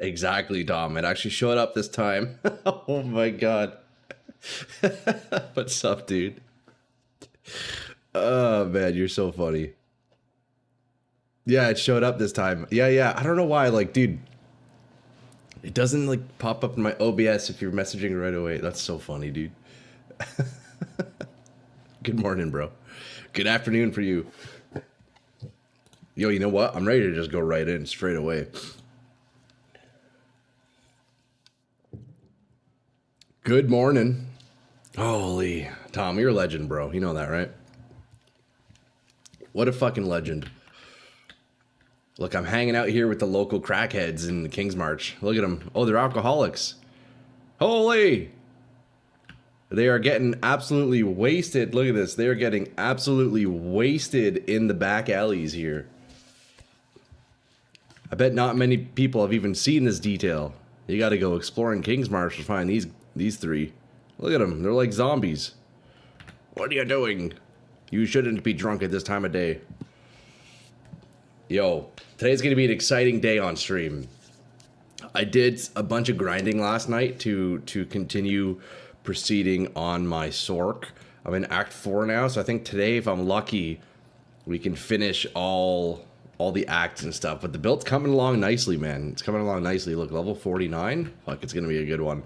Exactly, Dom. It actually showed up this time. Oh my god. What's up, dude? Oh man, you're so funny. Yeah, it showed up this time. Yeah. I don't know why. Like, dude, it doesn't like pop up in my OBS if you're messaging right away. That's so funny, dude. Good morning, bro. Good afternoon for you. Yo, you know what? I'm ready to just go right in straight away. Good morning. Holy, Tom, you're a legend, bro. You know that, right? What a fucking legend. Look, I'm hanging out here with the local crackheads in the King's March. Look at them. Oh, they're alcoholics. Holy! They are getting absolutely wasted. Look at this. They are getting absolutely wasted in the back alleys here. I bet not many people have even seen this detail. You got to go exploring King's March to find these three. Look at them. They're like zombies. What are you doing? You shouldn't be drunk at this time of day. Yo, today's going to be an exciting day on stream. I did a bunch of grinding last night to continue proceeding on my Sorc. I'm in Act 4 now, so I think today, if I'm lucky, we can finish all the acts and stuff. But the build's coming along nicely, man. It's coming along nicely. Look, level 49. Fuck, it's going to be a good one.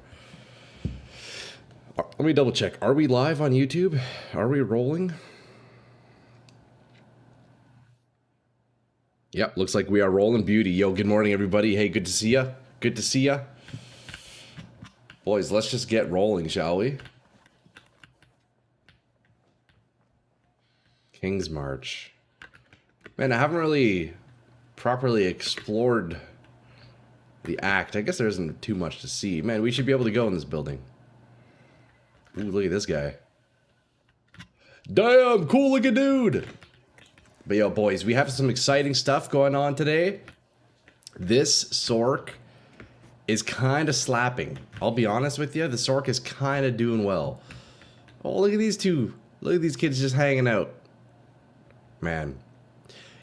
Let me double check. Are we live on YouTube? Are we rolling? Yep, looks like we are rolling. Beauty. Yo, good morning, everybody. Hey, good to see ya. Good to see ya. Boys, let's just get rolling, shall we? King's March. Man, I haven't really properly explored the act. I guess there isn't too much to see. Man, we should be able to go in this building. Ooh, look at this guy. Damn, cool looking dude. But yo, boys, we have some exciting stuff going on today. This Sorc is kind of slapping. I'll be honest with you, the Sorc is kind of doing well. Oh, look at these two. Look at these kids just hanging out. Man.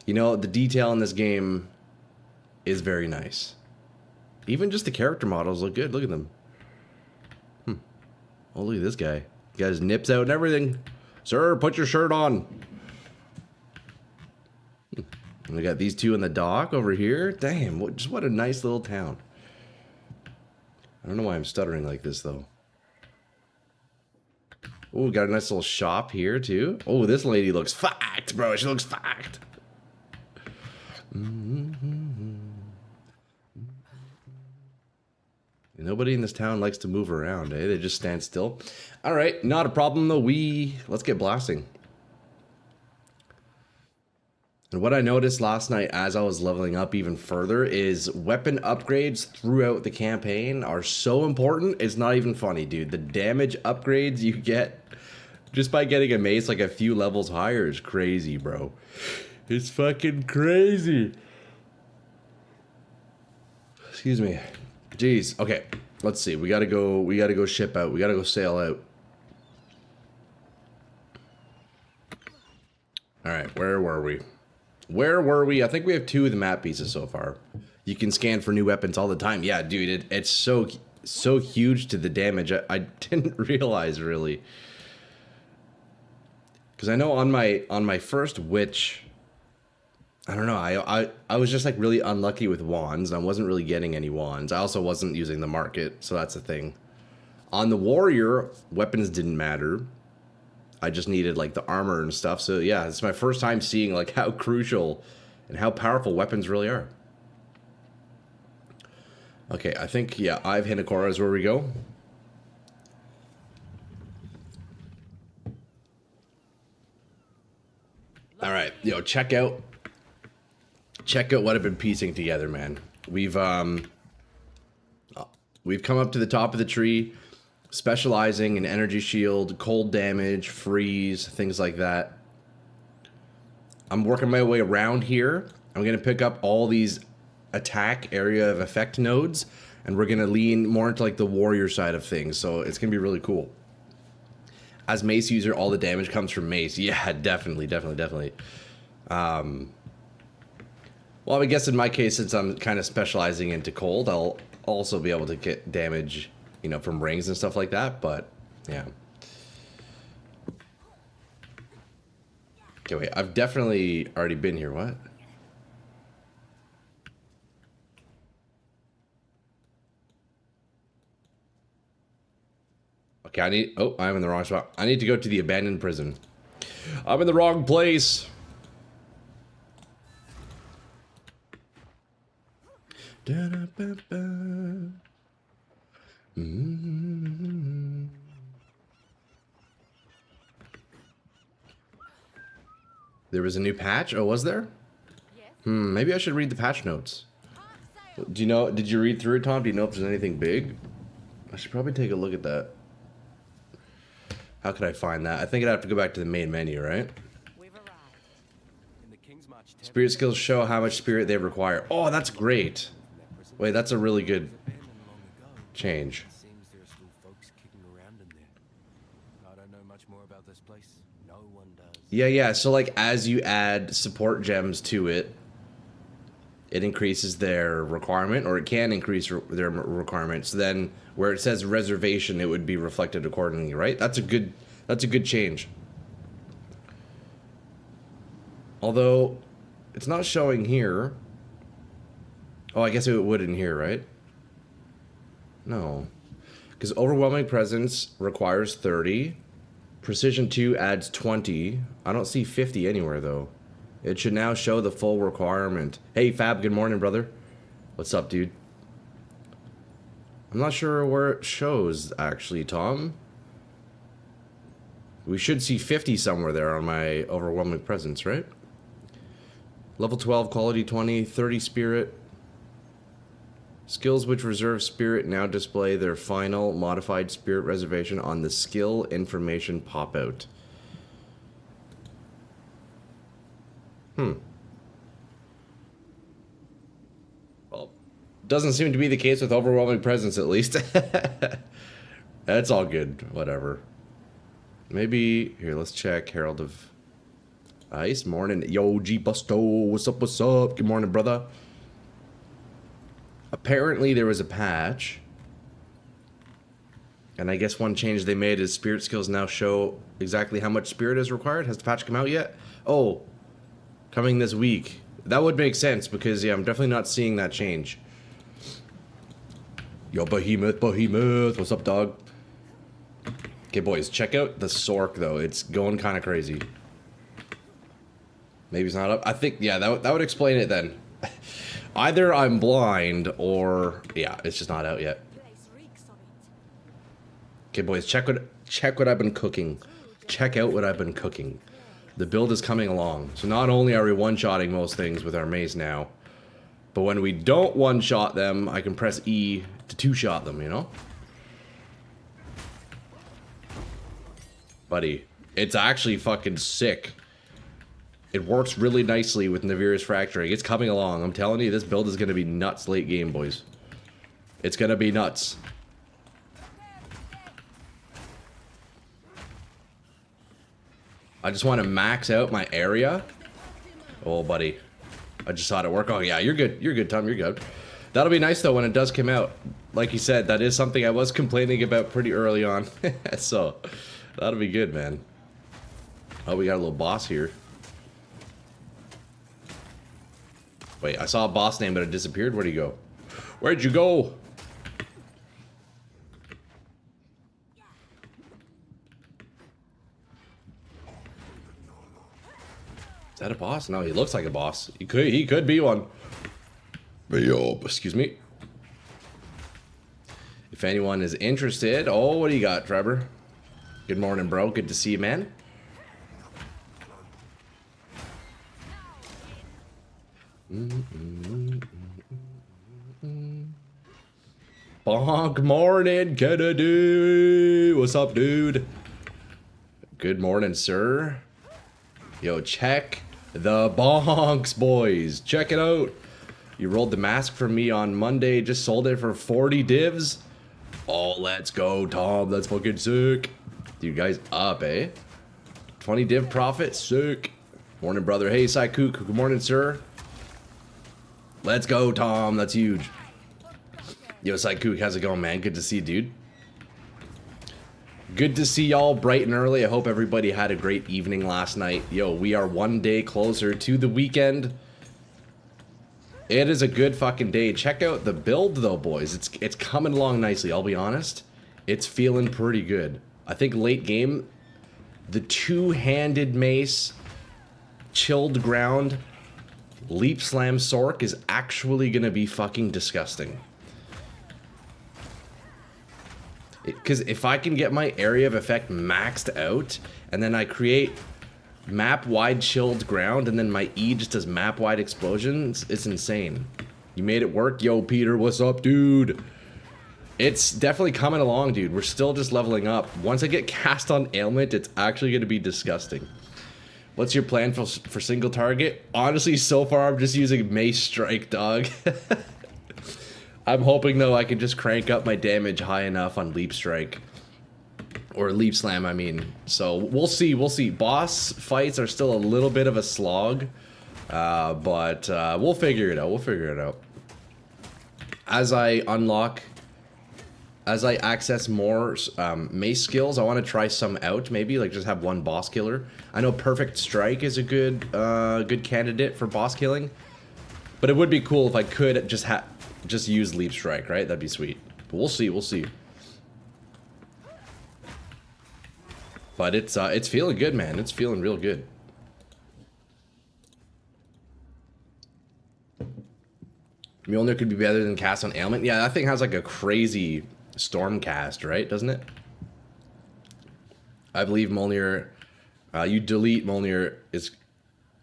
You know, the detail in this game is very nice. Even just the character models look good. Look at them. Oh, look at this guy. He got his nips out and everything. Sir, put your shirt on. And we got these two in the dock over here. Damn, what a nice little town. I don't know why I'm stuttering like this, though. Oh, we got a nice little shop here, too. Oh, this lady looks fucked, bro. She looks fucked. Nobody in this town likes to move around, eh? They just stand still. All right, not a problem, though. Let's get blasting. And what I noticed last night as I was leveling up even further is weapon upgrades throughout the campaign are so important. It's not even funny, dude. The damage upgrades you get just by getting a mace like a few levels higher is crazy, bro. It's fucking crazy. Excuse me. Jeez. Okay, let's see. We gotta go ship out. We gotta go sail out. All right, where were we? I think we have 2 of the map pieces so far. You can scan for new weapons all the time. Yeah, dude, it's so huge to the damage. I didn't realize really. Because I know on my first witch, I don't know, I was just like really unlucky with wands. I wasn't really getting any wands. I also wasn't using the market, so that's the thing. On the warrior, weapons didn't matter. I just needed like the armor and stuff. So yeah, it's my first time seeing like how crucial and how powerful weapons really are. Okay, I think, yeah, I've Hinakora is where we go. All right, yo, check out what I've been piecing together, man. We've come up to the top of the tree, specializing in energy shield, cold damage, freeze, things like that. I'm working my way around here. I'm going to pick up all these attack area of effect nodes, and we're going to lean more into like the warrior side of things. So it's going to be really cool. As Mace user, all the damage comes from Mace. Yeah, definitely. Well, I guess in my case, since I'm kind of specializing into cold, I'll also be able to get damage, you know, from rings and stuff like that, but, yeah. Okay, wait, I've definitely already been here, what? Okay, oh, I'm in the wrong spot. I need to go to the abandoned prison. I'm in the wrong place. There was a new patch? Oh, was there? Maybe I should read the patch notes. Do you know, did you read through it, Tom? Do you know if there's anything big? I should probably take a look at that. How could I find that? I think I'd have to go back to the main menu, right? Spirit skills show how much spirit they require. Oh, that's great. Wait, that's a really good change. Yeah, so like as you add support gems to it, it increases their requirement, or it can increase their requirements. So then where it says reservation, it would be reflected accordingly, right? That's a good change. Although it's not showing here. Oh, I guess it would in here, right? No. Because overwhelming presence requires 30. Precision 2 adds 20. I don't see 50 anywhere, though. It should now show the full requirement. Hey, Fab, good morning, brother. What's up, dude? I'm not sure where it shows, actually, Tom. We should see 50 somewhere there on my overwhelming presence, right? Level 12, quality 20, 30 spirit. Skills which reserve spirit now display their final modified spirit reservation on the skill information pop-out. Well, doesn't seem to be the case with overwhelming presence, at least. That's all good. Whatever. Maybe... Here, let's check. Herald of Ice. Morning. Yo, G-Busto. What's up, what's up? Good morning, brother. Apparently, there was a patch. And I guess one change they made is spirit skills now show exactly how much spirit is required. Has the patch come out yet? Oh, coming this week. That would make sense because, yeah, I'm definitely not seeing that change. Yo, Behemoth. What's up, dog? Okay, boys, check out the Sorc, though. It's going kind of crazy. Maybe it's not up. I think, yeah, that would explain it then. Either I'm blind or, yeah, it's just not out yet. Okay, boys, check what I've been cooking. Check out what I've been cooking. The build is coming along. So not only are we one-shotting most things with our mace now, but when we don't one-shot them, I can press E to two-shot them, you know? Buddy, it's actually fucking sick. It works really nicely with Navir's Fracturing. It's coming along. I'm telling you, this build is going to be nuts late game, boys. It's going to be nuts. I just want to max out my area. Oh, buddy. I just saw it work. Oh, yeah, you're good. You're good, Tom. You're good. That'll be nice, though, when it does come out. Like you said, that is something I was complaining about pretty early on. So, that'll be good, man. Oh, we got a little boss here. Wait, I saw a boss name, but it disappeared. Where'd he go? Where'd you go? Is that a boss? No, he looks like a boss. He could be one. Yo, excuse me. If anyone is interested, oh, what do you got, Trevor? Good morning, bro. Good to see you, man. Bonk morning, Kennedy. What's up, dude? Good morning, sir. Yo, check the bonks, boys. Check it out. You rolled the mask for me on Monday. Just sold it for 40 divs. Oh, let's go, Tom. That's fucking sick. You guys up, eh? 20 div profit. Sick. Morning, brother. Hey, Saikuk. Good morning, sir. Let's go, Tom. That's huge. Yo, Psychook, how's it going, man? Good to see you, dude. Good to see y'all bright and early. I hope everybody had a great evening last night. Yo, we are one day closer to the weekend. It is a good fucking day. Check out the build, though, boys. It's coming along nicely, I'll be honest. It's feeling pretty good. I think late game, the two-handed mace, chilled ground, leap slam Sorc is actually gonna be fucking disgusting. Because if I can get my area of effect maxed out, and then I create map-wide chilled ground, and then my E just does map-wide explosions, it's insane. You made it work? Yo, Peter, what's up, dude? It's definitely coming along, dude. We're still just leveling up. Once I get cast on ailment, it's actually going to be disgusting. What's your plan for single target? Honestly, so far, I'm just using Mace Strike, dog. I'm hoping, though, I can just crank up my damage high enough on Leap Strike. Or Leap Slam, I mean. So, we'll see, we'll see. Boss fights are still a little bit of a slog. But we'll figure it out, we'll figure it out. As I access more Mace skills, I want to try some out, maybe, like just have one boss killer. I know Perfect Strike is a good candidate for boss killing. But it would be cool if I could just use Leap Strike, right? That'd be sweet. But we'll see, we'll see. But it's feeling good, man. It's feeling real good. Mjolnir could be better than cast on ailment. Yeah, that thing has like a crazy storm cast, right? Doesn't it? I believe Mjolnir. You delete Mjolnir is.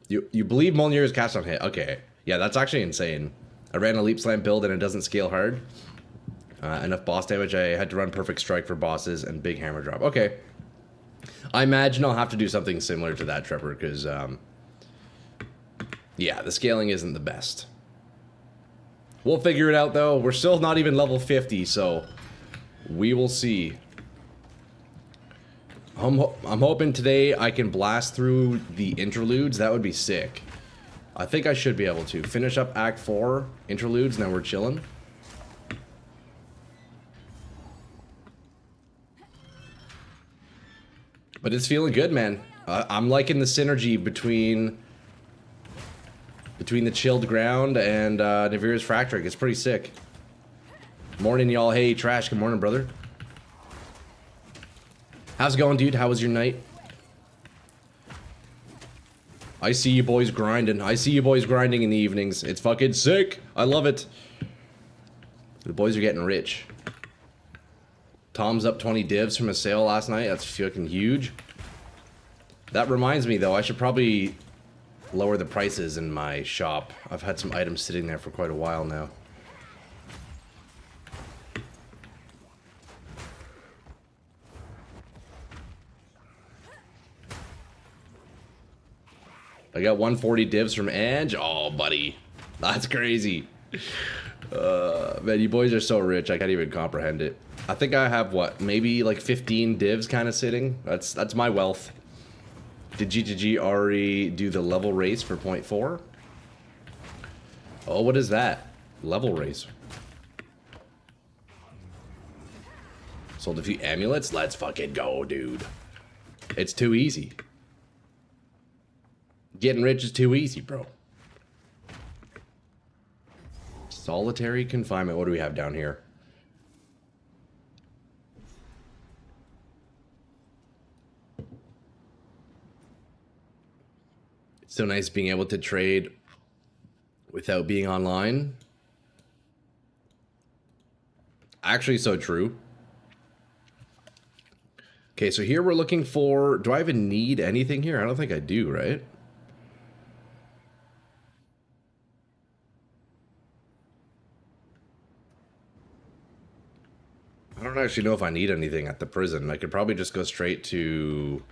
You believe Mjolnir is cast on hit. Okay. Yeah, that's actually insane. I ran a Leap Slam build and it doesn't scale hard. Enough boss damage. I had to run Perfect Strike for bosses and Big Hammer Drop. Okay. I imagine I'll have to do something similar to that, Trevor, because, yeah, the scaling isn't the best. We'll figure it out, though. We're still not even level 50, so we will see. I'm hoping today I can blast through the interludes. That would be sick. I think I should be able to. Finish up Act 4, interludes, now we're chilling. But it's feeling good, man. I'm liking the synergy between the chilled ground and Navira's Fracturing. It's pretty sick. Morning, y'all. Hey, Trash. Good morning, brother. How's it going, dude? How was your night? I see you boys grinding. I see you boys grinding in the evenings. It's fucking sick. I love it. The boys are getting rich. Tom's up 20 divs from a sale last night. That's fucking huge. That reminds me, though, I should probably lower the prices in my shop. I've had some items sitting there for quite a while now. I got 140 divs from Ange. Oh, buddy. That's crazy. Man, you boys are so rich. I can't even comprehend it. I think I have, what, maybe like 15 divs kind of sitting? That's my wealth. Did G2G already do the level race for 0.4? Oh, what is that? Level race. Sold a few amulets? Let's fucking go, dude. It's too easy. Getting rich is too easy, bro. Solitary confinement. What do we have down here? It's so nice being able to trade without being online. Actually, so true. Okay, so here we're looking for... Do I even need anything here? I don't think I do, right? I don't actually know if I need anything at the prison. I could probably just go straight to...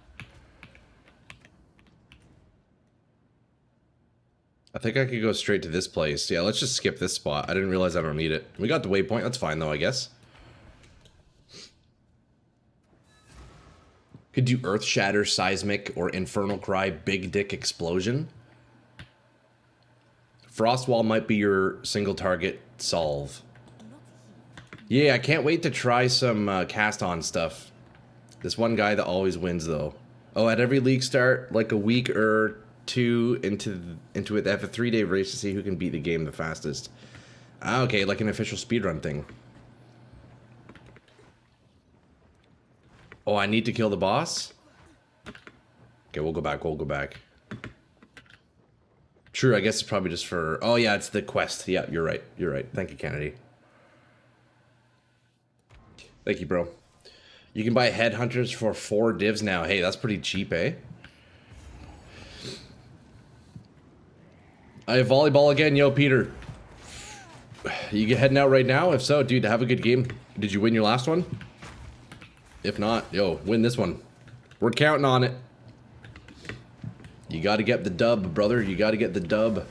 I think I could go straight to this place. Yeah, let's just skip this spot. I didn't realize I don't need it. We got the waypoint. That's fine, though, I guess. Could do Earth Shatter, Seismic, or Infernal Cry, Big Dick Explosion. Frost Wall might be your single target solve. Yeah, I can't wait to try some cast on stuff. This one guy that always wins though. Oh, at every league start, like a week or two into it, they have a 3-day race to see who can beat the game the fastest. Ah, okay, like an official speedrun thing. Oh, I need to kill the boss? Okay, we'll go back, we'll go back. True, I guess it's probably just for... Oh yeah, it's the quest. Yeah, you're right, you're right. Thank you, Kennedy. Thank you, bro. You can buy headhunters for 4 divs now. Hey, that's pretty cheap, eh? I have volleyball again, yo, Peter. You heading out right now? If so, dude, have a good game. Did you win your last one? If not, yo, win this one. We're counting on it. You gotta get the dub, brother. You gotta get the dub.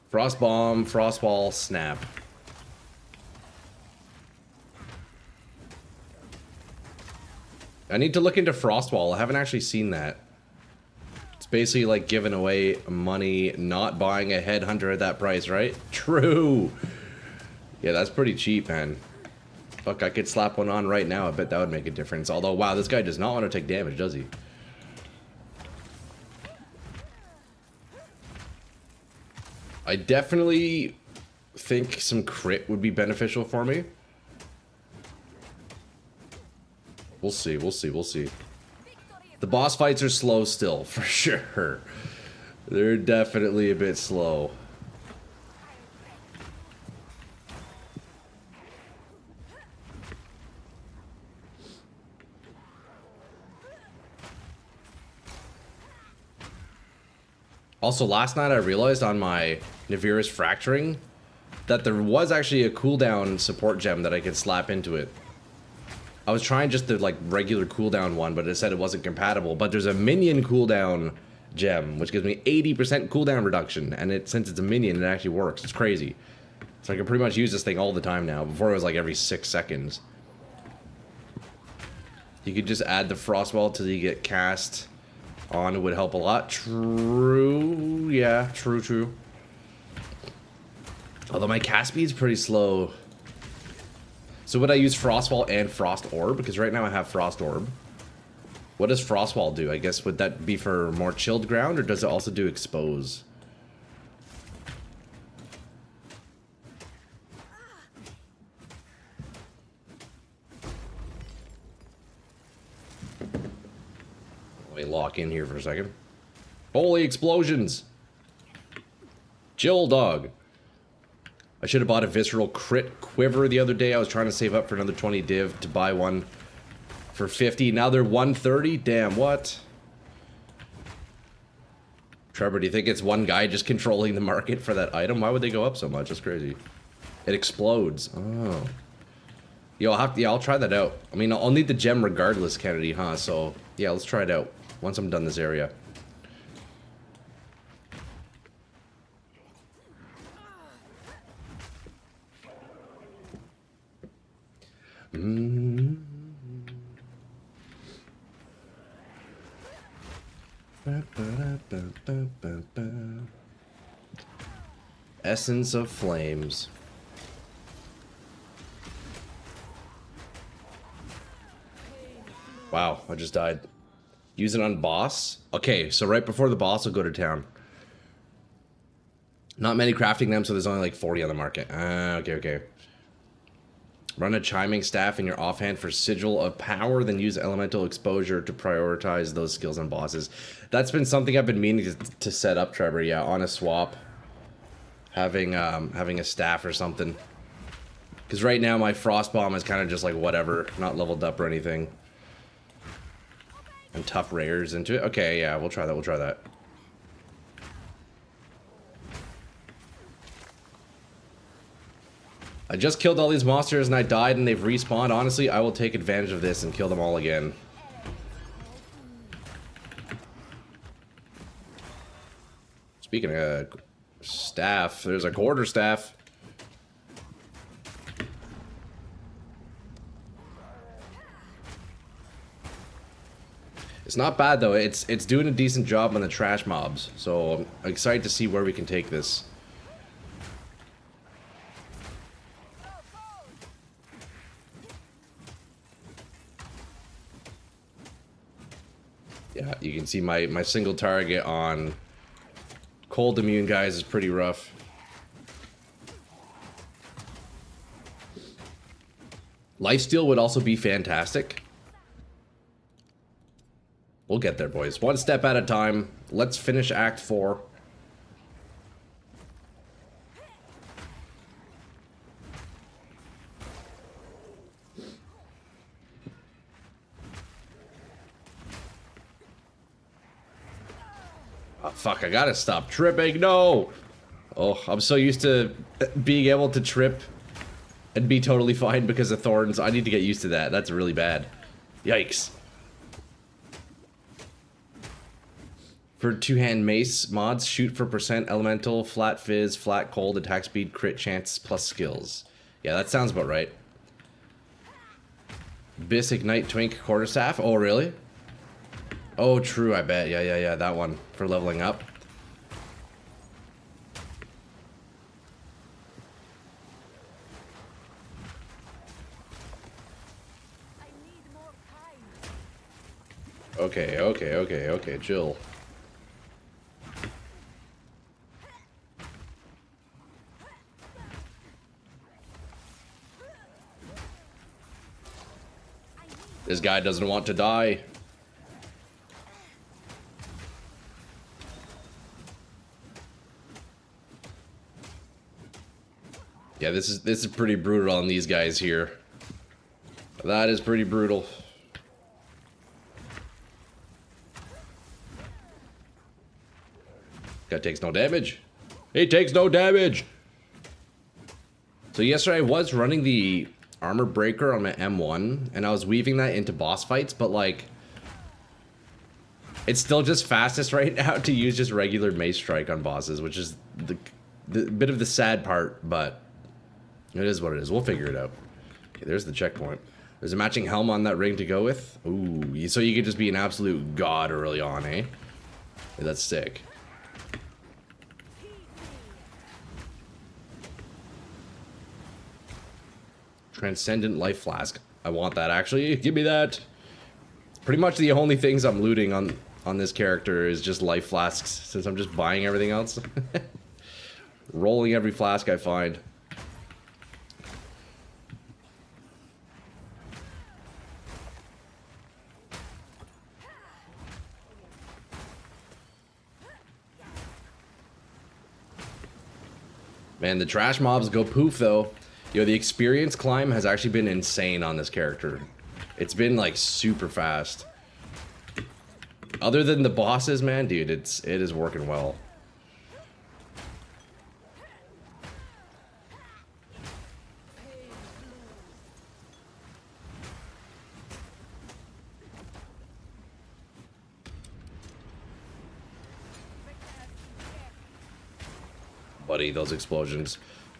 Frost bomb, frost ball, snap. I need to look into frost wall. I haven't actually seen that. It's basically like giving away money, not buying a headhunter at that price, right? True. Yeah, that's pretty cheap, man. Fuck, I could slap one on right now. I bet that would make a difference. Although, wow, this guy does not want to take damage, does he? I definitely think some crit would be beneficial for me. We'll see, we'll see, we'll see. The boss fights are slow still, for sure. They're definitely a bit slow. Also, last night I realized on my Navira's Fracturing that there was actually a cooldown support gem that I could slap into it. I was trying just the like regular cooldown one, but it said it wasn't compatible. But there's a minion cooldown gem, which gives me 80% cooldown reduction, and since it's a minion, it actually works. It's crazy. So I can pretty much use this thing all the time now. Before it was like every 6 seconds. You could just add the Frostwall till you get cast on. It would help a lot. True. Yeah, true. Although my cast speed's pretty slow. So would I use Frostwall and Frost Orb? Because right now I have Frost Orb. What does Frostwall do? I guess would that be for more chilled ground, or does it also do expose? Let me lock in here for a second. Holy explosions! Chill, dog. I should have bought a Visceral Crit Quiver the other day. I was trying to save up for another 20 div to buy one for 50. Now they're 130? Damn, what? Trevor, do you think it's one guy just controlling the market for that item? Why would they go up so much? That's crazy. It explodes. Oh. Yo, I'll try that out. I mean, I'll need the gem regardless, Kennedy, huh? So, yeah, let's try it out once I'm done this area. Essence of Flames. Wow, I just died. Use it on boss? Okay, so right before the boss will go to town. Not many crafting them, so there's only like 40 on the market. Okay. Run a chiming staff in your offhand for Sigil of Power, then use elemental exposure to prioritize those skills on bosses. That's been something I've been meaning to set up, Trevor. Yeah, on a swap, having a staff or something. Because right now my frost bomb is kind of just like whatever, not leveled up or anything. And tough rares into it. Okay, yeah, we'll try that. We'll try that. I just killed all these monsters and I died and they've respawned. Honestly, I will take advantage of this and kill them all again. Speaking of staff, there's a quarter staff. It's not bad though. It's doing a decent job on the trash mobs. So I'm excited to see where we can take this. Yeah, you can see my single target on cold immune guys is pretty rough. Lifesteal would also be fantastic. We'll get there, boys. One step at a time. Let's finish Act 4. Oh, fuck, I gotta stop tripping. No! Oh, I'm so used to being able to trip and be totally fine because of thorns. I need to get used to that. That's really bad. Yikes. For two-hand mace mods, shoot for percent elemental, flat fizz, flat cold, attack speed, crit chance, plus skills. Yeah, that sounds about right. Bis, ignite, twink, quarterstaff. Oh, really? Oh, true, I bet. Yeah, that one for leveling up. Okay, chill. This guy doesn't want to die. Yeah, this is pretty brutal on these guys here. That is pretty brutal. Guy takes no damage. He takes no damage. So yesterday I was running the armor breaker on my M1 and I was weaving that into boss fights, but like it's still just fastest right now to use just regular mace strike on bosses, which is the bit of the sad part, but it is what it is. We'll figure it out. Okay, there's the checkpoint. There's a matching helm on that ring to go with. Ooh, so you could just be an absolute god early on, eh? Yeah, that's sick. Transcendent life flask. I want that, actually. Give me that. Pretty much the only things I'm looting on this character is just life flasks, since I'm just buying everything else. Rolling every flask I find. Man, the trash mobs go poof, though. Yo, the experience climb has actually been insane on this character. It's been, like, super fast. Other than the bosses, man, dude, it is working well. Buddy, those explosions.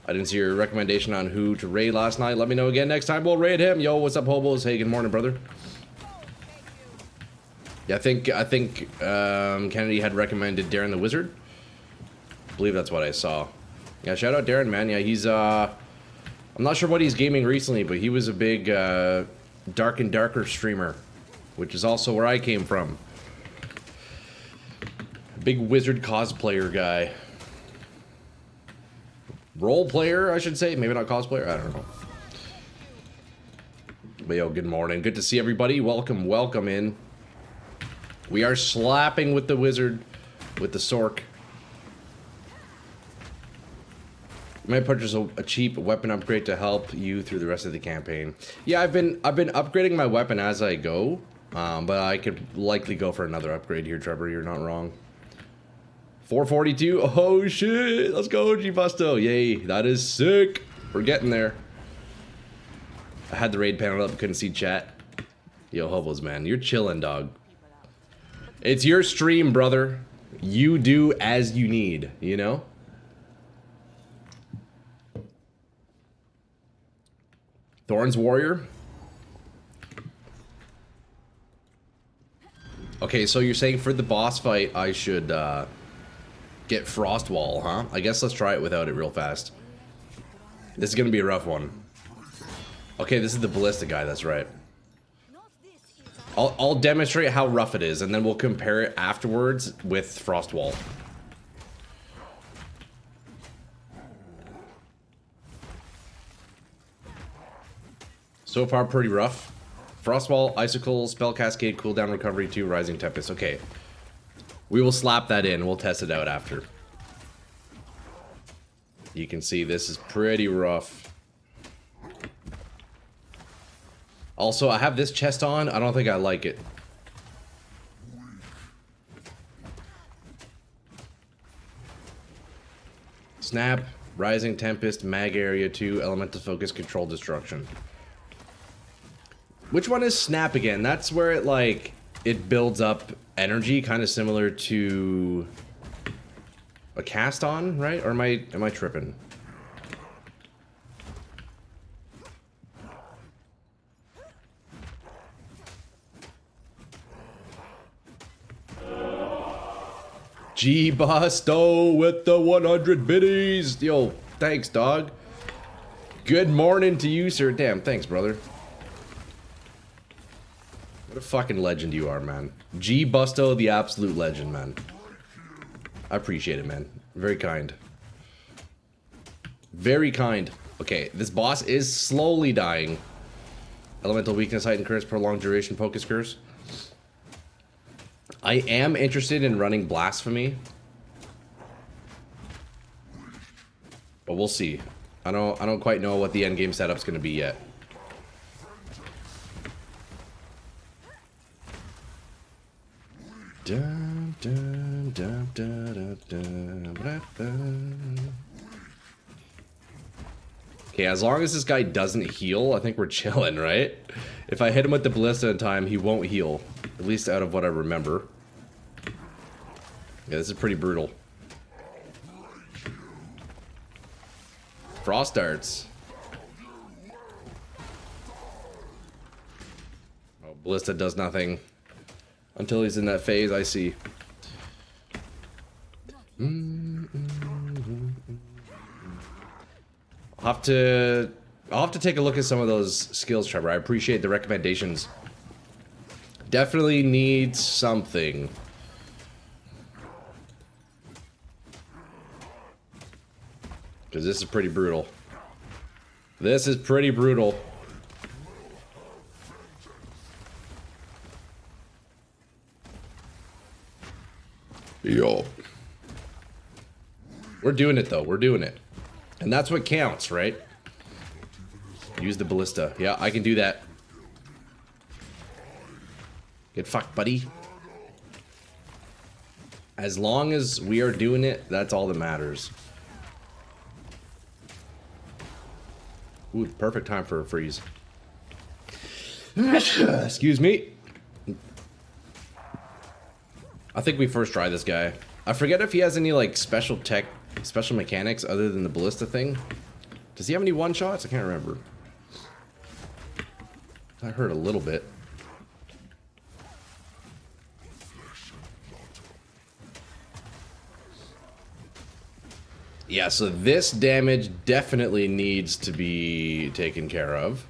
I didn't see your recommendation on who to raid last night. Let me know again next time. We'll raid him. Yo, what's up, hobos? Hey, good morning, brother. Yeah, I think Kennedy had recommended Darren the Wizard. I believe that's what I saw. Yeah, shout out Darren, man. Yeah, he's I'm not sure what he's gaming recently, but he was a big Dark and Darker streamer, which is also where I came from. Big wizard cosplayer guy. Role player, I should say. Maybe not cosplayer. I don't know. But yo, good morning. Good to see everybody. Welcome in. We are slapping with the wizard, with the Sorc. You might purchase a cheap weapon upgrade to help you through the rest of the campaign. Yeah, I've been upgrading my weapon as I go, but I could likely go for another upgrade here, Trevor. You're not wrong. 442. Oh shit! Let's go, G-Busto. Yay! That is sick. We're getting there. I had the raid panel up, couldn't see chat. Yo, hobos, man, you're chilling, dog. It's your stream, brother. You do as you need, you know? Thorns Warrior. Okay, so you're saying for the boss fight, I should get Frost Wall, huh? I guess let's try it without it real fast. This is gonna be a rough one. Okay, this is the Ballista guy, that's right. I'll demonstrate how rough it is, and then we'll compare it afterwards with Frost Wall. So far, pretty rough. Frostwall, Icicle, Spell Cascade, Cooldown Recovery 2, Rising Tempest. Okay. We will slap that in. We'll test it out after. You can see this is pretty rough. Also, I have this chest on. I don't think I like it. Snap, Rising Tempest, Mag Area 2, Elemental Focus, Control Destruction. Which one is Snap again? That's where it, like, it builds up energy, kind of similar to a cast on, right? Or am I tripping? G-Busto with the 100 biddies. Yo, thanks, dog. Good morning to you, sir. Damn, thanks, brother. What a fucking legend you are, man. G-Busto, the absolute legend, man. I appreciate it, man. Very kind. Very kind. Okay, this boss is slowly dying. Elemental Weakness, Heightened Curse, Prolonged Duration, Focus Curse. I am interested in running Blasphemy. But we'll see. I don't quite know what the endgame setup's gonna be yet. Dun, dun, dun, dun, dun, dun, dun. Okay, as long as this guy doesn't heal, I think we're chilling, right? If I hit him with the Ballista in time, he won't heal. At least out of what I remember. Yeah, this is pretty brutal. Frost darts. Oh, Ballista does nothing. Until he's in that phase, I see. I'll have to take a look at some of those skills, Trevor. I appreciate the recommendations. Definitely need something. Because this is pretty brutal. This is pretty brutal. Yo. We're doing it, though. We're doing it. And that's what counts, right? Use the Ballista. Yeah, I can do that. Get fucked, buddy. As long as we are doing it, that's all that matters. Ooh, perfect time for a freeze. Excuse me. I think we first try this guy. I forget if he has any, like, special mechanics other than the Ballista thing. Does he have any one-shots? I can't remember. I heard a little bit. Yeah, so this damage definitely needs to be taken care of.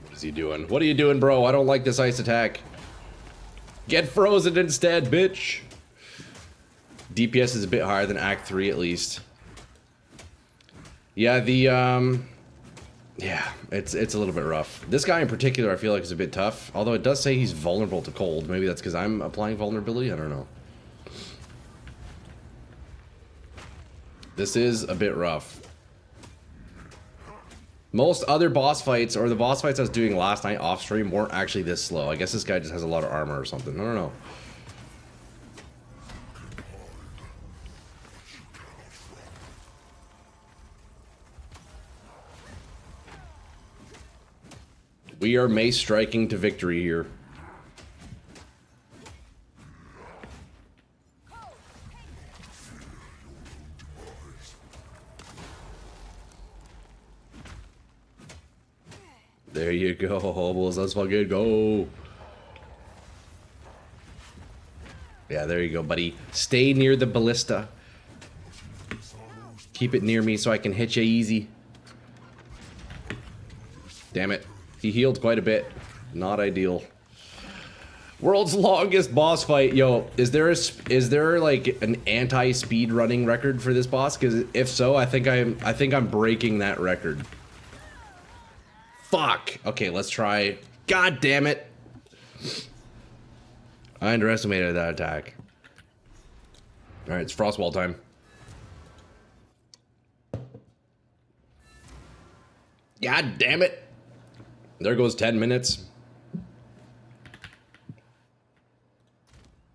What is he doing? What are you doing, bro? I don't like this ice attack. Get frozen instead, bitch. DPS is a bit higher than Act 3 at least. Yeah, yeah, it's a little bit rough. This guy in particular I feel like is a bit tough. Although it does say he's vulnerable to cold. Maybe that's because I'm applying vulnerability? I don't know. This is a bit rough. Most other boss fights, or the boss fights I was doing last night off stream, weren't actually this slow. I guess this guy just has a lot of armor or something. I don't know. We are Mace striking to victory here. There you go, hobos. Let's fucking go. Yeah, there you go, buddy. Stay near the ballista. Keep it near me so I can hit you easy. Damn it. He healed quite a bit. Not ideal. World's longest boss fight. Yo, is there like an anti-speed running record for this boss? Because if so, I think I'm breaking that record. Fuck. Okay, let's try. God damn it. I underestimated that attack. All right, it's frost wall time. God damn it. There goes 10 minutes.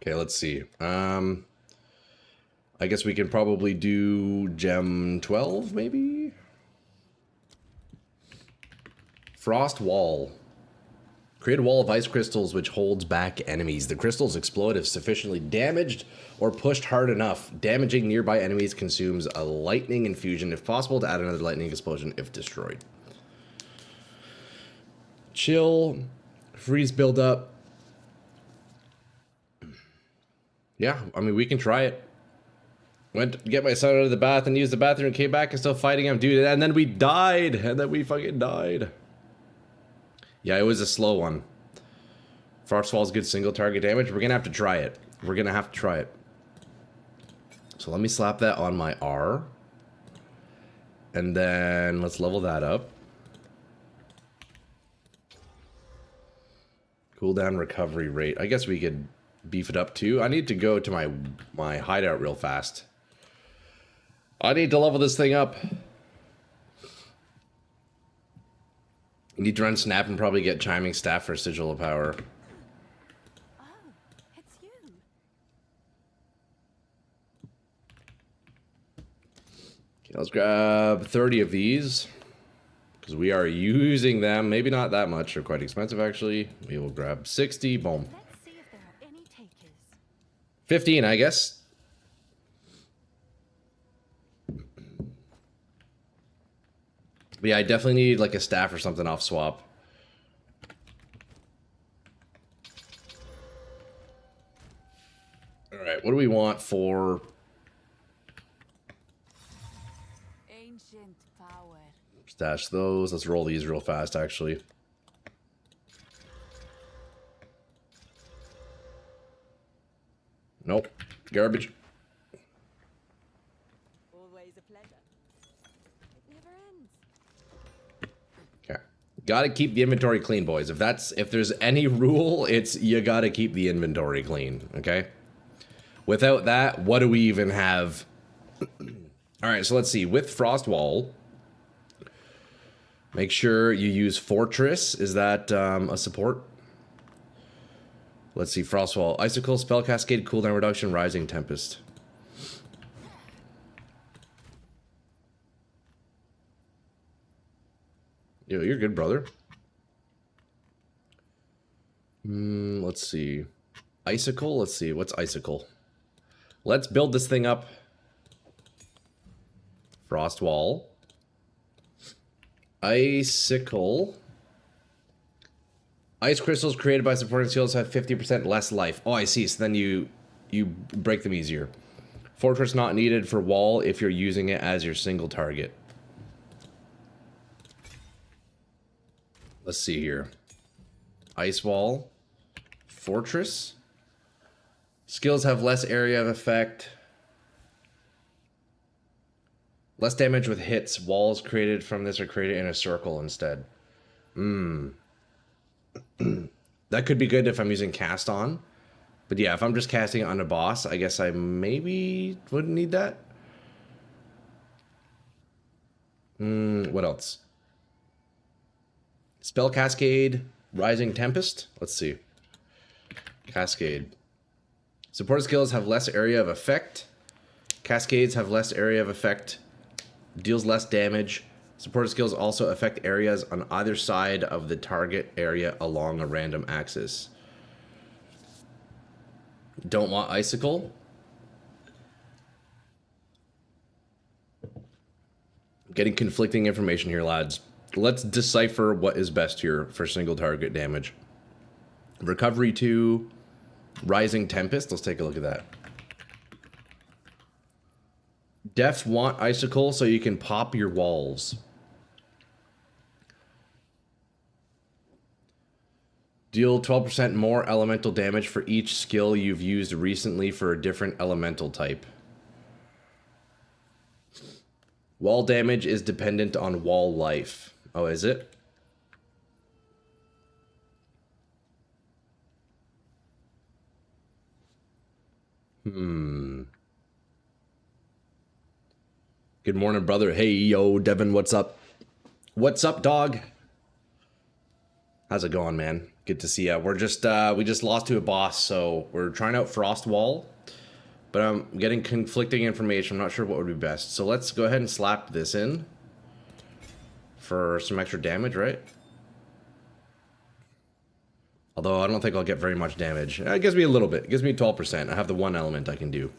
Okay, let's see. I guess we can probably do gem 12, maybe? Frost wall. Create a wall of ice crystals which holds back enemies. The crystals explode if sufficiently damaged or pushed hard enough. Damaging nearby enemies consumes a lightning infusion. If possible, to add another lightning explosion if destroyed. Chill. Freeze buildup. Yeah, I mean, we can try it. Went to get my son out of the bath and used the bathroom, came back and still fighting him, dude. And then we died. And then we fucking died. Yeah, it was a slow one. Frostfall's good single target damage. We're gonna have to try it. We're gonna have to try it. So let me slap that on my R. And then let's level that up. Cooldown recovery rate. I guess we could beef it up too. I need to go to my hideout real fast. I need to level this thing up. You need to run Snap and probably get Chiming Staff for Sigil of Power. Oh, it's you. Okay, let's grab 30 of these. Because we are using them. Maybe not that much. They're quite expensive, actually. We will grab 60. Boom. Let's see if there are any takers. 15, I guess. But yeah, I definitely need like a staff or something off swap. Alright, what do we want for... Ancient power. Stash those. Let's roll these real fast, actually. Nope. Garbage. Always a pleasure. It never ends. Okay. Gotta keep the inventory clean, boys. If there's any rule, it's you gotta keep the inventory clean, okay? Without that, what do we even have? Alright, so let's see. With Frostwall, make sure you use Fortress. Is that a support? Let's see. Frostwall. Icicle, Spell Cascade, Cooldown Reduction, Rising Tempest. Yo, you're good, brother. Let's see. Icicle? Let's see. What's Icicle? Let's build this thing up. Frostwall. Icicle. Ice crystals created by supporting skills have 50% less life. Oh, I see. So then you break them easier. Fortress not needed for wall if you're using it as your single target. Let's see here. Ice wall. Fortress. Skills have less area of effect. Less damage with hits. Walls created from this are created in a circle instead. That could be good if I'm using cast on. But yeah, if I'm just casting it on a boss, I guess I maybe wouldn't need that. What else? Spell Cascade, Rising Tempest. Let's see. Cascade. Supported skills have less area of effect. Cascades have less area of effect. Deals less damage. Supported skills also affect areas on either side of the target area along a random axis. Don't want Icicle. Getting conflicting information here, lads. let's decipher what is best here for single target damage. Recovery 2, Rising Tempest. Let's take a look at that. Defs want Icicle so you can pop your walls. Deal 12% more elemental damage for each skill you've used recently for a different elemental type. Wall damage is dependent on wall life. Oh, is it? Good morning, brother. Hey, yo, Devin, what's up? What's up, dog? How's it going, man? Good to see ya. We're just, we just lost to a boss, so we're trying out Frost Wall. But I'm getting conflicting information. I'm not sure what would be best. So let's go ahead and slap this in for some extra damage, right? Although I don't think I'll get very much damage. It gives me a little bit. It gives me 12%. I have the one element I can do.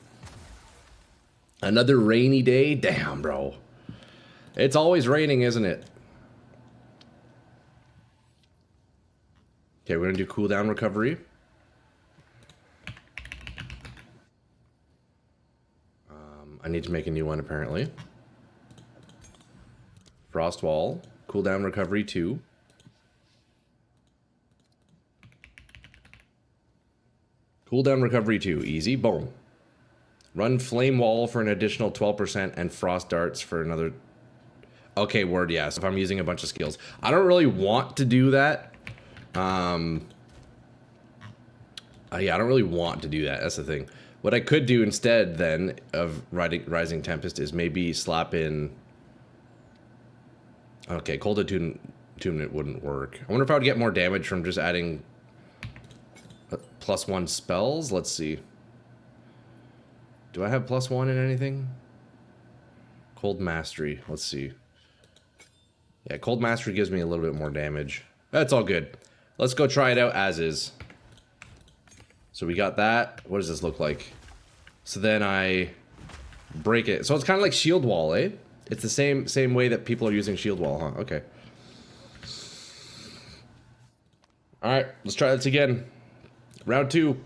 Another rainy day? Damn, bro. It's always raining, isn't it? Okay, we're gonna do cooldown recovery. I need to make a new one, apparently. Frost Wall. Cooldown recovery 2. Cooldown recovery 2. Easy. Boom. Run Flame Wall for an additional 12% and Frost Darts for another... Okay, word, yes. If I'm using a bunch of skills. I don't really want to do that. Yeah, I don't really want to do that. That's the thing. What I could do instead, then, of Rising Tempest is maybe slap in... Okay, Cold Attunement wouldn't work. I wonder if I would get more damage from just adding +1 spells? Let's see. Do I have +1 in anything? Cold Mastery. Let's see. Yeah, Cold Mastery gives me a little bit more damage. That's all good. Let's go try it out as is. So we got that. What does this look like? So then I break it. So it's kind of like Shield Wall, eh? It's the same way that people are using Shield Wall, huh? Okay. Alright, let's try this again. Round 2.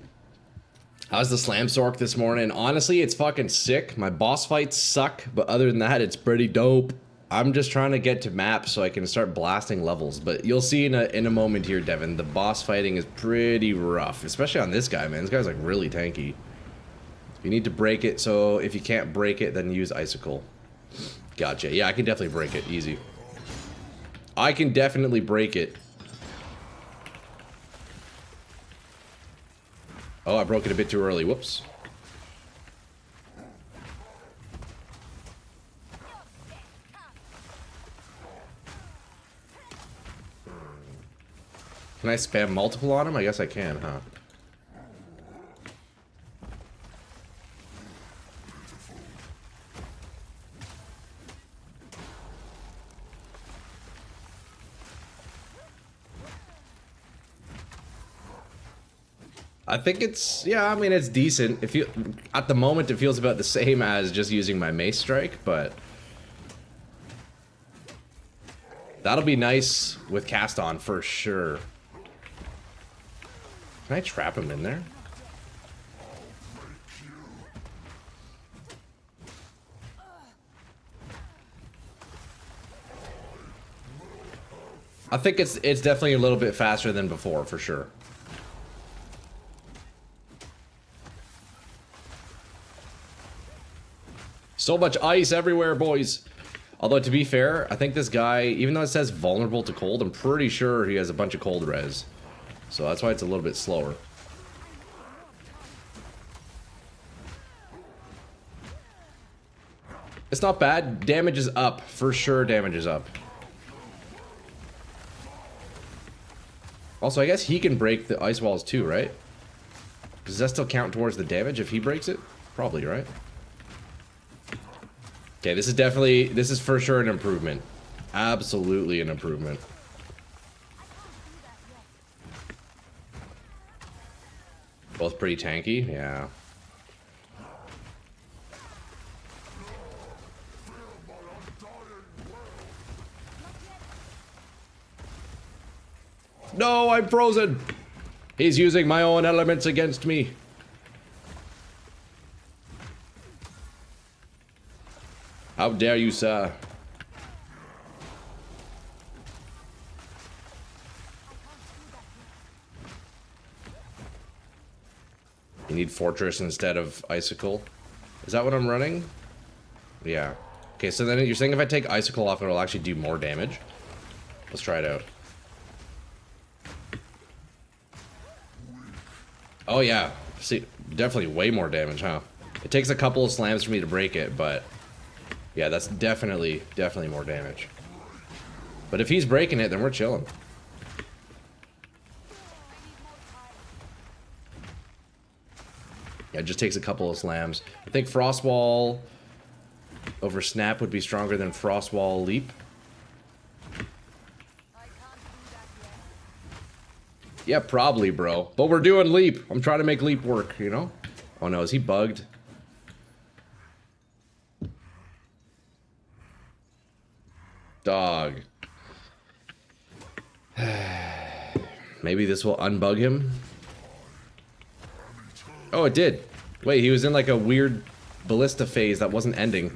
How's the Slam Sorc this morning? Honestly, it's fucking sick. My boss fights suck, but other than that, it's pretty dope. I'm just trying to get to maps so I can start blasting levels, but you'll see in a moment here, Devin, the boss fighting is pretty rough, especially on this guy, man. This guy's like really tanky. You need to break it, so if you can't break it, then use Icicle. Gotcha. Yeah, I can definitely break it. Easy. I can definitely break it. Oh, I broke it a bit too early. Whoops. Can I spam multiple on him? I guess I can, huh? I think it's, yeah, I mean, it's decent. If you, at the moment, it feels about the same as just using my Mace Strike, but that'll be nice with cast on for sure. Can I trap him in there? I think it's definitely a little bit faster than before, for sure. So much ice everywhere, boys. Although, to be fair, I think this guy, even though it says vulnerable to cold, I'm pretty sure he has a bunch of cold res. So that's why it's a little bit slower. It's not bad. Damage is up. For sure, damage is up. Also, I guess he can break the ice walls too, right? Does that still count towards the damage if he breaks it? Probably, right? Okay, this is definitely, this is for sure an improvement. Absolutely an improvement. Both pretty tanky, yeah. No, I'm frozen. He's using my own elements against me. How dare you, sir? You need Fortress instead of Icicle. Is that what I'm running? Yeah. Okay, so then you're saying if I take Icicle off, it'll actually do more damage? Let's try it out. Oh yeah, see, definitely way more damage, huh? It takes a couple of slams for me to break it, but yeah, that's definitely more damage. But if he's breaking it, then we're chilling. Yeah, it just takes a couple of slams. I think Frostwall over Snap would be stronger than Frostwall Leap. Yeah, probably, bro. But we're doing Leap. I'm trying to make Leap work, you know? Oh no, is he bugged? Dog. Maybe this will unbug him? Oh, it did. Wait, he was in like a weird ballista phase that wasn't ending.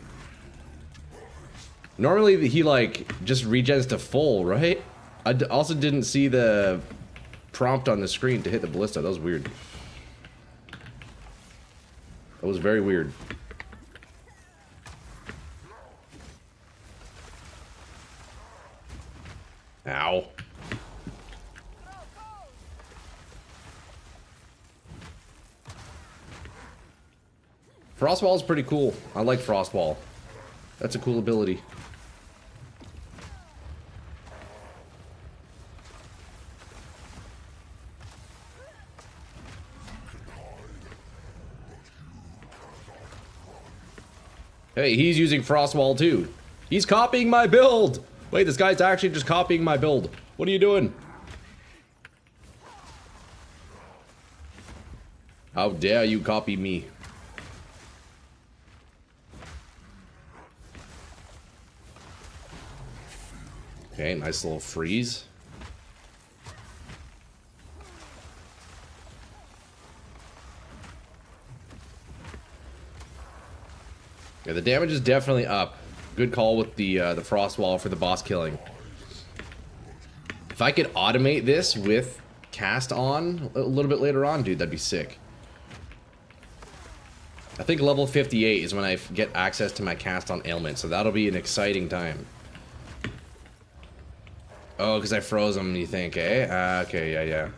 Normally he like just regens to full, right? I also didn't see the prompt on the screen to hit the ballista. That was weird. That was very weird. Ow. Frostwall is pretty cool. I like Frostwall. That's a cool ability. Hey, he's using Frostwall too. He's copying my build! Wait, this guy's actually just copying my build. What are you doing? How dare you copy me? Okay, nice little freeze. Yeah, the damage is definitely up. Good call with the frost wall for the boss killing. If I could automate this with cast on a little bit later on, dude, that'd be sick. I think level 58 is when I get access to my cast on ailment, so that'll be an exciting time. Oh, because I froze him, you think, eh? Okay, yeah.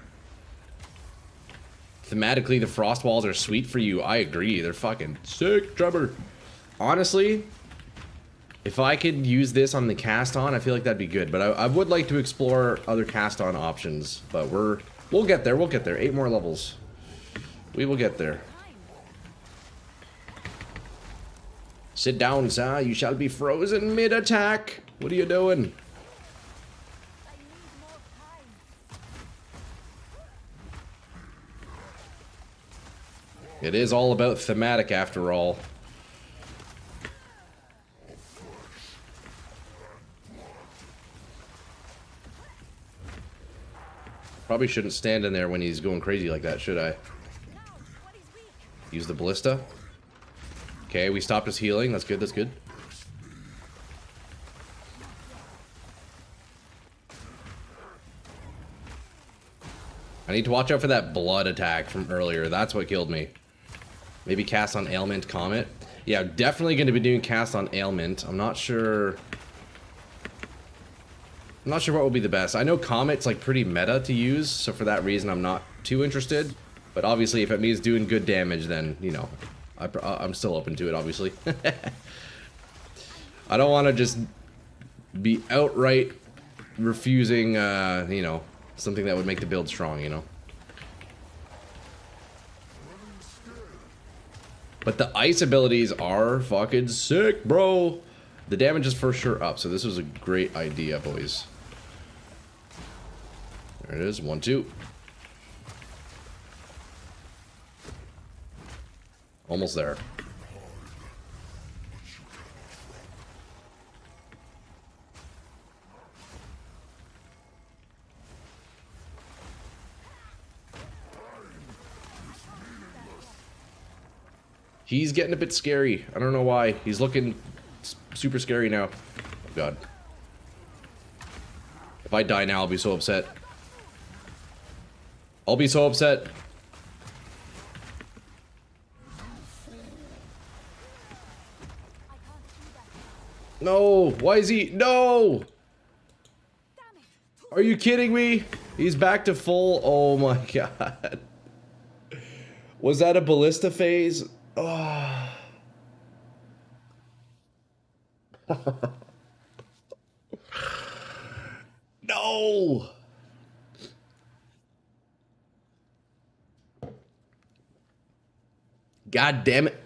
Thematically, the frost walls are sweet for you. I agree. They're fucking sick, Trevor. Honestly, if I could use this on the cast on, I feel like that'd be good. But I would like to explore other cast on options. But we'll get there. We'll get there. 8 more levels. We will get there. Sit down, sir. You shall be frozen mid-attack. What are you doing? It is all about thematic after all. Probably shouldn't stand in there when he's going crazy like that, should I? Use the ballista. Okay, we stopped his healing. That's good, that's good. I need to watch out for that blood attack from earlier. That's what killed me. Maybe cast on ailment, comet. Yeah, definitely going to be doing cast on ailment. I'm not sure what will be the best. I know comet's like pretty meta to use, so for that reason I'm not too interested. But obviously if it means doing good damage, then, you know, I'm still open to it, obviously. I don't want to just be outright refusing, you know, something that would make the build strong, you know. But the ice abilities are fucking sick, bro. The damage is for sure up, so this was a great idea, boys. There it is, 1, 2. Almost there. He's getting a bit scary. I don't know why. He's looking super scary now. Oh, God. If I die now, I'll be so upset. I'll be so upset. No! Why is he... No! Are you kidding me? He's back to full... Oh my God. Was that a ballista phase? Oh. No! God damn it.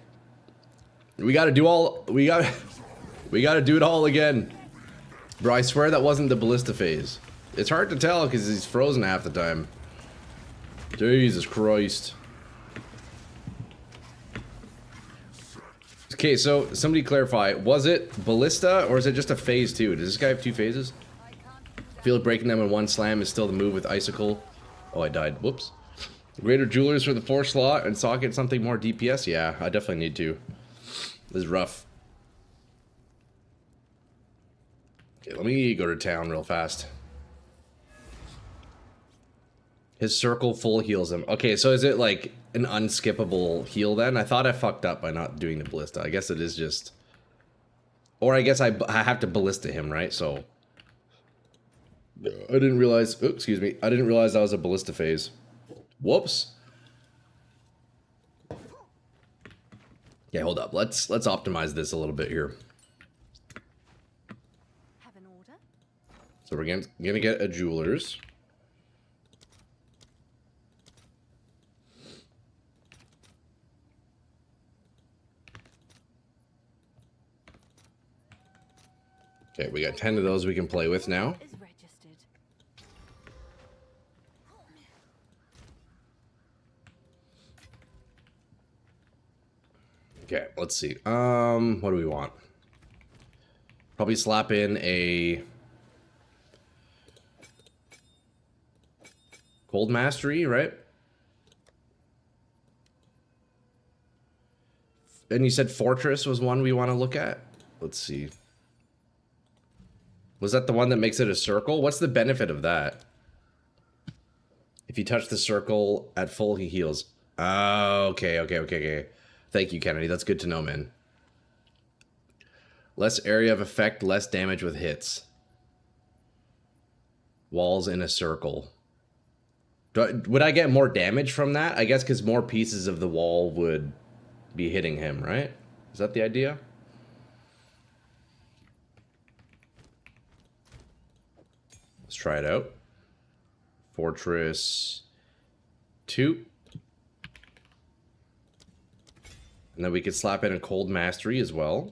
We gotta do all... We gotta do it all again. Bro, I swear that wasn't the ballista phase. It's hard to tell because he's frozen half the time. Jesus Christ. Okay, so somebody clarify. Was it ballista or is it just a phase 2? Does this guy have 2 phases? I feel like breaking them in one slam is still the move with icicle. Oh, I died. Whoops. Greater jewelers for the 4 slot and socket something more DPS? Yeah, I definitely need to. This is rough. Okay, let me go to town real fast. His circle full heals him. Okay, so is it like an unskippable heal then? I thought I fucked up by not doing the ballista. I guess it is just... Or I guess I have to ballista him, right? So... I didn't realize... Oh, excuse me. I didn't realize that was a ballista phase. Whoops. Yeah, hold up. Let's optimize this a little bit here. Have an order? So we're gonna get a jeweler's. Okay, we got 10 of those we can play with now. Is registered. Okay, let's see. What do we want? Probably slap in a Cold Mastery, right? And you said Fortress was one we want to look at? Let's see. Was that the one that makes it a circle? What's the benefit of that? If you touch the circle at full, he heals. Oh, okay. Thank you, Kennedy. That's good to know, man. Less area of effect, less damage with hits. Walls in a circle. Would I get more damage from that? I guess because more pieces of the wall would be hitting him, right? Is that the idea? Let's try it out. Fortress 2. And then we could slap in a Cold Mastery as well.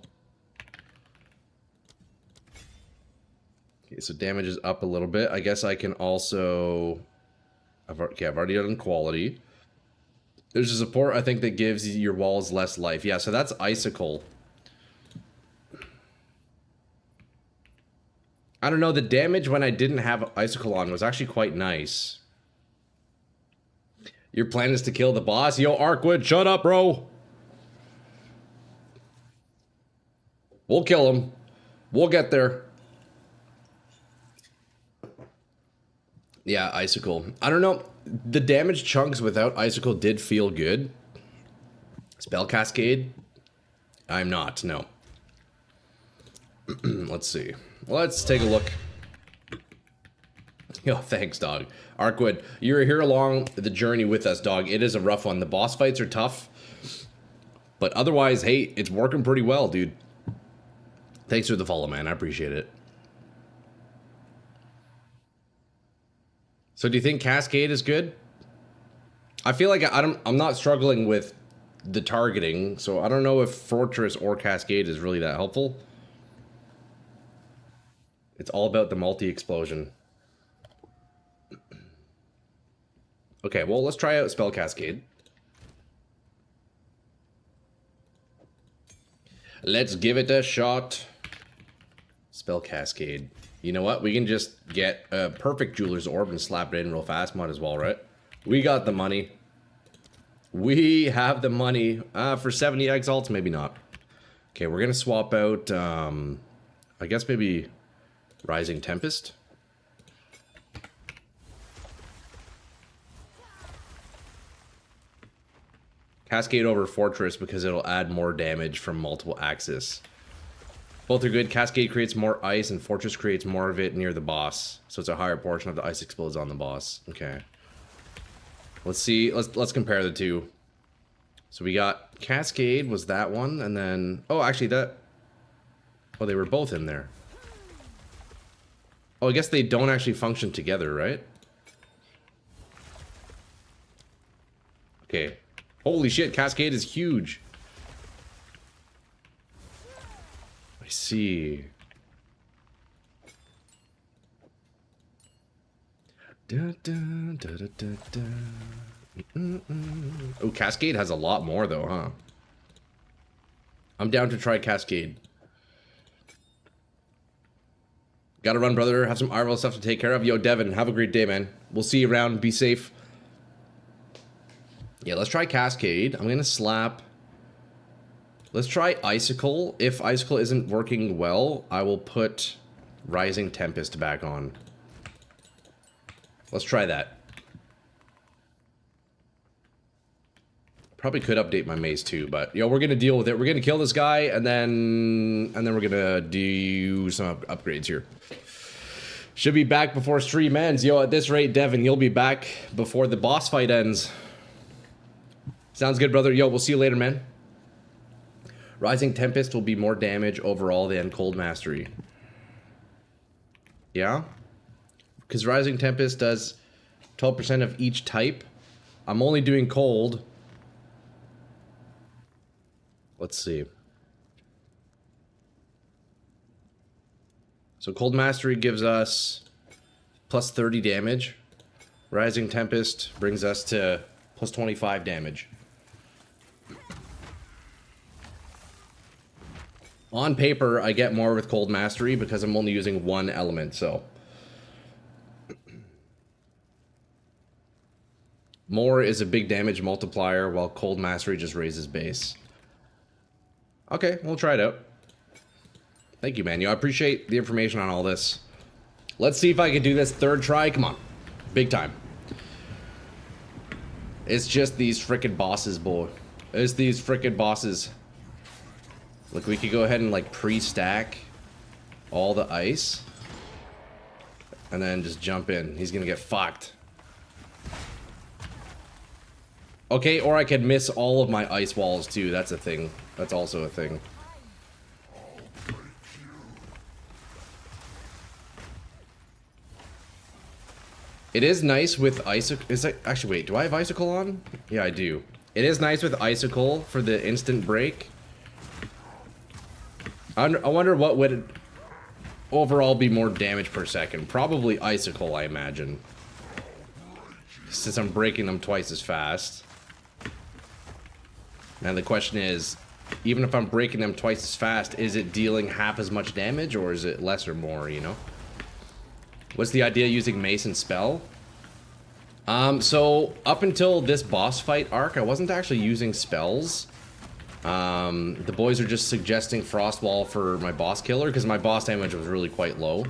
Okay, so damage is up a little bit. I guess I can also... I've already done quality. There's a support, I think, that gives your walls less life. Yeah, so that's Icicle. I don't know, the damage when I didn't have Icicle on was actually quite nice. Your plan is to kill the boss? Yo, Arkwood, shut up, bro! We'll kill him. We'll get there. Yeah, Icicle. I don't know. The damage chunks without Icicle did feel good. Spell Cascade? I'm not, no. Let's see. Let's take a look. Yo, thanks, dog. Arkwood, you're here along the journey with us, dog. It is a rough one. The boss fights are tough. But otherwise, hey, it's working pretty well, dude. Thanks for the follow, man. I appreciate it. So do you think Cascade is good? I feel like I'm not struggling with the targeting, so I don't know if Fortress or Cascade is really that helpful. It's all about the multi-explosion. Okay, well, let's try out Spell Cascade. Let's give it a shot. Spell Cascade. You know what? We can just get a perfect Jeweler's Orb and slap it in real fast. Might as well, right? We got the money. We have the money for 70 Exalts, maybe not. Okay, we're gonna swap out, I guess maybe Rising Tempest. Cascade over Fortress because it'll add more damage from multiple axes. Both are good. Cascade creates more ice and Fortress creates more of it near the boss. So it's a higher portion of the ice explodes on the boss. Okay. Let's see. Let's compare the two. So we got Cascade was that one, and then oh, actually that. Oh, they were both in there. Oh, I guess they don't actually function together, right? Okay. Holy shit, Cascade is huge. I see. Da, da, da, da, da, da. Oh, Cascade has a lot more though, huh? I'm down to try Cascade. Gotta run, brother. Have some Arvel stuff to take care of. Yo, Devin, have a great day, man. We'll see you around. Be safe. Yeah, let's try Cascade. I'm gonna slap. Let's try Icicle. If Icicle isn't working well, I will put Rising Tempest back on. Let's try that. Probably could update my Mace too, but yo, we're gonna deal with it. We're gonna kill this guy, and then we're gonna do some upgrades here. Should be back before stream ends. Yo, at this rate, Devin, you'll be back before the boss fight ends. Sounds good, brother. Yo, we'll see you later, man. Rising Tempest will be more damage overall than Cold Mastery. Yeah? Because Rising Tempest does 12% of each type. I'm only doing Cold. Let's see. So Cold Mastery gives us plus 30 damage. Rising Tempest brings us to plus 25 damage. On paper, I get more with Cold Mastery because I'm only using one element, so. More is a big damage multiplier, while Cold Mastery just raises base. Okay, we'll try it out. Thank you, man. Yo, I appreciate the information on all this. Let's see if I can do this third try. Come on. Big time. It's just these frickin' bosses, boy. It's these frickin' bosses. Look, we could go ahead and, like, pre-stack all the ice. And then just jump in. He's gonna get fucked. Okay, or I could miss all of my ice walls, too. That's a thing. That's also a thing. It is nice with Icicle. Is that, actually, wait, do I have Icicle on? Yeah, I do. It is nice with Icicle for the instant break. I wonder what would overall be more damage per second. Probably Icicle, I imagine. Since I'm breaking them twice as fast. And the question is, even if I'm breaking them twice as fast, is it dealing half as much damage or is it less or more, you know? What's the idea using Mace and Spell? So up until this boss fight arc, I wasn't actually using spells. The boys are just suggesting Frost Wall for my boss killer because my boss damage was really quite low.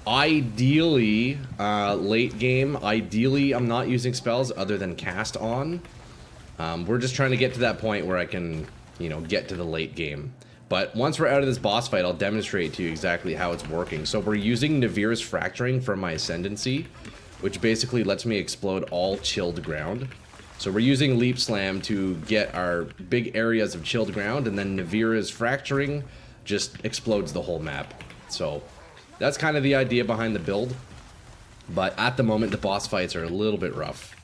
Ideally, late game, I'm not using spells other than cast on. We're just trying to get to that point where I can, you know, get to the late game. But once we're out of this boss fight, I'll demonstrate to you exactly how it's working. So we're using Navir's Fracturing for my Ascendancy, which basically lets me explode all chilled ground. So we're using Leap Slam to get our big areas of chilled ground, and then Navir's Fracturing just explodes the whole map. So that's kind of the idea behind the build. But at the moment, the boss fights are a little bit rough.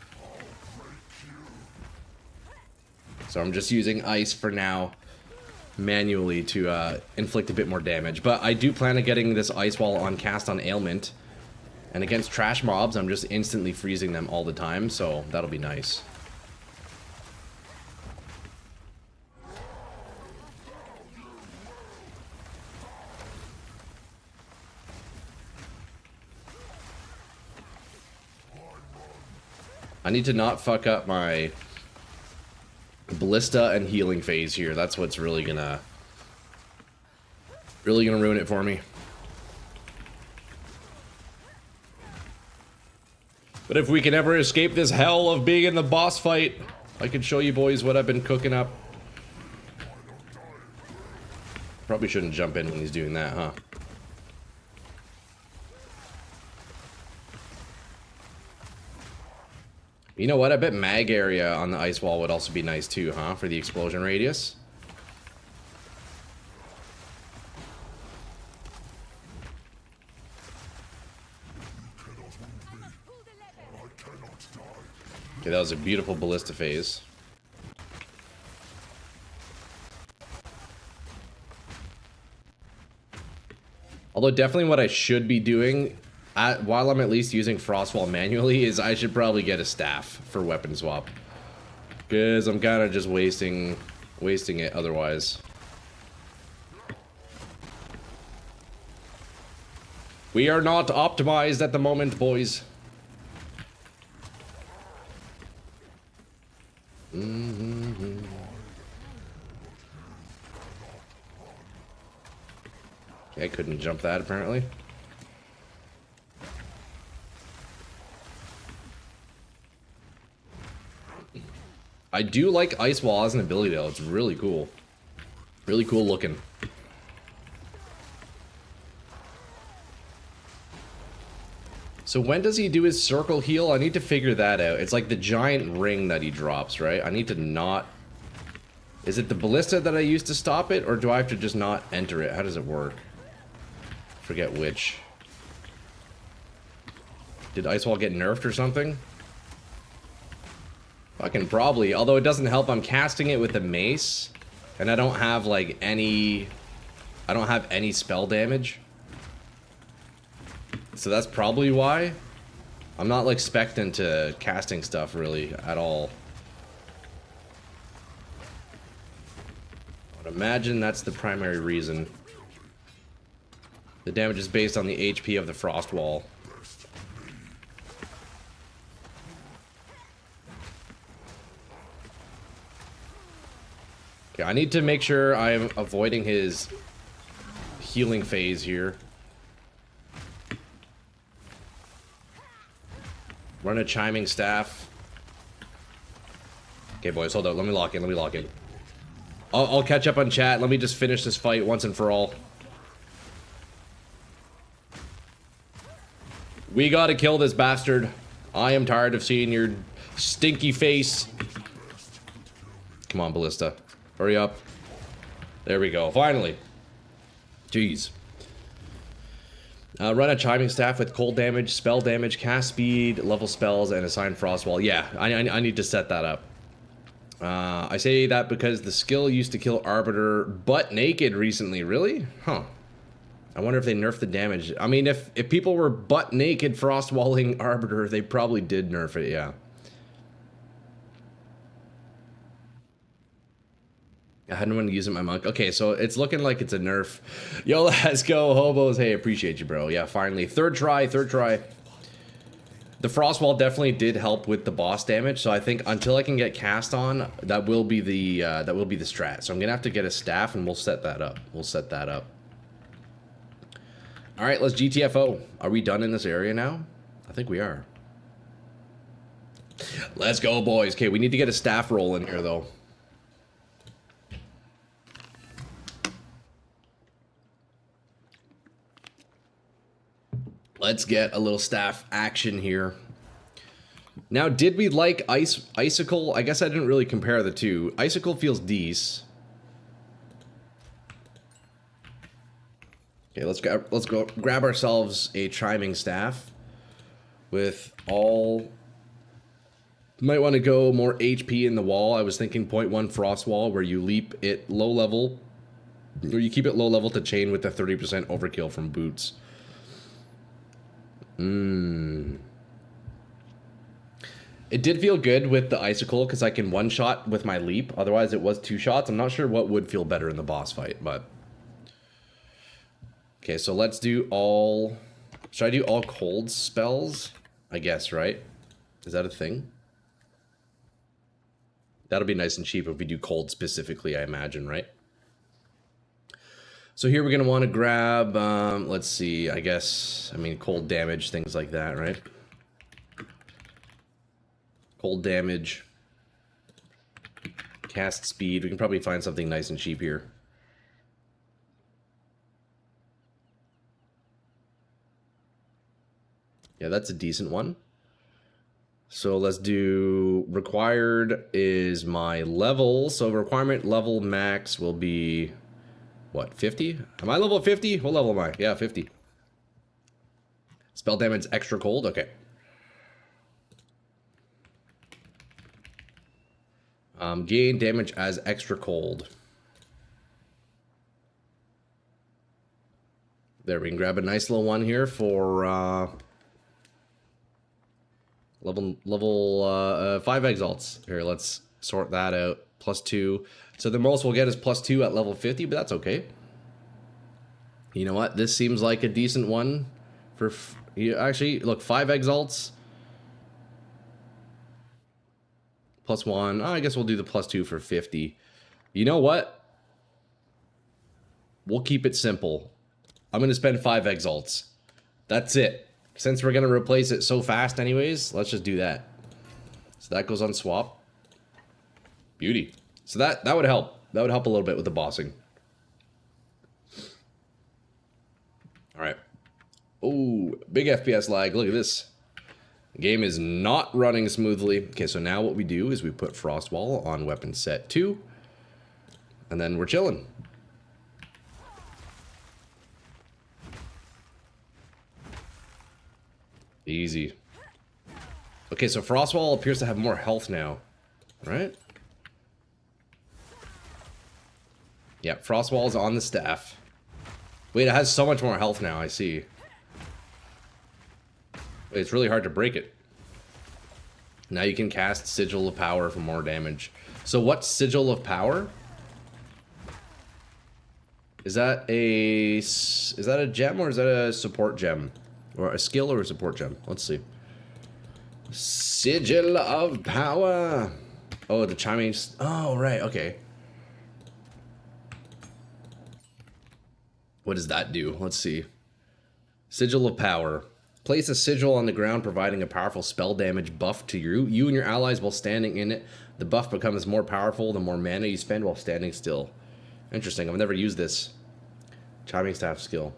So I'm just using Ice for now, manually to inflict a bit more damage. But I do plan on getting this Ice Wall on cast on Ailment. And against trash mobs, I'm just instantly freezing them all the time, so that'll be nice. I need to not fuck up my Ballista and healing phase here. That's what's really gonna ruin it for me. But if we can ever escape this hell of being in the boss fight, I can show you boys what I've been cooking up. Probably shouldn't jump in when he's doing that, huh? You know what? I bet mag area on the ice wall would also be nice too, huh? For the explosion radius. Okay, that was a beautiful ballista phase. Although definitely what I should be doing, while I'm at least using Frostwall manually, is I should probably get a staff for weapon swap. Because I'm kind of just wasting it otherwise. We are not optimized at the moment, boys. Okay, I couldn't jump that apparently. I do like Ice Wall as an ability though, it's really cool. Really cool looking. So when does he do his circle heal? I need to figure that out. It's like the giant ring that he drops, right? I need to not... Is it the ballista that I use to stop it, or do I have to just not enter it? How does it work? Forget which. Did Ice Wall get nerfed or something? Fucking probably. Although it doesn't help, I'm casting it with a mace, and I don't have like any... I don't have any spell damage. So that's probably why. I'm not like spec'd into casting stuff really at all. I would imagine that's the primary reason. The damage is based on the HP of the frost wall. Okay, I need to make sure I'm avoiding his healing phase here. Run a chiming staff. Okay, boys, hold up. Let me lock in. Let me lock in. I'll catch up on chat. Let me just finish this fight once and for all. We gotta kill this bastard. I am tired of seeing your stinky face. Come on, Ballista. Hurry up. There we go. Finally. Jeez. Run a chiming staff with cold damage, spell damage, cast speed, level spells, and assign frost wall. Yeah, I need to set that up. I say that because the skill used to kill Arbiter butt naked recently. Really? Huh. I wonder if they nerfed the damage. I mean, if people were butt naked frost walling Arbiter, they probably did nerf it, yeah. I hadn't want to use it my monk. Okay, so it's looking like it's a nerf. Yo, let's go, hobos. Hey, appreciate you, bro. Yeah, finally. Third try. The frost wall definitely did help with the boss damage, so I think until I can get cast on, that will be the strat. So I'm gonna have to get a staff, and we'll set that up. All right, let's GTFO. Are we done in this area now? I think we are. Let's go, boys. Okay, we need to get a staff roll in here, though. Let's get a little staff action here. Now, did we like Icicle? I guess I didn't really compare the two. Icicle feels decent. Okay, let's go grab ourselves a chiming staff with all... Might want to go more HP in the wall. I was thinking 0.1 frost wall where you leap it low level, or you keep it low level to chain with the 30% overkill from boots. It did feel good with the Icicle because I can one-shot with my leap. Otherwise, it was 2 shots. I'm not sure what would feel better in the boss fight, but... Okay, so let's do all... Should I do all cold spells? I guess, right? Is that a thing? That'll be nice and cheap if we do cold specifically, I imagine, right? So here we're going to want to grab, let's see, I guess, I mean, cold damage, things like that, right? Cold damage. Cast speed. We can probably find something nice and cheap here. Yeah, that's a decent one. So let's do required is my level. So requirement level max will be, what, 50? Am I level 50? What level am I? Yeah, 50. Spell damage extra cold? Okay. Gain damage as extra cold. There, we can grab a nice little one here for level 5 exalts. Here, let's sort that out. +2. So the most we'll get is +2 at level 50, but that's okay. You know what? This seems like a decent one for... actually, look, 5 exalts. +1. Oh, I guess we'll do the +2 for 50. You know what? We'll keep it simple. I'm going to spend 5 exalts. That's it. Since we're going to replace it so fast anyways, let's just do that. So that goes on swap. Beauty. So that would help. That would help a little bit with the bossing. Alright. Oh, big FPS lag. Look at this. The game is not running smoothly. Okay, so now what we do is we put Frost Wall on weapon set 2. And then we're chilling. Easy. Okay, so Frost Wall appears to have more health now. Right? Yeah, Frost Wall is on the staff. Wait, it has so much more health now, I see. It's really hard to break it. Now you can cast Sigil of Power for more damage. So what's Sigil of Power? Is that a gem or is that a support gem? Or a skill or a support gem? Let's see. Sigil of Power. Oh, the chiming. Oh, right. Okay. What does that do? Let's see. Sigil of Power. Place a sigil on the ground, providing a powerful spell damage buff to you and your allies while standing in it. The buff becomes more powerful the more mana you spend while standing still. Interesting. I've never used this. Chiming staff skill.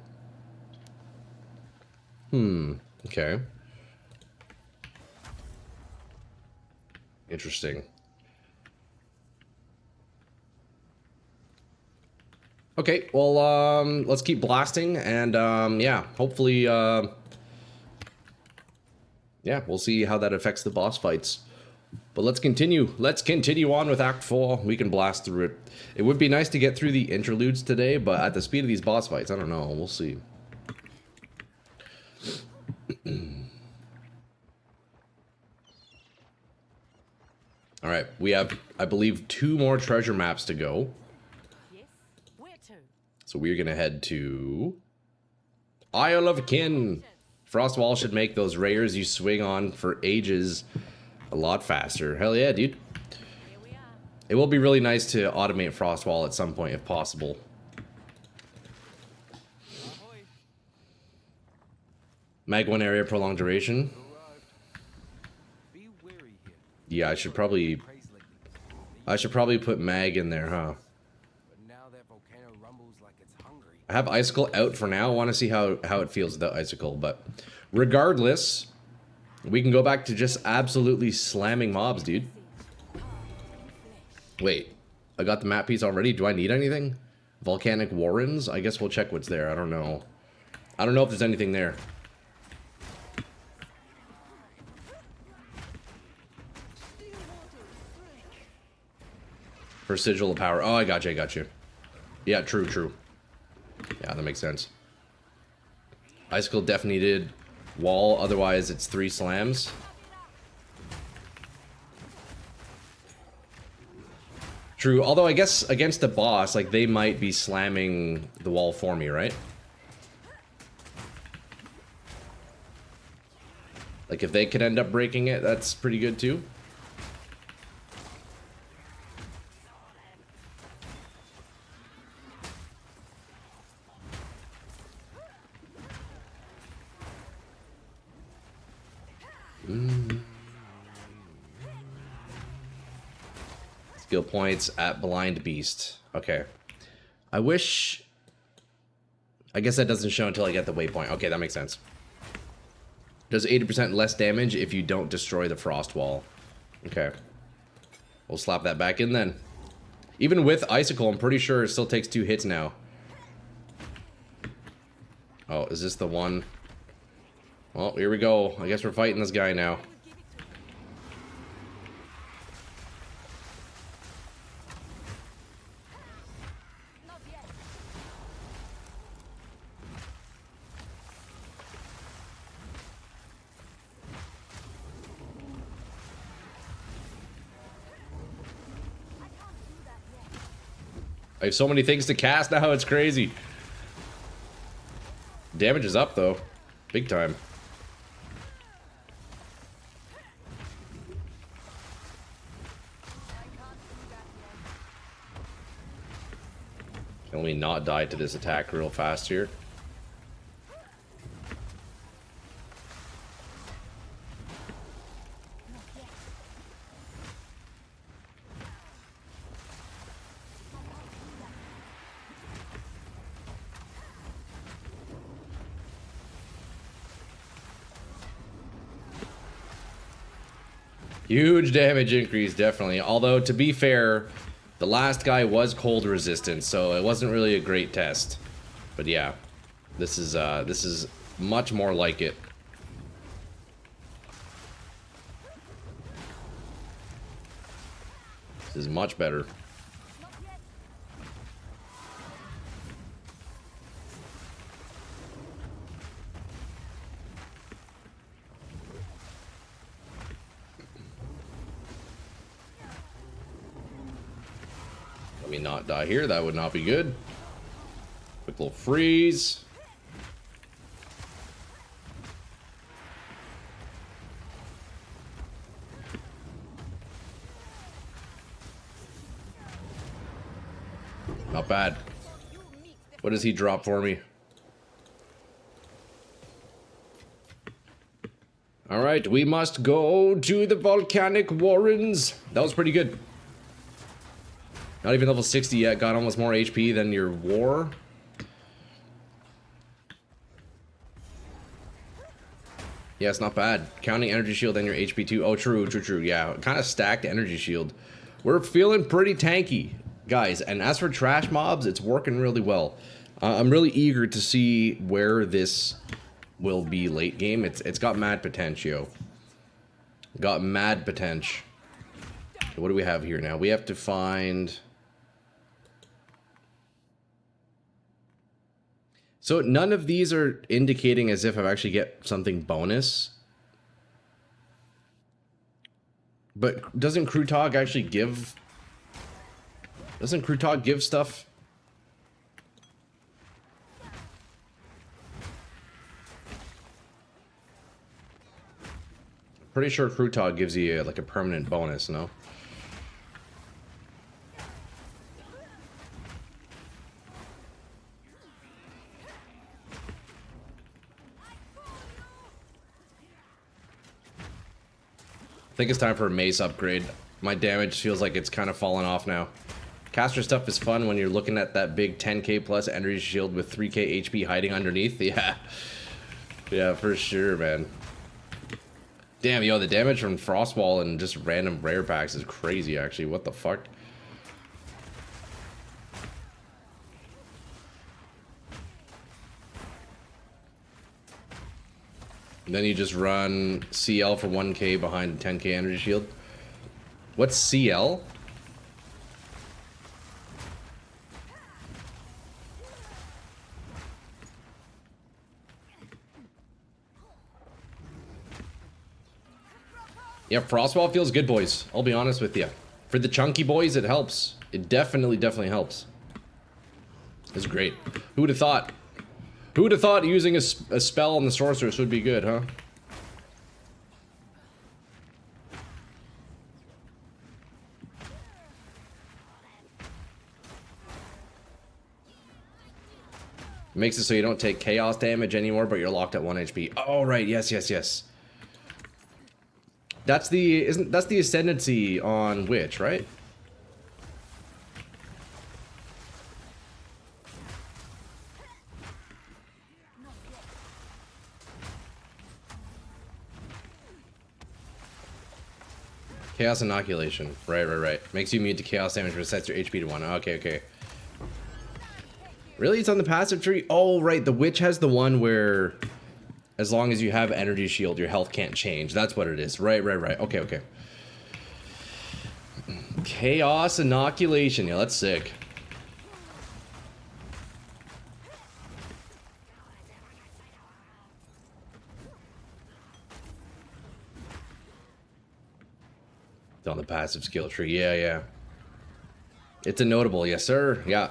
Okay. Interesting. Okay, well, let's keep blasting, and, yeah, hopefully, yeah, we'll see how that affects the boss fights. But let's continue. Let's continue on with Act 4. We can blast through it. It would be nice to get through the interludes today, but at the speed of these boss fights, I don't know. We'll see. Alright, we have, I believe, 2 more treasure maps to go. Yes? Where to? So we're gonna head to Isle of Kin. Frostwall should make those rayers you swing on for ages a lot faster. Hell yeah, dude. Here we are. It will be really nice to automate Frostwall at some point if possible. Ahoy. Mag 1 area prolonged duration. Be wary here. Yeah, I should probably put mag in there, huh? But now that volcano rumbles like it's hungry. I have Icicle out for now. I want to see how it feels without Icicle, but regardless, we can go back to just absolutely slamming mobs, dude. Wait, I got the map piece already. Do I need anything? Volcanic Warrens? I guess we'll check what's there. I don't know. I don't know if there's anything there. For Sigil of Power. Oh, I got you, I got you. Yeah, true, true. Yeah, that makes sense. Icicle definitely did wall, otherwise it's 3 slams. True, although I guess against the boss, like, they might be slamming the wall for me, right? Like, if they could end up breaking it, that's pretty good too. Skill points at Blind Beast. Okay. I wish... I guess that doesn't show until I get the waypoint. Okay, that makes sense. Does 80% less damage if you don't destroy the frost wall. Okay. We'll slap that back in then. Even with Icicle, I'm pretty sure it still takes 2 hits now. Oh, is this the one? Well, here we go. I guess we're fighting this guy now. I have so many things to cast now, it's crazy. Damage is up though. Big time. Can we not die to this attack real fast here? Huge damage increase, definitely. Although, to be fair, the last guy was cold resistant, so it wasn't really a great test. But yeah, this is much more like it. This is much better. Let me not die here, that would not be good. Quick little freeze. Not bad. What does he drop for me? Alright, we must go to the volcanic warrens. That was pretty good. Not even level 60 yet, got almost more HP than your war. Yeah, it's not bad. Counting energy shield and your HP too. Oh, true, true, true. Yeah, kind of stacked energy shield. We're feeling pretty tanky, guys. And as for trash mobs, it's working really well. I'm really eager to see where this will be late game. It's got mad potential. Got mad potential. Okay, what do we have here now? We have to find... So none of these are indicating as if I actually get something bonus. But doesn't Krutog actually give... Doesn't Krutog give stuff? Pretty sure Krutog gives you like a permanent bonus, no? I think it's time for a Mace upgrade. My damage feels like it's kind of fallen off now. Caster stuff is fun when you're looking at that big 10k plus energy shield with 3k HP hiding underneath. Yeah. Yeah, for sure, man. Damn, yo, the damage from Frostwall and just random rare packs is crazy, actually. What the fuck? And then you just run CL for 1k behind 10k energy shield. What's CL? Yeah, Frostwall feels good, boys. I'll be honest with you. For the chunky boys, it helps. It definitely helps. It's great. Who would have thought? Who would have thought using a spell on the sorceress would be good, huh? Makes it so you don't take chaos damage anymore, but you're locked at 1 HP. Oh, right. Yes, yes, yes. That's the that's the ascendancy on Witch, right? Chaos inoculation. Right. Makes you immune to chaos damage, but sets your HP to 1. Okay. Really? It's on the passive tree? Oh, right. The witch has the one where as long as you have energy shield, your health can't change. That's what it is. Right. Okay. Chaos inoculation. Yeah, that's sick. It's on the passive skill tree. Yeah. It's a notable. Yes, sir. Yeah.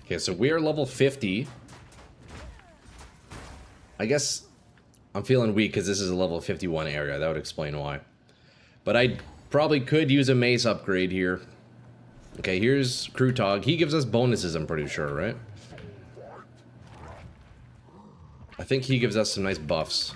Okay, so we are level 50. I guess I'm feeling weak because this is a level 51 area. That would explain why. But I probably could use a mace upgrade here. Okay, here's Krutog. He gives us bonuses, I'm pretty sure, right? I think he gives us some nice buffs.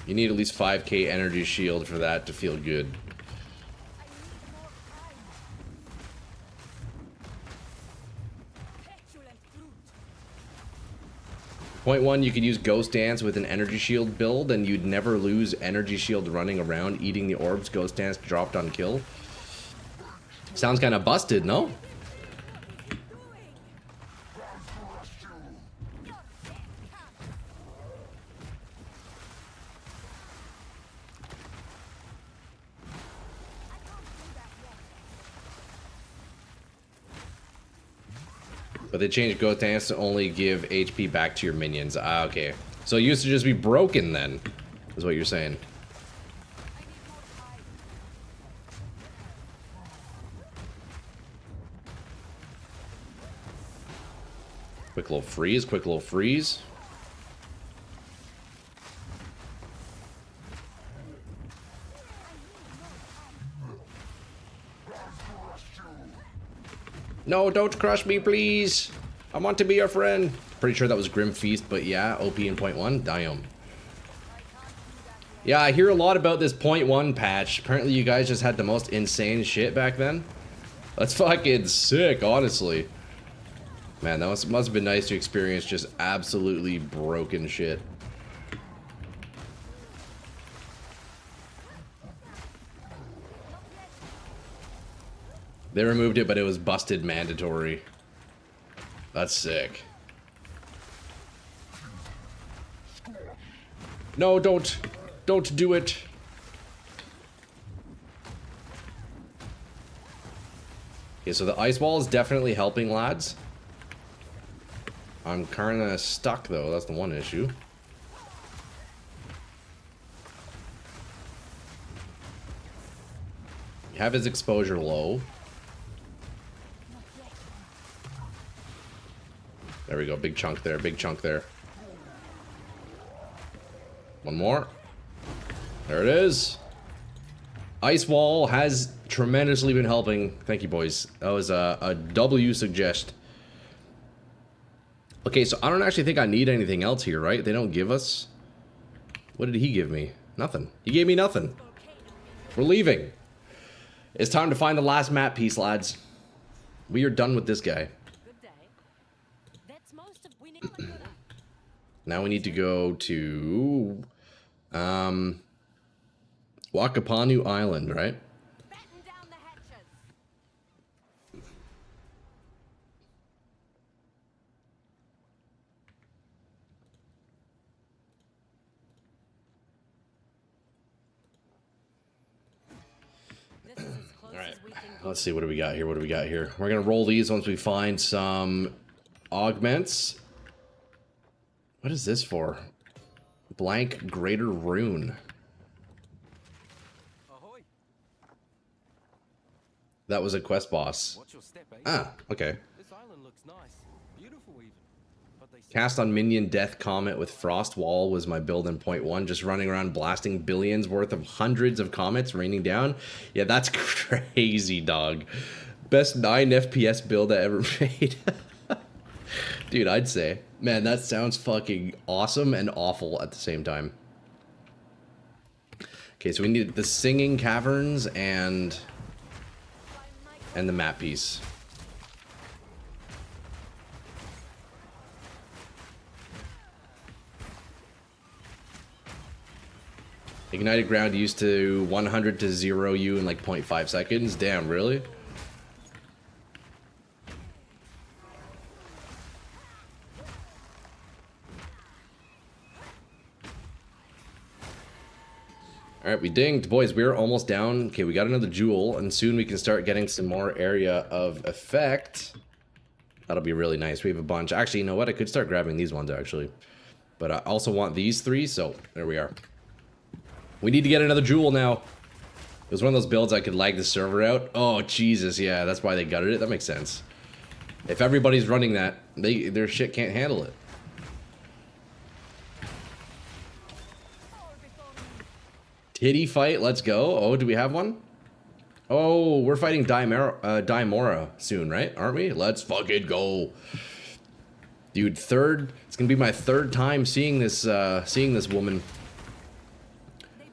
You need at least 5k energy shield for that to feel good. Point 1, you could use Ghost Dance with an energy shield build, and you'd never lose energy shield running around eating the orbs Ghost Dance dropped on kill. Sounds kind of busted, no? But they changed Ghost Dance to only give HP back to your minions. Ah, okay. So it used to just be broken then, is what you're saying. Quick little freeze. No, don't crush me, please. I want to be your friend. Pretty sure that was Grim Feast, but yeah, OP in point 1. Damn. Yeah, I hear a lot about this point 1 patch. Apparently you guys just had the most insane shit back then. That's fucking sick, honestly. Man, that must have been nice to experience just absolutely broken shit. They removed it, but it was busted mandatory. That's sick. No, don't do it. Okay, so the ice wall is definitely helping, lads. I'm kind of stuck, though. That's the one issue. You have his exposure low. There we go. Big chunk there. One more. There it is. Ice wall has tremendously been helping. Thank you, boys. That was a W suggest. Okay, so I don't actually think I need anything else here, right? They don't give us... What did he give me? Nothing. He gave me nothing. We're leaving. It's time to find the last map piece, lads. We are done with this guy. Now we need to go to... Wakapanu Island, right? Alright, let's see, what do we got here? We're gonna roll these once we find some augments. What is this for? Blank Greater Rune. Ahoy! That was a quest boss. Watch your step, eh? Ah, okay. This island looks nice. Beautiful even. But they Cast on minion death comet with frost wall was my build in point one. Just running around blasting billions worth of hundreds of comets raining down. Yeah, that's crazy, dog. Best 9 FPS build I ever made. Dude, I'd say. Man, that sounds fucking awesome and awful at the same time. Okay, so we need the singing caverns and the map piece. Ignited ground used to 100 to 0 you in like 0.5 seconds. Damn, really? Alright, we dinged. Boys, we're almost down. Okay, we got another jewel, and soon we can start getting some more area of effect. That'll be really nice. We have a bunch. Actually, you know what? I could start grabbing these ones, actually. But I also want these 3, so there we are. We need to get another jewel now. It was one of those builds I could lag the server out. Oh, Jesus, yeah, that's why they gutted it. That makes sense. If everybody's running that, their shit can't handle it. Titty fight, let's go. Oh, do we have one? Oh, we're fighting Daimora soon, right? Aren't we? Let's fucking go. Dude, it's gonna be my 3rd time seeing this woman.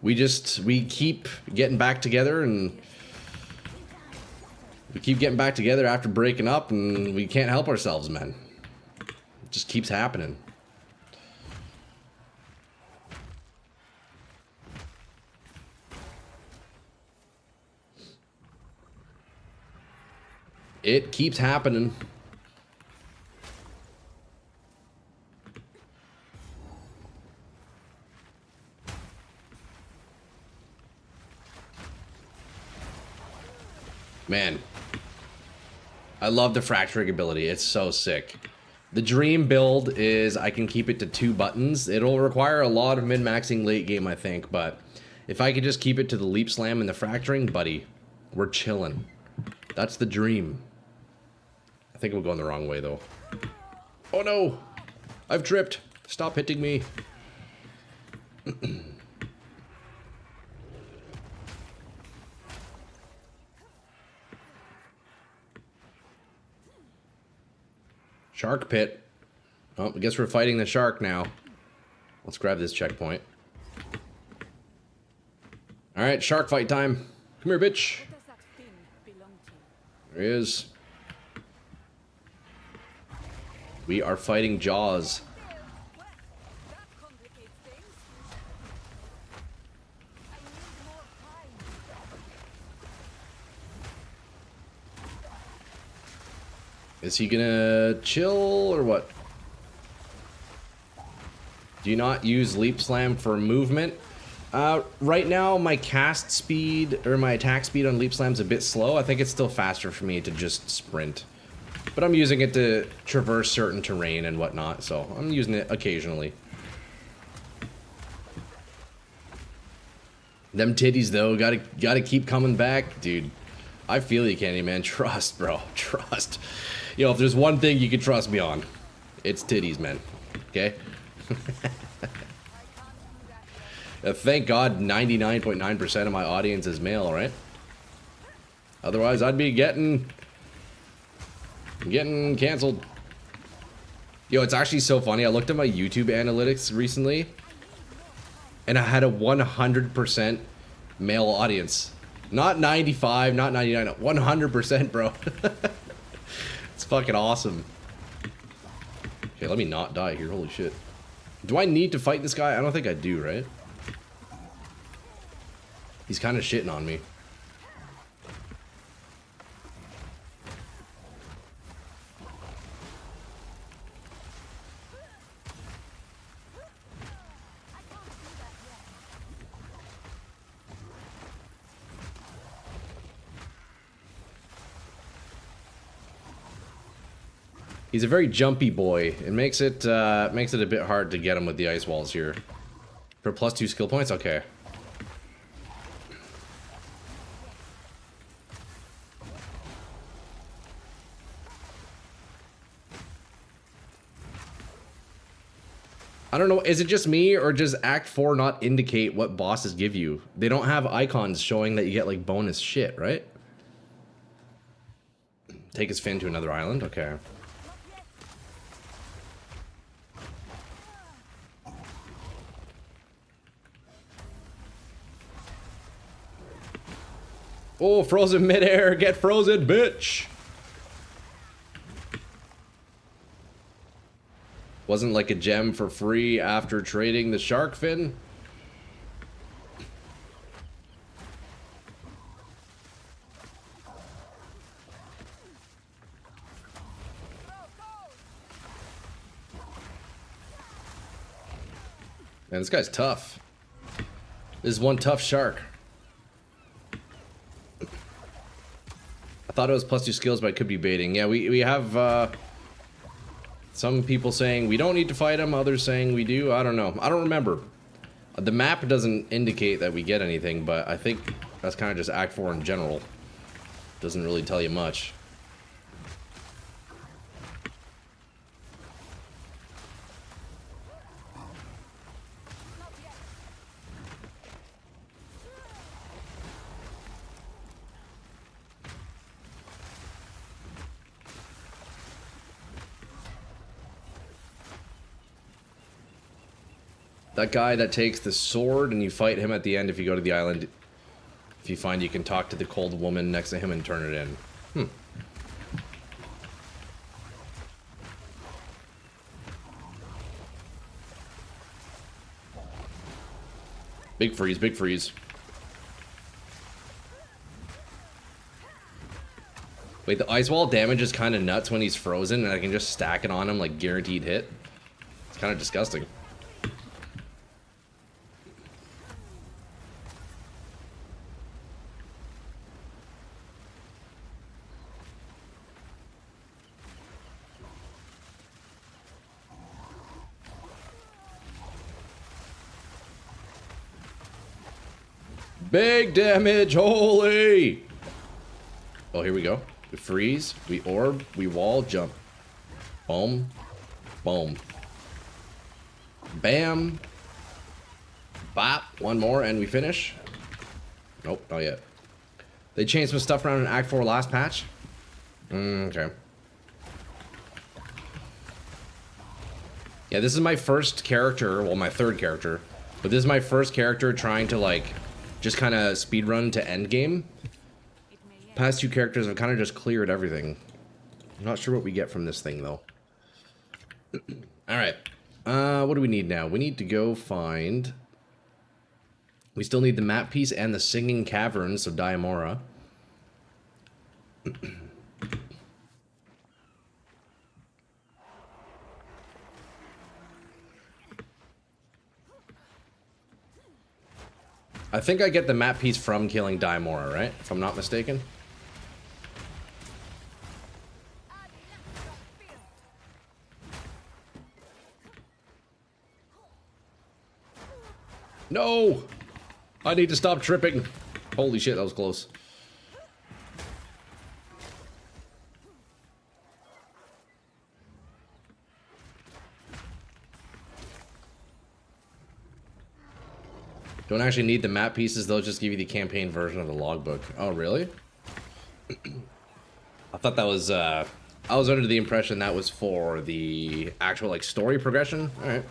We keep getting back together, and we keep getting back together after breaking up, and we can't help ourselves, man. It just keeps happening. It keeps happening. Man, I love the fracturing ability. It's so sick. The dream build is I can keep it to 2 buttons. It'll require a lot of min-maxing late game, I think, but if I could just keep it to the leap slam and the fracturing, buddy, we're chilling. That's the dream. I think we're going the wrong way, though. Oh no! I've tripped! Stop hitting me! Shark pit. Oh, I guess we're fighting the shark now. Let's grab this checkpoint. Alright, shark fight time. Come here, bitch. What does that thing belong to? There he is. We are fighting Jaws. Well, that complicates things. I need more time. Is he gonna chill or what? Do you not use Leap Slam for movement? Right now, my cast speed, or my attack speed on Leap Slam's a bit slow. I think it's still faster for me to just sprint. But I'm using it to traverse certain terrain and whatnot, so I'm using it occasionally. Them titties, though, gotta keep coming back. Dude, I feel you, Kenny, man. Trust, bro. Trust. You know, if there's one thing you can trust me on, it's titties, man. Okay? Thank God 99.9% of my audience is male, right? Otherwise, I'd be getting canceled. Yo, it's actually so funny. I looked at my YouTube analytics recently, and I had a 100% male audience. Not 95, not 99, 100%, bro. It's fucking awesome. Okay, let me not die here. Holy shit. Do I need to fight this guy? I don't think I do, right? He's kind of shitting on me. He's a very jumpy boy. It makes it a bit hard to get him with the ice walls here. For +2 skill points? Okay. I don't know, is it just me or does Act 4 not indicate what bosses give you? They don't have icons showing that you get like bonus shit, right? Take his fin to another island? Okay. Oh, frozen midair. Get frozen, bitch. Wasn't like a gem for free after trading the shark fin? Man, this guy's tough. This is one tough shark. I thought it was +2 skills, but I could be baiting. Yeah, we have some people saying we don't need to fight him, others saying we do. I don't know. I don't remember. The map doesn't indicate that we get anything, but I think that's kind of just Act 4 in general. Doesn't really tell you much. That guy that takes the sword and you fight him at the end if you go to the island. If you find you can talk to the cold woman next to him and turn it in. Big freeze, big freeze. Wait, the ice wall damage is kind of nuts when he's frozen and I can just stack it on him like guaranteed hit. It's kind of disgusting. Big damage, holy! Oh, here we go. We freeze, we orb, we wall, jump. Boom. Boom. Bam. Bop. One more and we finish. Nope, not yet. They changed some stuff around in Act 4 last patch? Okay. Yeah, this is my first character, well, my third character. But this is my first character trying to, like, just kind of speedrun to endgame. Past two characters have kind of just cleared everything. I'm not sure what we get from this thing, though. Alright. What do we need now? We need to go find... We still need the map piece and the singing cavern, so Diamora. I think I get the map piece from killing Diamora, right? If I'm not mistaken. No! I need to stop tripping. Holy shit, that was close. Don't actually need the map pieces, they'll just give you the campaign version of the logbook. Oh, really? I thought that was, I was under the impression that was for the actual, like, story progression. Alright.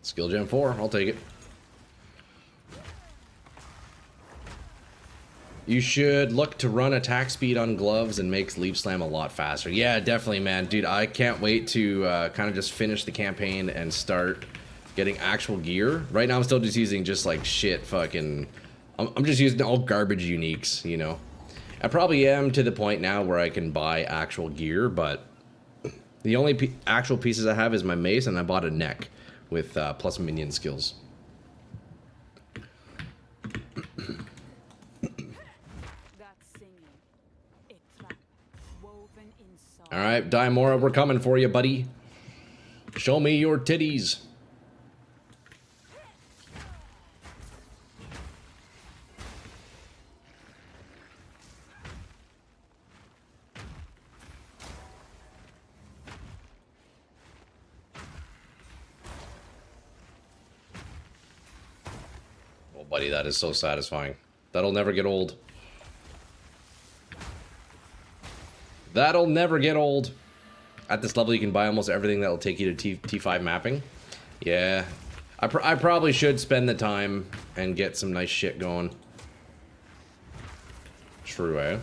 Skill Gem 4, I'll take it. You should look to run attack speed on gloves and makes Leap Slam a lot faster. Yeah, definitely, man. Dude, I can't wait to kind of just finish the campaign and start getting actual gear. Right now, I'm still just using just, like, shit fucking... I'm just using all garbage uniques, you know? I probably am to the point now where I can buy actual gear, but... The only actual pieces I have is my mace, and I bought a neck with plus minion skills. Alright, Diamora, we're coming for you, buddy. Show me your titties. buddy, that is so satisfying. That'll never get old. That'll never get old. At this level, you can buy almost everything that'll take you to T5 mapping. Yeah. I probably should spend the time and get some nice shit going. True, eh?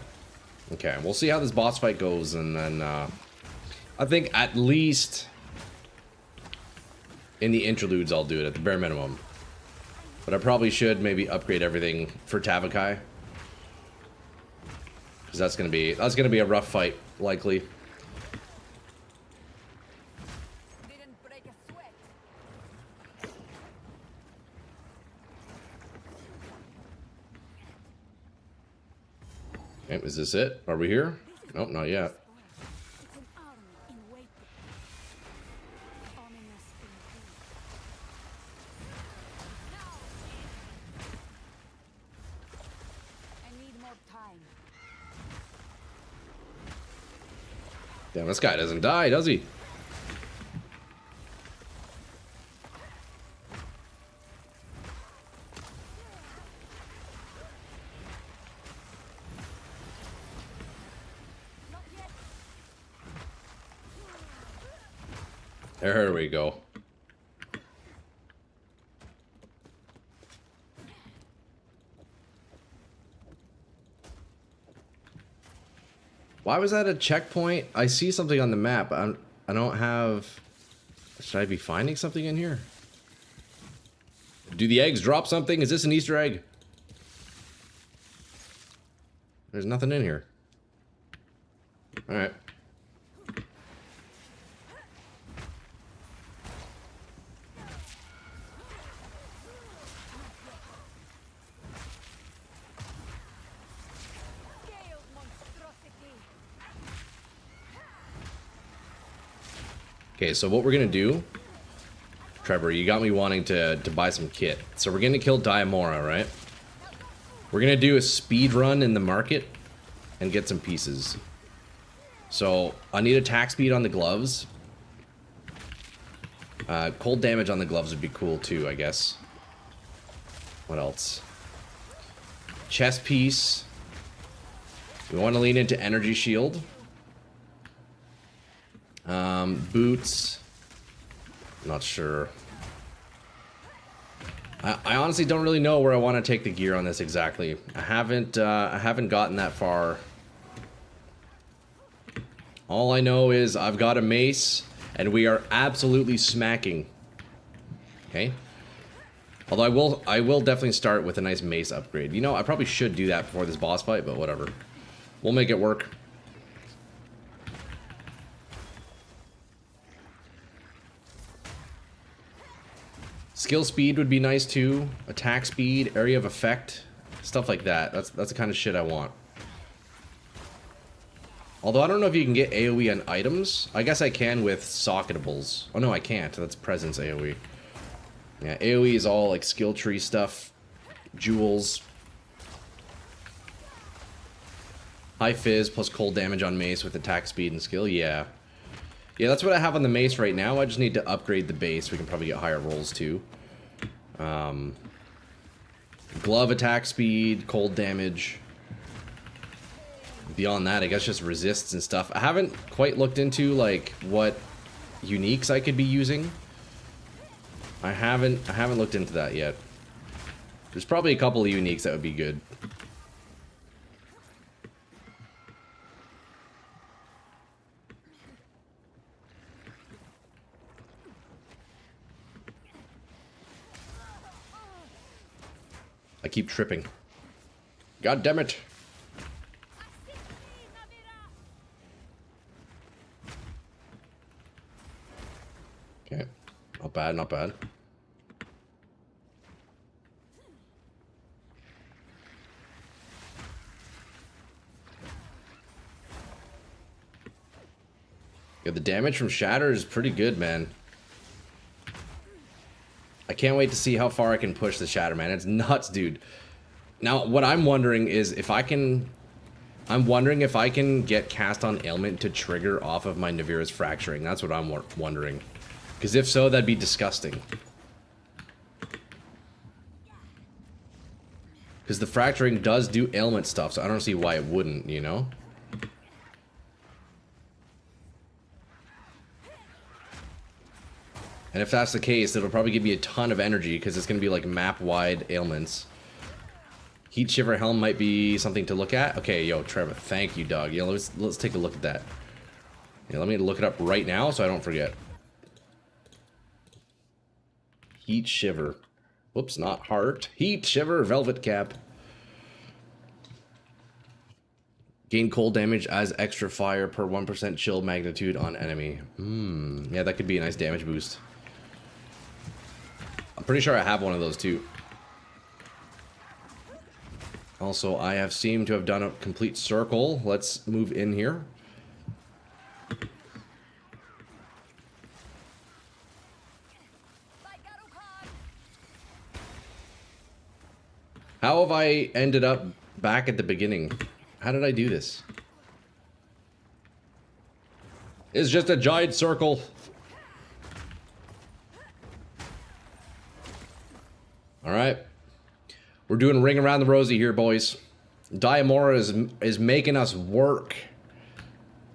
Okay, we'll see how this boss fight goes, and then, I think at least in the interludes I'll do it, at the bare minimum. But I probably should maybe upgrade everything for Tavakai. Because that's gonna be a rough fight, likely. Didn't break a sweat. Okay, is this it? Are we here? Nope, not yet. It's an army in waiting. Ominous indeed. I need more time. Damn, this guy doesn't die, does he? Not yet. There we go. Why was that a checkpoint? I see something on the map. I don't have... Should I be finding something in here? Do the eggs drop something? Is this an Easter egg? There's nothing in here. Alright. Scaled monstrosity. Okay, so what we're gonna do... Trevor, you got me wanting to buy some kit. So we're gonna kill Diamora, right? We're gonna do a speed run in the market and get some pieces. So I need attack speed on the gloves. Cold damage on the gloves would be cool too, I guess. What else? Chest piece. We want to lean into energy shield. Boots. Not sure. I honestly don't really know where I want to take the gear on this exactly. I haven't gotten that far. All I know is I've got a mace, and we are absolutely smacking. Okay. Although I will definitely start with a nice mace upgrade. You know, I probably should do that before this boss fight, but whatever. We'll make it work. Skill speed would be nice too. Attack speed, area of effect, stuff like that. That's the kind of shit I want. Although I don't know if you can get AoE on items. I guess I can with socketables. Oh no, I can't. That's presence AoE. Yeah, AoE is all like skill tree stuff. Jewels. High fizz plus cold damage on mace with attack speed and skill. Yeah. Yeah, that's what I have on the mace right now. I just need to upgrade the base. We can probably get higher rolls too. Glove attack speed, cold damage. Beyond that, I guess just resists and stuff. I haven't quite looked into like what uniques I could be using. I haven't looked into that yet. There's probably a couple of uniques that would be good. I keep tripping. God damn it. Okay. Not bad, not bad. Yeah, the damage from Shatter is pretty good, man. I can't wait to see how far I can push the Shatter, man. It's nuts, dude. Now, what I'm wondering is if I can... I'm wondering if I can get Cast on Ailment to trigger off of my Navira's Fracturing. That's what I'm wondering. Because if so, that'd be disgusting. Because the fracturing does do ailment stuff, so I don't see why it wouldn't, you know? And if that's the case, it'll probably give me a ton of energy, because it's going to be like map-wide ailments. Heat Shiver Helm might be something to look at. Okay, yo, Trevor, thank you, dog. Yeah, let's take a look at that. Yeah, let me look it up right now so I don't forget. Heat Shiver. Whoops, not heart. Heat Shiver Velvet Cap. Gain cold damage as extra fire per 1% chill magnitude on enemy. Yeah, that could be a nice damage boost. I'm pretty sure I have one of those too. Also, I have seemed to have done a complete circle. Let's move in here. How have I ended up back at the beginning? How did I do this? It's just a giant circle. Alright. We're doing ring around the rosy here, boys. Diamora is making us work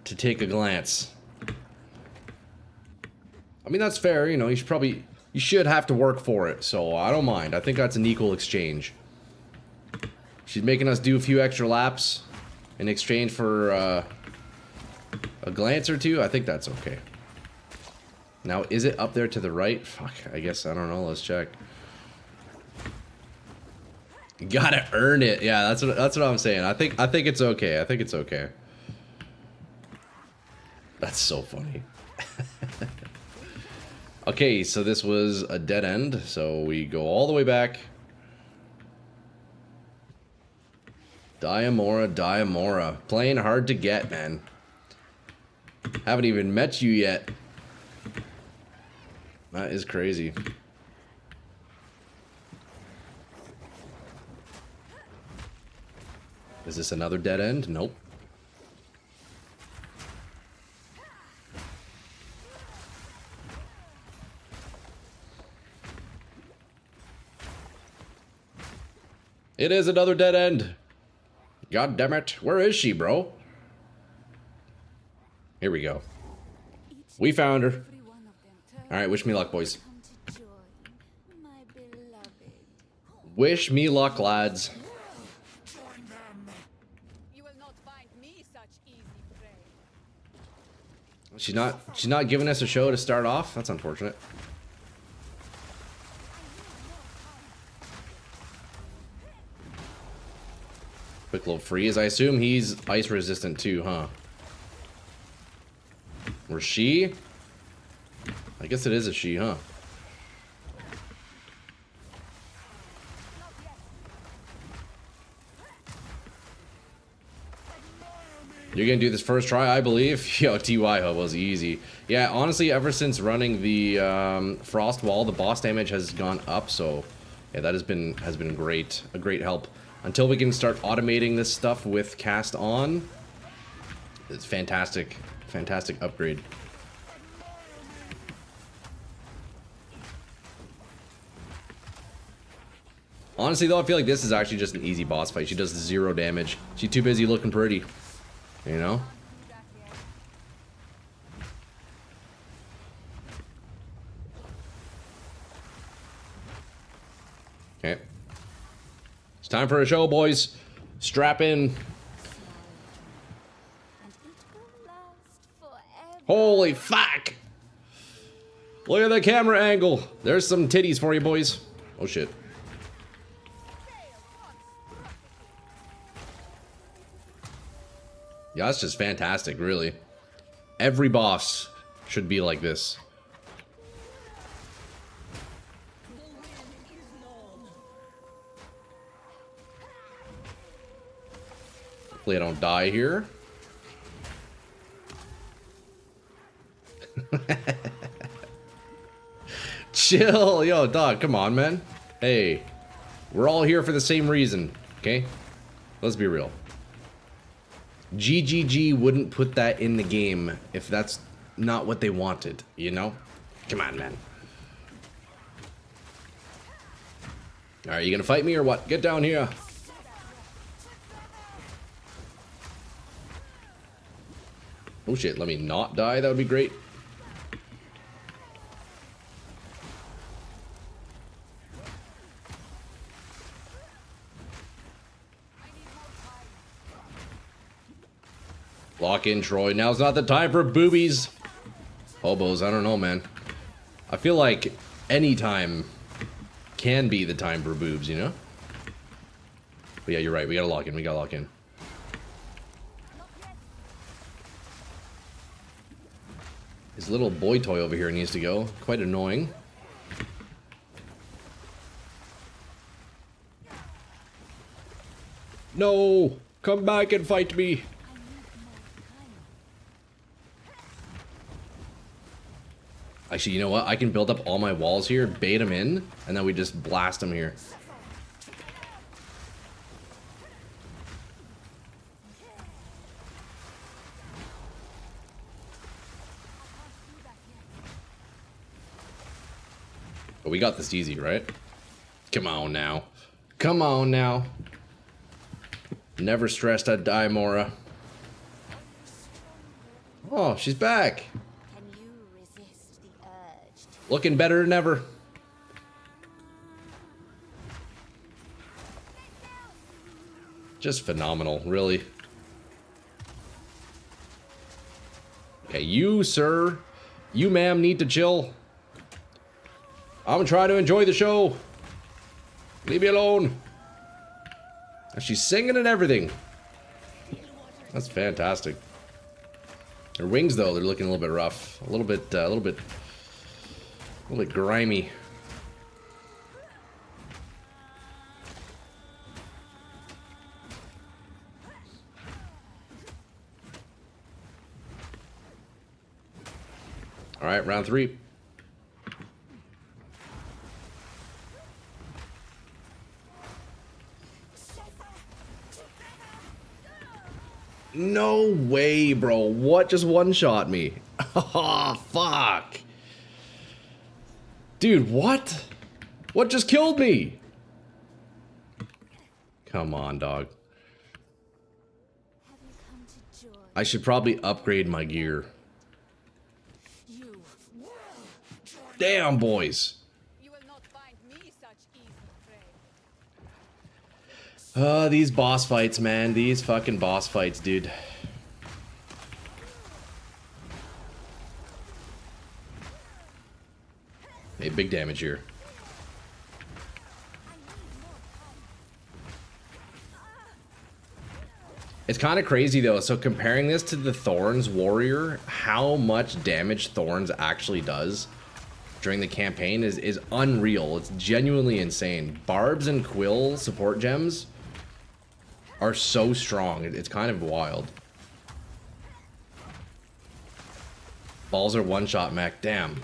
to take a glance. I mean, that's fair, you know, you should have to work for it, so I don't mind. I think that's an equal exchange. She's making us do a few extra laps in exchange for a glance or two. I think that's okay. Now, is it up there to the right? Fuck, I guess, I don't know. Let's check. You gotta earn it. Yeah, that's what I'm saying. I think it's okay. I think it's okay. That's so funny. Okay, so this was a dead end. So we go all the way back. Diamora. Playing hard to get, man. Haven't even met you yet. That is crazy. Is this another dead end? Nope. It is another dead end. God damn it. Where is she, bro? Here we go. We found her. Alright, wish me luck, boys. Wish me luck, lads. You will not find me such easy prey. She's not giving us a show to start off. That's unfortunate. Quick little freeze. I assume he's ice resistant too, huh? Or she? I guess it is a she, huh? You're gonna do this first try, I believe. Yo, TY Hub was easy. Yeah, honestly, ever since running the Frost Wall, the boss damage has gone up, so yeah, that has been great. A great help. Until we can start automating this stuff with Cast On. It's fantastic. Fantastic upgrade. Honestly, though, I feel like this is actually just an easy boss fight. She does 0 damage. She's too busy looking pretty. You know? Okay. It's time for a show, boys. Strap in. Holy fuck! Look at the camera angle. There's some titties for you, boys. Oh shit. Yeah, that's just fantastic, really. Every boss should be like this. Hopefully I don't die here. Chill, yo, dog, come on, man. Hey, we're all here for the same reason, okay? Let's be real. GGG wouldn't put that in the game if that's not what they wanted, you know? Come on, man. Alright, you gonna fight me or what? Get down here. Oh shit, let me not die. That would be great. Lock in, Troy. Now's not the time for boobies. Hobos, I don't know, man. I feel like any time can be the time for boobs, you know? But yeah, you're right. We gotta lock in. We gotta lock in. His little boy toy over here needs to go. Quite annoying. No! Come back and fight me! Actually, you know what? I can build up all my walls here, bait them in, and then we just blast them here. But we got this easy, right? Come on now. Come on now. Never stressed I'd die, Mora. Oh, she's back. Can you resist the urge to Looking better than ever. Just phenomenal, really. Okay, you, sir. You, ma'am, need to chill. I'm trying to enjoy the show. Leave me alone. And she's singing and everything. That's fantastic. Her wings, though, they're looking a little bit rough. A little bit grimy. All right, round 3. No way, bro. What just one-shot me? Oh, fuck. Dude, what? What just killed me? Come on, dog. have you come to join? I should probably upgrade my gear. You Damn, boys. will not find me such easy prey. These boss fights, man. These fucking boss fights, dude. Hey, big damage here. It's kind of crazy, though. So comparing this to the Thorns Warrior, how much damage Thorns actually does during the campaign is unreal. It's genuinely insane. Barbs and Quill support gems are so strong. It's kind of wild. Balls are one-shot mech. Damn.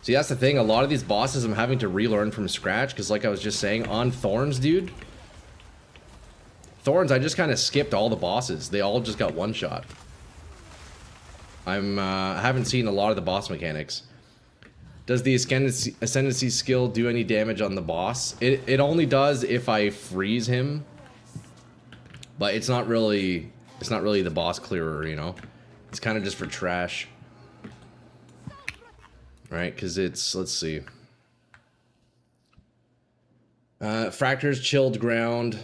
See, that's the thing. A lot of these bosses I'm having to relearn from scratch because, like I was just saying, on Thorns, dude. Thorns, I just kind of skipped all the bosses. They all just got one-shot. I haven't seen a lot of the boss mechanics. Does the Ascendancy skill do any damage on the boss? It only does if I freeze him. But it's not really the boss clearer, you know? It's kind of just for trash. Right, because it's, let's see. Fractures, chilled ground.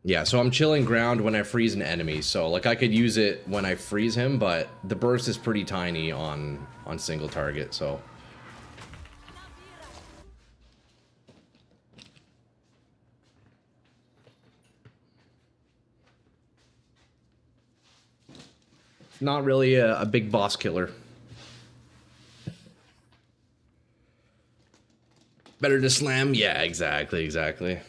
Yeah, so I'm chilling ground when I freeze an enemy. So, like, I could use it when I freeze him, but the burst is pretty tiny on single target, so. Not really a big boss killer. Better to slam? Yeah, exactly.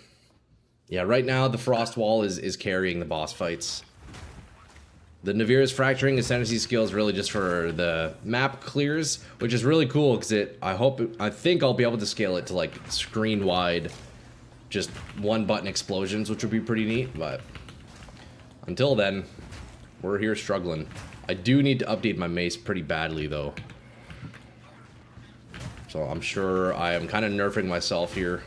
Yeah, right now the Frost Wall is carrying the boss fights. The Navira's Fracturing Ascendancy skill is really just for the map clears, which is really cool because I think I'll be able to scale it to like screen wide, just one button explosions, which would be pretty neat, but until then, we're here struggling. I do need to update my mace pretty badly though. So I'm sure I am kind of nerfing myself here.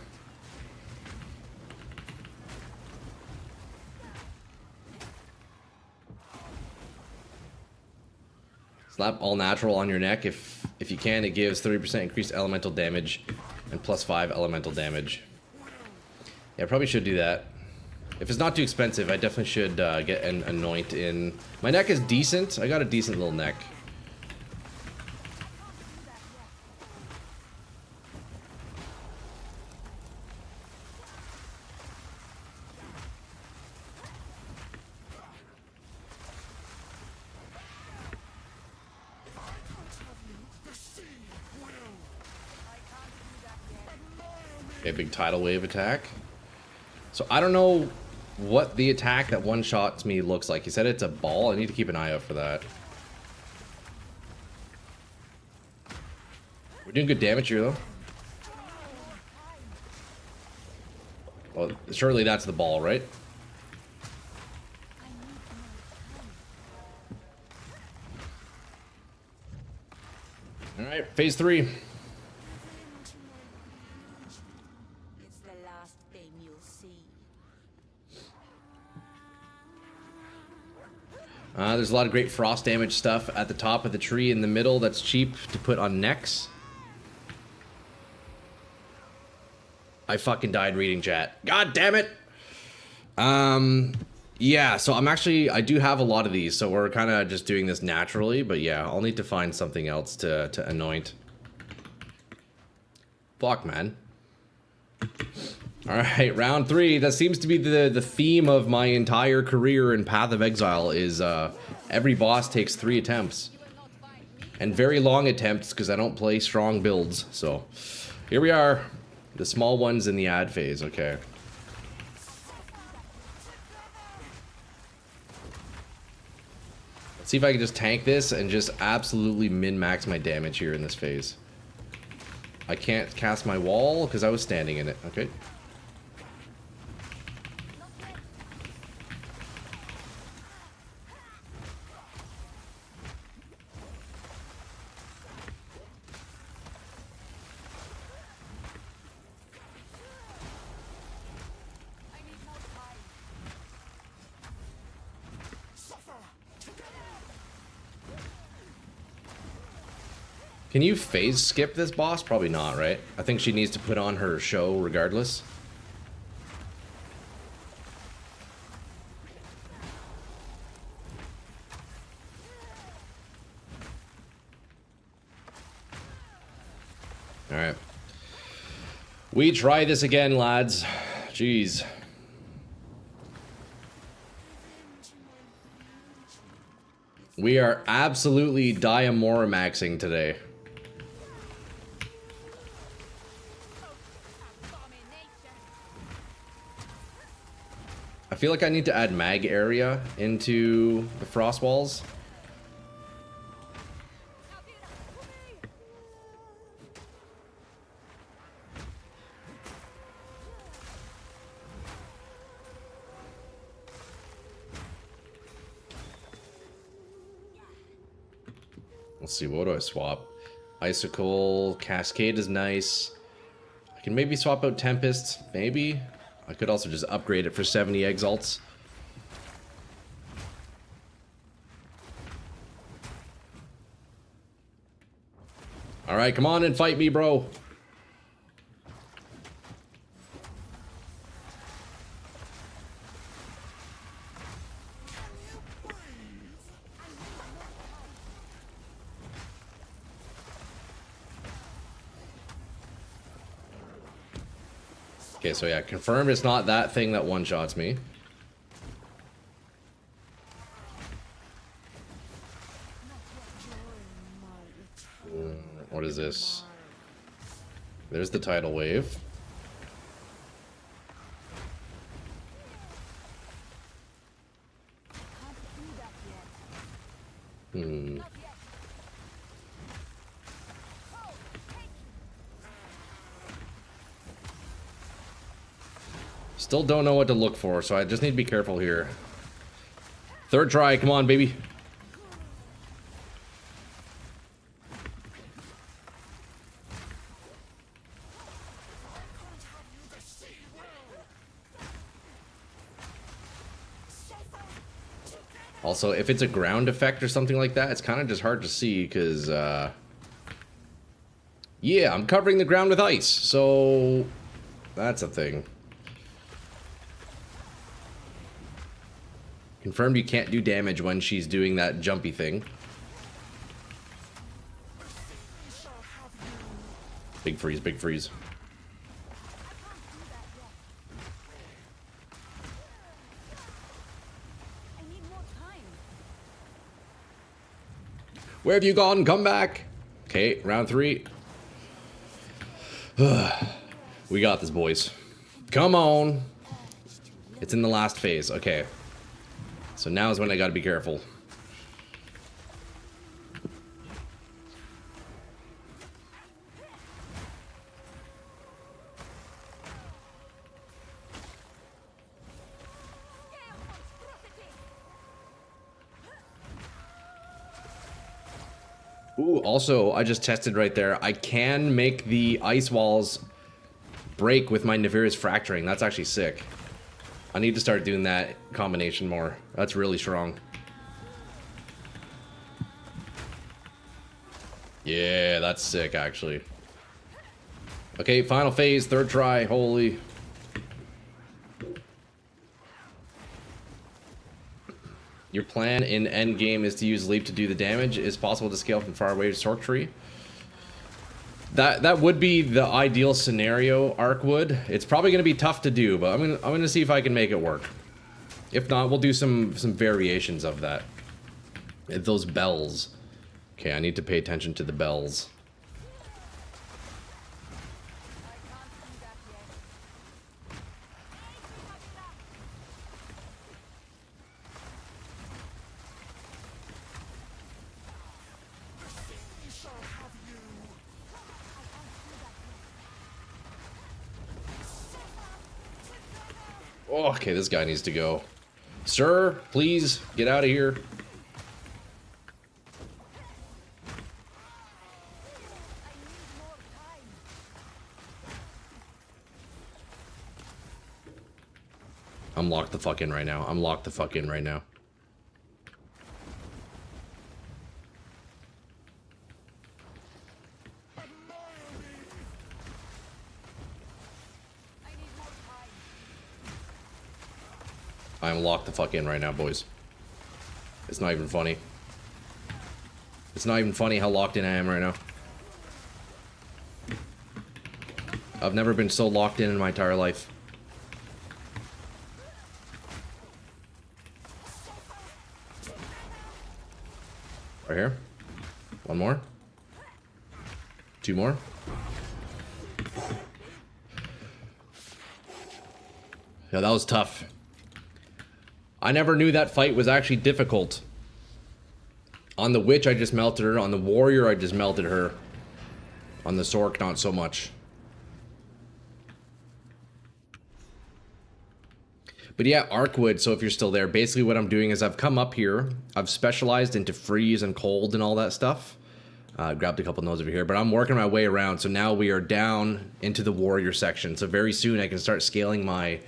Slap all natural on your neck. If you can, it gives 30% increased elemental damage and +5 elemental damage. Yeah, I probably should do that. If it's not too expensive, I definitely should get an anoint in. My neck is decent. I got a decent little neck. Okay, big tidal wave attack. So I don't know what the attack that one-shots me looks like. He said it's a ball. I need to keep an eye out for that. We're doing good damage here, though. Well, surely that's the ball, right? Alright, phase 3. It's the last thing you'll see. There's a lot of great frost damage stuff at the top of the tree in the middle that's cheap to put on necks. I fucking died reading chat. God damn it! Yeah, so I do have a lot of these, so we're kind of just doing this naturally, but yeah, I'll need to find something else to anoint. Fuck, man. Alright, round 3. That seems to be the theme of my entire career in Path of Exile is every boss takes 3 attempts. And very long attempts, because I don't play strong builds, so here we are. The small ones in the ad phase, okay. Let's see if I can just tank this and just absolutely min-max my damage here in this phase. I can't cast my wall because I was standing in it, okay. Can you phase skip this boss? Probably not, right? I think she needs to put on her show regardless. Alright. We try this again, lads. Jeez. We are absolutely Diamoramaxing today. I feel like I need to add mag area into the frost walls. Let's see, what do I swap? Icicle, Cascade is nice. I can maybe swap out Tempest, maybe. I could also just upgrade it for 70 exalts. Alright, come on and fight me, bro. Okay, so yeah, confirmed it's not that thing that one-shots me. What is this? There's the tidal wave. Still don't know what to look for, so I just need to be careful here. Third try, come on, baby. Also, if it's a ground effect or something like that, it's kind of just hard to see because, yeah, I'm covering the ground with ice, so that's a thing. Confirmed you can't do damage when she's doing that jumpy thing. Big freeze, big freeze. I need more time. Where have you gone? Come back. Okay, round 3. We got this, boys. Come on. It's in the last phase. Okay. So now is when I gotta be careful. Ooh, also, I just tested right there. I can make the ice walls break with my Navira's fracturing. That's actually sick. I need to start doing that combination more. That's really strong. Yeah, that's sick, actually. Okay, final phase, 3rd try. Holy. Your plan in endgame is to use leap to do the damage. Is possible to scale from far away to Sorc tree. That would be the ideal scenario, Arkwood. It's probably going to be tough to do, but I'm gonna see if I can make it work. If not, we'll do some variations of that. Those bells. Okay, I need to pay attention to the bells. Oh, okay, this guy needs to go. Sir, please, get out of here. I'm locked the fuck in right now. I'm locked the fuck in right now. I'm locked the fuck in right now, boys. It's not even funny. It's not even funny how locked in I am right now. I've never been so locked in my entire life. Right here. One more. 2 more. Yeah, that was tough. I never knew that fight was actually difficult. On the witch, I just melted her. On the warrior, I just melted her. On the Sorc, not so much. But yeah, Arkwood, so if you're still there, basically what I'm doing is I've come up here. I've specialized into freeze and cold and all that stuff. Grabbed a couple nodes over here, but I'm working my way around. So now we are down into the warrior section. So very soon I can start scaling my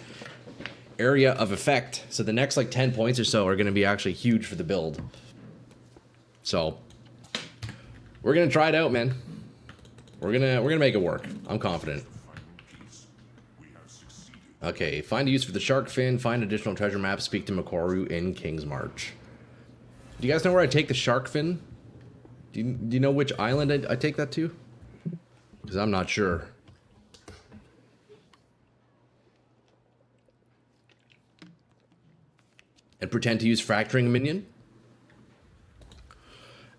area of effect. So the next like 10 points or so are going to be actually huge for the build. So we're going to try it out, man. We're going to make it work. I'm confident. Okay, find a use for the shark fin, find additional treasure maps, speak to Makoru in King's March. Do you guys know where I take the shark fin? Do you know which island I take that to? Because I'm not sure. And pretend to use fracturing a minion?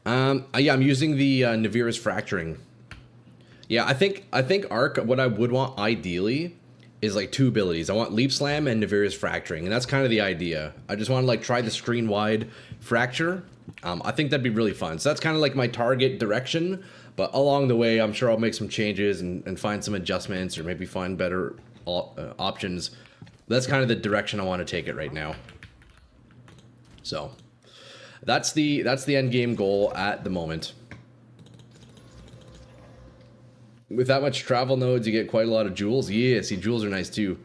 Yeah, I'm using the Navira's fracturing. Yeah, I think Arc, what I would want ideally is like 2 abilities. I want Leap Slam and Navira's fracturing, and that's kind of the idea. I just want to like try the screen wide fracture. I think that'd be really fun. So that's kind of like my target direction, but along the way, I'm sure I'll make some changes and find some adjustments or maybe find better options. That's kind of the direction I want to take it right now. So that's the end game goal at the moment. With that much travel nodes, you get quite a lot of jewels. Yeah, see, jewels are nice too.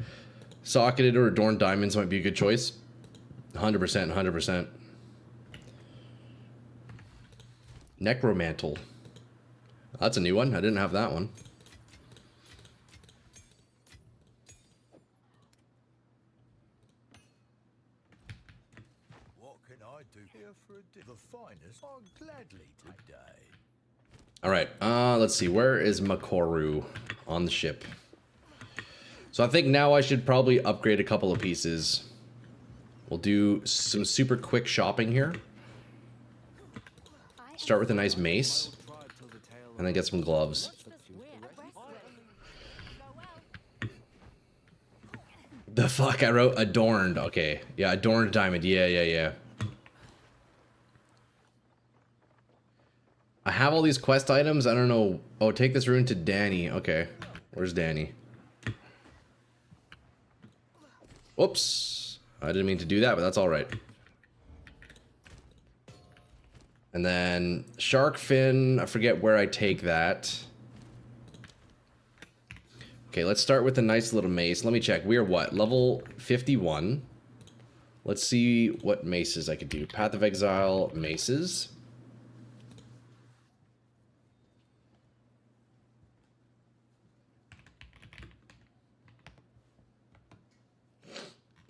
Socketed or adorned diamonds might be a good choice. 100%, 100%. Necromantle. That's a new one. I didn't have that one. What can I do here for the finest? I'll gladly today. All right. Let's see. Where is Makoru on the ship? So I think now I should probably upgrade a couple of pieces. We'll do some super quick shopping here. Start with a nice mace, and then get some gloves. The fuck? I wrote adorned. Okay. Yeah, adorned diamond. Yeah. I have all these quest items. I don't know. Oh, take this rune to Danny. Okay. Where's Danny? Whoops. I didn't mean to do that, but that's all right. And then shark fin. I forget where I take that. Okay, let's start with a nice little mace. Let me check. We are what? Level 51. Let's see what maces I could do. Path of Exile maces.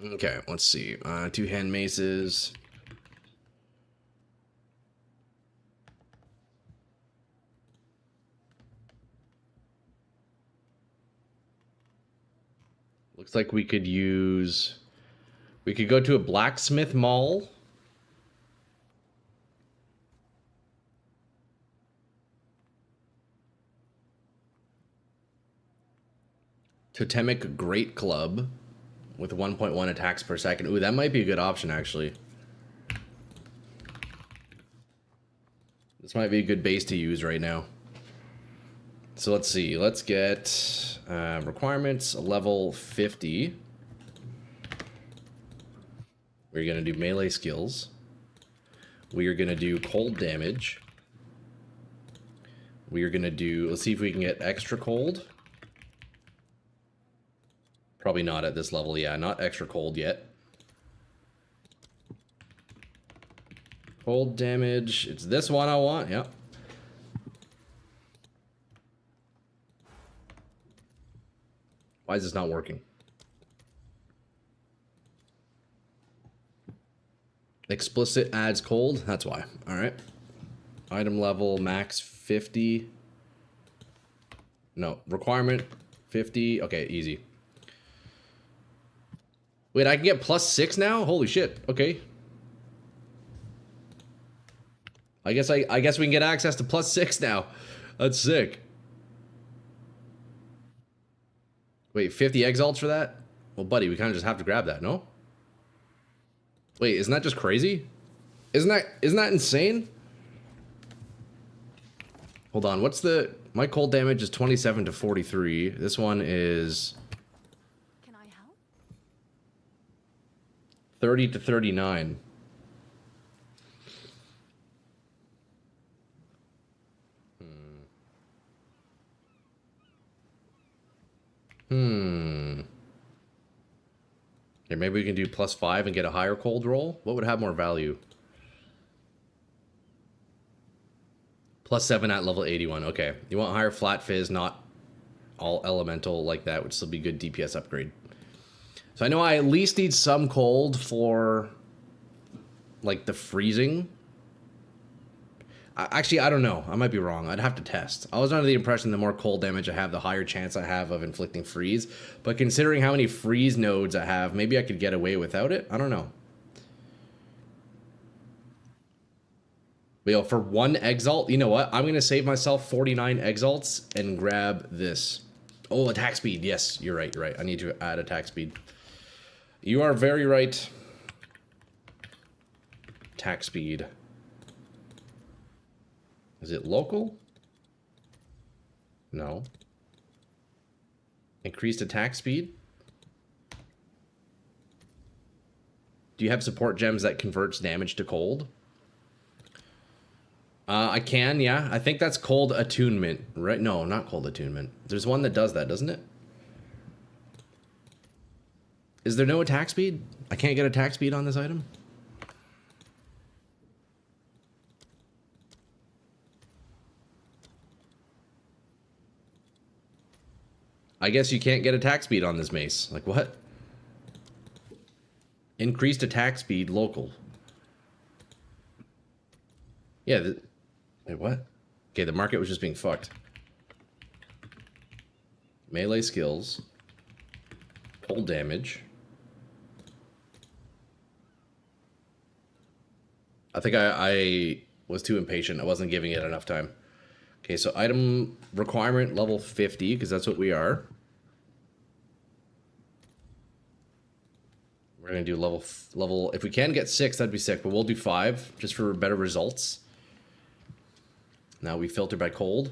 Okay, let's see. Two-hand maces. Looks like we could use... We could go to a blacksmith mall. Totemic Great Club with 1.1 attacks per second. Ooh, that might be a good option, actually. This might be a good base to use right now. So let's see. Let's get requirements level 50. We're going to do melee skills. We are going to do cold damage. We are going to do... Let's see if we can get extra cold. Probably not at this level. Yeah, not extra cold yet. Cold damage. It's this one I want. Yep. Why is this not working? Explicit adds cold. That's why. All right. Item level max 50. No, requirement 50. Okay, easy. Wait, I can get +6 now? Holy shit. Okay. I guess we can get access to +6 now. That's sick. Wait, 50 exalts for that? Well, buddy, we kind of just have to grab that, no? Wait, isn't that just crazy? Isn't that insane? Hold on, what's the... My cold damage is 27 to 43. This one is... Can I help? 30 to 39. Here, maybe we can do +5 and get a higher cold roll. What would have more value? +7 at level 81. Okay. You want higher flat fizz, not all elemental like that, which still be good DPS upgrade. So I know I at least need some cold for, like, the freezing. Actually, I don't know. I might be wrong. I'd have to test. I was under the impression the more cold damage I have, the higher chance I have of inflicting freeze. But considering how many freeze nodes I have, maybe I could get away without it. I don't know. But yo, for 1 exalt, you know what? I'm going to save myself 49 exalts and grab this. Oh, attack speed. Yes, you're right. You're right. I need to add attack speed. You are very right. Attack speed. Is it local? No. Increased attack speed? Do you have support gems that converts damage to cold? I can, yeah. I think that's cold attunement, right? No, not cold attunement. There's one that does that, doesn't it? Is there no attack speed? I can't get attack speed on this item? I guess you can't get attack speed on this mace. Like, what? Increased attack speed local. Yeah, wait, what? Okay, the market was just being fucked. Melee skills. Cold damage. I think I was too impatient. I wasn't giving it enough time. Okay, so item requirement level 50, because that's what we are. We're gonna do level. If we can get 6, that'd be sick. But we'll do 5 just for better results. Now we filter by cold.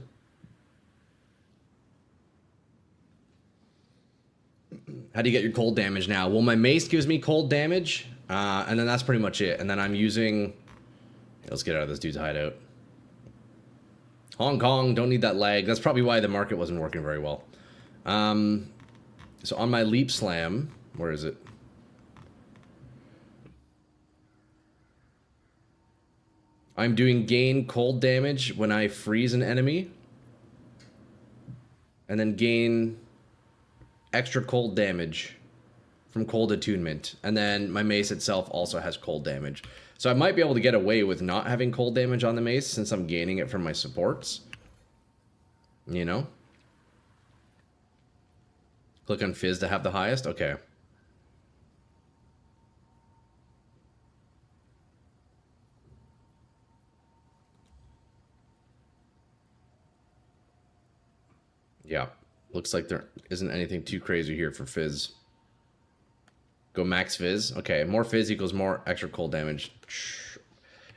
How do you get your cold damage now? Well, my mace gives me cold damage, and then that's pretty much it. And then I'm using. Let's get out of this dude's hideout. Hong Kong, don't need that lag. That's probably why the market wasn't working very well. So on my leap slam, where is it? I'm doing gain cold damage when I freeze an enemy. And then gain extra cold damage from cold attunement. And then my mace itself also has cold damage. So I might be able to get away with not having cold damage on the mace since I'm gaining it from my supports. You know? Click on Fizz to have the highest? Okay. Yeah. Looks like there isn't anything too crazy here for Fizz. Go max Fizz. Okay, more Fizz equals more extra cold damage.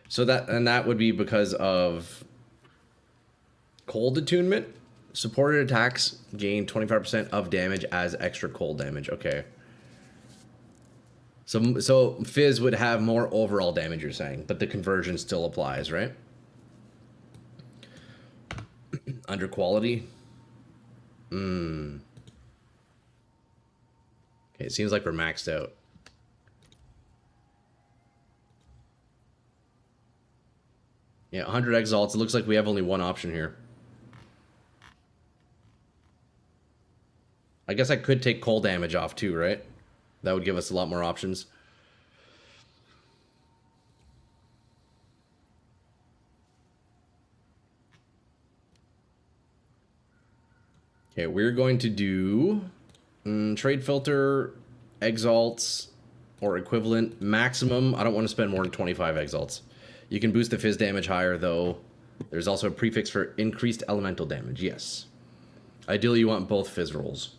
So that would be because of cold attunement. Supported attacks gain 25% of damage as extra cold damage. Okay. So Fizz would have more overall damage, you're saying, but the conversion still applies, right? Under quality. Okay, it seems like we're maxed out. Yeah, 100 exalts. It looks like we have only one option here. I guess I could take cold damage off too, right? That would give us a lot more options. Okay, we're going to do trade filter, exalts, or equivalent. Maximum, I don't want to spend more than 25 exalts. You can boost the fizz damage higher, though. There's also a prefix for increased elemental damage, yes. Ideally, you want both fizz rolls.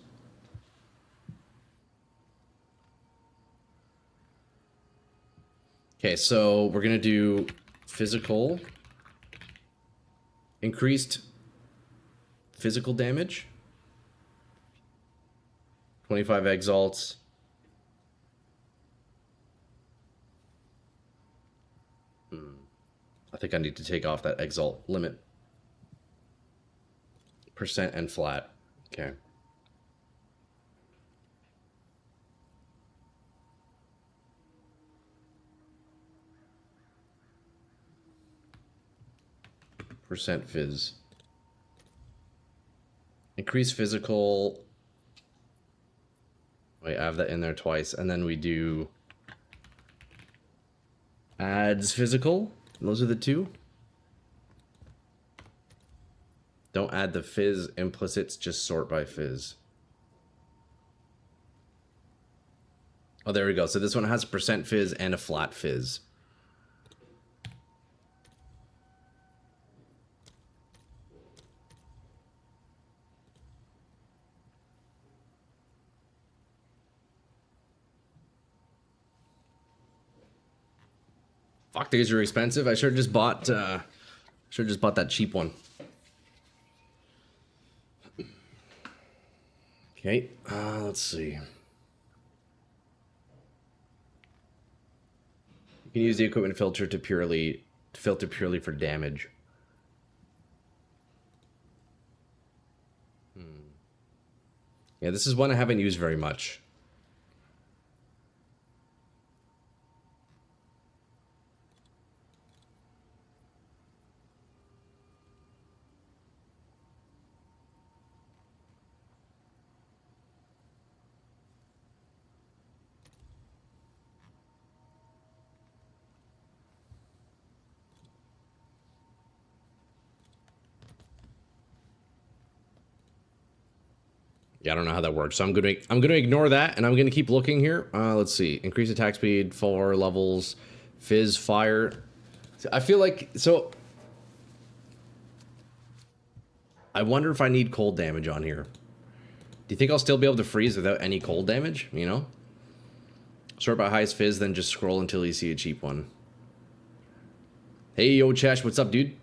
Okay, so we're going to do physical. Increased physical damage. 25 exalts. I think I need to take off that exalt limit. Percent and flat. Okay. Percent fizz. Increase physical. Wait, I have that in there twice. And then we do adds physical. Those are the two. Don't add the fizz implicits, just sort by fizz. Oh, there we go. So this one has a percent fizz and a flat fizz. Fuck, these are expensive. I should have just bought that cheap one. Okay, let's see. You can use the equipment filter to filter purely for damage. Yeah, this is one I haven't used very much. Yeah, I don't know how that works. So I'm gonna ignore that, and I'm gonna keep looking here. Let's see. Increase attack speed, 4 levels, fizz, fire. I feel like so. I wonder if I need cold damage on here. Do you think I'll still be able to freeze without any cold damage? You know. Sort by highest fizz, then just scroll until you see a cheap one. Hey, yo, Chesh, what's up, dude?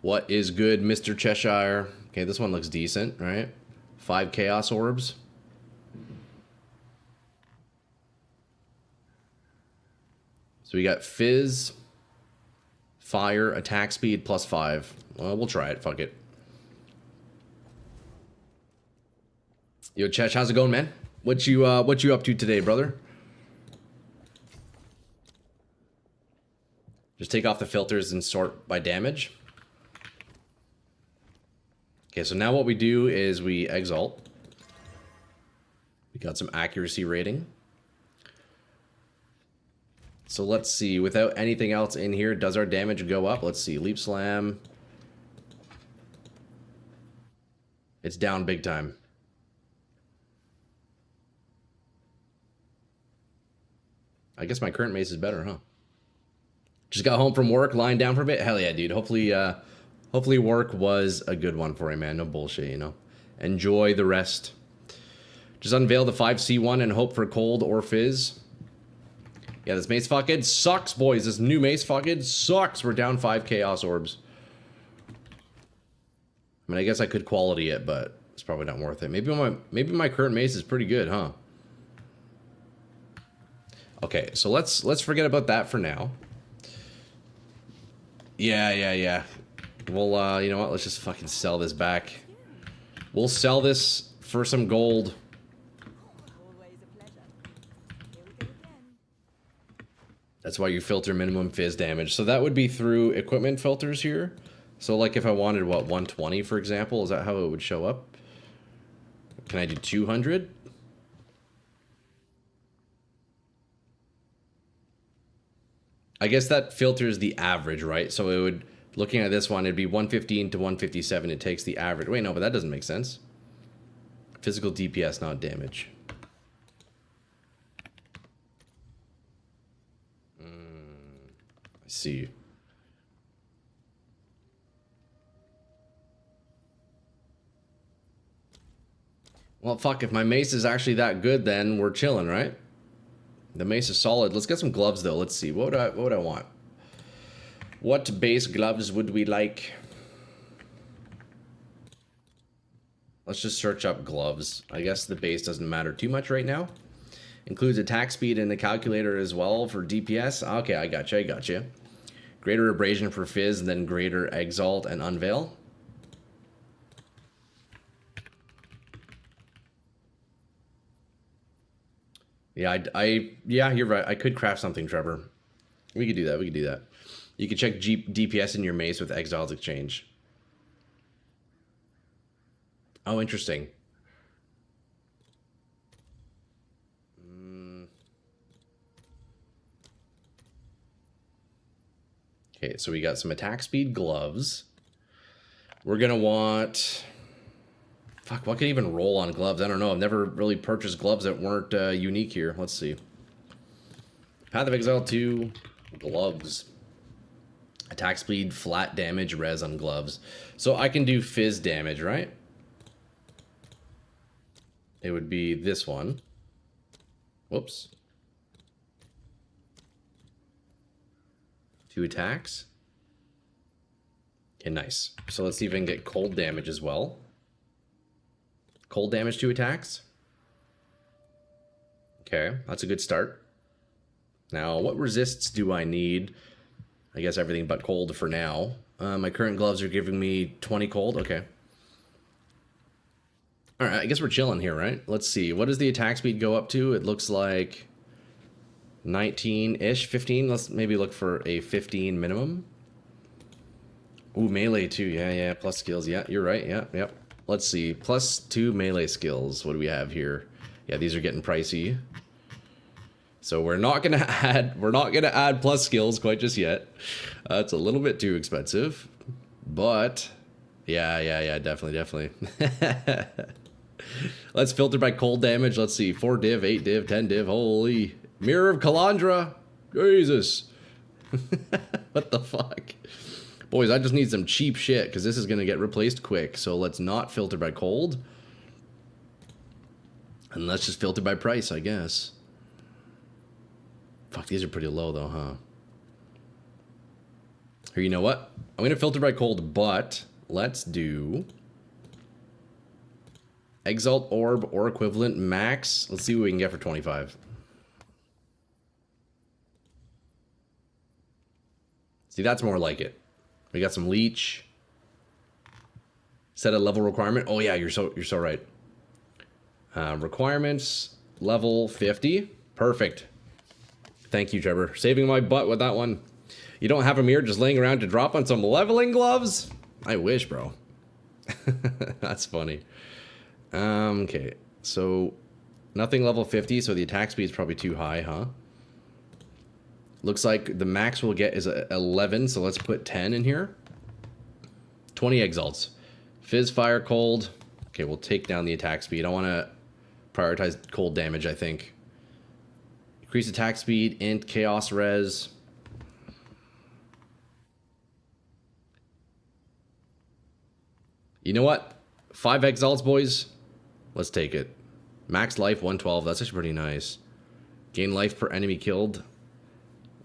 What is good, Mr. Cheshire? Okay, this one looks decent, right? 5 Chaos Orbs. So we got Fizz, Fire, Attack Speed, +5. Well, we'll try it. Fuck it. Yo, Chesh, how's it going, man? What you up to today, brother? Just take off the filters and sort by damage. Okay, so now what we do is we exalt. We got some accuracy rating. So let's see, without anything else in here, does our damage go up? Let's see, Leap Slam. It's down big time. I guess my current mace is better, huh? Just got home from work, lying down for a bit. Hell yeah, dude. Hopefully work was a good one for you, man. No bullshit, you know. Enjoy the rest. Just unveil the 5C1 and hope for cold or fizz. Yeah, this mace fucking sucks, boys. This new mace fucking sucks. We're down 5 Chaos Orbs. I mean, I guess I could quality it, but it's probably not worth it. Maybe my current mace is pretty good, huh? Okay, so let's forget about that for now. Yeah. Well, you know what? Let's just fucking sell this back. We'll sell this for some gold. Always a pleasure. Here we go again. That's why you filter minimum fizz damage. So that would be through equipment filters here. So like if I wanted, what, 120, for example? Is that how it would show up? Can I do 200? I guess that filters the average, right? So it would, looking at this one, it'd be 115 to 157. It takes the average. Wait, no, but that doesn't make sense. Physical DPS, not damage. I see. Well, fuck, if my mace is actually that good, then we're chilling, right? The mace is solid. Let's get some gloves, though. Let's see. What would I want? What base gloves would we like? Let's just search up gloves. I guess the base doesn't matter too much right now. Includes attack speed in the calculator as well for DPS. Okay, I gotcha. Greater abrasion for fizz, and then greater exalt and unveil. Yeah, yeah, you're right. I could craft something, Trevor. We could do that. You could check DPS in your mace with Exile's Exchange. Oh, interesting. Okay, so we got some attack speed gloves. We're gonna want... Fuck, what could even roll on gloves? I don't know. I've never really purchased gloves that weren't unique here. Let's see. Path of Exile 2, gloves. Attack speed, flat damage, res on gloves. So I can do fizz damage, right? It would be this one. Whoops. 2 attacks. Okay, nice. So let's see if I can get cold damage as well. Cold damage 2 attacks. Okay, that's a good start. Now, what resists do I need? I guess everything but cold for now. My current gloves are giving me 20 cold. Okay. Alright, I guess we're chilling here, right? Let's see. What does the attack speed go up to? It looks like 19-ish, 15. Let's maybe look for a 15 minimum. Ooh, melee too. Yeah, plus skills. Yeah, you're right. Yep. Let's see. +2 melee skills. What do we have here? Yeah, these are getting pricey. So we're not gonna add plus skills quite just yet. It's a little bit too expensive. But Yeah, definitely. Let's filter by cold damage. Let's see, 4 div, 8 div, 10 div. Holy Mirror of Kalandra. Jesus. What the fuck? Boys, I just need some cheap shit because this is going to get replaced quick. So let's not filter by cold. And let's just filter by price, I guess. Fuck, these are pretty low though, huh? Here, you know what? I'm going to filter by cold, but let's do Exalt Orb or equivalent max. Let's see what we can get for 25. See, that's more like it. We got some leech. Set a level requirement. Oh yeah, you're so right. Requirements level 50. Perfect. Thank you, Trevor. Saving my butt with that one. You don't have a mirror just laying around to drop on some leveling gloves? I wish, bro. That's funny. Okay, so nothing level 50, so the attack speed is probably too high, huh? Looks like the max we'll get is 11, so let's put 10 in here. 20 exalts. Fizz, fire, cold. Okay, we'll take down the attack speed. I want to prioritize cold damage, I think. Increase attack speed, int, chaos res. You know what? 5 exalts, boys. Let's take it. Max life 112. That's actually pretty nice. Gain life per enemy killed.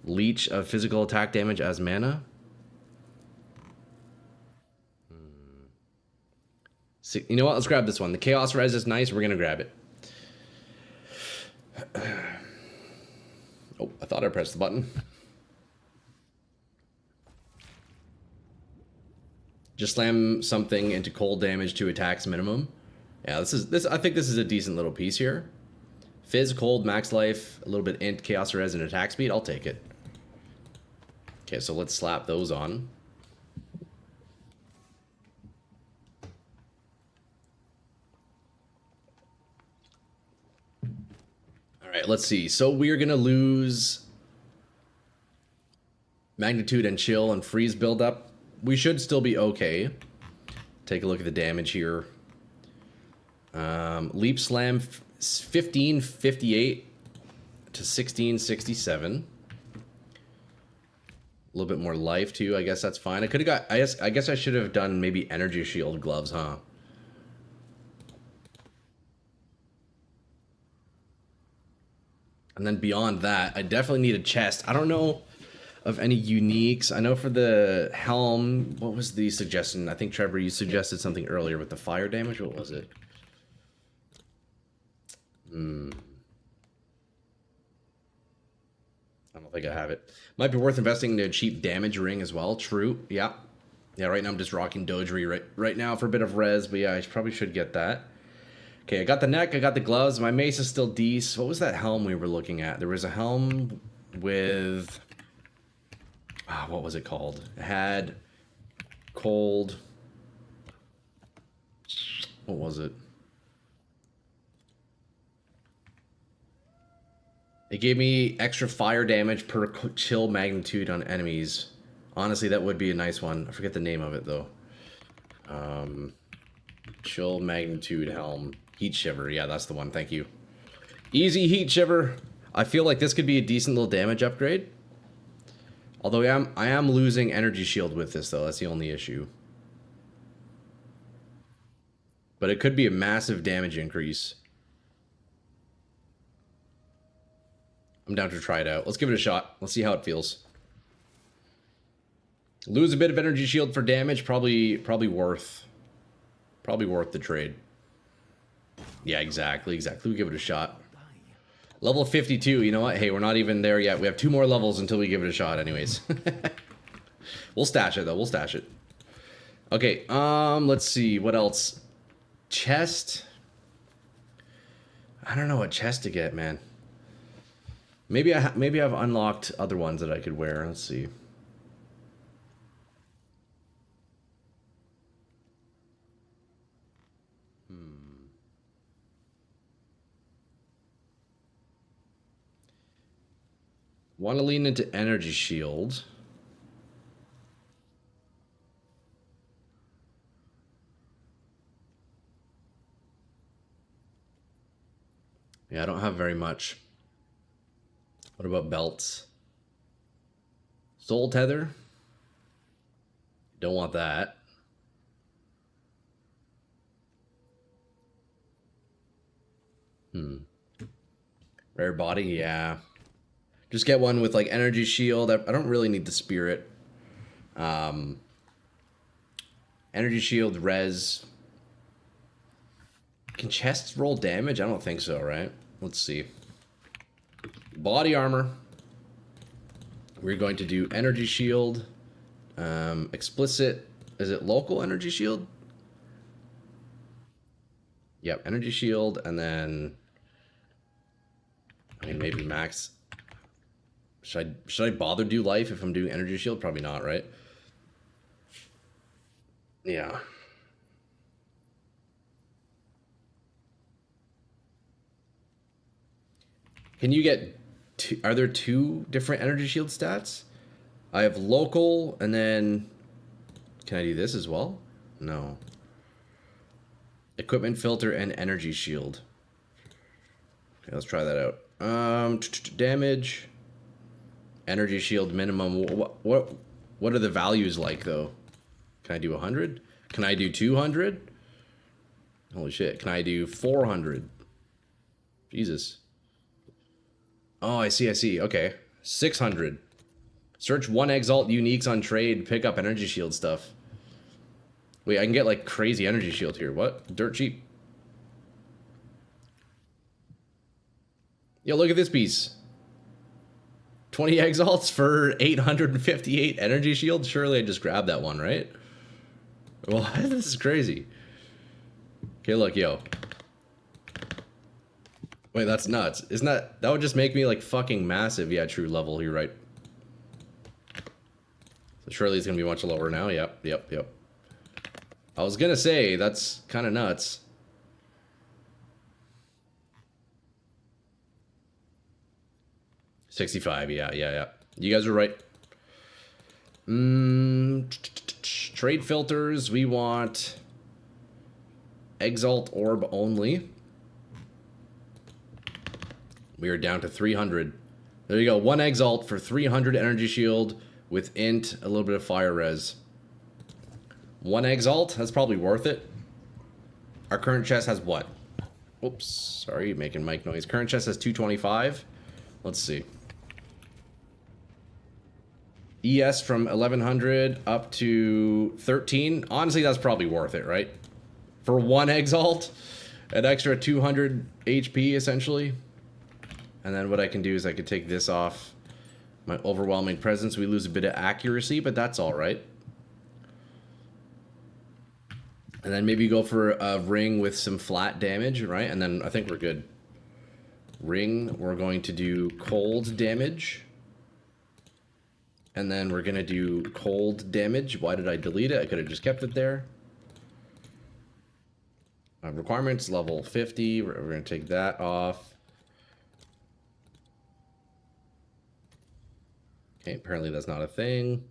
Leech of physical attack damage as mana. See, you know what? Let's grab this one. The chaos res is nice. We're gonna grab it. Oh, I thought I pressed the button. Just slam something into cold damage to attack's minimum. Yeah, this. I think this is a decent little piece here. Fizz, cold, max life, a little bit int, chaos res, and attack speed. I'll take it. Okay, so let's slap those on. All right, let's see. So we're gonna lose magnitude and chill and freeze buildup. We should still be okay. Take a look at the damage here. Leap slam 1558 to 1667. A little bit more life too. I guess that's fine. I could have got. I guess I should have done maybe energy shield gloves, huh? And then beyond that, I definitely need a chest. I don't know of any uniques. I know for the helm, what was the suggestion? I think, Trevor, you suggested something earlier with the fire damage. What was it? I don't think I have it. Might be worth investing in a cheap damage ring as well. True. Yeah. Yeah, right now I'm just rocking Dogery right now for a bit of res, but yeah, I probably should get that. Okay, I got the neck, I got the gloves. My mace is still decent. What was that helm we were looking at? There was a helm with... what was it called? It had cold... What was it? It gave me extra fire damage per chill magnitude on enemies. Honestly, that would be a nice one. I forget the name of it, though. Chill magnitude helm. Heat shiver. Yeah, that's the one. Thank you. Easy heat shiver. I feel like this could be a decent little damage upgrade. Although I am losing energy shield with this, though. That's the only issue. But it could be a massive damage increase. I'm down to try it out. Let's give it a shot. Let's see how it feels. Lose a bit of energy shield for damage. Probably worth the trade. Yeah, exactly. We give it a shot. Level 52. You know what? Hey, we're not even there yet. We have 2 more levels until we give it a shot anyways. We'll stash it, though. We'll stash it. Okay, let's see. What else? Chest. I don't know what chest to get, man. Maybe I've unlocked other ones that I could wear. Let's see. Want to lean into energy shield. Yeah, I don't have very much. What about belts? Soul tether? Don't want that. Rare body, yeah. Just get one with like energy shield. I don't really need the spirit. Energy shield, res. Can chests roll damage? I don't think so, right? Let's see. Body armor. We're going to do energy shield. Explicit. Is it local energy shield? Yep, energy shield, and then I mean maybe max. Should I bother do life if I'm doing energy shield? Probably not, right? Yeah. Can you get two, are there two different energy shield stats? I have local, and then can I do this as well? No. Equipment filter and energy shield. Okay, let's try that out. Damage, energy shield minimum. What are the values like though? Can I do 100? Can I do 200? Holy shit! Can I do 400? Jesus. Oh, I see. I see. Okay, 600. Search 1 Exalt uniques on trade. Pick up energy shield stuff. Wait, I can get like crazy energy shield here. What? Dirt cheap. Yo, look at this piece. 20 Exalts for 858 energy shield. Surely I just grabbed that one, right? Well, this is crazy. Okay, look, yo. Wait, that's nuts. Isn't that would just make me like fucking massive? Yeah, true level. You're right. So surely it's gonna be much lower now. Yep. I was gonna say that's kind of nuts. $65. Yeah. You guys are right. Trade filters. We want Exalt Orb only. We are down to 300. There you go. 1 Exalt for 300 energy shield with int, a little bit of fire res. 1 Exalt, that's probably worth it. Our current chest has what? Oops, sorry, making mic noise. Current chest has 225. Let's see. ES from 1100 up to 13. Honestly, that's probably worth it, right? For 1 Exalt, an extra 200 HP essentially. And then what I can do is I could take this off. My overwhelming presence, we lose a bit of accuracy, but that's all right. And then maybe go for a ring with some flat damage, right? And then I think we're good. Ring, we're going to do cold damage. And then we're going to do cold damage. Why did I delete it? I could have just kept it there. Requirements, level 50. We're going to take that off. Okay, apparently that's not a thing.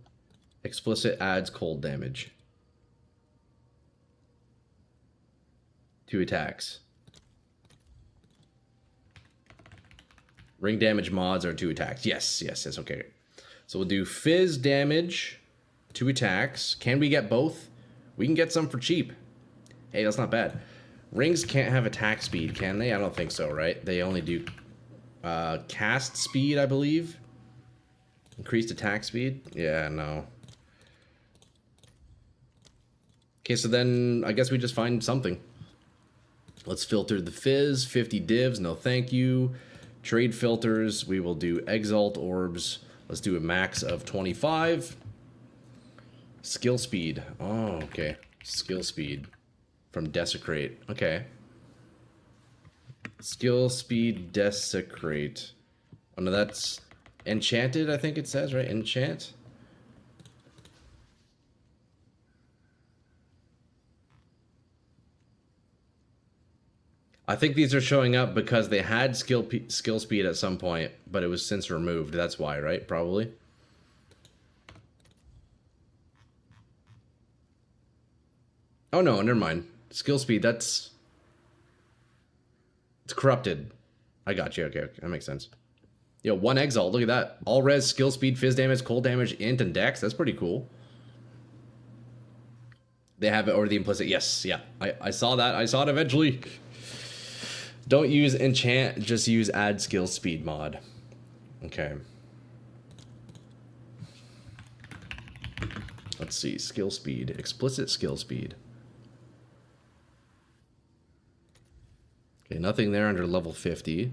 Explicit adds cold damage. 2 attacks. Ring damage mods are 2 attacks. Yes, okay. So we'll do fizz damage, 2 attacks. Can we get both? We can get some for cheap. Hey, that's not bad. Rings can't have attack speed, can they? I don't think so, right? They only do cast speed, I believe. Increased attack speed? Yeah, no. Okay, so then I guess we just find something. Let's filter the fizz. 50 divs, no thank you. Trade filters, we will do Exalt Orbs. Let's do a max of 25. Skill speed. Oh, okay. Skill speed from Desecrate. Okay. Skill speed Desecrate. Oh, no, that's Enchanted, I think it says, right? Enchant. I think these are showing up because they had skill speed at some point, but it was since removed. That's why, right? Probably. Oh no, never mind. Skill speed, it's corrupted. I got you. Okay, okay, that makes sense. Yo, 1 Exile. Look at that. All res, skill speed, fizz damage, cold damage, int, and dex. That's pretty cool. They have it over the implicit. Yes, yeah. I saw that. I saw it eventually. Don't use enchant, just use add skill speed mod. Okay. Let's see. Skill speed. Explicit skill speed. Okay, nothing there under level 50.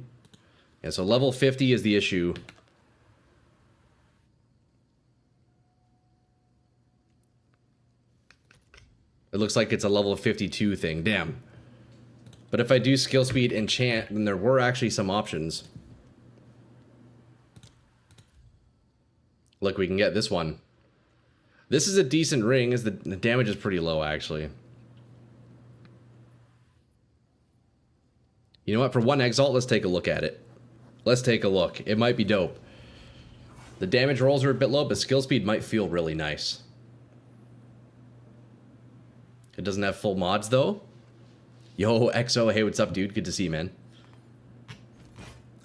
Yeah, so level 50 is the issue. It looks like it's a level 52 thing. Damn. But if I do skill speed enchant, then there were actually some options. Look, we can get this one. This is a decent ring, as the damage is pretty low, actually. You know what? For 1 Exalt, let's take a look at it. Let's take a look. It might be dope. The damage rolls are a bit low, but skill speed might feel really nice. It doesn't have full mods, though. Yo, XO, hey, what's up, dude? Good to see you, man.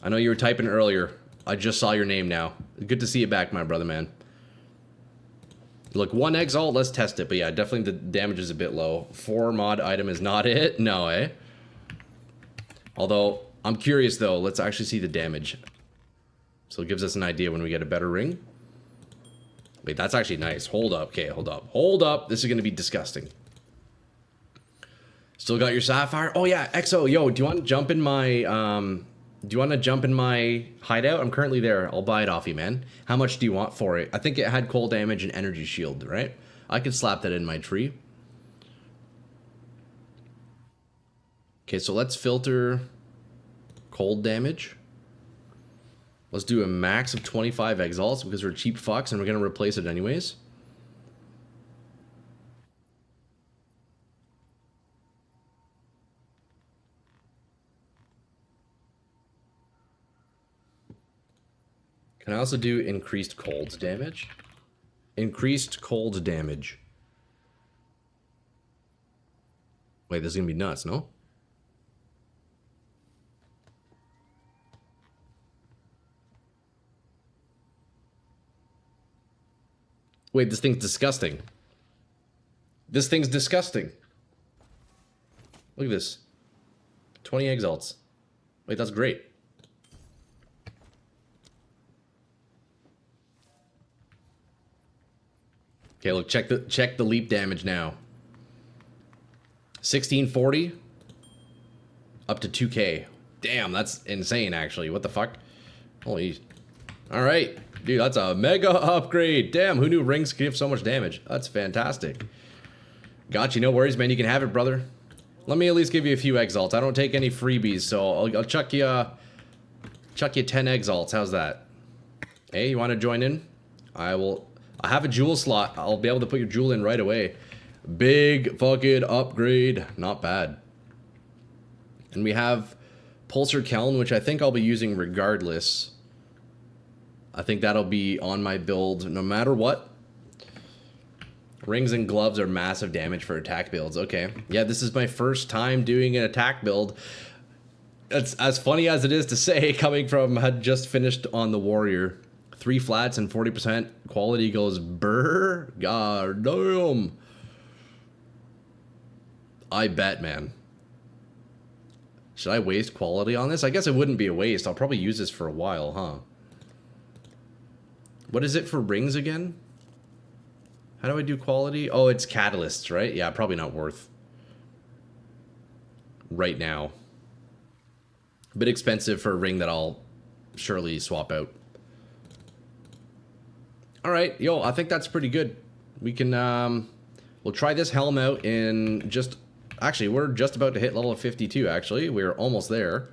I know you were typing earlier. I just saw your name now. Good to see you back, my brother, man. Look, 1 Exalt, let's test it. But yeah, definitely the damage is a bit low. 4 mod item is not it. No, eh? Although, I'm curious, though. Let's actually see the damage. So it gives us an idea when we get a better ring. Wait, that's actually nice. Hold up. Okay, hold up. Hold up. This is going to be disgusting. Still got your sapphire? Oh yeah, XO, yo, do you want to jump in my hideout? I'm currently there. I'll buy it off you, man. How much do you want for it? I think it had cold damage and energy shield, right? I could slap that in my tree. Okay, so let's filter cold damage. Let's do a max of 25 exalts because we're cheap fucks and we're going to replace it anyways. Can I also do increased cold damage? Increased cold damage. Wait, this is gonna be nuts, no? Wait, this thing's disgusting. This thing's disgusting. Look at this. 20 exalts. Wait, that's great. Okay, look, check the leap damage now. 1640 up to 2k. Damn, that's insane actually. What the fuck? Holy. All right. Dude, that's a mega upgrade. Damn, who knew rings could give so much damage? That's fantastic. Got you, no worries, man. You can have it, brother. Let me at least give you a few exalts. I don't take any freebies, so I'll chuck you 10 exalts. How's that? Hey, you want to join in? I have a jewel slot. I'll be able to put your jewel in right away. Big fucking upgrade. Not bad. And we have Pulsar Keln, which I think I'll be using regardless. I think that'll be on my build no matter what. Rings and gloves are massive damage for attack builds. Okay. Yeah, this is my first time doing an attack build. It's as funny as it is to say, coming from had just finished on the warrior. 3 flats and 40% quality goes brr. God damn. I bet, man. Should I waste quality on this? I guess it wouldn't be a waste. I'll probably use this for a while, huh? What is it for rings again? How do I do quality? Oh, it's catalysts, right? Yeah, probably not worth right now. A bit expensive for a ring that I'll surely swap out. All right, yo, I think that's pretty good. We can, we'll try this helm out in just, actually, we're just about to hit level 52, actually. We're almost there.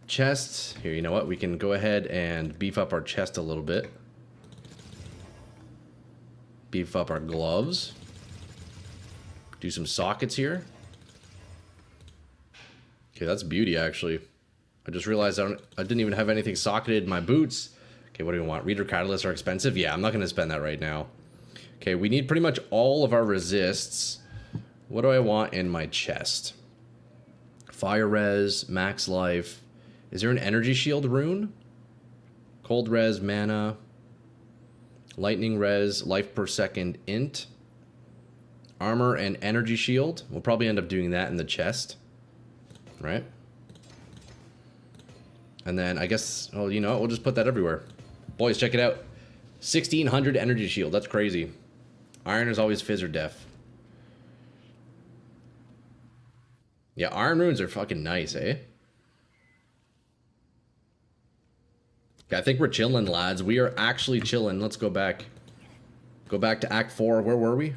Chests, here, you know what? We can go ahead and beef up our chest a little bit. Beef up our gloves. Do some sockets here. Okay, that's beauty, actually. I just realized I didn't even have anything socketed in my boots. Okay, what do we want? Reader catalysts are expensive? Yeah, I'm not going to spend that right now. Okay, we need pretty much all of our resists. What do I want in my chest? Fire res, max life, Is there an energy shield rune? Cold res, mana, lightning res, life per second, int, armor, and energy shield. We'll probably end up doing that in the chest, right? And then I guess, well, you know what? We'll just put that everywhere. Boys, check it out. 1600 energy shield. That's crazy. Iron is always fizz or def. Yeah, iron runes are fucking nice, eh? Okay, I think we're chilling, lads. We are actually chilling. Let's go back. Go back to Act 4. Where were we?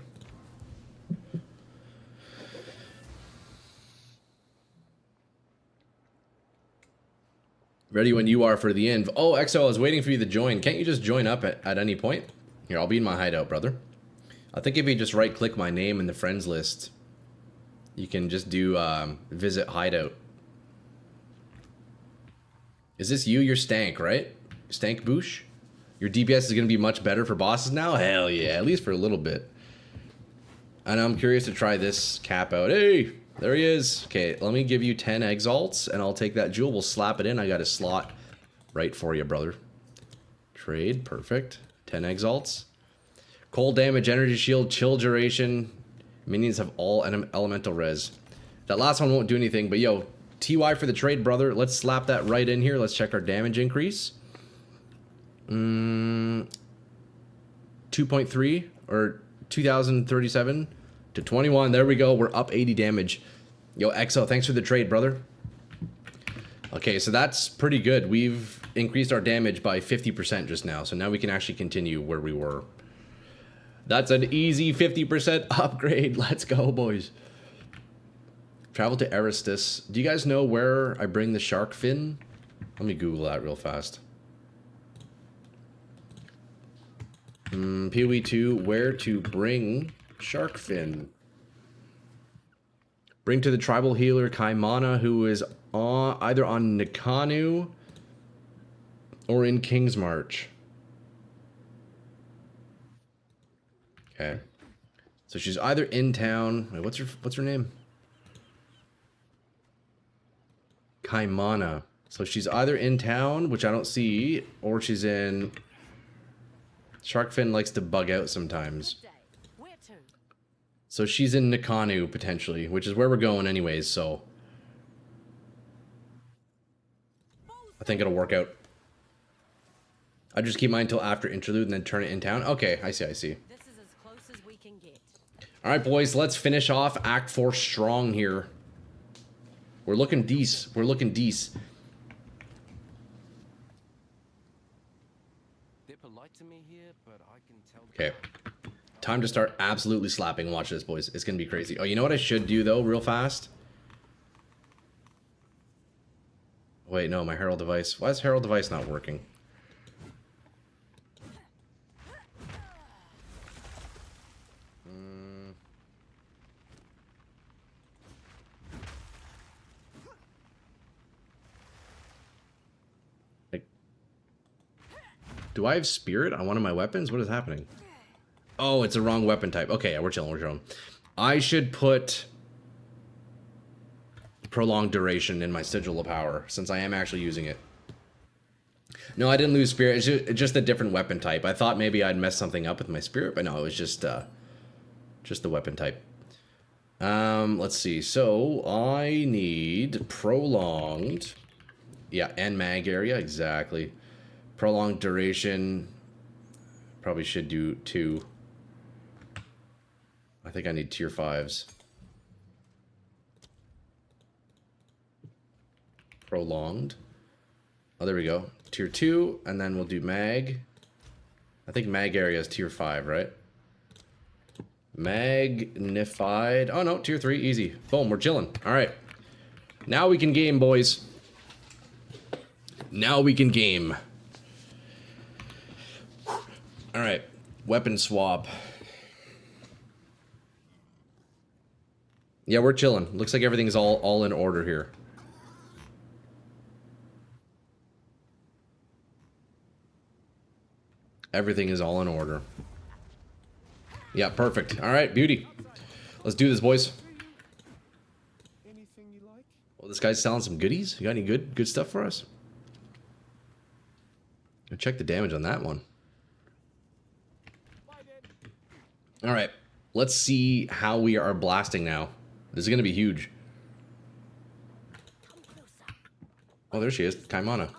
Ready when you are for the end. Oh, Exile, I was waiting for you to join. Can't you just join up at any point? Here, I'll be in my hideout, brother. I think if you just right-click my name in the friends list, you can just do visit hideout. Is this you? You're Stank, right? Stank Boosh? Your DPS is going to be much better for bosses now? Hell yeah, at least for a little bit. And I'm curious to try this cap out. Hey, there he is. Okay, let me give you 10 exalts, and I'll take that jewel. We'll slap it in. I got a slot right for you, brother. Trade, perfect. 10 exalts. Cold damage, energy shield, chill duration. Minions have all elemental res. That last one won't do anything, but yo, TY for the trade, brother. Let's slap that right in here. Let's check our damage increase. 2.3 or 2037 to 21. There we go. We're up 80 damage. Yo, Exo, thanks for the trade, brother. Okay, so that's pretty good. We've increased our damage by 50% just now. So now we can actually continue where we were. That's an easy 50% upgrade. Let's go, boys. Travel to Aristus. Do you guys know where I bring the shark fin? Let me Google that real fast. PoE 2, where to bring shark fin. Bring to the tribal healer Kaimana, who is either on Nikanu or in King's March. Okay. So she's either in town. Wait, what's her name? Kaimana. So she's either in town, which I don't see, or she's in... Sharkfin likes to bug out sometimes. So she's in Nikanu, potentially, which is where we're going anyways, so... I think it'll work out. I just keep mine until after interlude and then turn it in town. Okay, I see, I see. This is as close as we can get. Alright, boys, let's finish off Act 4 strong here. We're looking decent. We're looking decent. They're polite to me here, but I can tell. Okay. Time to start absolutely slapping. Watch this, boys. It's gonna be crazy. Oh, you know what I should do, though, real fast? Wait, no, my Herald device. Why is Herald device not working? Do I have spirit on one of my weapons? What is happening? Oh, it's the wrong weapon type. Okay, yeah, we're chilling, we're chilling. I should put prolonged duration in my sigil of power, since I am actually using it. No, I didn't lose spirit. It's just a different weapon type. I thought maybe I'd mess something up with my spirit, but no, it was just the weapon type. Let's see. So I need prolonged. Yeah, and mag area, exactly. Prolonged duration. Probably should do 2. I think I need tier 5s. Prolonged. Oh, there we go. Tier 2, and then we'll do mag. I think mag area is tier 5, right? Magnified. Oh, no, tier 3, easy. Boom, we're chilling. All right. Now we can game, boys. Now we can game. All right, weapon swap. Yeah, we're chilling. Looks like everything's all in order here. Everything is all in order. Yeah, perfect. All right, beauty. Let's do this, boys. Anything you like? Well, This guy's selling some goodies. You got any good stuff for us? I'll check the damage on that one. All right, let's see how we are blasting now. This is gonna be huge. Oh, there she is, Kaimana.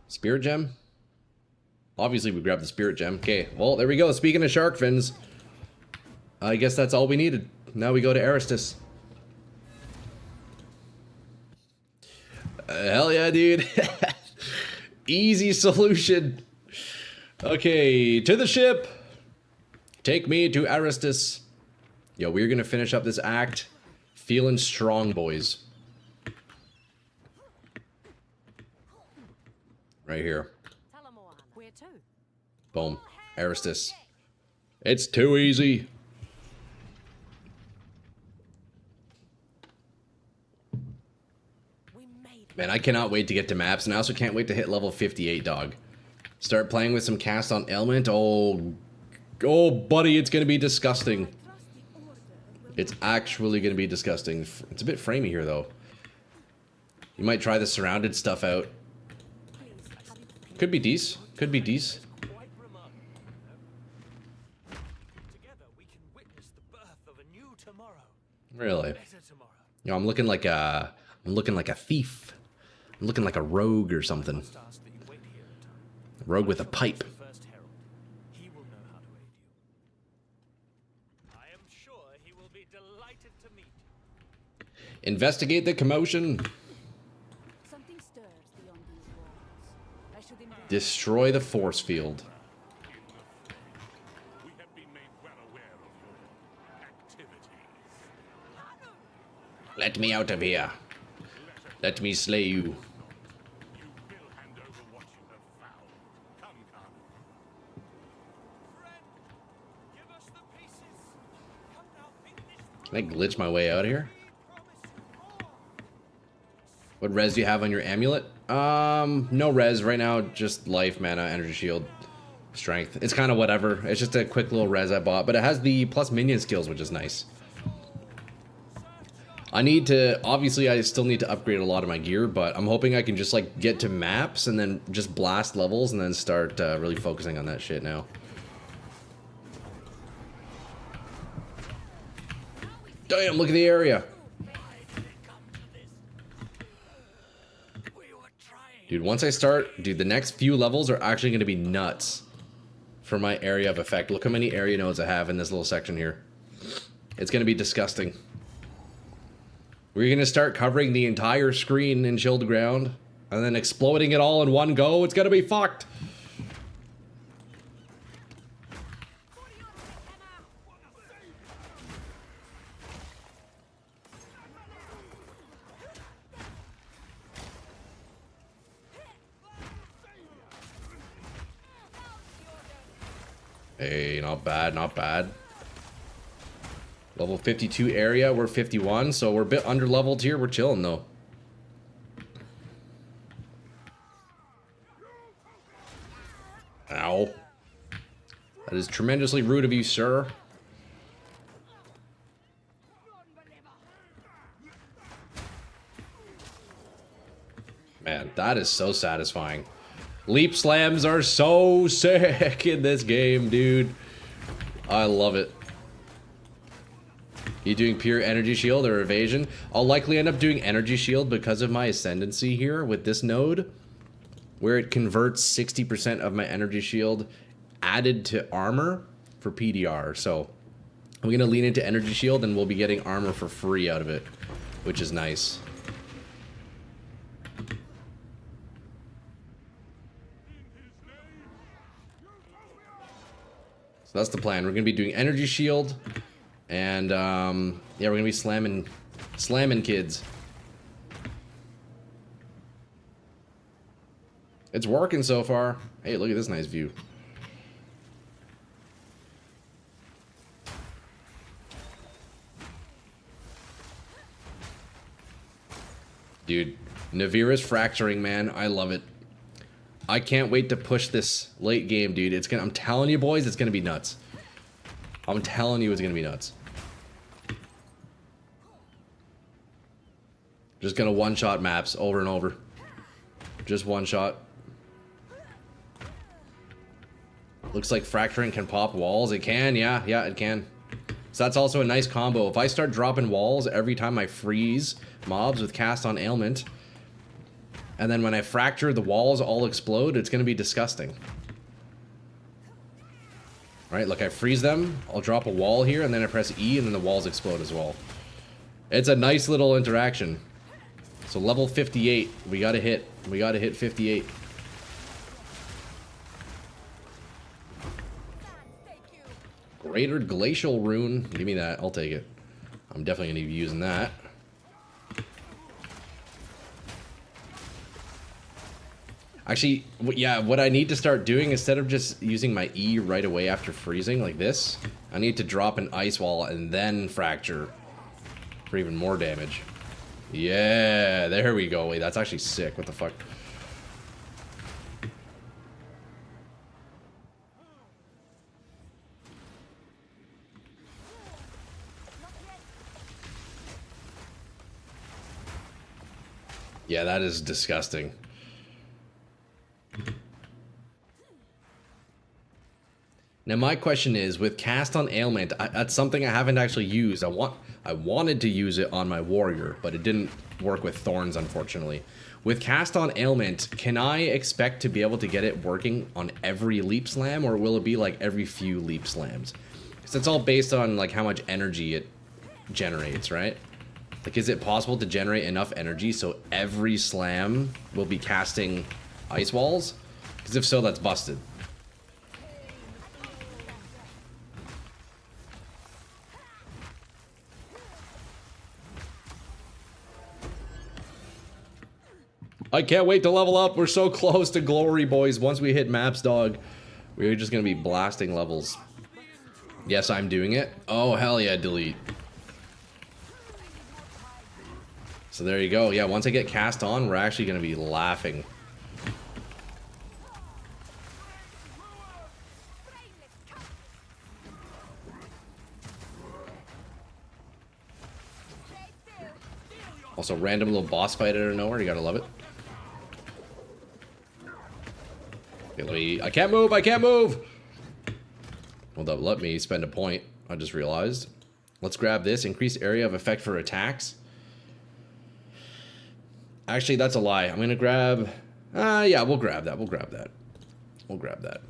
Spirit gem. Obviously, we grabbed the spirit gem. Okay, well, there we go. Speaking of shark fins, I guess that's all we needed. Now we go to Aristus. Hell yeah, dude. Easy solution. Okay, to the ship. Take me to Aristus. Yo, we're gonna finish up this act feeling strong, boys. Right here. Where to? Boom. Aristus. It's too easy. We made it. Man, I cannot wait to get to maps, and I also can't wait to hit level 58, dog. Start playing with some cast on ailment. Oh, buddy, it's gonna be disgusting. It's actually gonna be disgusting. It's a bit framey here, though. You might try the surrounded stuff out. Could be decent. Could be decent. Quite remarkable. Together we can witness the birth of a new tomorrow. Really? Better tomorrow. You know, I'm looking like a thief. I'm looking like a rogue or something. Just ask that you wait here in time. A rogue with a pipe. The first herald. He will know how to aid you. I am sure he will be delighted to meet you. Investigate the commotion. Something stirs beyond these walls. I should investigate. Destroy the force field. We have been made well aware of your activities. Let me out of here. Let me slay you. You will hand over what you have found. Come, come. Friend, give us the pieces. Come now, finish. Can I glitch my way out of here? We promise you more. What res do you have on your amulet? No res right now. Just life, mana, energy shield, strength. It's kind of whatever. It's just a quick little res I bought, but it has the plus minion skills, which is nice. I need to, obviously I still need to upgrade a lot of my gear, but I'm hoping I can just like get to maps and then just blast levels and then start really focusing on that shit now. Damn, look at the area. Dude, once I start, dude, the next few levels are actually going to be nuts for my area of effect. Look how many area nodes I have in this little section here. It's going to be disgusting. We're going to start covering the entire screen in chilled ground and then exploding it all in one go. It's going to be fucked. Hey, not bad, not bad. Level 52 area, we're 51, so we're a bit under leveled here. We're chilling though. Ow. That is tremendously rude of you, sir. Man, that is so satisfying. Leap slams are so sick in this game, dude. I love it. You doing pure energy shield or evasion? I'll likely end up doing energy shield because of my ascendancy here with this node, where it converts 60% of my energy shield added to armor for PDR. So I'm gonna lean into energy shield and we'll be getting armor for free out of it, which is nice. So that's the plan. We're gonna be doing energy shield, and yeah, we're gonna be slamming kids. It's working so far. Hey, look at this nice view. Dude, Navira's fracturing, man. I love it. I can't wait to push this late game, dude. It's gonna, I'm telling you boys, it's gonna be nuts. I'm telling you it's gonna be nuts. Just gonna one-shot maps over and over. Just one shot. Looks like fracturing can pop walls. It can, yeah, it can. So that's also a nice combo. If I start dropping walls every time I freeze mobs with cast on ailment, and then when I fracture, the walls all explode, it's gonna be disgusting. Right, look, I freeze them, I'll drop a wall here, and then I press E, and then the walls explode as well. It's a nice little interaction. So level 58, we gotta hit 58. Greater Glacial Rune, give me that, I'll take it. I'm definitely gonna be using that. Actually, yeah, what I need to start doing, instead of just using my E right away after freezing like this, I need to drop an ice wall and then fracture for even more damage. Yeah, there we go. Wait, that's actually sick. What the fuck? Yeah, that is disgusting. Now my question is, with cast on ailment, that's something I haven't actually used. I wanted to use it on my warrior, but it didn't work with thorns, unfortunately. With cast on ailment, can I expect to be able to get it working on every leap slam, or will it be like every few leap slams? Because it's all based on like how much energy it generates, right? Like, is it possible to generate enough energy so every slam will be casting ice walls? Because if so, that's busted. I can't wait to level up. We're so close to glory, boys. Once we hit maps, dog, we're just gonna be blasting levels. Yes, I'm doing it. Oh, hell yeah, delete. So there you go. Yeah, once I get cast on, we're actually gonna be laughing. Also, random little boss fight out of nowhere. You gotta love it. I can't move, I can't move! Well, that let me spend a point, I just realized. Let's grab this, increase area of effect for attacks. Actually, that's a lie. I'm gonna grab... yeah, we'll grab that, we'll grab that.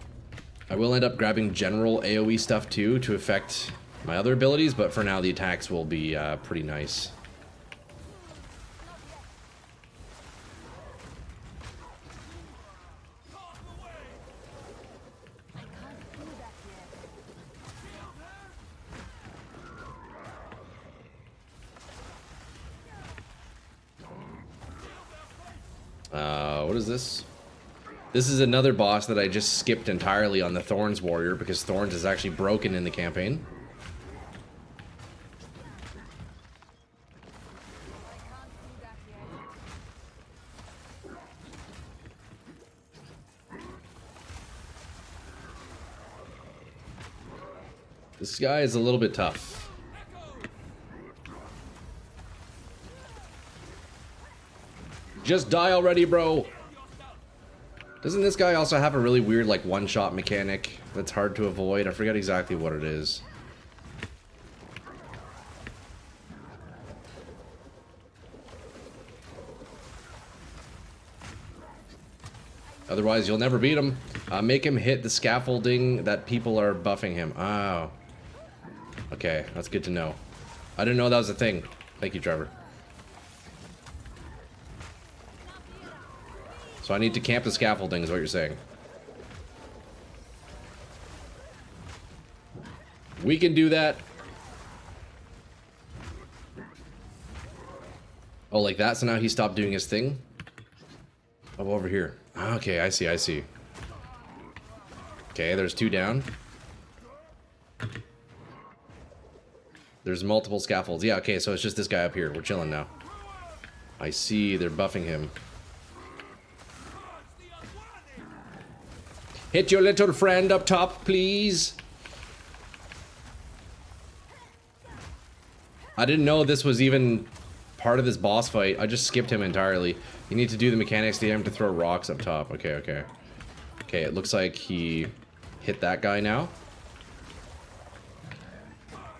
I will end up grabbing general AoE stuff too, to affect my other abilities, but for now the attacks will be pretty nice. What is this? This is another boss that I just skipped entirely on the Thorns Warrior because Thorns is actually broken in the campaign. This guy is a little bit tough. Just die already, bro. Doesn't this guy also have a really weird, like, one-shot mechanic that's hard to avoid? I forget exactly what it is. Otherwise, you'll never beat him. Make him hit the scaffolding that people are buffing him. Oh. Okay, that's good to know. I didn't know that was a thing. Thank you, Trevor. So I need to camp the scaffolding, is what you're saying. We can do that. Oh, like that? So now he stopped doing his thing? Oh, over here. Okay, I see, I see. Okay, there's two down. There's multiple scaffolds. Yeah, okay, so it's just this guy up here. We're chilling now. I see, they're buffing him. Hit your little friend up top, please. I didn't know this was even part of this boss fight. I just skipped him entirely. You need to do the mechanics to him to throw rocks up top. Okay, okay. Okay, it looks like he hit that guy now.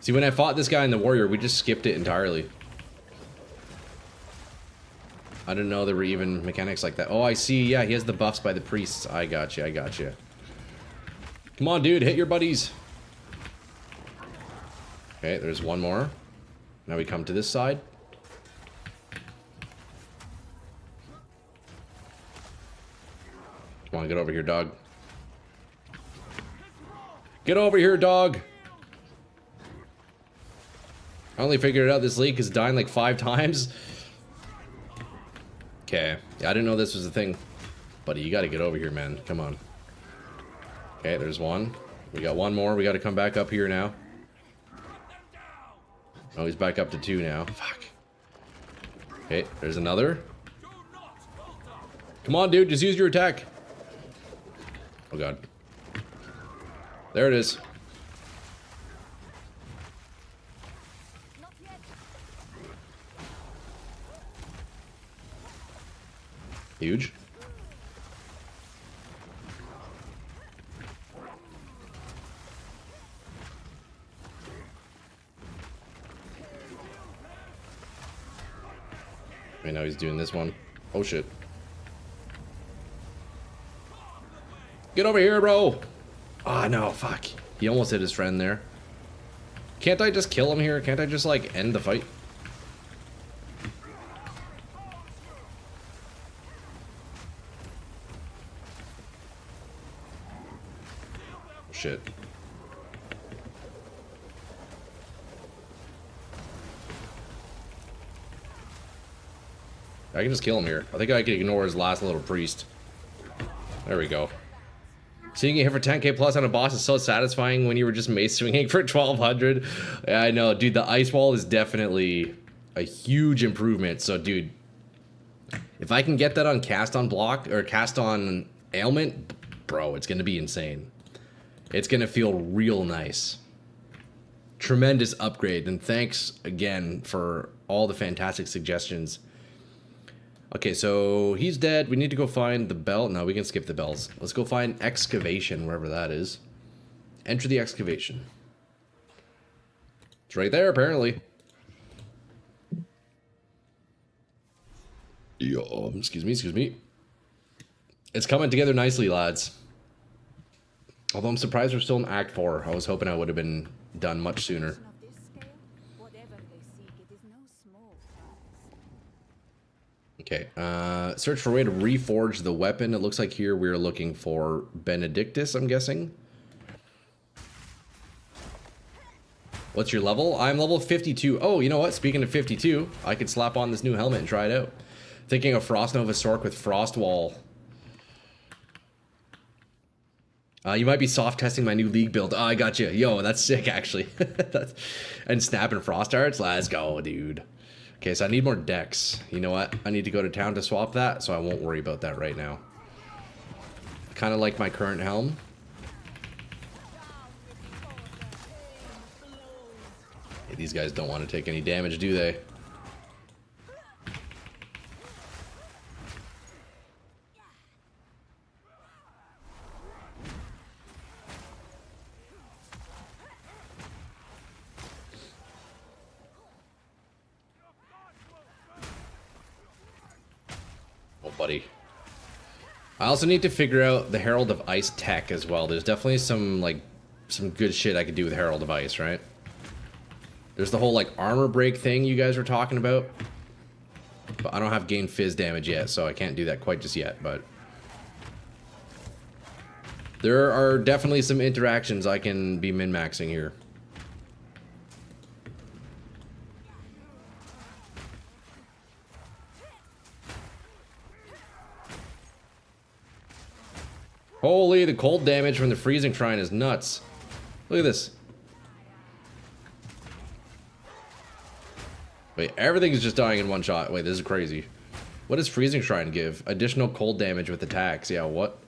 See, when I fought this guy in the warrior, we just skipped it entirely. I didn't know there were even mechanics like that. Oh, I see. Yeah, he has the buffs by the priests. I got you. I got you. Come on, dude. Hit your buddies. Okay, there's one more. Now we come to this side. Come on, get over here, dog. Get over here, dog. I only figured it out this league is dying like 5 times. Okay. Yeah, I didn't know this was a thing. Buddy, you gotta get over here, man. Come on. Okay, there's one. We got one more. We gotta come back up here now. Oh, he's back up to 2 now. Fuck. Okay, there's another. Come on, dude. Just use your attack. Oh, God. There it is. Huge. I know he's doing this one. Oh shit. Get over here, bro. Ah, no, fuck. He almost hit his friend there. Can't I just kill him here? Can't I just, like, end the fight? Shit. I can just kill him here. I think I can ignore his last little priest. There we go. Seeing you hit for 10k plus on a boss is so satisfying when you were just mace swinging for 1200. Yeah, I know, dude. The ice wall is definitely a huge improvement. So, dude, if I can get that on cast on block or cast on ailment, bro, it's gonna be insane. It's gonna feel real nice. Tremendous upgrade, and thanks again for all the fantastic suggestions. Okay, so he's dead. We need to go find the bell. No, we can skip the bells. Let's go find excavation, wherever that is. Enter the excavation. It's right there, apparently. Yeah, excuse me. It's coming together nicely, lads. Although I'm surprised we're still in Act 4. I was hoping I would have been done much sooner. Of this scale, whatever they seek, it is no small prize. Okay, search for a way to reforge the weapon. It looks like here we're looking for Benedictus, I'm guessing. What's your level? I'm level 52. Oh, you know what? Speaking of 52, I could slap on this new helmet and try it out. Thinking of Frost Nova Sorc with Frost Wall. You might be soft testing my new league build. Oh, I got you. Yo, that's sick, actually. And snapping frost arts. Let's go, dude. Okay, so I need more decks. You know what? I need to go to town to swap that, so I won't worry about that right now. Kind of like my current helm. Hey, these guys don't want to take any damage, do they? Buddy. I also need to figure out the Herald of Ice tech as well. There's definitely some good shit I could do with Herald of Ice, right? There's the whole like armor break thing you guys were talking about. But I don't have gain fizz damage yet, so I can't do that quite just yet, but there are definitely some interactions I can be min-maxing here. Holy, the cold damage from the freezing shrine is nuts. Look at this. Wait, everything is just dying in one shot. Wait, this is crazy. What does freezing shrine give? Additional cold damage with attacks. Yeah, what?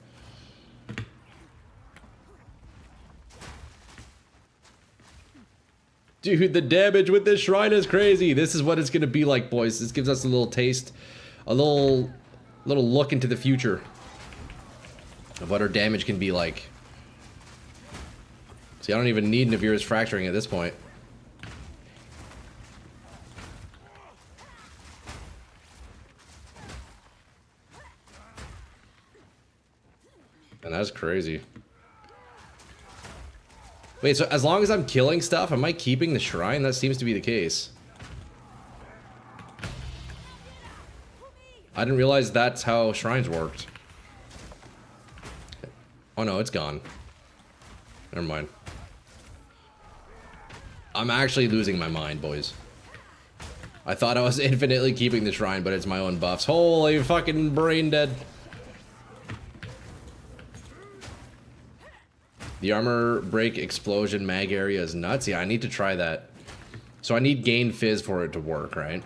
Dude, the damage with this shrine is crazy. This is what it's gonna be like, boys. This gives us a little taste, a little look into the future of what our damage can be like. See, I don't even need Navira's fracturing at this point. And that's crazy. Wait, so as long as I'm killing stuff, am I keeping the shrine? That seems to be the case. I didn't realize that's how shrines worked. Oh no, it's gone. Never mind. I'm actually losing my mind, boys. I thought I was infinitely keeping the shrine, but it's my own buffs. Holy fucking brain dead. The armor break explosion mag area is nuts. Yeah, I need to try that. So I need gain fizz for it to work, right?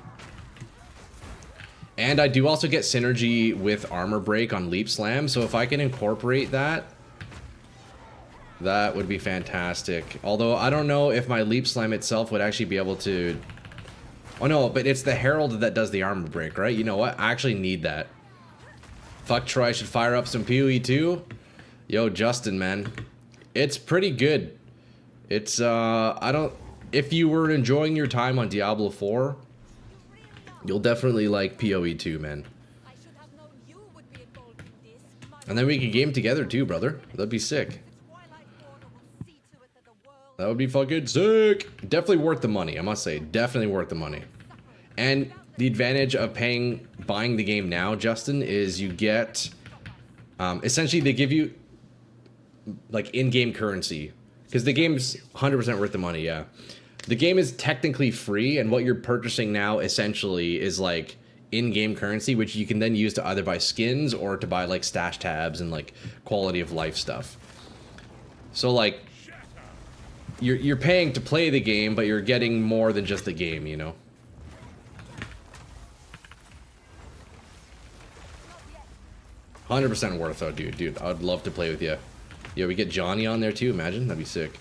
And I do also get synergy with armor break on leap slam. So if I can incorporate that, that would be fantastic. Although I don't know if my leap slam itself would actually be able to... Oh no, but it's the herald that does the armor break, right? You know what? I actually need that. Fuck Troy, I should fire up some PoE too. Yo, Justin, man. It's pretty good. It's, if you were enjoying your time on Diablo 4, you'll definitely like PoE 2, man. And then we could game together too, brother. That'd be sick. That would be fucking sick. Definitely worth the money, I must say. Definitely worth the money. And the advantage of buying the game now, Justin, is you get, essentially they give you like in-game currency, because the game's 100% worth the money. Yeah, the game is technically free, and what you're purchasing now essentially is like in-game currency, which you can then use to either buy skins or to buy like stash tabs and like quality of life stuff. So like you're paying to play the game, but you're getting more than just the game, you know. $100% worth though, dude. I'd love to play with you. Yo, we get Johnny on there too, imagine. That'd be sick.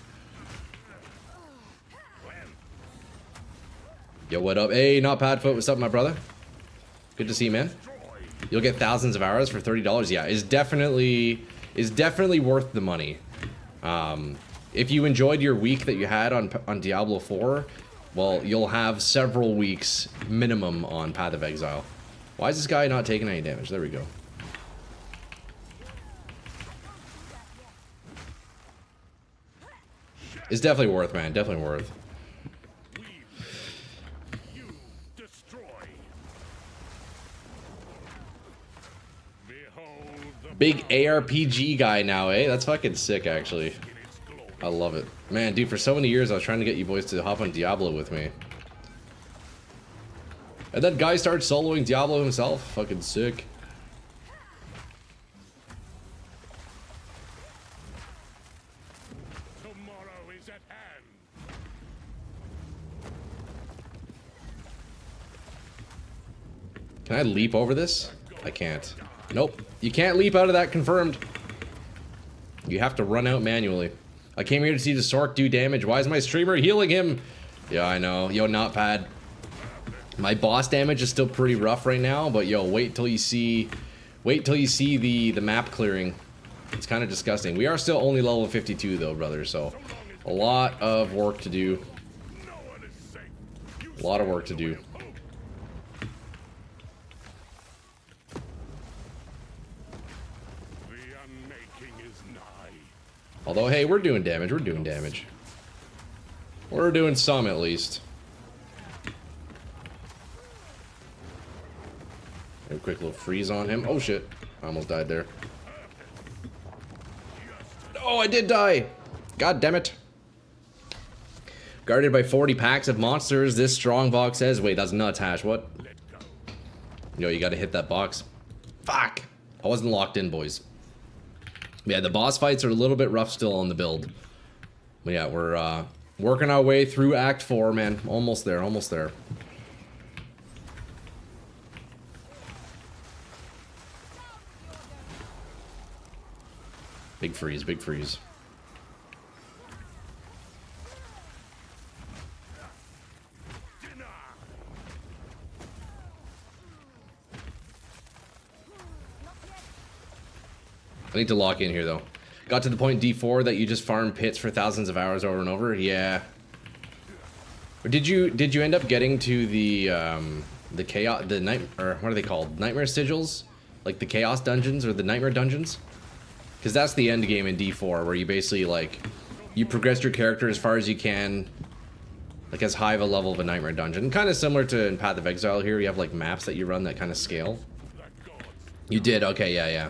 Yo, what up? Hey, not Padfoot. What's up, my brother? Good to see you, man. You'll get thousands of hours for $30. Yeah, is definitely worth the money. If you enjoyed your week that you had on Diablo 4, well, you'll have several weeks minimum on Path of Exile. Why is this guy not taking any damage? There we go. It's definitely worth, man. Definitely worth. You destroy. Behold the Big ARPG guy now, eh? That's fucking sick, actually. I love it. Man, dude, for so many years I was trying to get you boys to hop on Diablo with me. And that guy started soloing Diablo himself. Fucking sick. Can I leap over this? I can't. Nope. You can't leap out of that, confirmed. You have to run out manually. I came here to see the Sorc do damage. Why is my streamer healing him? Yeah, I know. Yo, not bad. My boss damage is still pretty rough right now, but yo, wait till you see the map clearing. It's kind of disgusting. We are still only level 52 though, brother, so a lot of work to do. A lot of work to do. Although, hey, we're doing damage. We're doing damage. We're doing some, at least. A quick little freeze on him. Oh, shit. I almost died there. Oh, I did die! God damn it. Guarded by 40 packs of monsters, this strong box says... Wait, that's nuts, Hash. What? Yo, you gotta hit that box. Fuck! I wasn't locked in, boys. Yeah, the boss fights are a little bit rough still on the build. But yeah, we're working our way through Act 4, man. Almost there, almost there. Big freeze, big freeze. I need to lock in here though. Got to the point in D4 that you just farm pits for thousands of hours over and over. Yeah. Or did you end up getting to the chaos, the night, or what are they called? Nightmare sigils, like the chaos dungeons or the nightmare dungeons? Because that's the end game in D4, where you basically like you progress your character as far as you can, like as high of a level of a nightmare dungeon. Kind of similar to in Path of Exile here. You have like maps that you run that kind of scale. You did, okay, yeah.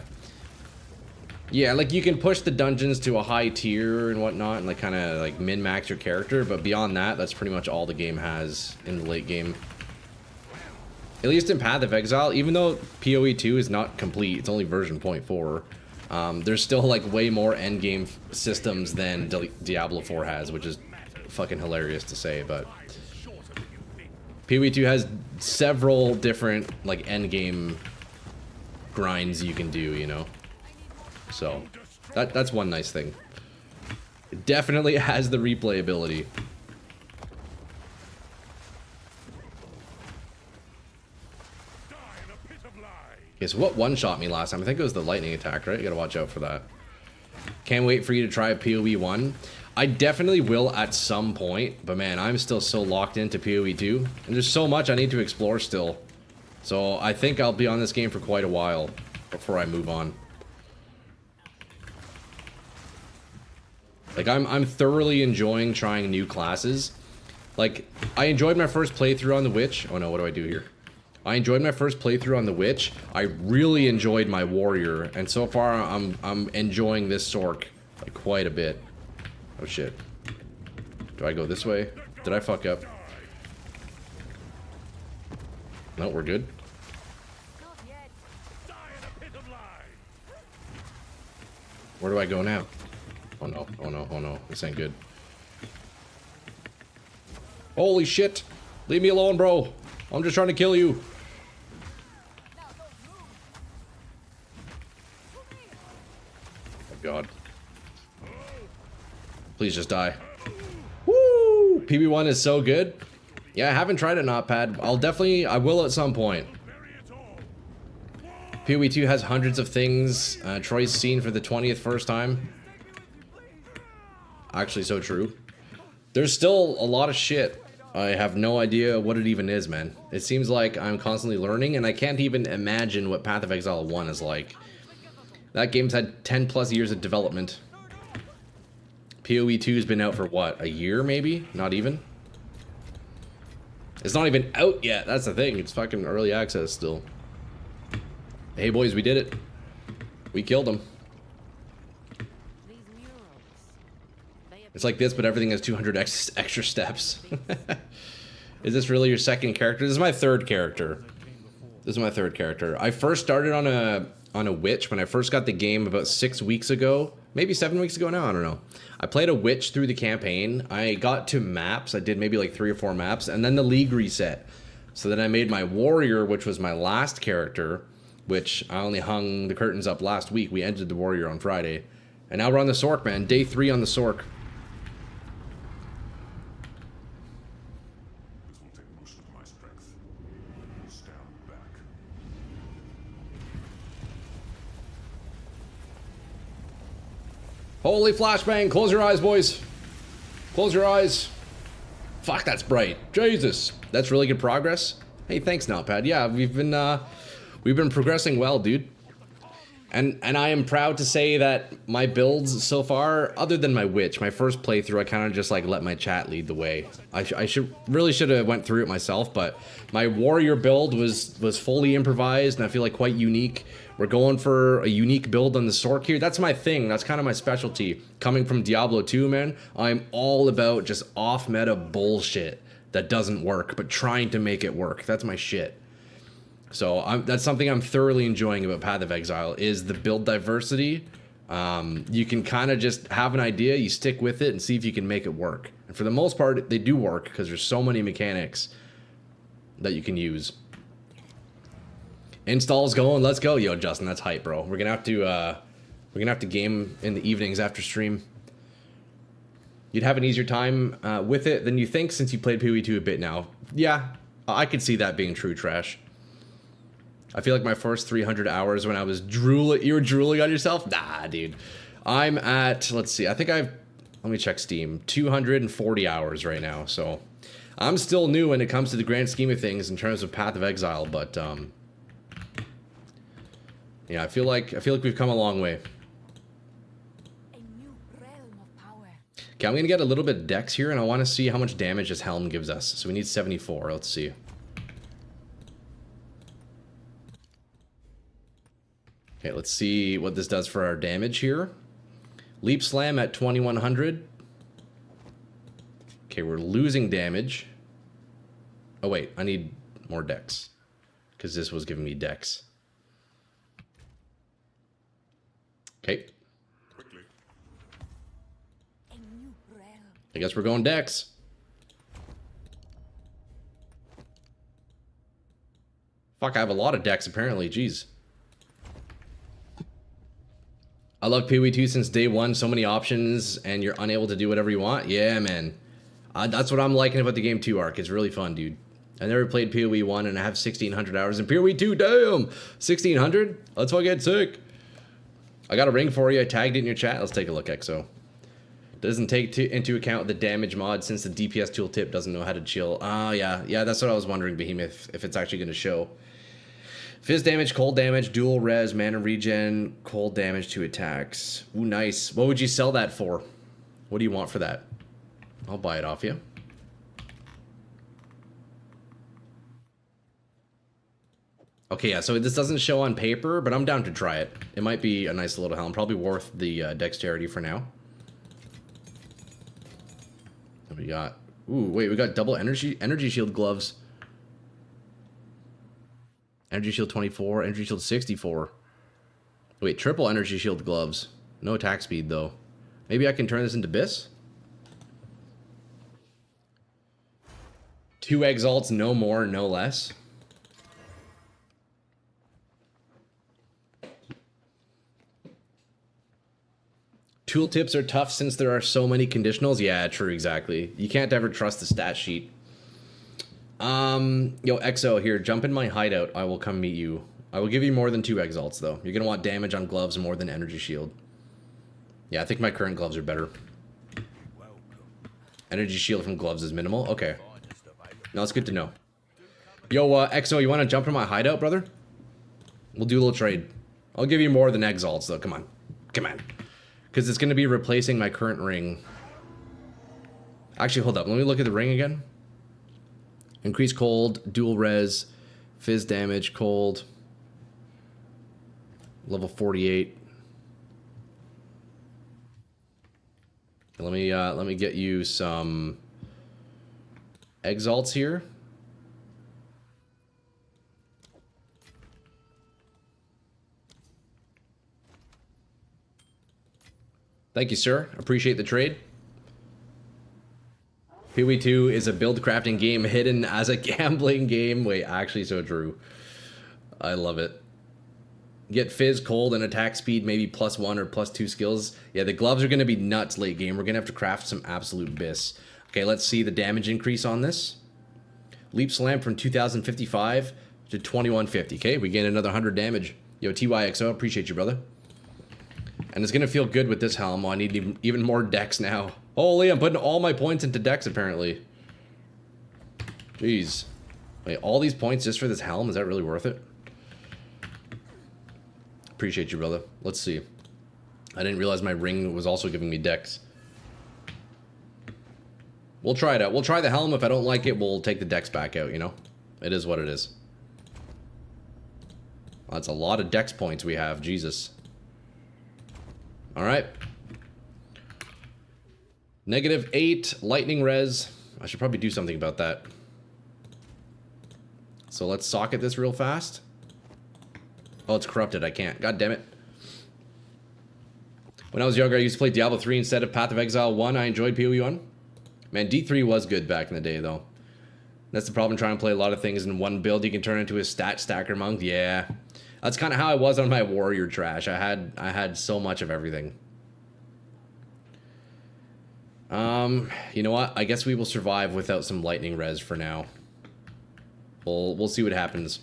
Yeah, like you can push the dungeons to a high tier and whatnot, and like kind of like min-max your character, but beyond that, that's pretty much all the game has in the late game. At least in Path of Exile, even though PoE 2 is not complete, it's only version 0.4, there's still like way more endgame systems than Diablo 4 has, which is fucking hilarious to say, but PoE 2 has several different like endgame grinds you can do, you know? So, that's one nice thing. It definitely has the replayability. Okay, so what one-shot me last time? I think it was the lightning attack, right? You gotta watch out for that. Can't wait for you to try PoE 1. I definitely will at some point, but man, I'm still so locked into PoE 2. And there's so much I need to explore still. So I think I'll be on this game for quite a while before I move on. Like, I'm thoroughly enjoying trying new classes. Like, I enjoyed my first playthrough on the Witch. Oh no, what do I do here? I enjoyed my first playthrough on the Witch. I really enjoyed my Warrior, and so far I'm enjoying this Sorc like quite a bit. Oh shit. Do I go this way? Did I fuck up? No, we're good. Where do I go now? Oh no, oh no, oh no, this ain't good. Holy shit! Leave me alone, bro! I'm just trying to kill you! Oh god. Please just die. Woo! PB1 is so good. Yeah, I haven't tried it, Notepad. I will at some point. PoE 2 has hundreds of things. Troy's seen for the 20th first time. Actually, so true. There's still a lot of shit. I have no idea what it even is, man. It seems like I'm constantly learning, and I can't even imagine what Path of Exile 1 is like. That game's had 10 plus years of development. PoE 2 has been out for what, a year maybe? Not even? It's not even out yet, that's the thing. It's fucking early access still. Hey boys, we did it. We killed him. It's like this, but everything has 200 extra steps. Is this really your second character? This is my third character. This is my third character. I first started on a witch when I first got the game about 6 weeks ago. Maybe 7 weeks ago now, I don't know. I played a witch through the campaign. I got to maps. I did maybe like 3 or 4 maps, and then the league reset. So then I made my warrior, which was my last character, which I only hung the curtains up last week. We ended the warrior on Friday. And now we're on the Sorc, man. Day 3 on the Sorc. Holy flashbang! Close your eyes, boys. Close your eyes. Fuck, that's bright. Jesus, that's really good progress. Hey, thanks, Notepad. Yeah, we've been progressing well, dude. And I am proud to say that my builds so far, other than my witch, my first playthrough, I kind of just like let my chat lead the way. I really should have went through it myself, but my warrior build was fully improvised, and I feel like quite unique. We're going for a unique build on the Sorc here. That's my thing. That's kind of my specialty. Coming from Diablo 2, man, I'm all about just off-meta bullshit that doesn't work, but trying to make it work. That's my shit. So that's something I'm thoroughly enjoying about Path of Exile, is the build diversity. You can kind of just have an idea, you stick with it, and see if you can make it work. And for the most part, they do work, because there's so many mechanics that you can use. Install's going, let's go. Yo, Justin, that's hype, bro. We're gonna have to game in the evenings after stream. You'd have an easier time with it than you think, since you played PoE 2 a bit now. Yeah, I could see that being true, Trash. I feel like my first 300 hours when I was drooling. You were drooling on yourself? Nah, dude. I'm at, let's see, I think let me check Steam. 240 hours right now, so I'm still new when it comes to the grand scheme of things in terms of Path of Exile, but yeah, I feel like we've come a long way. A new realm of power. Okay, I'm gonna get a little bit of dex here, and I want to see how much damage this helm gives us. So we need 74. Let's see. Okay, let's see what this does for our damage here. Leap Slam at 2100. Okay, we're losing damage. Oh wait, I need more dex, because this was giving me dex. Okay. Quickly. A new realm. I guess we're going dex. Fuck, I have a lot of dex apparently, jeez. I love PoE 2 since day one, so many options, and you're unable to do whatever you want. Yeah, man. That's what I'm liking about the game 2 arc. It's really fun, dude. I never played PoE 1, and I have 1,600 hours in PoE 2. Damn! 1,600? Let's fucking sick. I got a ring for you. I tagged it in your chat. Let's take a look, Exo. Doesn't take into account the damage mod since the DPS tooltip doesn't know how to chill. Oh, yeah. Yeah, that's what I was wondering, Behemoth, if it's actually going to show. Fizz damage, cold damage, dual res, mana regen, cold damage to attacks. Ooh, nice. What would you sell that for? What do you want for that? I'll buy it off you. Okay, yeah, so this doesn't show on paper, but I'm down to try it. It might be a nice little helm. Probably worth the dexterity for now. What we got? Ooh, wait, we got double energy shield gloves. Energy shield 24, energy shield 64. Wait, triple energy shield gloves. No attack speed, though. Maybe I can turn this into Biss? 2 exalts, no more, no less. Tooltips are tough since there are so many conditionals. Yeah, true, exactly. You can't ever trust the stat sheet. Yo, Exo, here, jump in my hideout. I will come meet you. I will give you more than 2 exalts, though. You're gonna want damage on gloves more than energy shield. Yeah, I think my current gloves are better. Energy shield from gloves is minimal. Okay. No, it's good to know. Yo, Exo, you want to jump in my hideout, brother? We'll do a little trade. I'll give you more than exalts, though. Come on. Come on. Because it's going to be replacing my current ring. Actually, hold up. Let me look at the ring again. Increase cold, dual res, fizz damage, cold. Level 48. Let me get you some exalts here. Thank you, sir. Appreciate the trade. PoE 2 is a build crafting game hidden as a gambling game. Wait, actually so true. I love it. Get fizz, cold, and attack speed, maybe +1 or +2 skills. Yeah, the gloves are going to be nuts late game. We're going to have to craft some absolute Biss. Okay, let's see the damage increase on this. Leap Slam from 2055 to 2150. Okay, we gain another 100 damage. Yo, TYXO, appreciate you, brother. And it's going to feel good with this helm. I need even more dex now. Holy, I'm putting all my points into dex, apparently. Jeez. Wait, all these points just for this helm? Is that really worth it? Appreciate you, brother. Let's see. I didn't realize my ring was also giving me dex. We'll try it out. We'll try the helm. If I don't like it, we'll take the dex back out, you know? It is what it is. Well, that's a lot of dex points we have. Jesus. Alright. -8, lightning res. I should probably do something about that. So let's socket this real fast. Oh, it's corrupted. I can't. God damn it. When I was younger, I used to play Diablo 3 instead of Path of Exile 1. I enjoyed PoE 1. Man, D3 was good back in the day, though. That's the problem trying to play a lot of things in one build. You can turn into a stat stacker monk. Yeah. That's kind of how I was on my warrior trash. I had so much of everything. You know what? I guess we will survive without some lightning res for now. We'll see what happens.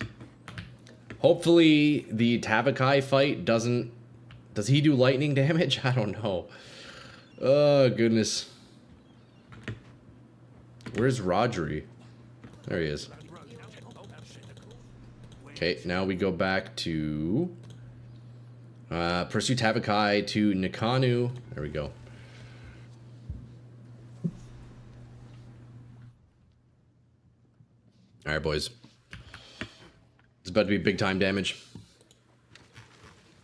Hopefully the Tabakai fight doesn't... Does he do lightning damage? I don't know. Oh, goodness. Where's Rodri? There he is. Okay, now we go back to... pursue Tabakai to Nikanu. There we go. Alright, boys. It's about to be big time damage.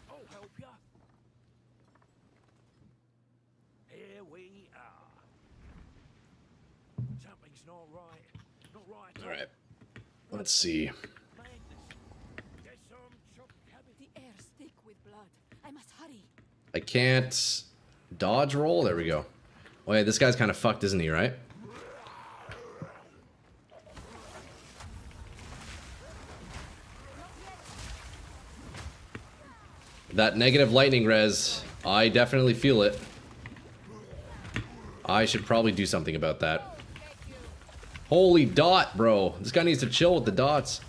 I'll help ya. Here we are. Something's not right. Not right. Alright. Let's see. Madness. Get some chopped cabbage. The air's thick with blood. I must hurry. I can't dodge roll. There we go. Oh yeah, this guy's kind of fucked, isn't he, right? That negative lightning res, I definitely feel it. I should probably do something about that. Holy dot, bro. This guy needs to chill with the dots.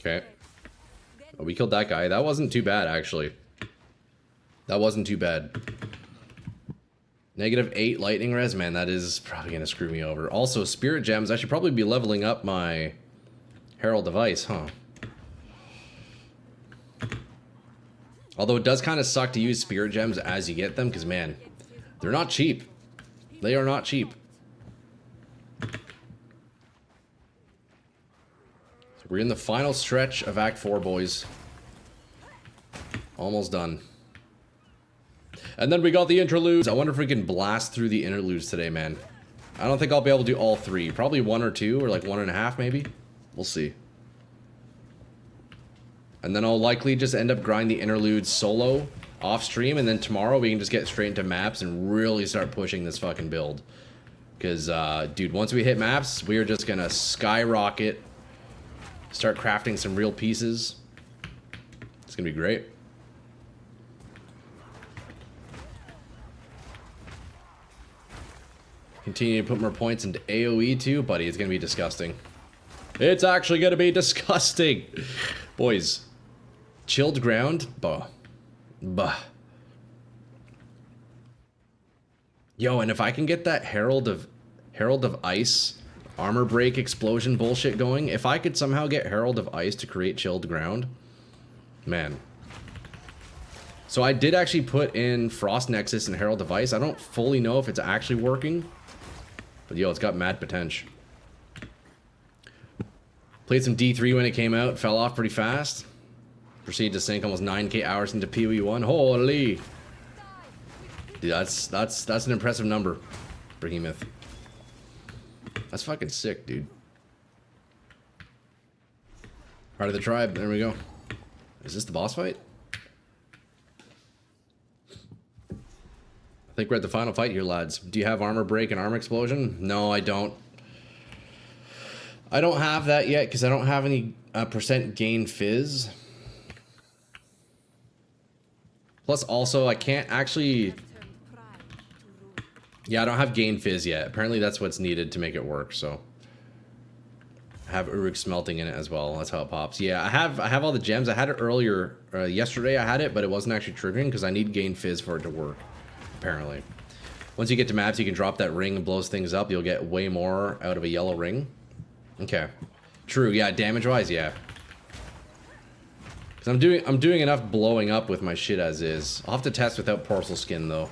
Okay. Oh, we killed that guy. That wasn't too bad, actually. That wasn't too bad. -8 lightning res, man, that is probably gonna screw me over. Also, spirit gems, I should probably be leveling up my Herald of Ice, huh? Although it does kind of suck to use spirit gems as you get them, because man, they're not cheap. They are not cheap. So we're in the final stretch of Act 4, boys. Almost done. And then we got the interludes. I wonder if we can blast through the interludes today, man. I don't think I'll be able to do all 3. Probably 1 or 2, or like 1.5 maybe. We'll see. And then I'll likely just end up grinding the interludes solo off stream, and then tomorrow we can just get straight into maps and really start pushing this fucking build. Because, dude, once we hit maps, we are just gonna skyrocket, start crafting some real pieces. It's gonna be great. Continue to put more points into AoE too, buddy. It's gonna be disgusting. It's actually gonna be disgusting. Boys, chilled ground? Bah. Bah. Yo, and if I can get that Herald of Ice armor break explosion bullshit going, if I could somehow get Herald of Ice to create chilled ground, man. So I did actually put in Frost Nexus and Herald of Ice. I don't fully know if it's actually working, but yo, it's got mad potential. Played some D3 when it came out, fell off pretty fast. Proceeded to sink almost 9k hours into PoE1. Holy! Dude, that's an impressive number, Behemoth. That's fucking sick, dude. Heart of the Tribe, there we go. Is this the boss fight? I think we're at the final fight here, lads. Do you have armor break and armor explosion? No, I don't. I don't have that yet because I don't have any percent gain fizz. Plus, also, I can't actually... Yeah, I don't have gain fizz yet. Apparently, that's what's needed to make it work, so... I have Uruk smelting in it as well. That's how it pops. Yeah, I have all the gems. I had it earlier. Yesterday I had it, but it wasn't actually triggering because I need gain fizz for it to work, apparently. Once you get to maps, you can drop that ring and blows things up. You'll get way more out of a yellow ring. Okay. True, yeah, damage-wise, yeah. Because I'm doing enough blowing up with my shit as is. I'll have to test without Porcel Skin, though.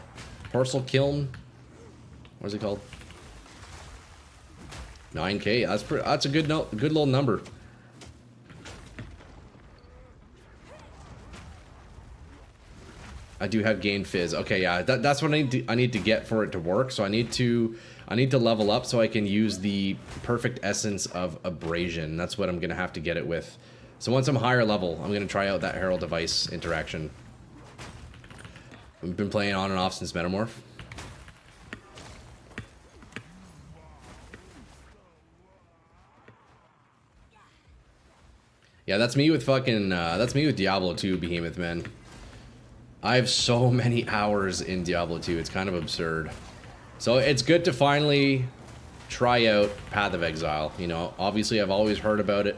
Porcel Kiln? What's it called? 9k? That's a good little number. I do have gain fizz. Okay, yeah, that's what I need to get for it to work. So I need to level up so I can use the perfect essence of abrasion. That's what I'm gonna have to get it with. So once I'm higher level, I'm gonna try out that Herald of Ice interaction. We've been playing on and off since Metamorph. Yeah, that's me with fucking, that's me with Diablo 2, Behemoth, man. I have so many hours in Diablo 2, it's kind of absurd. So it's good to finally try out Path of Exile. You know, obviously I've always heard about it.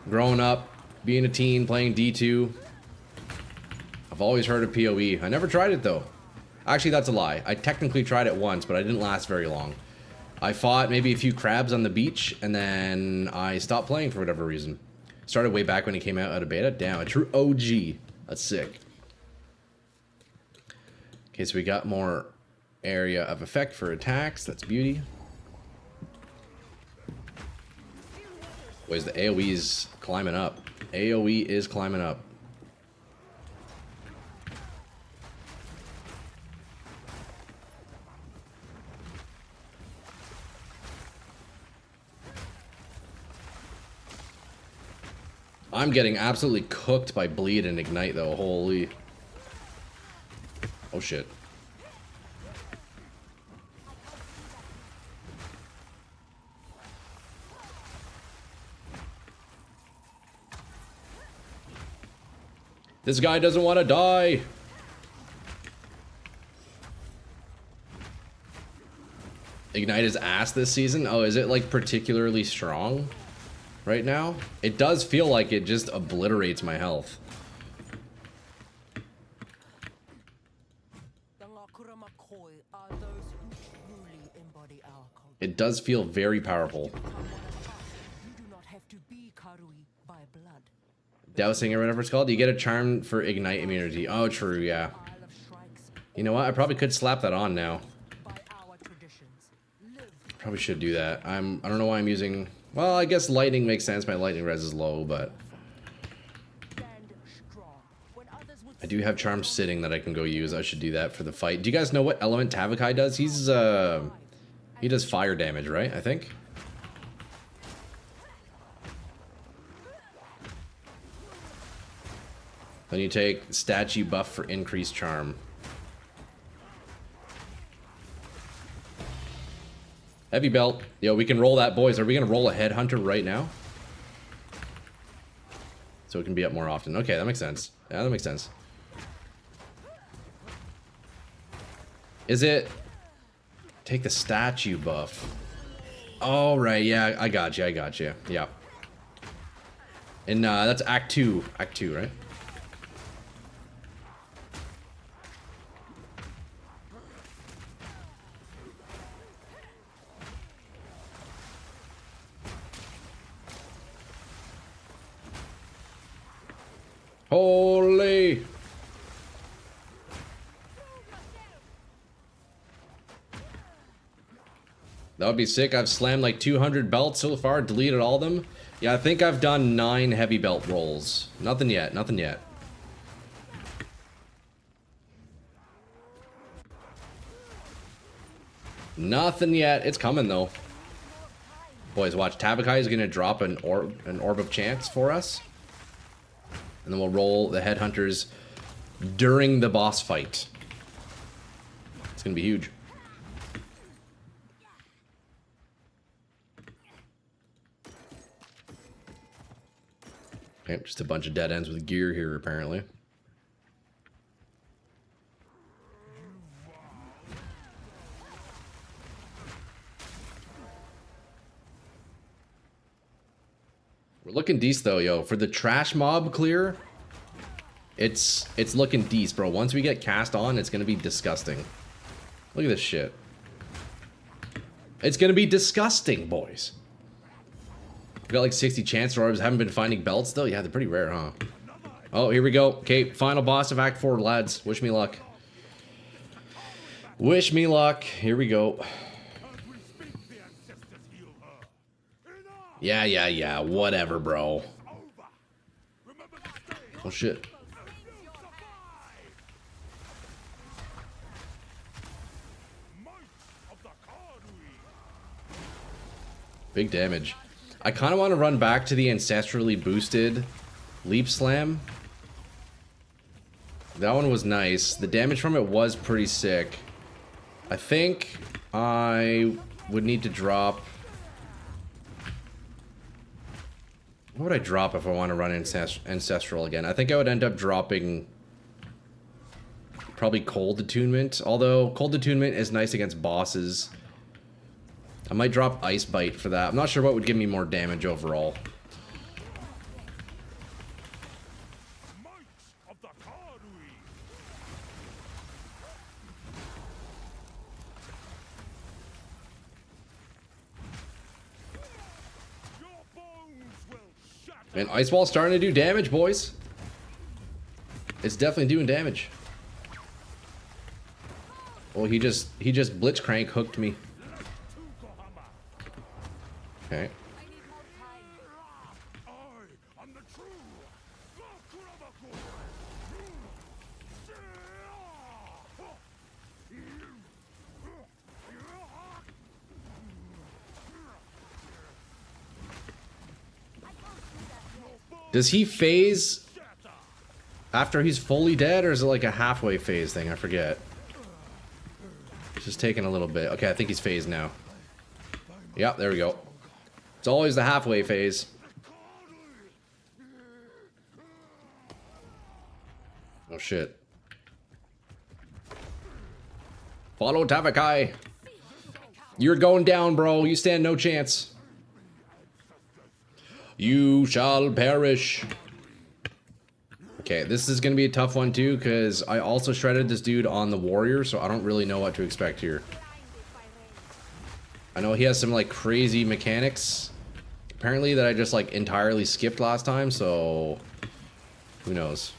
Growing up, being a teen, playing D2. I've always heard of PoE. I never tried it though. Actually, that's a lie. I technically tried it once, but I didn't last very long. I fought maybe a few crabs on the beach, and then I stopped playing for whatever reason. Started way back when it came out of beta. Damn, a true OG. That's sick. Okay, so we got more area of effect for attacks. That's beauty. Boys, the AoE's climbing up. AoE is climbing up. I'm getting absolutely cooked by bleed and ignite though. Holy. Oh shit. This guy doesn't want to die. Ignite his ass this season? Oh, is it like particularly strong right now? It does feel like it just obliterates my health. It does feel very powerful. Dousing or whatever it's called. You get a charm for ignite immunity. Oh, true, yeah. You know what? I probably could slap that on now. Probably should do that. I don't know why I'm using... Well, I guess lightning makes sense. My lightning res is low, but... I do have charms sitting that I can go use. I should do that for the fight. Do you guys know what element Tavakai does? He's, he does fire damage, right? I think. Then you take statue buff for increased charm. Heavy belt. Yo, we can roll that, boys. Are we gonna roll a headhunter right now? So it can be up more often. Okay, that makes sense. Yeah, that makes sense. Is it... Take the statue buff. Oh, right. Yeah, I got you. I got you. Yeah. And that's Act 2. Act 2, right? Holy! That would be sick. I've slammed like 200 belts so far, deleted all of them. Yeah, I think I've done 9 heavy belt rolls. Nothing yet, nothing yet. Nothing yet. It's coming though. Boys, watch. Tabakai is gonna drop an orb of chance for us. And then we'll roll the headhunters during the boss fight. It's gonna be huge. Okay, just a bunch of dead ends with gear here, apparently. We're looking decent though, yo. For the trash mob clear, it's looking decent, bro. Once we get cast on, it's gonna be disgusting. Look at this shit. It's gonna be disgusting, boys. We got like 60 chance orbs. Haven't been finding belts though. Yeah, they're pretty rare, huh? Oh, here we go. Okay, final boss of Act 4, lads. Wish me luck. Wish me luck. Here we go. Yeah. Whatever, bro. Oh, shit. Big damage. I kind of want to run back to the ancestrally boosted leap slam. That one was nice. The damage from it was pretty sick. I think I would need to drop... What would I drop if I want to run Ancestral again? I think I would end up dropping probably Cold Attunement. Although Cold Attunement is nice against bosses. I might drop Ice Bite for that. I'm not sure what would give me more damage overall. Might of the Karui. Your bones will shatter. And Ice Wall's starting to do damage, boys. It's definitely doing damage. Well, he just Blitzcrank hooked me. Okay. I need more time. I am the true. Does he phase after he's fully dead, or is it like a halfway phase thing? I forget. It's just taking a little bit. Okay, I think he's phased now. Yeah, there we go. It's always the halfway phase. Oh shit. Follow Tavakai. You're going down, bro. You stand no chance. You shall perish. Okay, this is gonna be a tough one too, because I also shredded this dude on the warrior, so I don't really know what to expect here. I know he has some like crazy mechanics, apparently, that I just like entirely skipped last time, so who knows.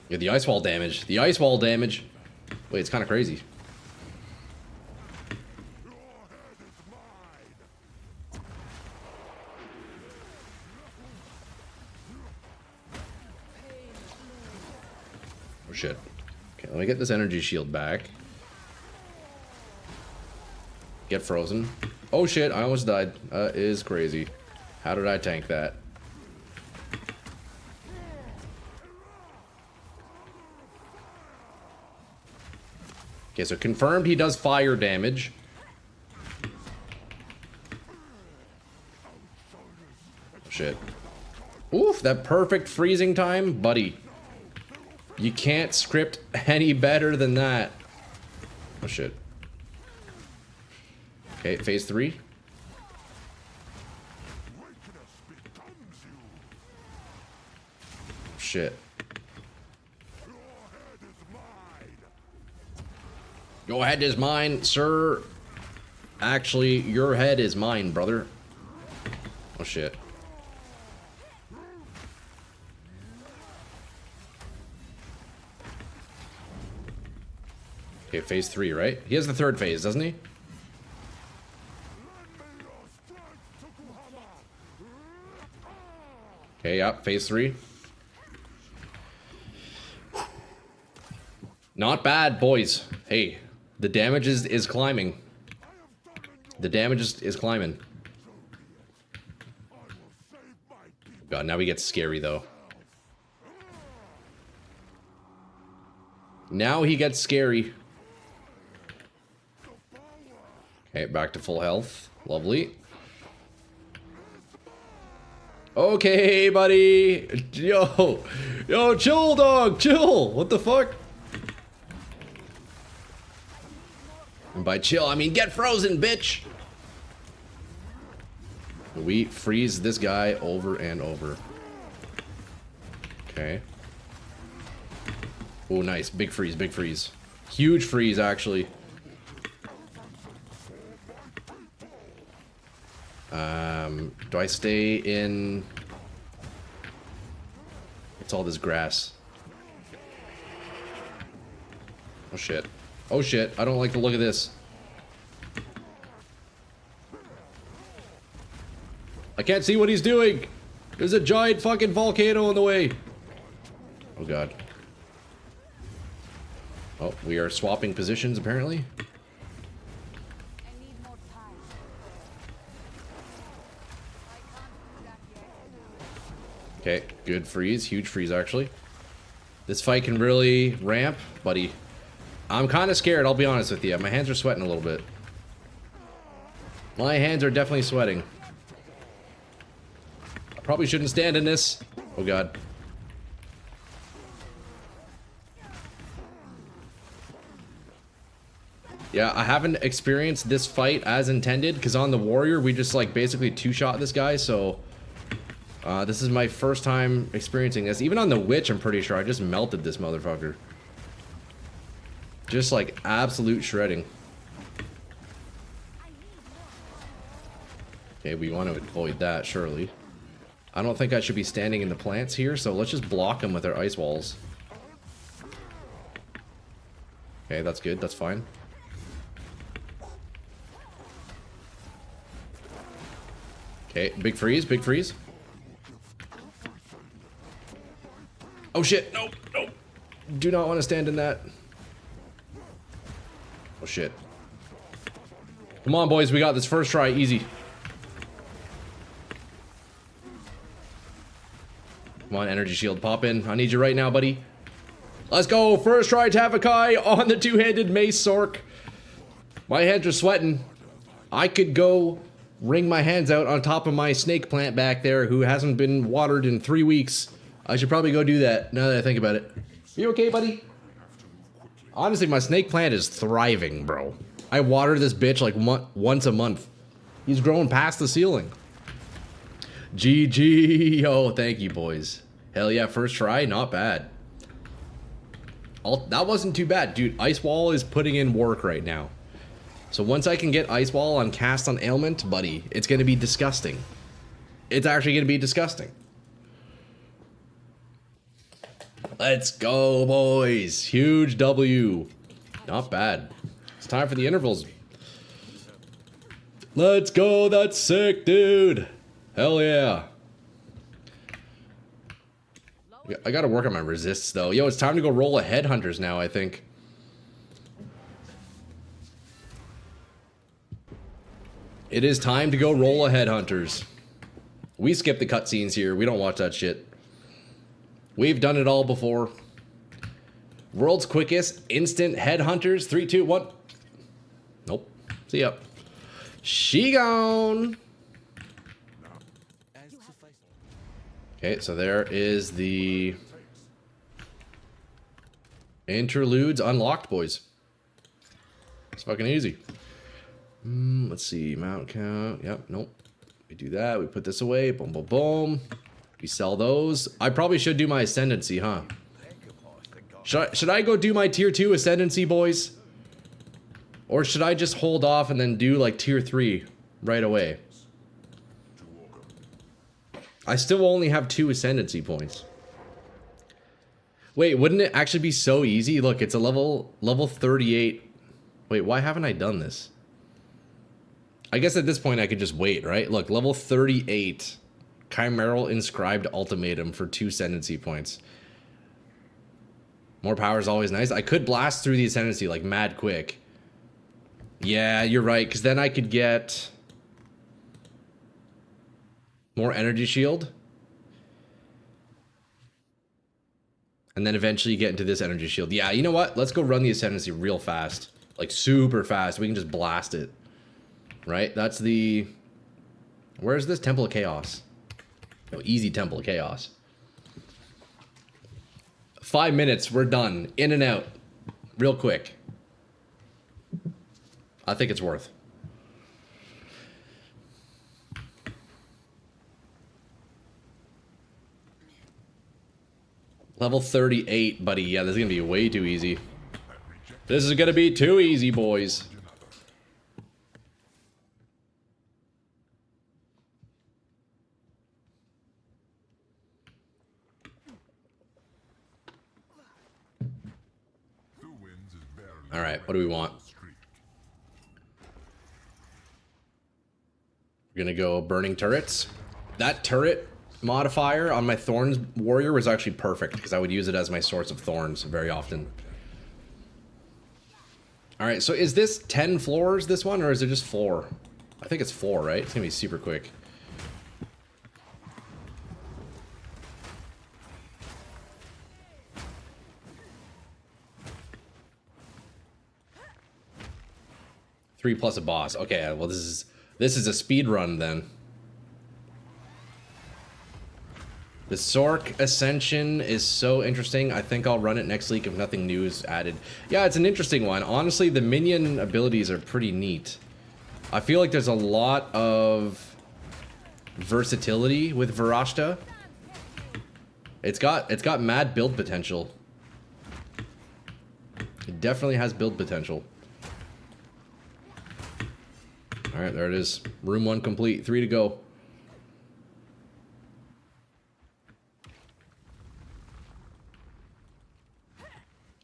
Yeah, the ice wall damage. The ice wall damage. Wait, it's kind of crazy. Oh shit. Okay, let me get this energy shield back. Get frozen. Oh shit, I almost died. Is crazy. How did I tank that? Okay, so confirmed he does fire damage. Oh, shit. Oof, that perfect freezing time, buddy. You can't script any better than that. Oh shit. Okay, phase 3. Shit. Your head is mine, sir. Actually, your head is mine, brother. Oh shit. Okay, phase 3, right? He has the third phase, doesn't he? Okay, yeah, phase 3. Not bad, boys. Hey, the damage is climbing. The damage is climbing. God, now he gets scary, though. Now he gets scary. Okay, back to full health. Lovely. Okay, buddy. Yo, chill, dog. Chill. What the fuck? And by chill, I mean get frozen, bitch. We freeze this guy over and over. Okay. Oh, nice. Big freeze, big freeze. Huge freeze, actually. Do I stay in... What's all this grass? Oh shit. Oh shit, I don't like the look of this. I can't see what he's doing! There's a giant fucking volcano in the way! Oh god. Oh, we are swapping positions apparently. I need more time. I can't do that yet. Okay, good freeze. Huge freeze, actually. This fight can really ramp, buddy. I'm kind of scared, I'll be honest with you. My hands are sweating a little bit. My hands are definitely sweating. I probably shouldn't stand in this. Oh god. Yeah, I haven't experienced this fight as intended, because on the warrior, we just like basically two-shot this guy, so... this is my first time experiencing this. Even on the witch, I'm pretty sure I just melted this motherfucker. Just like absolute shredding. Okay, we want to avoid that, surely. I don't think I should be standing in the plants here, so let's just block them with our ice walls. Okay, that's good, that's fine. Okay, big freeze, big freeze. Oh shit, no, no. Do not want to stand in that. Oh shit. Come on, boys, we got this first try, easy. Come on, energy shield, pop in. I need you right now, buddy. Let's go, first try Tavakai on the two-handed Mace Sorc. My hands are sweating. I could go wring my hands out on top of my snake plant back there who hasn't been watered in 3 weeks. I should probably go do that, now that I think about it. You okay, buddy? Honestly, my snake plant is thriving, bro. I water this bitch like once a month. He's growing past the ceiling. GG. Oh, thank you, boys. Hell yeah, first try, not bad. That wasn't too bad, dude. Ice Wall is putting in work right now. So once I can get Ice Wall on cast on ailment, buddy, it's gonna be disgusting. It's actually gonna be disgusting. Let's go, boys. Huge W. Not bad. It's time for the intervals. Let's go. That's sick, dude. Hell yeah. I gotta work on my resists, though. Yo, it's time to go roll a headhunters now, I think. It is time to go roll a headhunters. We skip the cutscenes here. We don't watch that shit. We've done it all before. World's quickest instant headhunters. 3, 2, 1. Nope. See ya. She gone. Okay, so there is the interludes unlocked, boys. It's fucking easy. Let's see, mount count. Yep, nope. We do that. We put this away. Boom, boom, boom. We sell those. I probably should do my ascendancy, huh? Should I go do my tier 2 ascendancy, boys? Or should I just hold off and then do like tier 3 right away? I still only have 2 ascendancy points. Wait, wouldn't it actually be so easy? Look, it's a level 38. Wait, why haven't I done this? I guess at this point I could just wait, right? Look, level 38. Chimeral Inscribed Ultimatum for 2 ascendancy points. More power is always nice. I could blast through the ascendancy like mad quick. Yeah, you're right, because then I could get more energy shield. And then eventually get into this energy shield. Yeah, you know what? Let's go run the ascendancy real fast. Like super fast. We can just blast it. Right? That's the... Where's this? Temple of Chaos. Oh, easy Temple of Chaos. 5 minutes, we're done. In and out. Real quick. I think it's worth. Level 38, buddy. Yeah, this is gonna be way too easy. This is gonna be too easy, boys. All right, what do we want? We're gonna go burning turrets. That turret modifier on my Thorns warrior was actually perfect because I would use it as my source of thorns very often. All right, so is this 10 floors, this one, or is it just 4? I think it's 4, right? It's gonna be super quick. 3 plus a boss. Okay, well this is a speed run then. The Sorc Ascension is so interesting. I think I'll run it next week if nothing new is added. Yeah, it's an interesting one. Honestly, the minion abilities are pretty neat. I feel like there's a lot of versatility with Varashta. It's got mad build potential. It definitely has build potential. All right, there it is. Room 1 complete. 3 to go.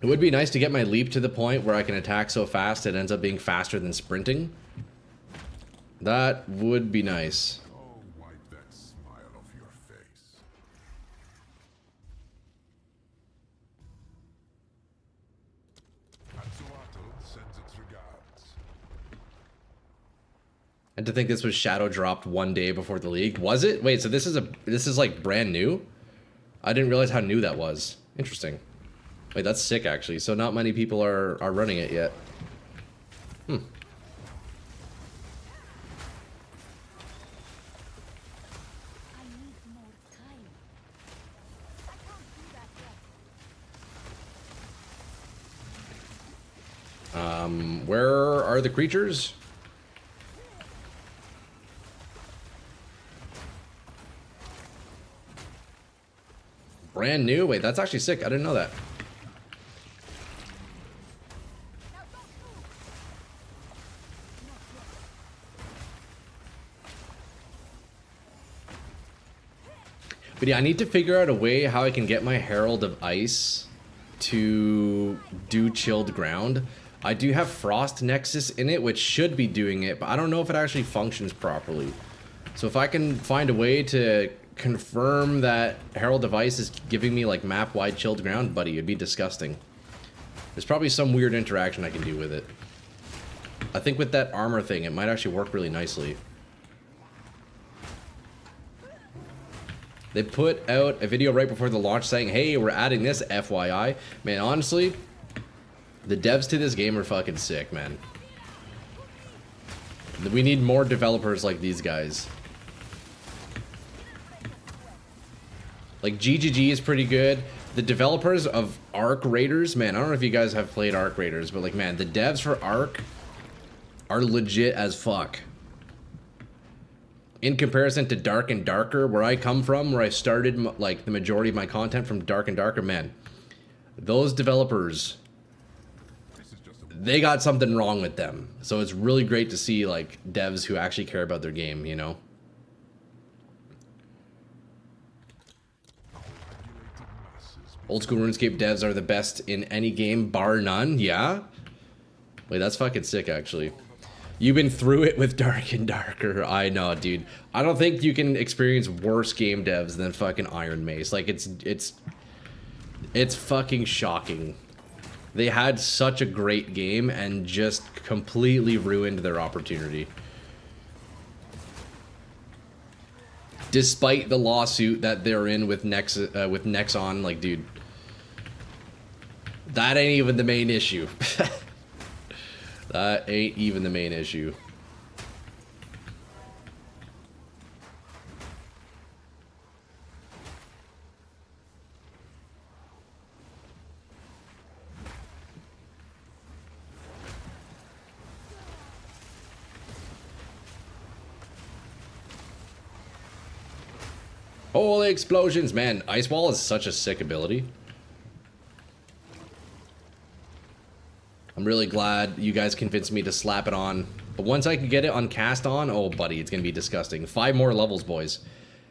It would be nice to get my leap to the point where I can attack so fast it ends up being faster than sprinting. That would be nice. Oh, wipe that smile off your face. Atsuato sends its regards. And to think this was shadow dropped 1 day before the league. Was it? Wait, so this is like brand new? I didn't realize how new that was. Interesting. Wait, that's sick actually. So not many people are running it yet. Hmm. I need more time. I can't do that yet. Where are the creatures? Brand new? Wait, that's actually sick. I didn't know that. But yeah, I need to figure out a way how I can get my Herald of Ice to do chilled ground. I do have Frost Nexus in it, which should be doing it, but I don't know if it actually functions properly. So if I can find a way to confirm that Herald of Ice is giving me like map-wide chilled ground, buddy, it'd be disgusting. There's probably some weird interaction I can do with it. I think with that armor thing, it might actually work really nicely. They put out a video right before the launch saying, hey, we're adding this, FYI. Man, honestly, the devs to this game are fucking sick, man. We need more developers like these guys. Like, GGG is pretty good. The developers of Arc Raiders, man, I don't know if you guys have played Arc Raiders, but like, man, the devs for Arc are legit as fuck. In comparison to Dark and Darker, where I come from, where I started like the majority of my content from Dark and Darker, man, those developers, they got something wrong with them. So it's really great to see like devs who actually care about their game, you know? Old school RuneScape devs are the best in any game, bar none. Yeah? Wait, that's fucking sick, actually. You've been through it with Dark and Darker. I know, dude. I don't think you can experience worse game devs than fucking Iron Mace. Like, it's fucking shocking. They had such a great game and just completely ruined their opportunity. Despite the lawsuit that they're in with Nexon, like, dude, that ain't even the main issue. That ain't even the main issue. Holy explosions, man. Ice Wall is such a sick ability. I'm really glad you guys convinced me to slap it on. But once I can get it on cast on, oh buddy, it's gonna be disgusting. 5 more levels, boys.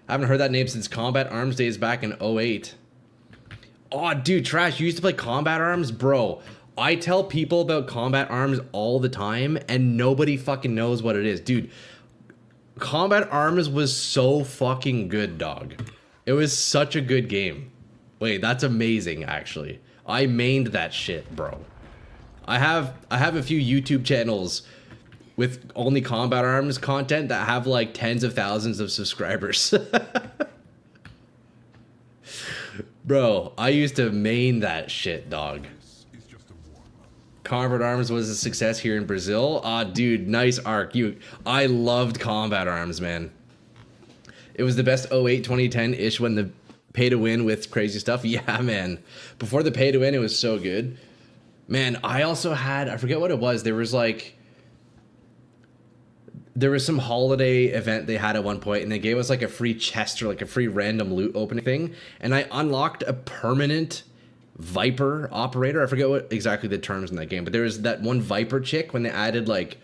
I haven't heard that name since Combat Arms days back in 08. Oh, dude, Trash, you used to play Combat Arms? Bro, I tell people about Combat Arms all the time, and nobody fucking knows what it is. Dude, Combat Arms was so fucking good, dog. It was such a good game. Wait, that's amazing, actually. I mained that shit, bro. I have a few YouTube channels with only Combat Arms content that have like tens of thousands of subscribers. Bro, I used to main that shit, dog. Combat Arms was a success here in Brazil. Ah, dude, nice arc. I loved Combat Arms, man. It was the best 08 2010-ish when the pay to win with crazy stuff. Yeah, man. Before the pay to win, it was so good. Man, I also had, I forget what it was. There was some holiday event they had at one point, and they gave us like a free chest or like a free random loot opening thing. And I unlocked a permanent Viper operator. I forget what exactly the terms in that game, but there was that one Viper chick when they added like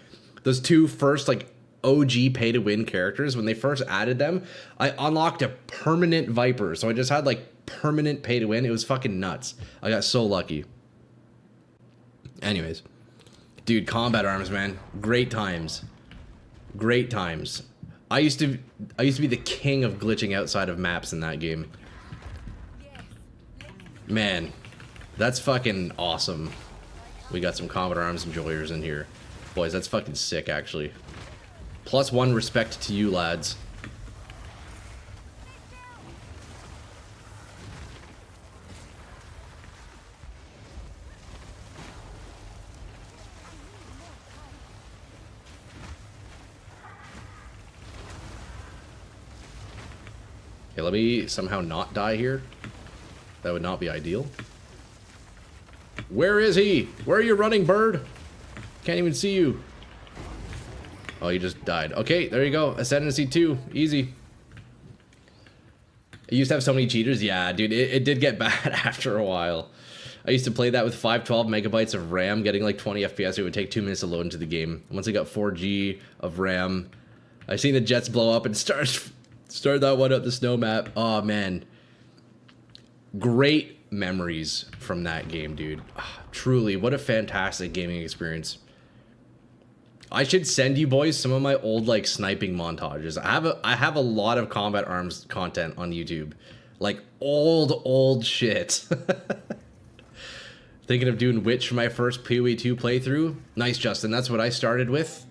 those two first like OG pay to win characters. When they first added them, I unlocked a permanent Viper. So I just had like permanent pay to win. It was fucking nuts. I got so lucky. Anyways, dude, Combat Arms, man. Great times. Great times. I used to be the king of glitching outside of maps in that game. Man, that's fucking awesome. We got some Combat Arms enjoyers in here. Boys, that's fucking sick, actually. +1 respect to you, lads. Okay, let me somehow not die here. That would not be ideal. Where is he? Where are you running, bird? Can't even see you. Oh, you just died. Okay, there you go. Ascendancy 2. Easy. It used to have so many cheaters. Yeah, dude, it did get bad after a while. I used to play that with 512 megabytes of RAM, getting like 20 FPS. It would take 2 minutes to load into the game. Once I got 4G of RAM, I seen the jets blow up and start that one up the snow map. Oh, man. Great memories from that game, dude. Truly, what a fantastic gaming experience. I should send you boys some of my old like sniping montages. I have a lot of Combat Arms content on YouTube. Like old shit. Thinking of doing Witch for my first PoE 2 playthrough. Nice, Justin. That's what I started with.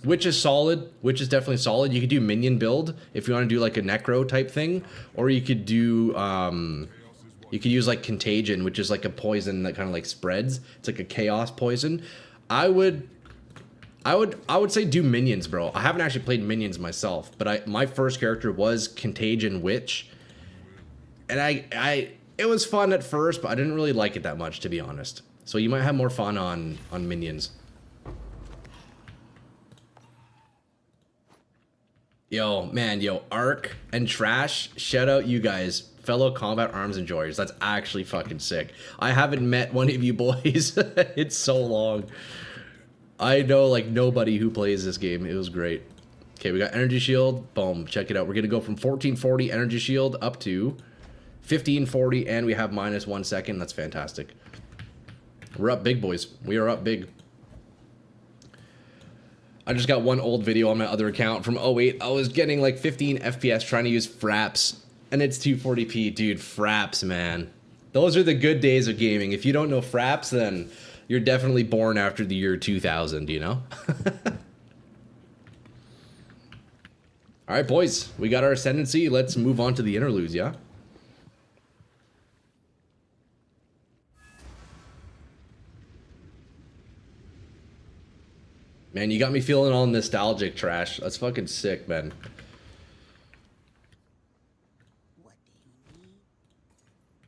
Witch is solid. Witch is definitely solid. You could do minion build if you want to do like a necro type thing, or you could do you could use like Contagion, which is like a poison that kind of like spreads. It's like a chaos poison. I would say do minions, bro. I haven't actually played minions myself, but my first character was Contagion Witch, and it was fun at first, but I didn't really like it that much, to be honest. So you might have more fun on minions. Yo, man, Arc and Trash, shout out you guys, fellow Combat Arms enjoyers. That's actually fucking sick. I haven't met one of you boys. It's so long. I know like nobody who plays this game. It was great. Okay, we got Energy Shield. Boom, check it out. We're gonna go from 1440 Energy Shield up to 1540, and we have -1 second. That's fantastic. We're up big, boys. We are up big. I just got one old video on my other account from 08. I was getting like 15 FPS trying to use fraps, and it's 240p. Dude, fraps, man. Those are the good days of gaming. If you don't know fraps, then you're definitely born after the year 2000, you know? All right, boys. We got our ascendancy. Let's move on to the interludes, yeah? Man, you got me feeling all nostalgic, Trash. That's fucking sick, man.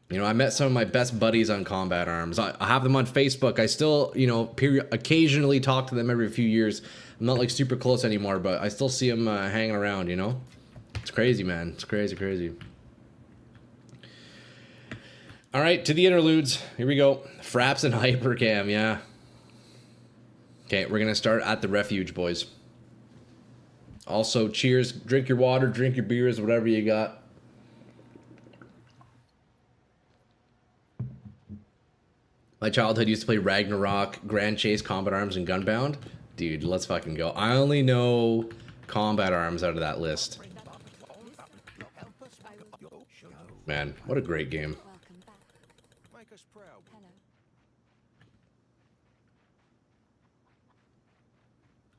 You know, I met some of my best buddies on Combat Arms. I have them on Facebook. I still, you know, occasionally talk to them every few years. I'm not like super close anymore, but I still see them hanging around, you know? It's crazy, man. It's crazy, crazy. All right, to the interludes. Here we go. Fraps and Hypercam, yeah. Okay, we're gonna start at the refuge, boys. Also, cheers. Drink your water, drink your beers, whatever you got. My childhood used to play Ragnarok, Grand Chase, Combat Arms, and Gunbound. Dude, let's fucking go. I only know Combat Arms out of that list. Man, what a great game. Welcome back. Make us proud. Hello.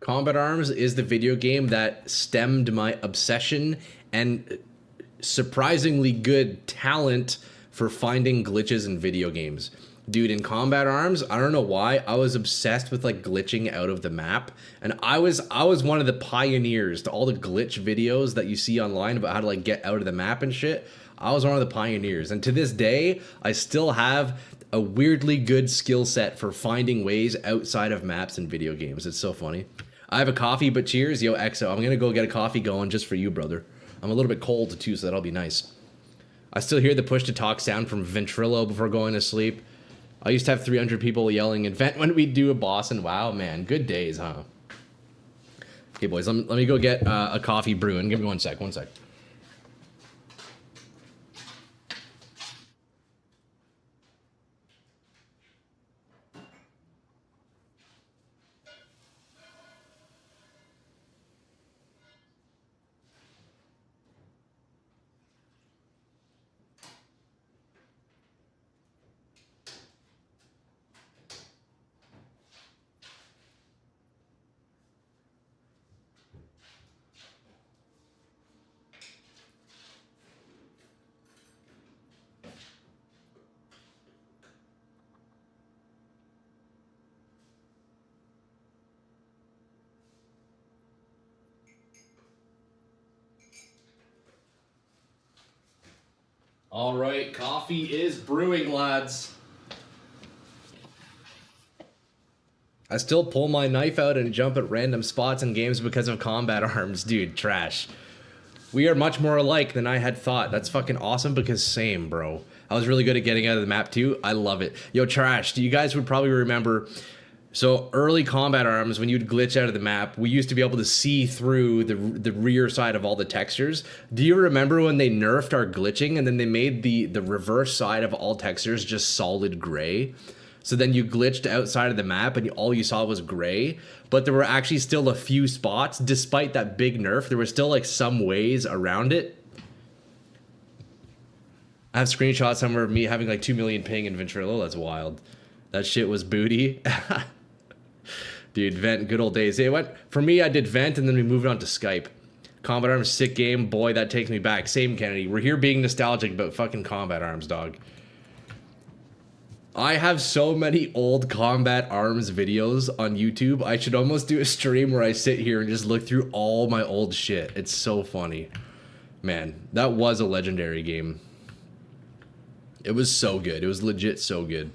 Combat Arms is the video game that stemmed my obsession and surprisingly good talent for finding glitches in video games. Dude, in Combat Arms, I don't know why, I was obsessed with like glitching out of the map. And I was one of the pioneers to all the glitch videos that you see online about how to like get out of the map and shit. I was one of the pioneers. And to this day, I still have a weirdly good skill set for finding ways outside of maps in video games. It's so funny. I have a coffee, but cheers. Yo, Exo, I'm gonna go get a coffee going just for you, brother. I'm a little bit cold too, so that'll be nice. I still hear the push-to-talk sound from Ventrilo before going to sleep. I used to have 300 people yelling in Vent when we do a boss, and wow, man, good days, huh? Okay, boys, let me go get a coffee brewing. Give me one sec. All right, coffee is brewing, lads. I still pull my knife out and jump at random spots in games because of Combat Arms. Dude, trash. We are much more alike than I had thought. That's fucking awesome because same, bro. I was really good at getting out of the map too. I love it. Yo, trash, you guys would probably remember... So early Combat Arms, when you'd glitch out of the map, we used to be able to see through the rear side of all the textures. Do you remember when they nerfed our glitching and then they made the reverse side of all textures just solid gray? So then you glitched outside of the map and all you saw was gray, but there were actually still a few spots, despite that big nerf, there were still like some ways around it. I have screenshots somewhere of me having like 2 million ping in Ventrilo. That's wild. That shit was booty. Dude, Vent, good old days. Hey, what? For me, I did Vent, and then we moved on to Skype. Combat Arms, sick game. Boy, that takes me back. Same, Kennedy. We're here being nostalgic about fucking Combat Arms, dog. I have so many old Combat Arms videos on YouTube. I should almost do a stream where I sit here and just look through all my old shit. It's so funny. Man, that was a legendary game. It was so good. It was legit so good.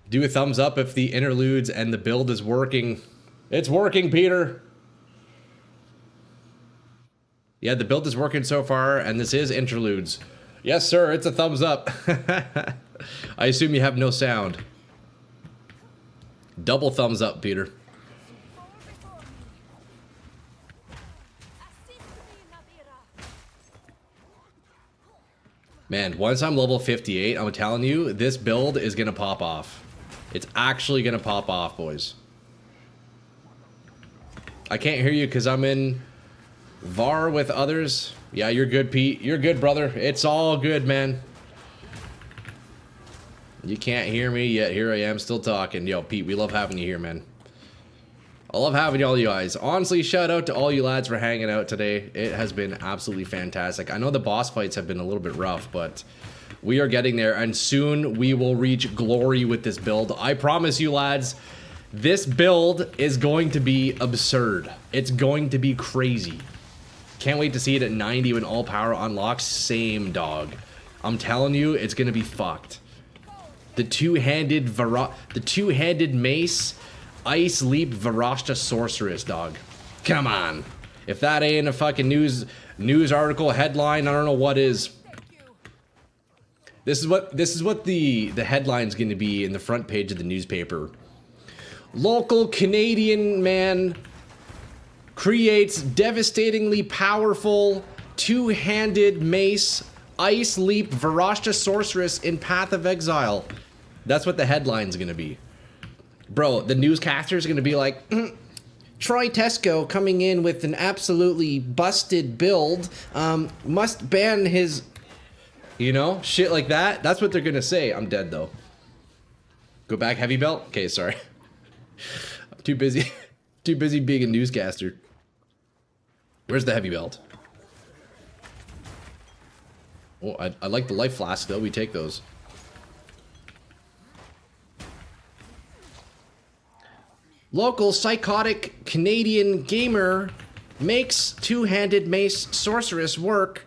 Do a thumbs up if the interludes and the build is working. It's working, Peter. Yeah, the build is working so far, and this is interludes. Yes, sir, it's a thumbs up. I assume you have no sound. Double thumbs up, Peter. Man, once I'm level 58, I'm telling you, this build is gonna pop off. It's actually gonna pop off, boys. I can't hear you because I'm in VAR with others. Yeah, you're good, Pete. You're good, brother. It's all good, man. You can't hear me, yet here I am still talking. Yo, Pete, we love having you here, man. I love having all you guys. Honestly, shout out to all you lads for hanging out today. It has been absolutely fantastic. I know the boss fights have been a little bit rough, but we are getting there, and soon we will reach glory with this build. I promise you, lads, this build is going to be absurd. It's going to be crazy. Can't wait to see it at 90 when all power unlocks. Same, dog. I'm telling you, it's gonna be fucked. The two-handed Mace, Ice Leap Varashta Sorceress, dog. Come on. If that ain't a fucking news article headline, I don't know what is. This is what the headline's going to be in the front page of the newspaper. Local Canadian man creates devastatingly powerful two-handed mace, Ice Leap Varashta Sorceress in Path of Exile. That's what the headline's going to be. Bro, the newscaster's going to be like, Troy Tesco coming in with an absolutely busted build, must ban his... You know, shit like that. That's what they're gonna say. I'm dead though. Go back, heavy belt. Okay, sorry. I'm too busy. Too busy being a newscaster. Where's the heavy belt? Oh, I like the life flask though. We take those. Local psychotic Canadian gamer makes two-handed mace sorceress work.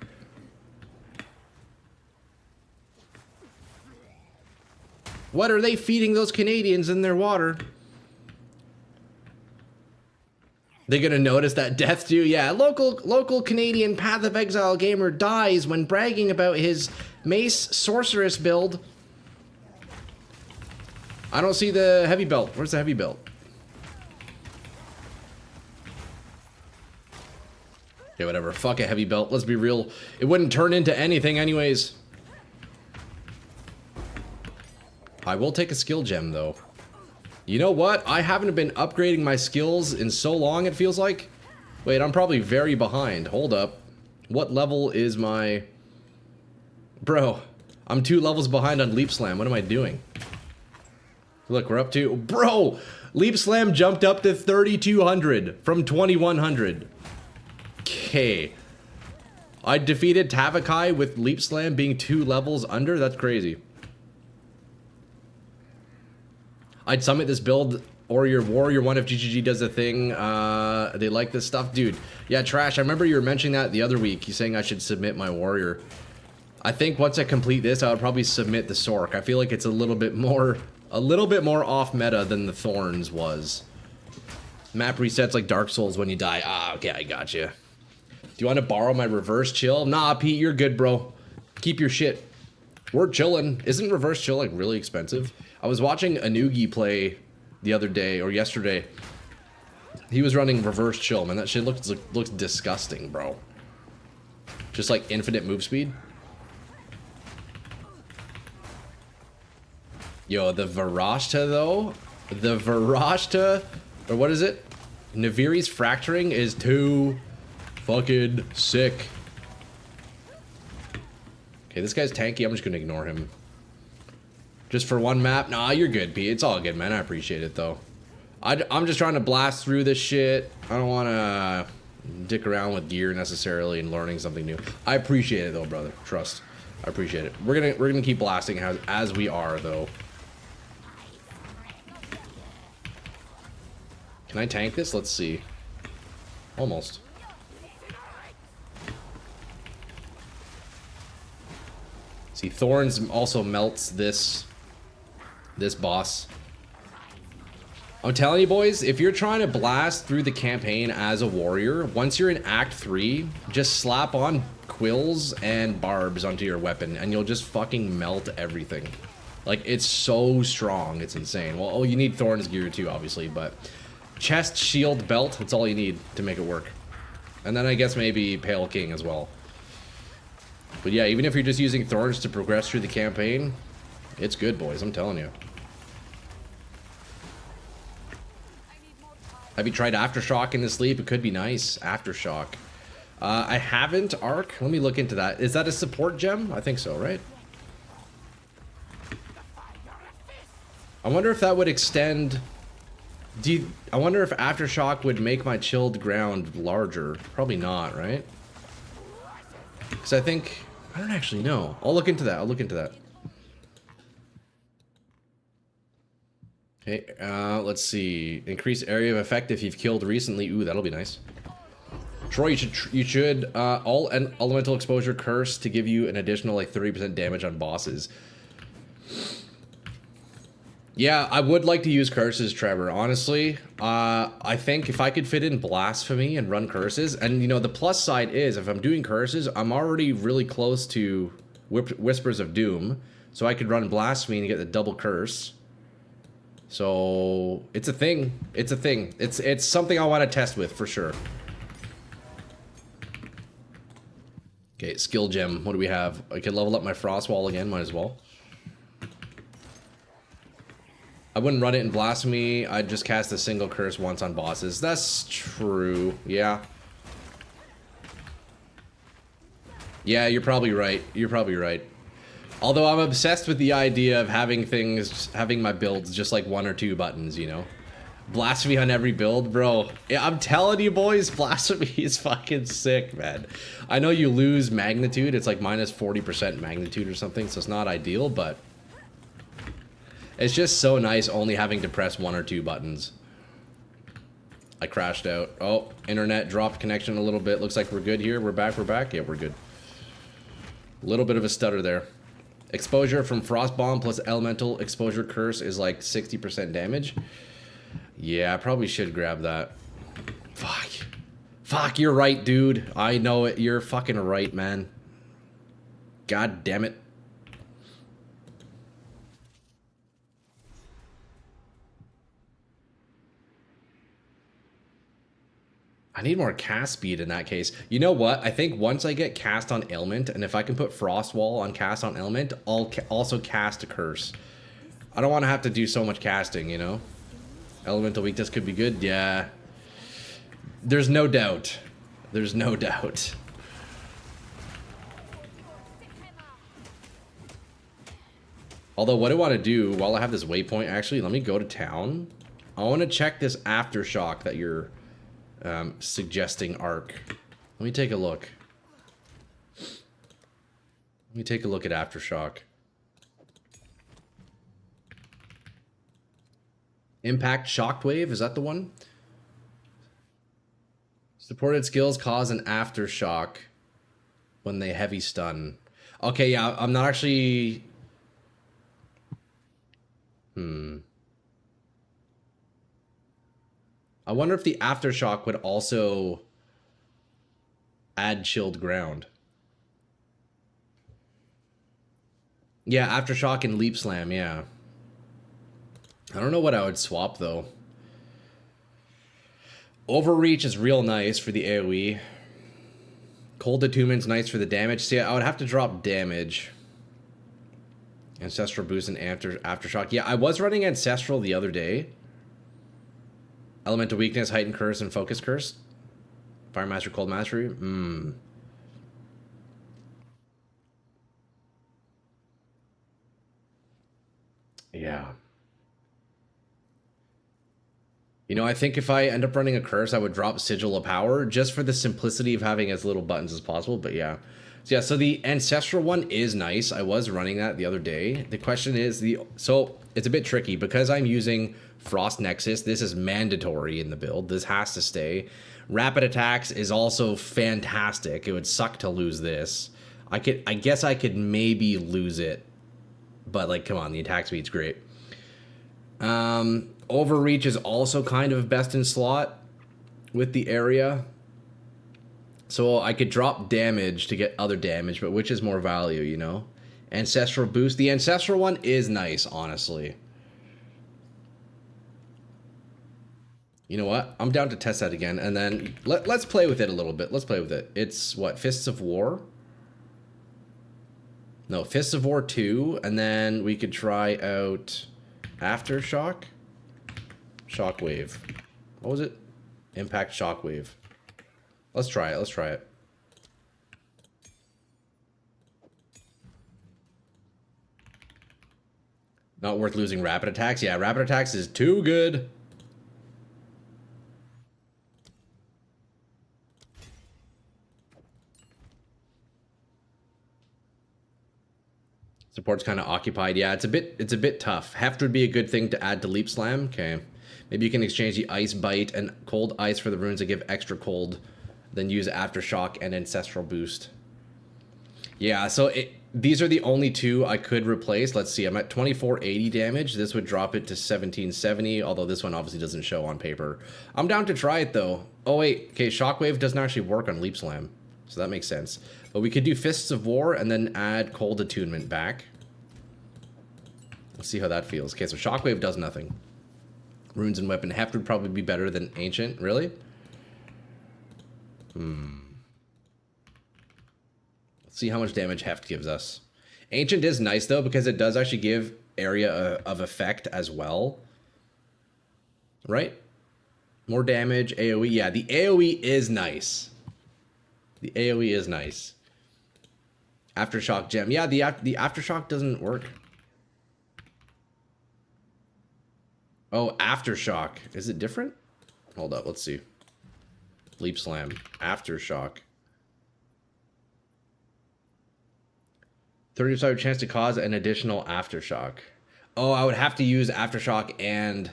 What are they feeding those Canadians in their water? They're gonna notice that death too. Yeah, local Canadian Path of Exile gamer dies when bragging about his mace sorceress build. I don't see the heavy belt. Where's the heavy belt? Okay, whatever. Fuck a heavy belt. Let's be real. It wouldn't turn into anything anyways. I will take a skill gem, though. You know what? I haven't been upgrading my skills in so long, it feels like. Wait, I'm probably very behind. Hold up. What level is my... Bro, I'm 2 levels behind on Leap Slam. What am I doing? Look, we're up to... Bro! Leap Slam jumped up to 3,200 from 2,100. Okay. I defeated Tavakai with Leap Slam being 2 levels under? That's crazy. I'd summit this build or your Warrior 1 if GGG does a thing. They like this stuff. Dude, yeah, Trash, I remember you were mentioning that the other week. You saying I should submit my Warrior. I think once I complete this, I would probably submit the Sorc. I feel like it's a little bit more off meta than the Thorns was. Map resets like Dark Souls when you die. Ah, okay, I got you. Do you want to borrow my reverse chill? Nah, Pete, you're good, bro. Keep your shit. We're chilling. Isn't reverse chill like really expensive? I was watching Anugi play the other day or yesterday. He was running reverse chill, man. That shit looks disgusting, bro. Just like infinite move speed. Yo, the Varashta though, the Varashta, or what is it? Naviri's fracturing is too fucking sick. Okay, this guy's tanky. I'm just gonna ignore him. Just for one map? Nah, you're good, Pete. It's all good, man. I appreciate it, though. I'm just trying to blast through this shit. I don't want to dick around with gear necessarily and learning something new. I appreciate it, though, brother. Trust. I appreciate it. We're gonna keep blasting as we are, though. Can I tank this? Let's see. Almost. See, Thorns also melts this boss. I'm telling you, boys, if you're trying to blast through the campaign as a warrior, once you're in Act 3, just slap on quills and barbs onto your weapon, and you'll just fucking melt everything. Like, it's so strong, it's insane. Well, oh, you need Thorns gear too, obviously, but chest, shield, belt, that's all you need to make it work. And then I guess maybe Pale King as well. But yeah, even if you're just using Thorns to progress through the campaign, it's good, boys, I'm telling you. Have you tried Aftershock in the sleep? It could be nice. Aftershock. I haven't, Arc. Let me look into that. Is that a support gem? I think so, right? I wonder if that would extend... I wonder if Aftershock would make my chilled ground larger. Probably not, right? Because I think... I don't actually know. I'll look into that. I'll look into that. Okay, let's see. Increase area of effect if you've killed recently. Ooh, that'll be nice. Troy, you should all elemental exposure curse to give you an additional like 30% damage on bosses. Yeah, I would like to use curses, Trevor. Honestly, I think if I could fit in blasphemy and run curses, and you know the plus side is if I'm doing curses, I'm already really close to Whispers of Doom, so I could run blasphemy and get the double curse. So it's a thing. It's a thing. It's something I want to test with for sure. Okay, skill gem. What do we have? I can level up my frost wall again. Might as well. I wouldn't run it in blasphemy. I'd just cast a single curse once on bosses. That's true. Yeah. Yeah, you're probably right. You're probably right. Although I'm obsessed with the idea of having my builds just like 1 or 2 buttons, you know? Blasphemy on every build, bro. Yeah, I'm telling you, boys, Blasphemy is fucking sick, man. I know you lose magnitude. It's like minus 40% magnitude or something, so it's not ideal, but it's just so nice only having to press 1 or 2 buttons. I crashed out. Oh, internet dropped connection a little bit. Looks like we're good here. We're back, we're back. Yeah, we're good. A little bit of a stutter there. Exposure from Frost Bomb plus Elemental Exposure Curse is like 60% damage. Yeah, I probably should grab that. Fuck. Fuck, you're right, dude. I know it. You're fucking right, man. God damn it. I need more cast speed in that case. You know what? I think once I get cast on Ailment, and if I can put Frost Wall on cast on Ailment, I'll also cast a Curse. I don't want to have to do so much casting, you know? Elemental Weakness could be good, yeah. There's no doubt. There's no doubt. Although, what I want to do, while I have this waypoint, actually, let me go to town. I want to check this Aftershock that you're suggesting arc. Let me take a look. Let me take a look at Aftershock. Impact Shockwave, is that the one? Supported skills cause an aftershock when they heavy stun. Okay, yeah, I'm not actually... I wonder if the aftershock would also add chilled ground. Yeah, aftershock and leap slam, yeah. I don't know what I would swap though. Overreach is real nice for the AoE. Cold Attunement's nice for the damage. See, I would have to drop damage. Ancestral Boost and Aftershock. Yeah, I was running Ancestral the other day. Elemental Weakness, Heightened Curse, and Focus Curse. Fire Master, Cold Mastery. Yeah. You know, I think if I end up running a curse, I would drop Sigil of Power just for the simplicity of having as little buttons as possible. But yeah. So yeah, so the Ancestral one is nice. I was running that the other day. The question is, so it's a bit tricky because I'm using Frost Nexus. This is mandatory in the build. This has to stay. Rapid Attacks is also fantastic. It would suck to lose this. I guess I could maybe lose it. But like, come on, the attack speed's great. Overreach is also kind of best in slot with the area. So I could drop damage to get other damage, but which is more value, you know? Ancestral Boost. The Ancestral one is nice, honestly. You know what? I'm down to test that again, and then let's play with it a little bit. Let's play with it. It's, what, Fists of War? No, Fists of War 2, and then we could try out Aftershock? Shockwave. What was it? Impact Shockwave. Let's try it. Let's try it. Not worth losing Rapid Attacks. Yeah, Rapid Attacks is too good. Support's kind of occupied. Yeah, it's a bit tough. Heft would be a good thing to add to Leap Slam. Okay. Maybe you can exchange the Ice Bite and Cold Ice for the runes that give extra cold. Then use Aftershock and Ancestral Boost. Yeah, so these are the only two I could replace. Let's see, I'm at 2480 damage. This would drop it to 1770, although this one obviously doesn't show on paper. I'm down to try it though. Oh wait, okay, Shockwave doesn't actually work on Leap Slam. So that makes sense. But we could do Fists of War and then add Cold Attunement back. Let's see how that feels. Okay, so Shockwave does nothing. Runes and Weapon. Heft would probably be better than Ancient. Really? Let's see how much damage Heft gives us. Ancient is nice, though, because it does actually give area of effect as well. Right? More damage, AoE. Yeah, the AoE is nice. The AoE is nice. Aftershock Gem. Yeah, the Aftershock doesn't work. Oh, Aftershock. Is it different? Hold up, let's see. Leap Slam. Aftershock. 30% chance to cause an additional Aftershock. Oh, I would have to use Aftershock and...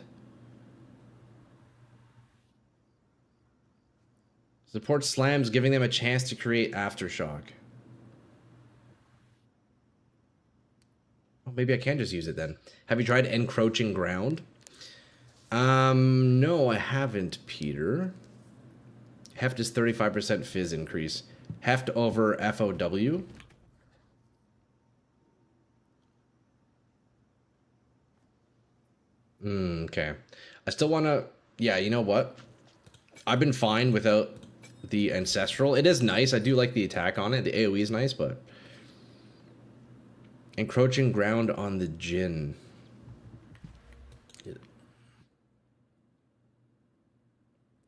Support slams, giving them a chance to create Aftershock. Oh, maybe I can just use it then. Have you tried Encroaching Ground? No, I haven't, Peter. Heft is 35% fizz increase. Heft over FOW. Okay. I still want to... Yeah, you know what? I've been fine without the Ancestral. It is nice. I do like the attack on it. The AoE is nice, but... Encroaching Ground on the Jinn.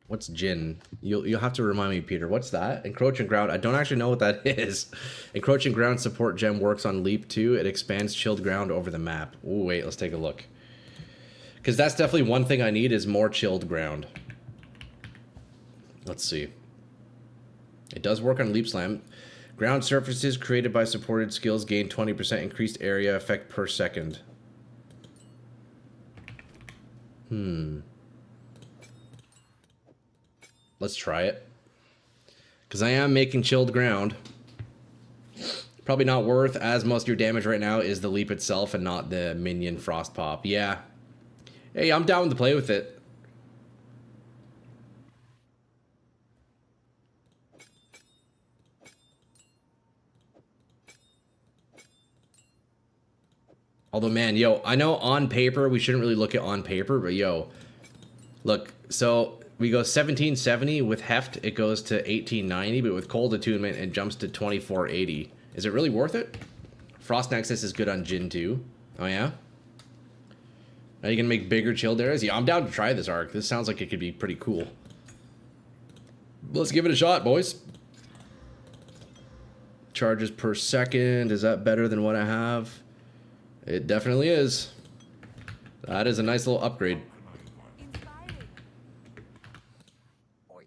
What's Jinn? You'll have to remind me, Peter. What's that? Encroaching Ground. I don't actually know what that is. Encroaching Ground support gem works on Leap 2. It expands chilled ground over the map. Ooh, wait, let's take a look. Because that's definitely one thing I need is more chilled ground. Let's see. It does work on Leap Slam. Ground surfaces created by supported skills gain 20% increased area effect per second. Let's try it. Because I am making chilled ground. Probably not worth as most of your damage right now is the leap itself and not the minion frost pop. Yeah. Hey, I'm down to play with it. Although, man, yo, I know on paper, we shouldn't really look at on paper, but yo, look, so we go 1770 with Heft, it goes to 1890, but with Cold Attunement, it jumps to 2480. Is it really worth it? Frost Nexus is good on Jinn too. Oh, yeah? Now you can make bigger chilled areas? Yeah, I'm down to try this arc. This sounds like it could be pretty cool. Let's give it a shot, boys. Charges per second. Is that better than what I have? It definitely is. That is a nice little upgrade. Inspiring. Oi.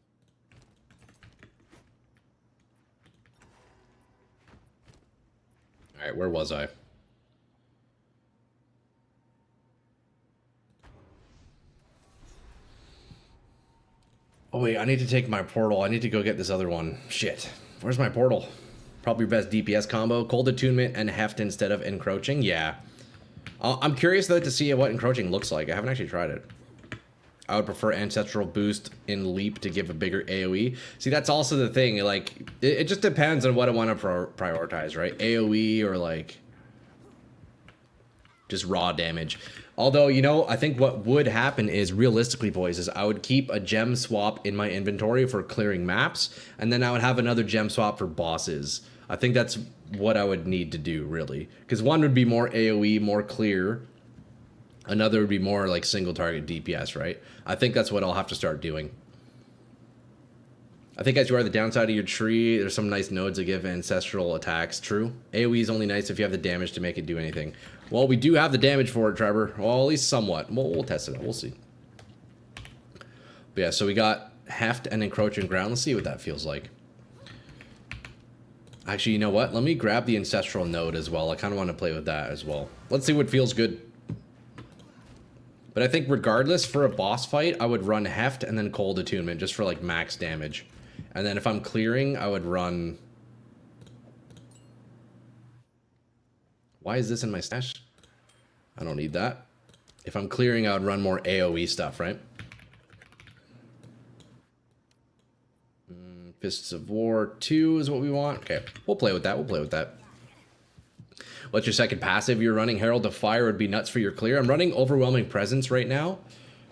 Alright, where was I? Oh wait, I need to take my portal. I need to go get this other one. Shit. Where's my portal? Probably your best DPS combo. Cold Attunement and Heft instead of Encroaching. Yeah. I'm curious though to see what Encroaching looks like. I haven't actually tried it. I would prefer Ancestral Boost in Leap to give a bigger AoE. See, that's also the thing. Like, it just depends on what I want to prioritize, right? AoE or like just raw damage. Although, you know, I think what would happen is, realistically, boys, is I would keep a gem swap in my inventory for clearing maps, and then I would have another gem swap for bosses. I think that's what I would need to do, really. Because one would be more AoE, more clear. Another would be more like single target DPS, right? I think that's what I'll have to start doing. I think as you are the downside of your tree, there's some nice nodes that give ancestral attacks. True. AoE is only nice if you have the damage to make it do anything. Well, we do have the damage for it, Trevor. Well, at least somewhat. We'll test it out. We'll see. But yeah, so we got Heft and Encroaching Ground. Let's see what that feels like. Actually, you know what? Let me grab the Ancestral Node as well. I kind of want to play with that as well. Let's see what feels good. But I think regardless, for a boss fight, I would run Heft and then Cold Attunement just for like max damage. And then if I'm clearing, I would run... Why is this in my stash? I don't need that. If I'm clearing, I would run more AoE stuff, right? Fists of War 2 is what we want. Okay, we'll play with that. We'll play with that. What's your second passive? You're running Herald of Fire would be nuts for your clear. I'm running Overwhelming Presence right now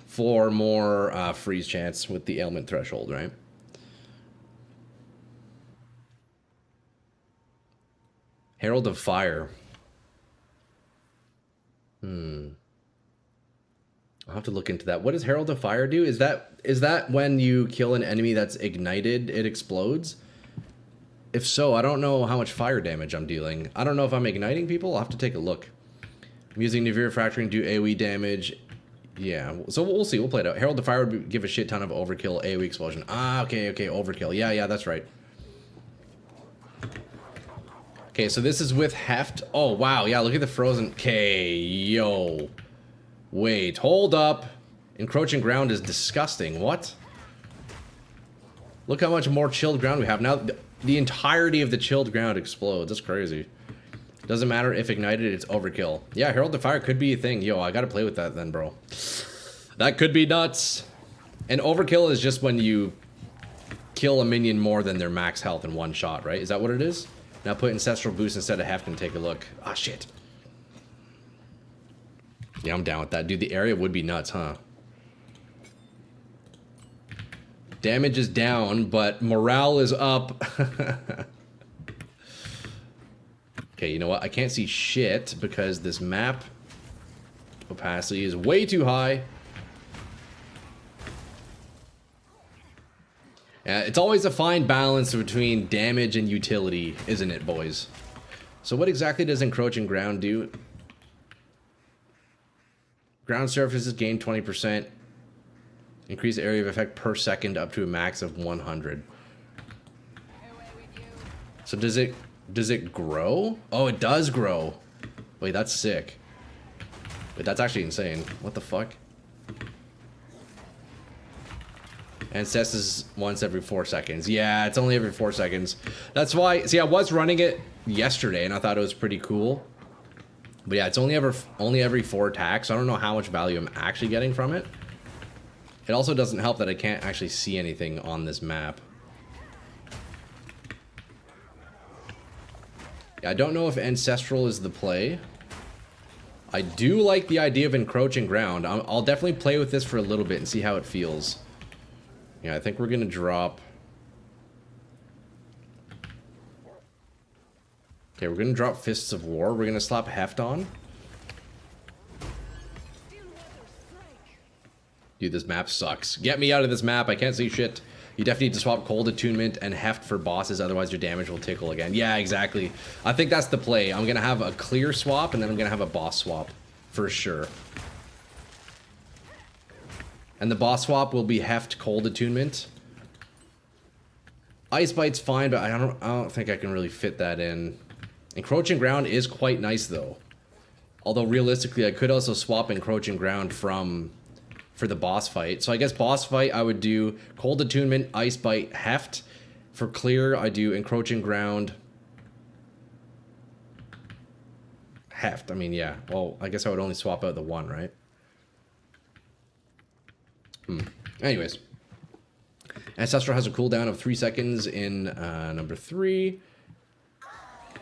for more freeze chance with the ailment threshold, right? Herald of Fire. I'll have to look into that. What does Herald of Fire do? Is that when you kill an enemy that's ignited, it explodes? If so, I don't know how much fire damage I'm dealing. I don't know if I'm igniting people. I'll have to take a look. I'm using Nivir Fracturing to do AoE damage. Yeah, so we'll see. We'll play it out. Herald the Fire would give a shit ton of overkill AoE explosion. Ah, okay, overkill. Yeah, that's right. Okay, so this is with Heft. Oh, wow, yeah, look at the frozen. Okay, yo. Wait, hold up. Encroaching ground is disgusting. What? Look how much more chilled ground we have. Now, the entirety of the chilled ground explodes. That's crazy. Doesn't matter if ignited, it's overkill. Yeah, Herald the Fire could be a thing. Yo, I gotta play with that then, bro. That could be nuts. And overkill is just when you kill a minion more than their max health in one shot, right? Is that what it is? Now put Ancestral Boost instead of Heft and take a look. Ah, shit. Yeah, I'm down with that. Dude, the area would be nuts, huh? Damage is down, but morale is up. Okay, you know what? I can't see shit because this map opacity is way too high. It's always a fine balance between damage and utility, isn't it, boys? So what exactly does Encroaching Ground do? Ground surfaces gain 20%. Increase area of effect per second up to a max of 100. So does it grow? Oh, it does grow. Wait, that's sick. Wait, that's actually insane. What the fuck? And cesses once every 4 seconds. Yeah, it's only every 4 seconds. That's why. See, I was running it yesterday, and I thought it was pretty cool. But yeah, it's only every 4 attacks. So I don't know how much value I'm actually getting from it. It also doesn't help that I can't actually see anything on this map. Yeah, I don't know if Ancestral is the play. I do like the idea of Encroaching Ground. I'll definitely play with this for a little bit and see how it feels. Yeah, I think we're gonna drop... Okay, we're gonna drop Fists of War. We're gonna slap Heft on. Dude, this map sucks. Get me out of this map. I can't see shit. You definitely need to swap Cold Attunement and Heft for bosses, otherwise your damage will tickle again. Yeah, exactly. I think that's the play. I'm gonna have a clear swap, and then I'm gonna have a boss swap. For sure. And the boss swap will be Heft Cold Attunement. Ice Bite's fine, but I don't think I can really fit that in. Encroaching Ground is quite nice, though. Although, realistically, I could also swap Encroaching Ground for the boss fight. So I guess boss fight, I would do Cold Attunement, Ice Bite, Heft. For clear, I do Encroaching Ground, Heft. I mean, yeah. Well, I guess I would only swap out the one, right? Anyways. Ancestral has a cooldown of 3 seconds in number 3.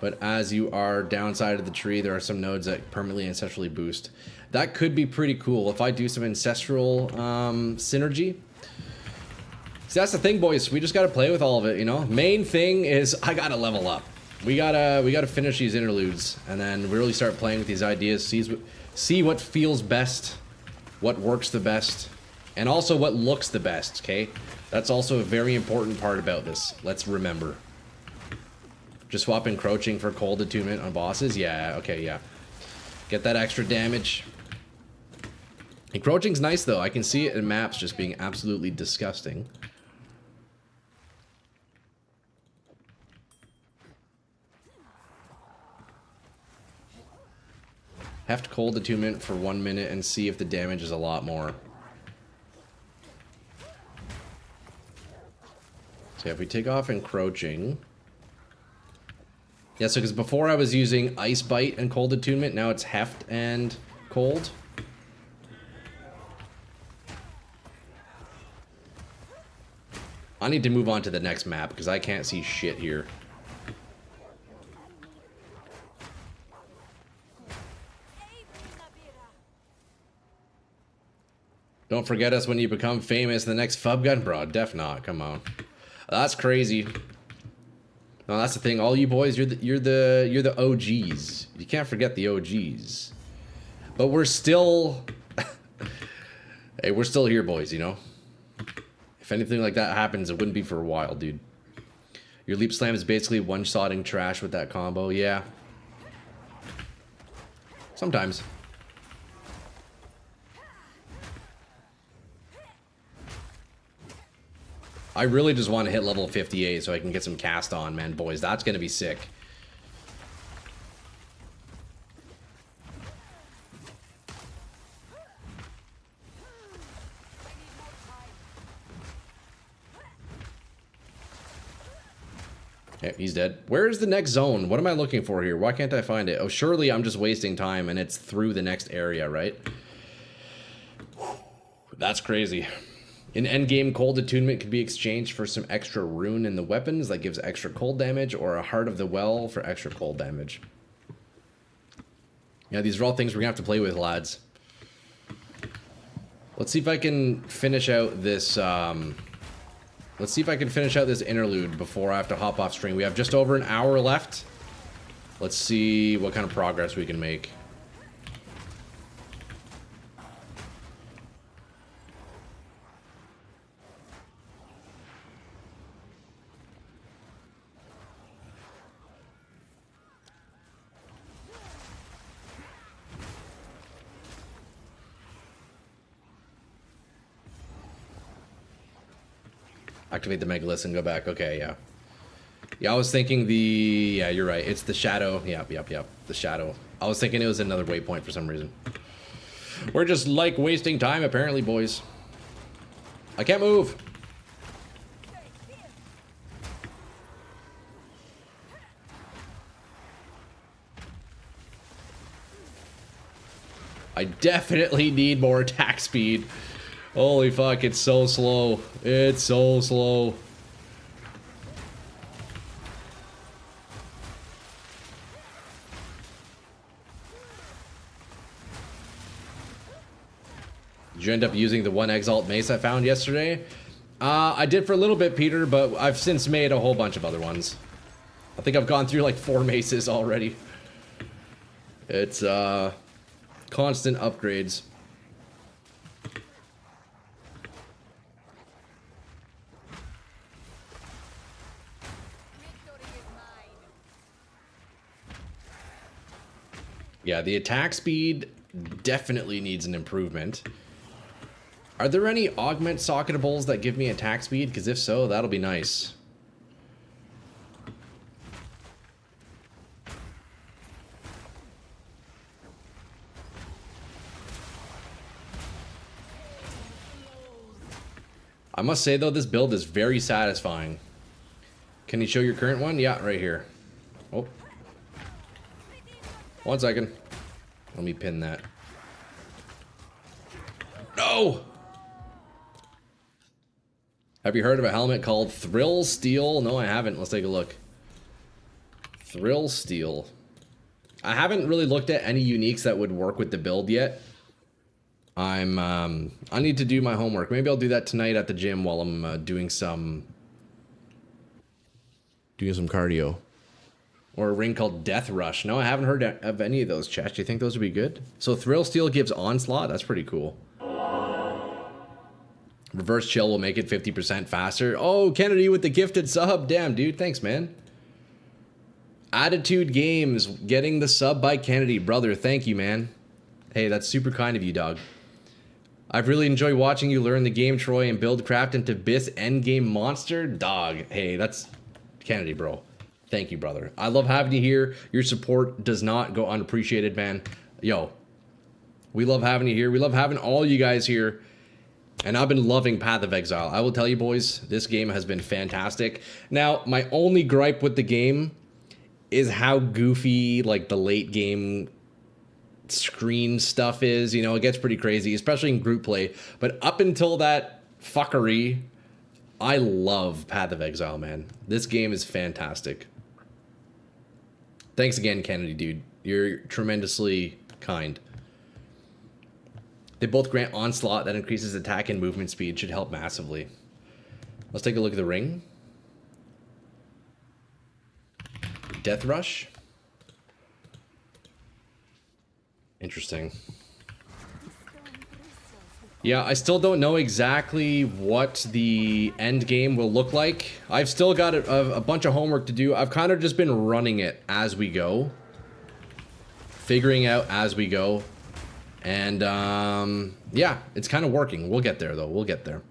But as you are downside of the tree, there are some nodes that permanently ancestrally boost. That could be pretty cool if I do some ancestral synergy. See, that's the thing, boys. We just gotta play with all of it, you know? Main thing is I gotta level up. We gotta finish these interludes and then really start playing with these ideas, see what feels best, what works the best, and also what looks the best, okay? That's also a very important part about this. Let's remember. Just swap Encroaching for Cold Attunement on bosses? Yeah, okay, yeah. Get that extra damage. Encroaching's nice, though. I can see it in maps just being absolutely disgusting. Heft Cold Attunement for 1 minute and see if the damage is a lot more. So if we take off Encroaching... Yeah, so because before I was using Ice Bite and Cold Attunement, now it's Heft and Cold. I need to move on to the next map because I can't see shit here. Don't forget us when you become famous. The next Fub Gun, bro. Def not. Come on, that's crazy. No, that's the thing. All you boys, you're the OGs. You can't forget the OGs. But we're still, hey, we're still here, boys. You know. If anything like that happens, it wouldn't be for a while, dude. Your Leap Slam is basically one-shotting trash with that combo. Yeah. I really just want to hit level 58 so I can get some cast on, man. Boys, that's going to be sick. Okay, he's dead. Where is the next zone? What am I looking for here? Why can't I find it? Oh, surely I'm just wasting time and it's through the next area, right? That's crazy. In endgame, cold attunement could be exchanged for some extra rune in the weapons that gives extra cold damage, or a heart of the well for extra cold damage. Yeah, these are all things we're gonna have to play with, lads. Let's see if I can finish out this, let's see if I can finish out this interlude before I have to hop off stream. We have just over an hour left. Let's see what kind of progress we can make. Activate the Megalith and go back. Okay, yeah. Yeah, I was thinking the... Yeah, you're right. It's the shadow. Yep. The shadow. I was thinking it was another waypoint for some reason. We're just, like, wasting time, apparently, boys. I can't move. I definitely need more attack speed. Holy fuck, it's so slow. It's so slow. Did you end up using the one Exalt Mace I found yesterday? I did for a little bit, Peter, but I've since made a whole bunch of other ones. I think I've gone through like 4 maces already. It's, constant upgrades. Yeah, the attack speed definitely needs an improvement. Are there any augment socketables that give me attack speed? Because if so, that'll be nice. I must say, though, this build is very satisfying. Can you show your current one? Yeah, right here. Oh. 1 second. Let me pin that. No! Have you heard of a helmet called Thrill Steel? No, I haven't. Let's take a look. Thrill Steel. I haven't really looked at any uniques that would work with the build yet. I need to do my homework. Maybe I'll do that tonight at the gym while I'm doing some cardio. Or a ring called Death Rush. No, I haven't heard of any of those, chat. Do you think those would be good? So Thrill Steel gives Onslaught? That's pretty cool. Reverse Chill will make it 50% faster. Oh, Kennedy with the gifted sub. Damn, dude. Thanks, man. Attitude Games getting the sub by Kennedy. Brother, thank you, man. Hey, that's super kind of you, dog. I've really enjoyed watching you learn the game, Troy, and build craft into Biss endgame monster. Dog. Hey, that's Kennedy, bro. Thank you, brother. I love having you here. Your support does not go unappreciated, man. Yo, we love having you here. We love having all you guys here. And I've been loving Path of Exile. I will tell you, boys, this game has been fantastic. Now, my only gripe with the game is how goofy, like, the late game screen stuff is. You know, it gets pretty crazy, especially in group play. But up until that fuckery, I love Path of Exile, man. This game is fantastic. Thanks again, Kennedy, dude. You're tremendously kind. They both grant Onslaught that increases attack and movement speed. Should help massively. Let's take a look at the ring. Death Rush. Interesting. Yeah, I still don't know exactly what the end game will look like. I've still got a bunch of homework to do. I've kind of just been running it as we go. Figuring out as we go. And, yeah, it's kind of working. We'll get there, though. We'll get there.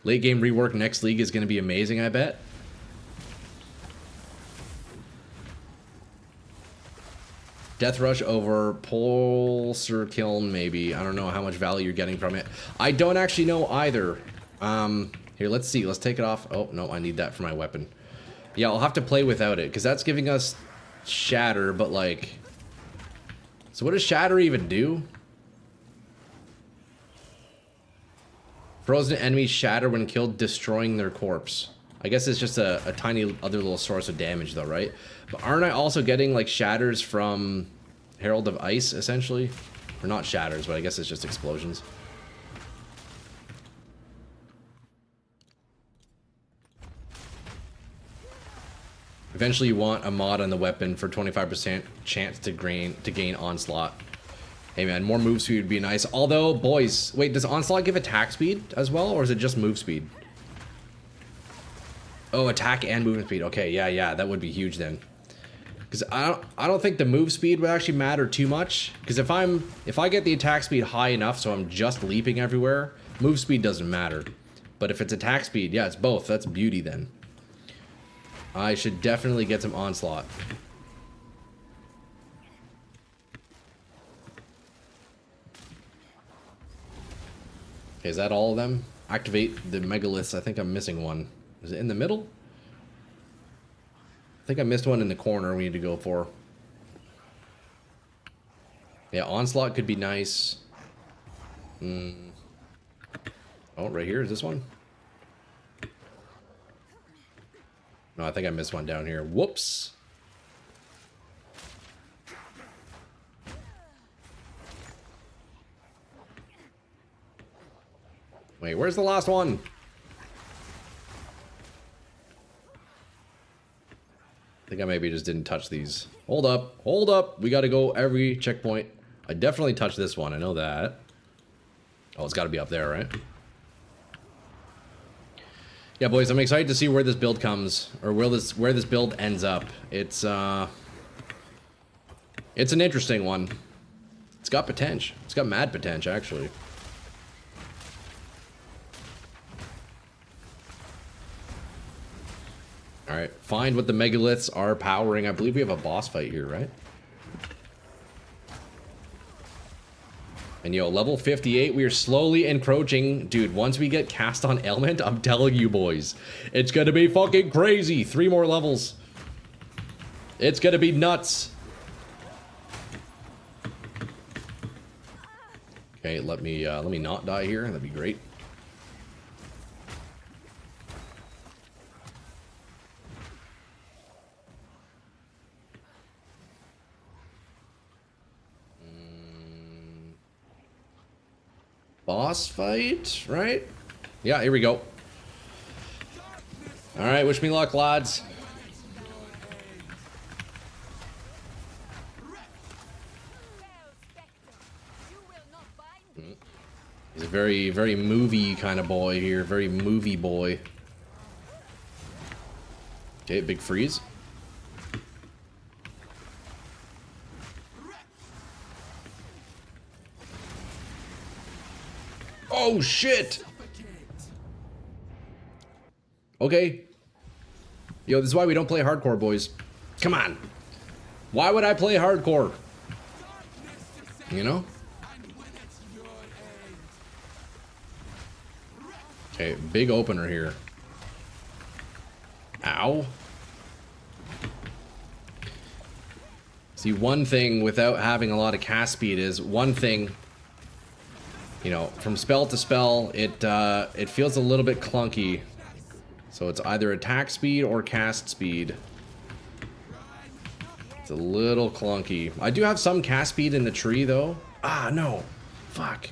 Late game rework next league is going to be amazing, I bet. Death Rush over Pulsar Kiln, maybe. I don't know how much value you're getting from it. I don't actually know either. Here, let's see. Let's take it off. Oh, no, I need that for my weapon. Yeah, I'll have to play without it, because that's giving us Shatter, but like... So what does Shatter even do? Frozen enemies shatter when killed, destroying their corpse. I guess it's just a tiny other little source of damage though, right? But aren't I also getting like shatters from Herald of Ice, essentially? Or not shatters, but I guess it's just explosions. Eventually you want a mod on the weapon for 25% chance to gain Onslaught. Hey man, more move speed would be nice. Although, boys, wait, does Onslaught give attack speed as well, or is it just move speed? Oh, attack and movement speed. Okay, yeah, that would be huge then. Because I don't think the move speed would actually matter too much. Because if I get the attack speed high enough, so I'm just leaping everywhere, move speed doesn't matter. But if it's attack speed, yeah, it's both. That's beauty then. I should definitely get some Onslaught. Okay, is that all of them? Activate the megaliths. I think I'm missing one. Is it in the middle? I think I missed one in the corner we need to go for. Yeah, Onslaught could be nice. Oh, right here. Is this one? No, I think I missed one down here. Whoops. Wait, where's the last one? I think I maybe just didn't touch these. Hold up, hold up. We gotta go every checkpoint. I definitely touched this one, I know that. Oh, it's gotta be up there, right? Yeah, boys, I'm excited to see where this build comes, or where this build ends up. It's an interesting one. It's got potential. It's got mad potential, actually. Alright, find what the megaliths are powering. I believe we have a boss fight here, right? And yo, level 58, we are slowly encroaching. Dude, once we get cast on ailment, I'm telling you boys, it's gonna be fucking crazy. 3 more levels. It's gonna be nuts. Okay, let me not die here. That'd be great. Boss fight, right? Yeah, here we go. Alright, wish me luck, lads. He's a very, very movie kind of boy here. Very movie boy. Okay, big freeze. Oh, shit! Okay. Yo, this is why we don't play hardcore, boys. Come on. Why would I play hardcore? You know? Okay, big opener here. Ow. See, one thing without having a lot of cast speed is one thing... You know, from spell to spell, it feels a little bit clunky. So it's either attack speed or cast speed. It's a little clunky. I do have some cast speed in the tree, though. Ah, no. Fuck.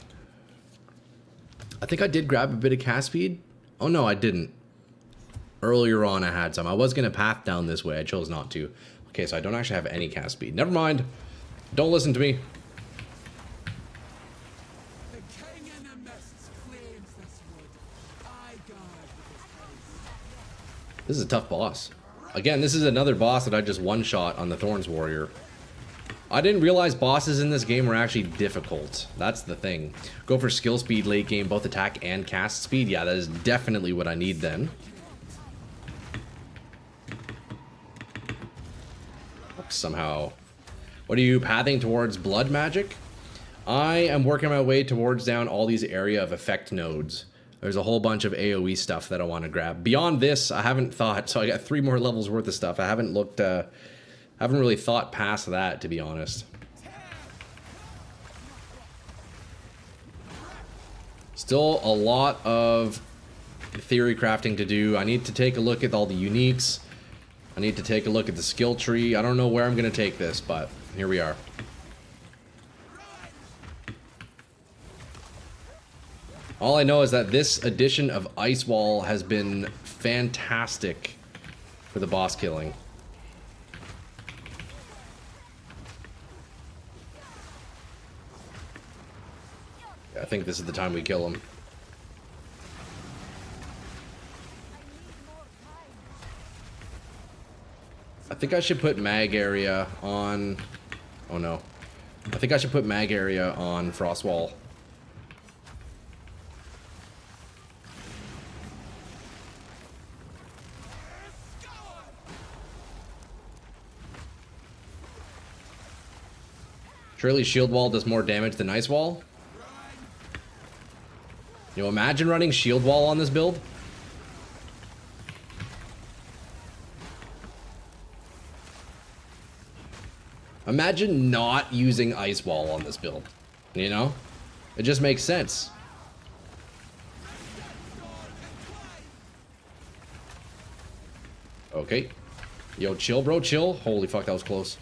I think I did grab a bit of cast speed. Oh, no, I didn't. Earlier on, I had some. I was going to path down this way. I chose not to. Okay, so I don't actually have any cast speed. Never mind. Don't listen to me. This is a tough boss. Again, this is another boss that I just one-shot on the Thorns Warrior. I didn't realize bosses in this game were actually difficult. That's the thing. Go for skill speed late game, both attack and cast speed. Yeah, that is definitely what I need then. Somehow. What are you pathing towards? Blood magic? I am working my way towards down all these area of effect nodes. There's a whole bunch of AoE stuff that I want to grab. Beyond this, I haven't thought, so I got 3 more levels worth of stuff. I haven't looked, haven't really thought past that, to be honest. Still a lot of theory crafting to do. I need to take a look at all the uniques. I need to take a look at the skill tree. I don't know where I'm going to take this, but here we are. All I know is that this edition of Ice Wall has been fantastic for the boss killing. Yeah, I think this is the time we kill him. I think I should put mag area on... Oh no. I think I should put mag area on Frostwall. Surely Shield Wall does more damage than Ice Wall? You know, imagine running Shield Wall on this build. Imagine not using Ice Wall on this build. You know? It just makes sense. Okay. Yo, chill, bro, chill. Holy fuck, that was close.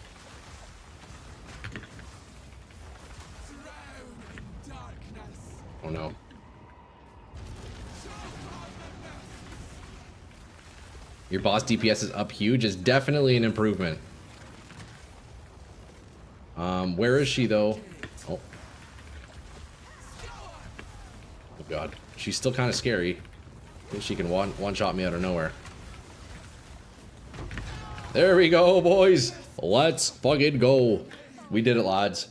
Oh no. Your boss DPS is up huge is definitely an improvement. Where is she though? Oh. Oh god. She's still kind of scary. I think she can one-shot me out of nowhere. There we go, boys. Let's fucking go. We did it, lads.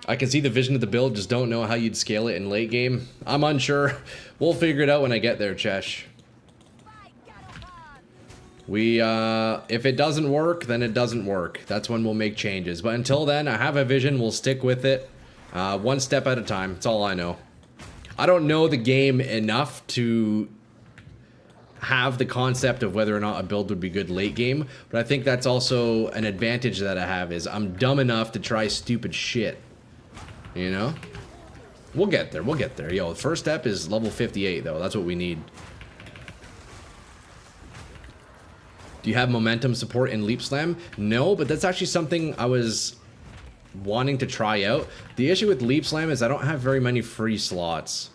I can see the vision of the build, just don't know how you'd scale it in late game. I'm unsure. We'll figure it out when I get there, Chesh. If it doesn't work, then it doesn't work. That's when we'll make changes. But until then, I have a vision. We'll stick with it. One step at a time. That's all I know. I don't know the game enough to have the concept of whether or not a build would be good late game. But I think that's also an advantage that I have is I'm dumb enough to try stupid shit. You know? We'll get there. We'll get there. Yo, the first step is level 58, though. That's what we need. Do you have momentum support in Leap Slam? No, but that's actually something I was wanting to try out. The issue with Leap Slam is I don't have very many free slots.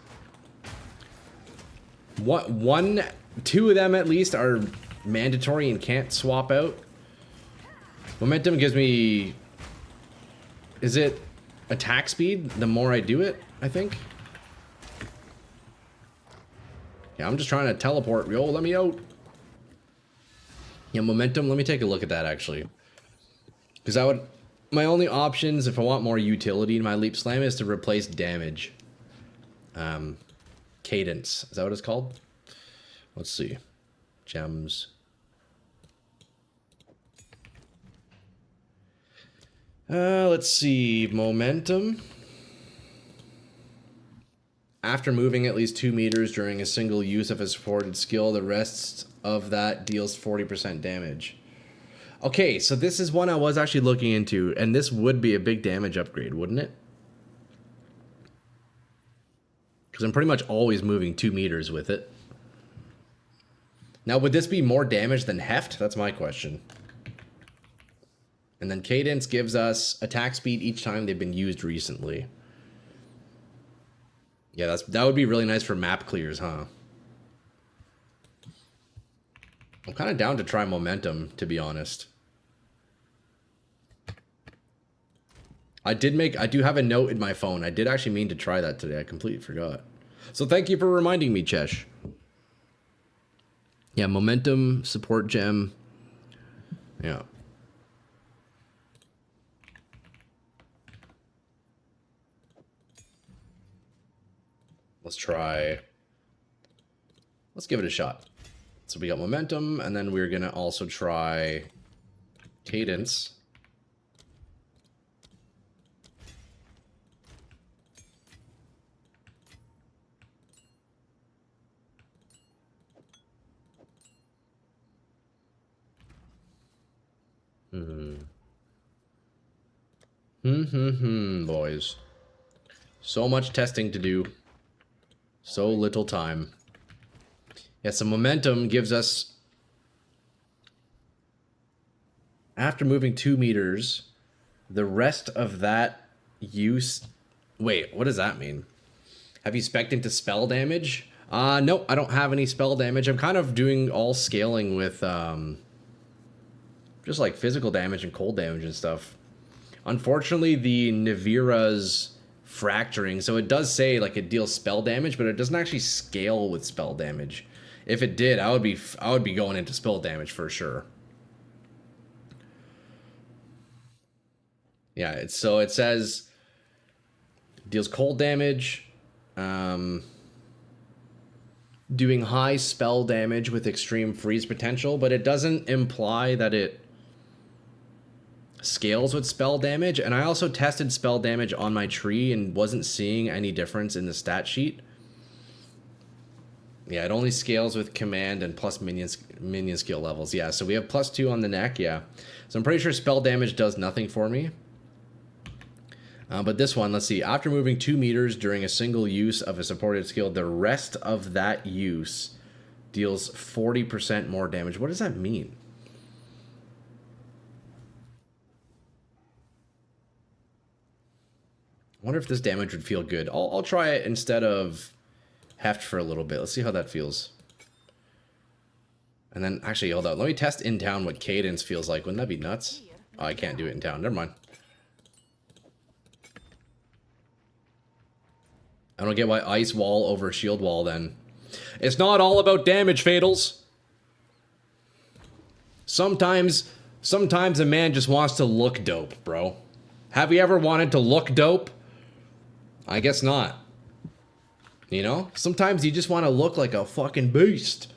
Two of them at least are mandatory and can't swap out. Momentum gives me... Is it attack speed the more I do it, I think? Yeah, I'm just trying to teleport. Yo, let me out. Yeah, momentum, let me take a look at that actually. Because I would... My only options, if I want more utility in my Leap Slam, is to replace damage. Cadence. Is that what it's called? Let's see. Gems. Let's see. Momentum. After moving at least 2 meters during a single use of a supported skill, the rest of that deals 40% damage. Okay, so this is one I was actually looking into, and this would be a big damage upgrade, wouldn't it? Because I'm pretty much always moving 2 meters with it. Now, would this be more damage than Heft? That's my question. And then Cadence gives us attack speed each time they've been used recently. Yeah, that would be really nice for map clears, huh? I'm kind of down to try momentum, to be honest. I do have a note in my phone. I did actually mean to try that today. I completely forgot. So thank you for reminding me, Chesh. Yeah, momentum, support gem. Yeah. Let's try. Let's give it a shot. So we got momentum, and then we're gonna also try cadence. Boys. So much testing to do. So little time. Yeah, so momentum gives us, after moving 2 meters, the rest of that use... Wait, what does that mean? Have you spec'd into spell damage? No, I don't have any spell damage. I'm kind of doing all scaling with, just like physical damage and cold damage and stuff. Unfortunately, the Navira's fracturing, so it does say like it deals spell damage, but it doesn't actually scale with spell damage. If it did, I would be going into spell damage for sure. Yeah, so it says deals cold damage, doing high spell damage with extreme freeze potential, but it doesn't imply that it scales with spell damage. And I also tested spell damage on my tree and wasn't seeing any difference in the stat sheet. Yeah, it only scales with command and plus minion skill levels. Yeah, so we have +2 on the neck, yeah. So I'm pretty sure spell damage does nothing for me. But this one, let's see. After moving 2 meters during a single use of a supported skill, the rest of that use deals 40% more damage. What does that mean? I wonder if this damage would feel good. I'll try it instead of heft for a little bit. Let's see how that feels. And then, actually, hold on. Let me test in town what cadence feels like. Wouldn't that be nuts? Oh, I can't do it in town. Never mind. I don't get why ice wall over shield wall then. It's not all about damage, Fatals. Sometimes a man just wants to look dope, bro. Have you ever wanted to look dope? I guess not. You know? Sometimes you just want to look like a fucking beast.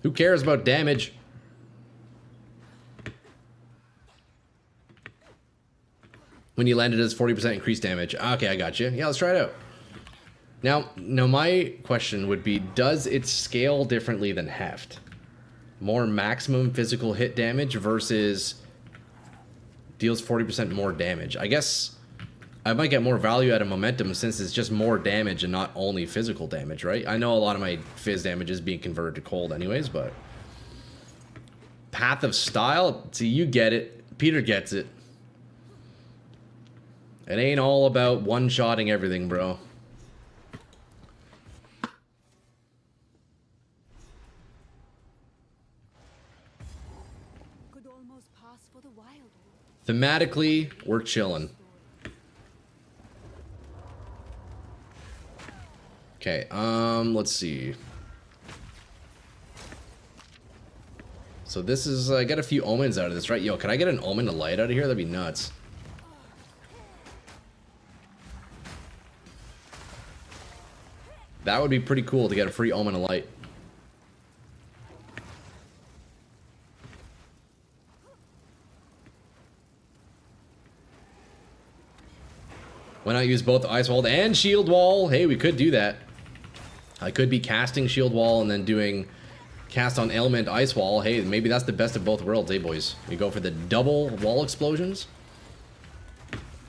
Who cares about damage? When you landed as 40% increased damage. Okay, I got you. Yeah, let's try it out. Now my question would be, does it scale differently than heft? More maximum physical hit damage versus deals 40% more damage. I guess I might get more value out of momentum since it's just more damage and not only physical damage, right? I know a lot of my phys damage is being converted to cold anyways, but... Path of Style? See, you get it. Peter gets it. It ain't all about one-shotting everything, bro. Could almost pass for the wild one. Thematically, we're chilling. Okay, let's see. So this is, I got a few omens out of this, right? Yo, can I get an omen to light out of here? That'd be nuts. That would be pretty cool to get a free omen of light. Why not use both Ice Wall and Shield Wall? Hey, we could do that. I could be casting Shield Wall and then doing cast on Element Ice Wall. Hey, maybe that's the best of both worlds, eh, boys? We go for the double wall explosions.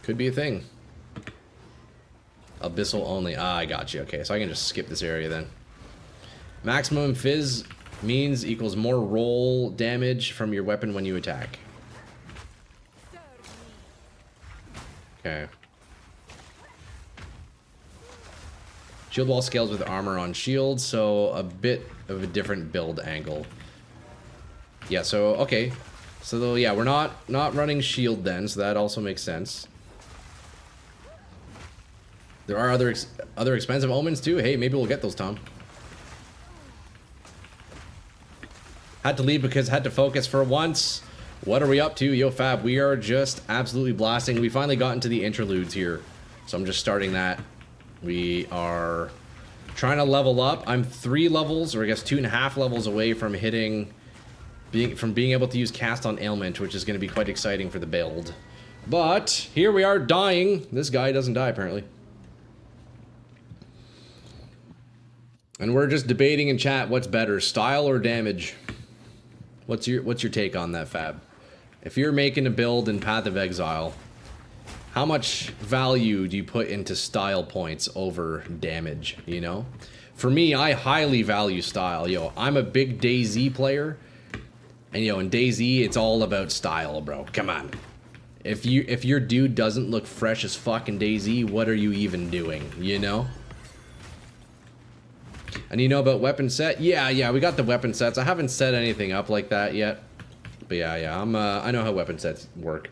Could be a thing. Abyssal only. Ah, I got you. Okay, so I can just skip this area then. Maximum Fizz means equals more roll damage from your weapon when you attack. Okay. Shield wall scales with armor on shield, so a bit of a different build angle. Yeah, so, okay. So, though, yeah, we're not running shield then, so that also makes sense. There are other expensive omens too. Hey, maybe we'll get those, Tom. Had to leave because had to focus for once. What are we up to? Yo, Fab, we are just absolutely blasting. We finally got into the interludes here, so I'm just starting that. We are trying to level up. I'm 3 levels, or I guess 2.5 levels away from hitting, being able to use Cast on Ailment, which is going to be quite exciting for the build. But here we are dying. This guy doesn't die apparently. And we're just debating in chat what's better, style or damage. What's your take on that, Fab? If you're making a build in Path of Exile, how much value do you put into style points over damage, you know? For me, I highly value style. Yo, I'm a big DayZ player. And yo, in DayZ, it's all about style, bro. Come on. If your dude doesn't look fresh as fuck in DayZ, what are you even doing, you know? And you know about weapon set? Yeah, we got the weapon sets. I haven't set anything up like that yet. But yeah, I know how weapon sets work.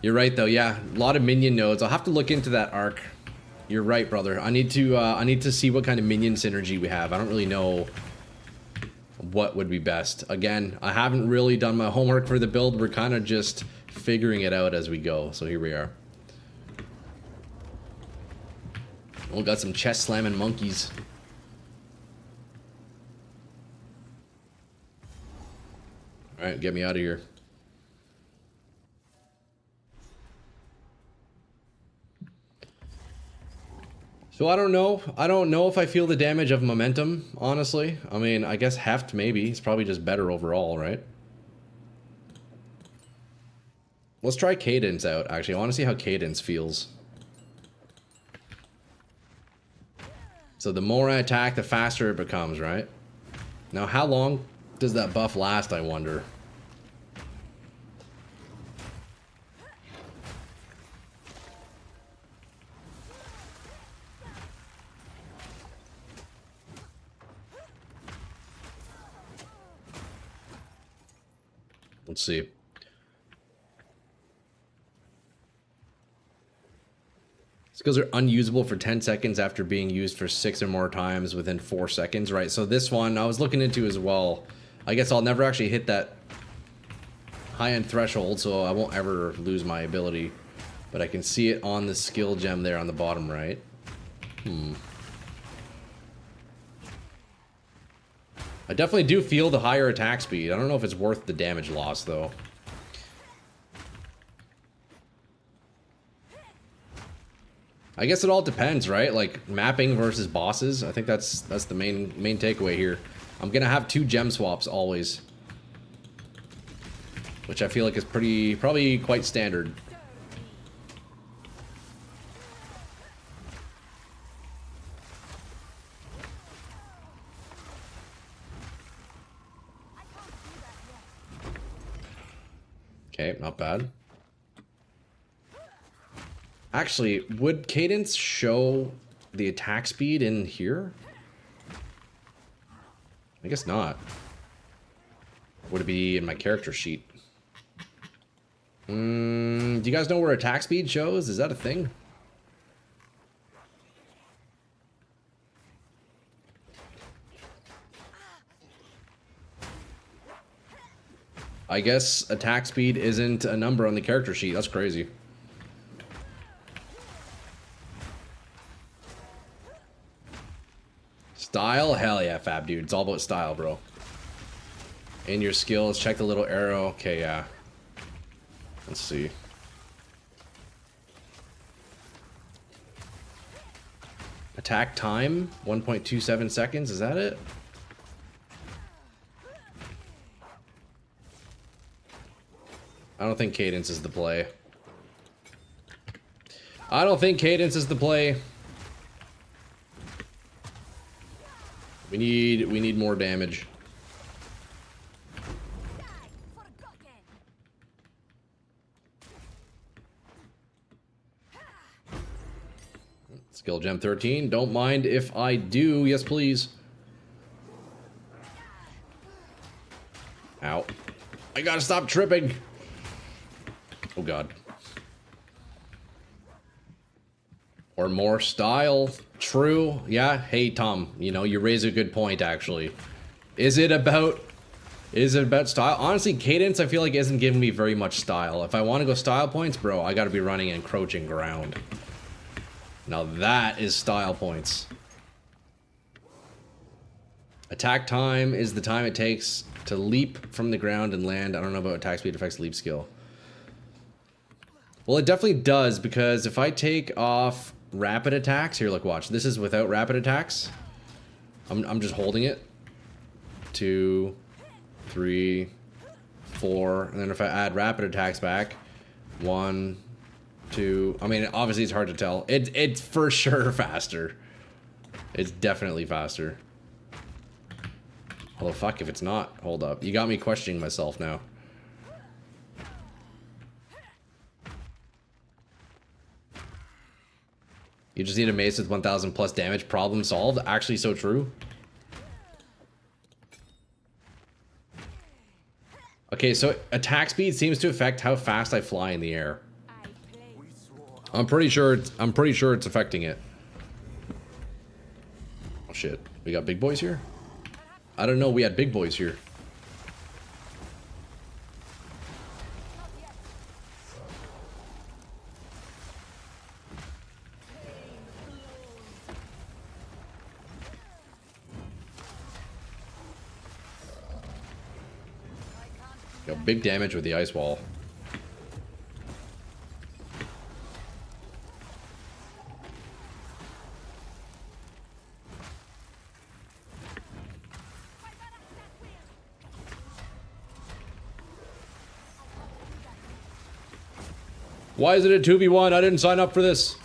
You're right though, yeah. A lot of minion nodes. I'll have to look into that arc. You're right, brother. I need to see what kind of minion synergy we have. I don't really know what would be best. Again, I haven't really done my homework for the build. We're kind of just figuring it out as we go. So here we are. We got some chest slamming monkeys. Alright, get me out of here. So I don't know. I don't know if I feel the damage of momentum, honestly. I mean, I guess heft maybe. It's probably just better overall, right? Let's try cadence out, actually. I want to see how cadence feels. So the more I attack, the faster it becomes, right? Now, how long does that buff last, I wonder? Let's see. Skills are unusable for 10 seconds after being used for 6 or more times within 4 seconds, right? So this one I was looking into as well. I guess I'll never actually hit that high-end threshold, so I won't ever lose my ability. But I can see it on the skill gem there on the bottom right. I definitely do feel the higher attack speed. I don't know if it's worth the damage loss, though. I guess it all depends, right? Like, mapping versus bosses. I think that's the main takeaway here. I'm gonna have 2 gem swaps always. Which I feel like is probably quite standard. Okay, not bad. Actually, would cadence show the attack speed in here? I guess not. Would it be in my character sheet? Do you guys know where attack speed shows? Is that a thing? I guess attack speed isn't a number on the character sheet. That's crazy. Style? Hell yeah, Fab, dude. It's all about style, bro. In your skills, check the little arrow. Okay, yeah. Let's see. Attack time, 1.27 seconds. Is that it? I don't think cadence is the play. I don't think cadence is the play. We need more damage. Skill gem 13. Don't mind if I do. Yes, please. Ow. I gotta stop tripping. Oh god. Or more style. True. Yeah. Hey Tom, you know, you raise a good point actually. Is it about style? Honestly, cadence I feel like isn't giving me very much style. If I want to go style points, bro, I gotta be running encroaching ground. Now that is style points. Attack time is the time it takes to leap from the ground and land. I don't know about attack speed affects leap skill. Well, it definitely does, because if I take off rapid attacks, here, look, watch. This is without rapid attacks. I'm just holding it. 2, 3, 4, and then if I add rapid attacks back, 1, 2. I mean, obviously it's hard to tell. It's for sure faster. It's definitely faster. Although, fuck if it's not. Hold up. You got me questioning myself now. You just need a mace with 1000 plus damage. Problem solved. Actually so true. Okay, so attack speed seems to affect how fast I fly in the air. I'm pretty sure it's affecting it. Oh shit. We got big boys here? I don't know, we had big boys here. Yo, big damage with the ice wall. Why is it a 2v1? I didn't sign up for this.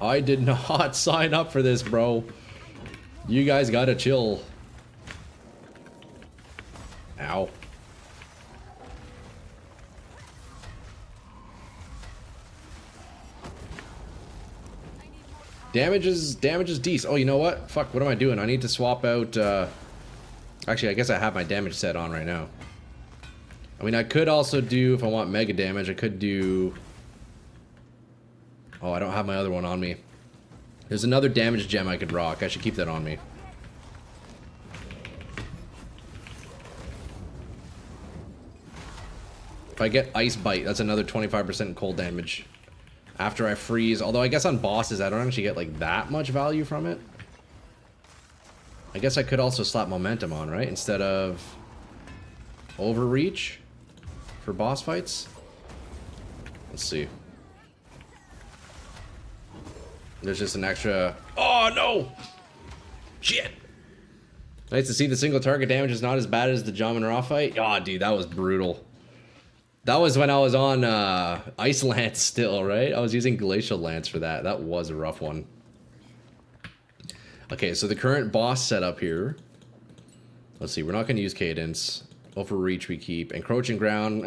I did not sign up for this, bro. You guys gotta chill. Ow. Damage is decent. Oh, you know what? Fuck, what am I doing? I need to swap out, actually, I guess I have my damage set on right now. I mean, I could also do, if I want mega damage, I could do... Oh, I don't have my other one on me. There's another damage gem I could rock. I should keep that on me. If I get Ice Bite, that's another 25% cold damage. After I freeze. Although I guess on bosses, I don't actually get like that much value from it. I guess I could also slap momentum on, right? Instead of overreach for boss fights. Let's see. There's just an extra... Oh, no! Shit! Nice to see the single target damage is not as bad as the Jom and Ra fight. Oh, dude, that was brutal. That was when I was on Ice Lance still, right? I was using Glacial Lance for that. That was a rough one. Okay, so the current boss setup here. Let's see, we're not going to use Cadence. Overreach we keep. Encroaching Ground,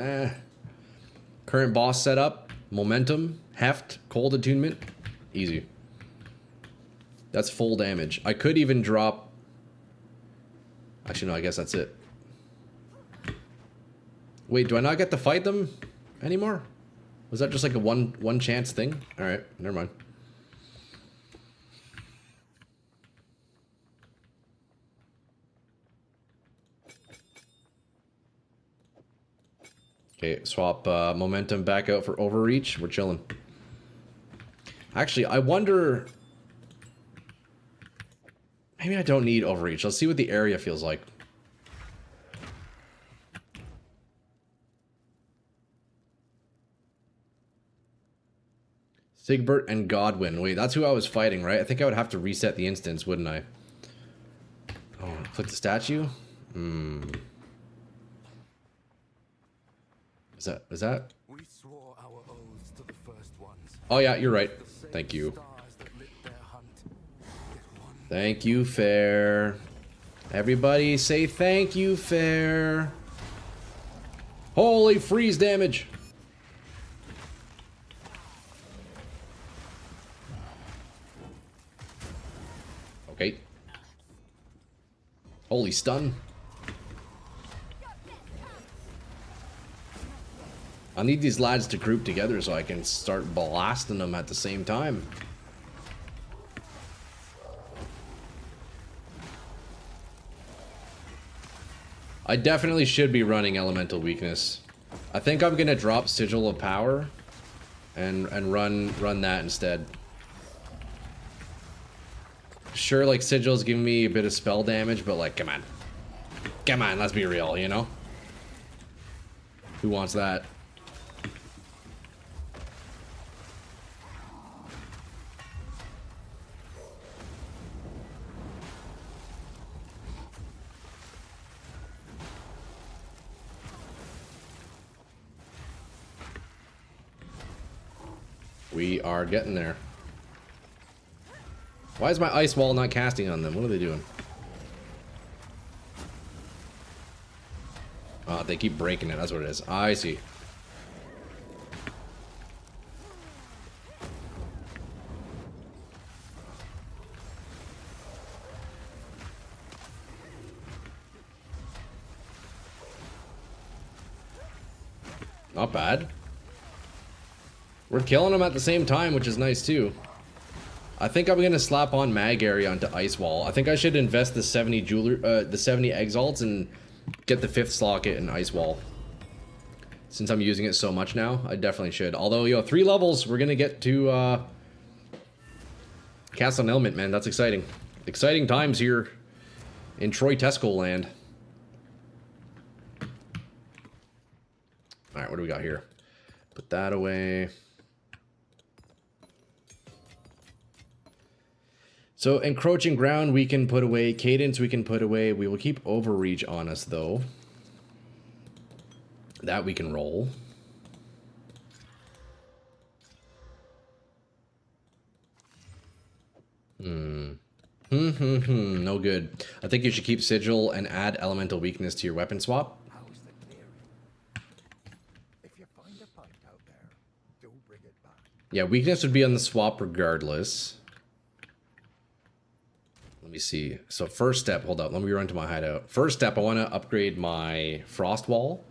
Current boss setup. Momentum. Heft. Cold Attunement. Easy. That's full damage. I could even drop... Actually, no, I guess that's it. Wait, do I not get to fight them anymore? Was that just like a one chance thing? Alright, never mind. Okay, swap momentum back out for overreach. We're chilling. Actually, I wonder... Maybe I don't need overreach. Let's see what the area feels like. Sigbert and Godwin. Wait, that's who I was fighting, right? I think I would have to reset the instance, wouldn't I? Oh, click the statue? Is that? We swore our oaths to the first ones. Oh yeah, you're right. Thank you. Thank you, Fair. Everybody say thank you, Fair. Holy freeze damage. Okay. Holy stun. I need these lads to group together so I can start blasting them at the same time. I definitely should be running elemental weakness. I think I'm gonna drop Sigil of Power and run that instead. Sure, like Sigil's giving me a bit of spell damage, but like, come on, let's be real, you know? Who wants that? We are getting there. Why is my ice wall not casting on them? What are they doing? Oh, they keep breaking it. That's what it is. I see. Not bad. We're killing them at the same time, which is nice too. I think I'm gonna slap on Mag Area onto Ice Wall. I think I should invest the 70 the 70 Exalts and get the 5th Slocket in Ice Wall. Since I'm using it so much now, I definitely should. Although, yo, 3 levels, we're gonna get to Cast on Element, man. That's exciting. Exciting times here in Troy Tesco land. Alright, what do we got here? Put that away. So, Encroaching Ground we can put away. Cadence we can put away. We will keep Overreach on us, though. That we can roll. No good. I think you should keep Sigil and add Elemental Weakness to your weapon swap. How's the clearing? If you find a pipe out there, do bring it back. Yeah, Weakness would be on the swap regardless. Let me see. So first step, hold up. Let me run to my hideout. First step, I want to upgrade my Frost Wall.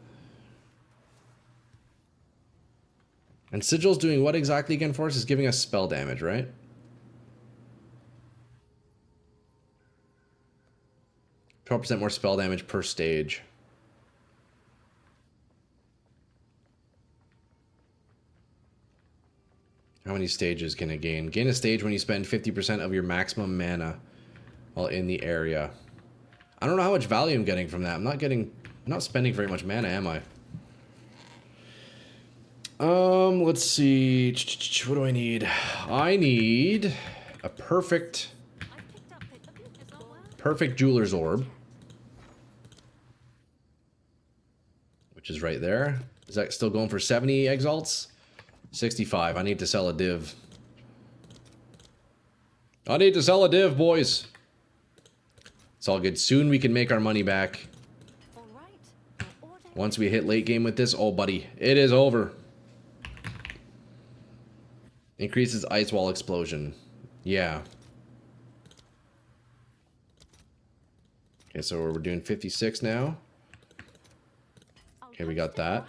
And Sigil's doing what exactly again for us? It's giving us spell damage, right? %12% more spell damage per stage. How many stages can it gain? Gain a stage when you spend 50% of your maximum mana while in the area. I don't know how much value I'm getting from that. I'm not spending very much mana, am I? Let's see. What do I need? I need a perfect Jeweler's Orb. Which is right there. Is that still going for 70 Exalts? 65. I need to sell a div. I need to sell a div, boys. It's all good. Soon we can make our money back. Once we hit late game with this, oh buddy, it is over. Increases Ice Wall Explosion. Yeah. Okay, so we're doing 56 now. Okay, we got that.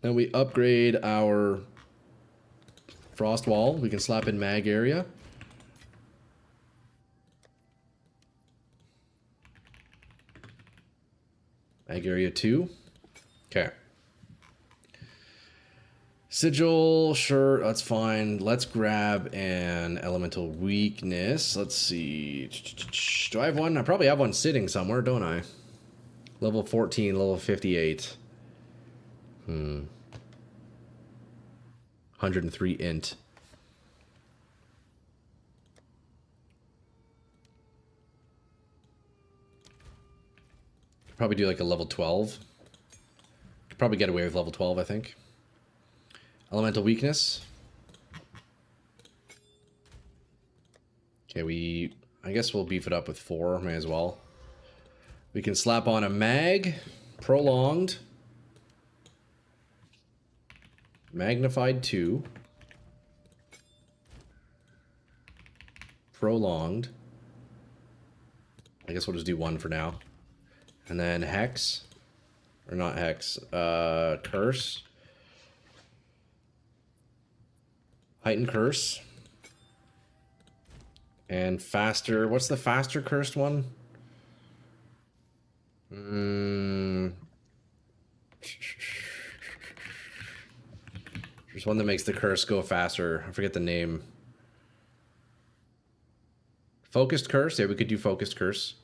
Then we upgrade our Frost Wall. We can slap in Mag Area. Mag Area 2. Okay. Sigil, sure, that's fine. Let's grab an Elemental Weakness. Let's see. Do I have one? I probably have one sitting somewhere, don't I? Level 14, level 58. 103 int. Probably do like a level 12. Could probably get away with level 12, I think. Elemental Weakness. Okay, I guess we'll beef it up with 4, may as well. We can slap on a Mag, Prolonged, Magnified 2, Prolonged. I guess we'll just do 1 for now. And then Hex, or not Hex, Curse. Heightened Curse. And Faster, what's the faster cursed one? There's one that makes the curse go faster. I forget the name. Focused curse? Yeah, we could do focused curse.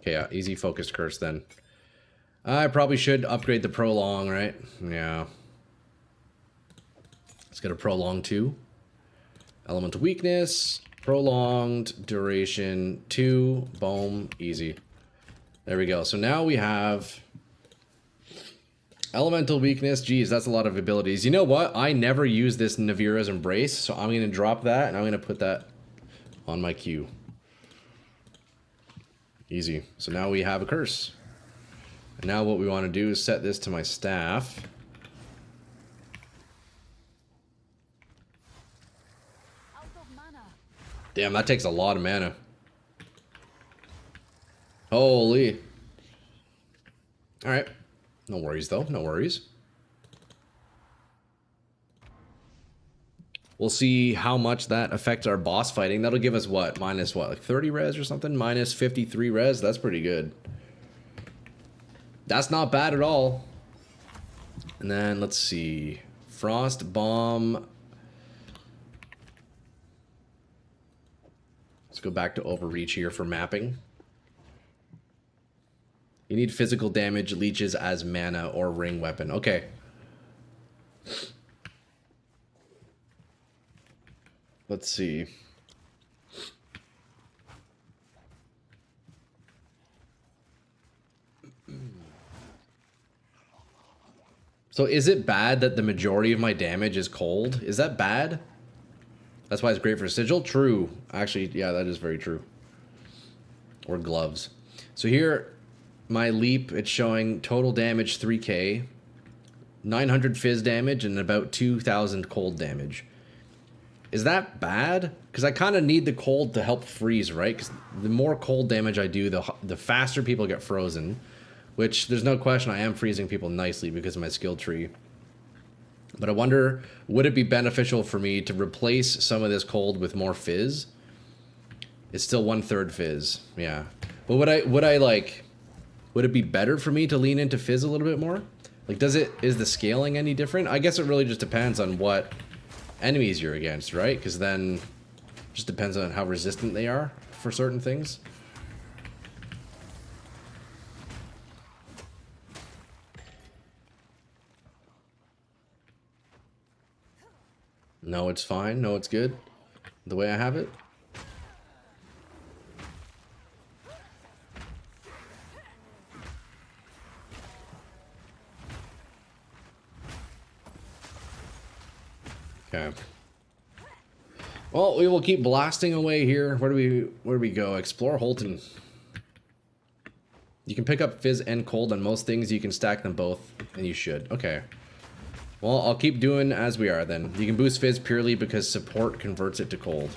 Okay, yeah, easy focused curse then. I probably should upgrade the prolong, right? Yeah. Let's get a prolong 2. Elemental weakness, prolonged duration 2, boom, easy. There we go. So now we have elemental weakness. Geez, that's a lot of abilities. You know what? I never use this Navira's Embrace, so I'm going to drop that and I'm going to put that on my queue. Easy. So now we have a curse. And now what we want to do is set this to my staff. Out of mana. Damn, that takes a lot of mana. Holy. Alright. No worries, though. No worries. We'll see how much that affects our boss fighting. That'll give us what? Minus what? Like 30 res or something? Minus 53 res? That's pretty good. That's not bad at all. And then, let's see. Frost Bomb. Let's go back to Overreach here for mapping. You need physical damage, leeches as mana, or ring weapon. Okay. Let's see. So is it bad that the majority of my damage is cold? Is that bad? That's why it's great for sigil? True. Actually, yeah, that is very true. Or gloves. So here, my leap, it's showing total damage 3k, 900 fizz damage, and about 2,000 cold damage. Is that bad? Because I kind of need the cold to help freeze, right? Because the more cold damage I do, the faster people get frozen. Which, there's no question, I am freezing people nicely because of my skill tree. But I wonder, would it be beneficial for me to replace some of this cold with more fizz? It's still 1/3 fizz, yeah. But would it be better for me to lean into fizz a little bit more? Like, is the scaling any different? I guess it really just depends on what enemies you're against, right? Because then it just depends on how resistant they are for certain things. No, it's fine. No, it's good. The way I have it. Okay. Well, we will keep blasting away here. Where do we go? Explore Holton. You can pick up fizz and cold on most things. You can stack them both, and you should. Okay. Well, I'll keep doing as we are then. You can boost fizz purely because support converts it to cold.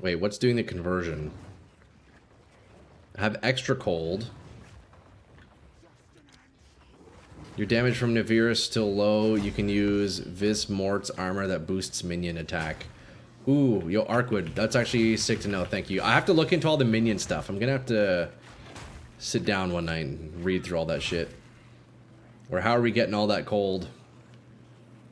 Wait, what's doing the conversion? Have extra cold. Your damage from Navira is still low. You can use Vis Mort's armor that boosts minion attack. Ooh, yo, Arkwood. That's actually sick to know. Thank you. I have to look into all the minion stuff. I'm gonna have to sit down one night and read through all that shit. Or how are we getting all that cold?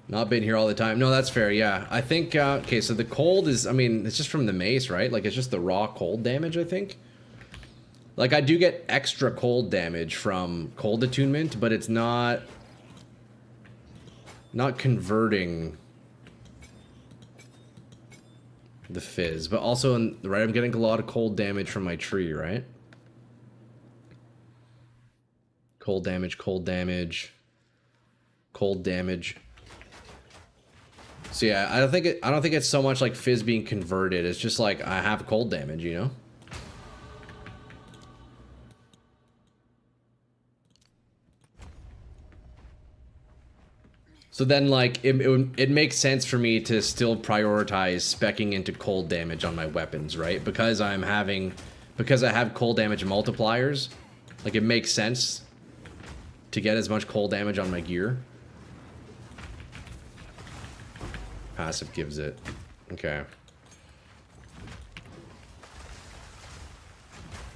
Not been here all the time. No, that's fair, yeah. I think, okay, so the cold is, I mean, it's just from the mace, right? Like, it's just the raw cold damage, I think. Like, I do get extra cold damage from cold attunement, but it's not converting the fizz. But also, right, I'm getting a lot of cold damage from my tree, right? Cold damage, cold damage, cold damage. So yeah, I don't think it's so much like fizz being converted. It's just like I have cold damage, you know? So So then, like, it makes sense for me to still prioritize speccing into cold damage on my weapons, right? Because I have cold damage multipliers, like, it makes sense to get as much cold damage on my gear. Passive gives it. Okay.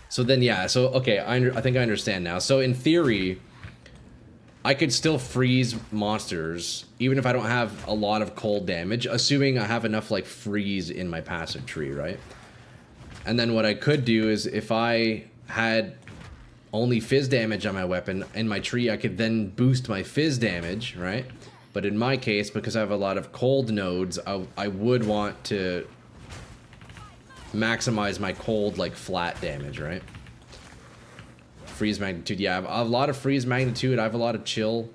So then, yeah, so, okay, I think I understand now. So in theory, I could still freeze monsters, even if I don't have a lot of cold damage, assuming I have enough, like, freeze in my passive tree, right? And then what I could do is, if I had only fizz damage on my weapon, in my tree, I could then boost my fizz damage, right? But in my case, because I have a lot of cold nodes, I would want to maximize my cold, like, flat damage, right? Freeze magnitude, yeah, I have a lot of freeze magnitude, I have a lot of chill.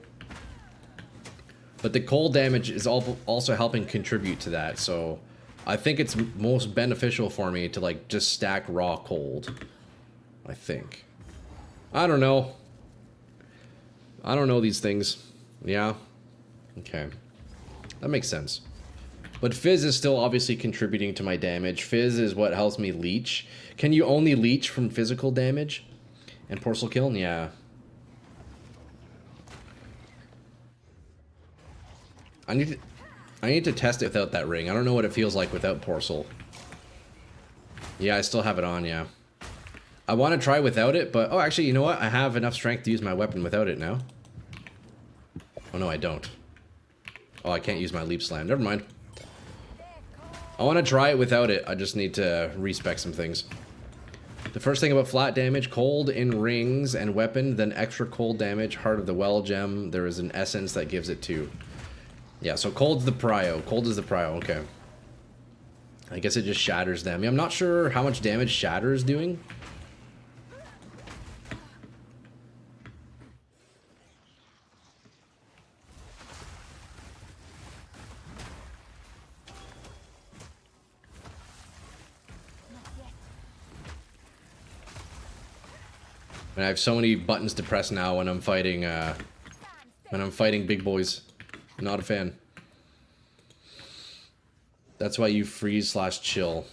But the cold damage is also helping contribute to that, so I think it's most beneficial for me to, like, just stack raw cold. I think. I don't know. I don't know these things. Yeah. Okay. That makes sense. But Fizz is still obviously contributing to my damage. Fizz is what helps me leech. Can you only leech from physical damage? And Porcel Kiln? Yeah. I need to test it without that ring. I don't know what it feels like without Porcel. Yeah, I still have it on, yeah. I want to try without it, but... Oh, actually, you know what? I have enough strength to use my weapon without it now. Oh, no, I don't. Oh, I can't use my Leap Slam. Never mind. I want to try it without it. I just need to respec some things. The first thing about flat damage, cold in rings and weapon, then extra cold damage, Heart of the Well gem. There is an essence that gives it too. Yeah, so cold's the prio. Cold is the prio, okay. I guess it just shatters them. Yeah, I'm not sure how much damage shatter is doing. And I have so many buttons to press now when I'm fighting big boys. Not a fan. That's why you freeze/chill.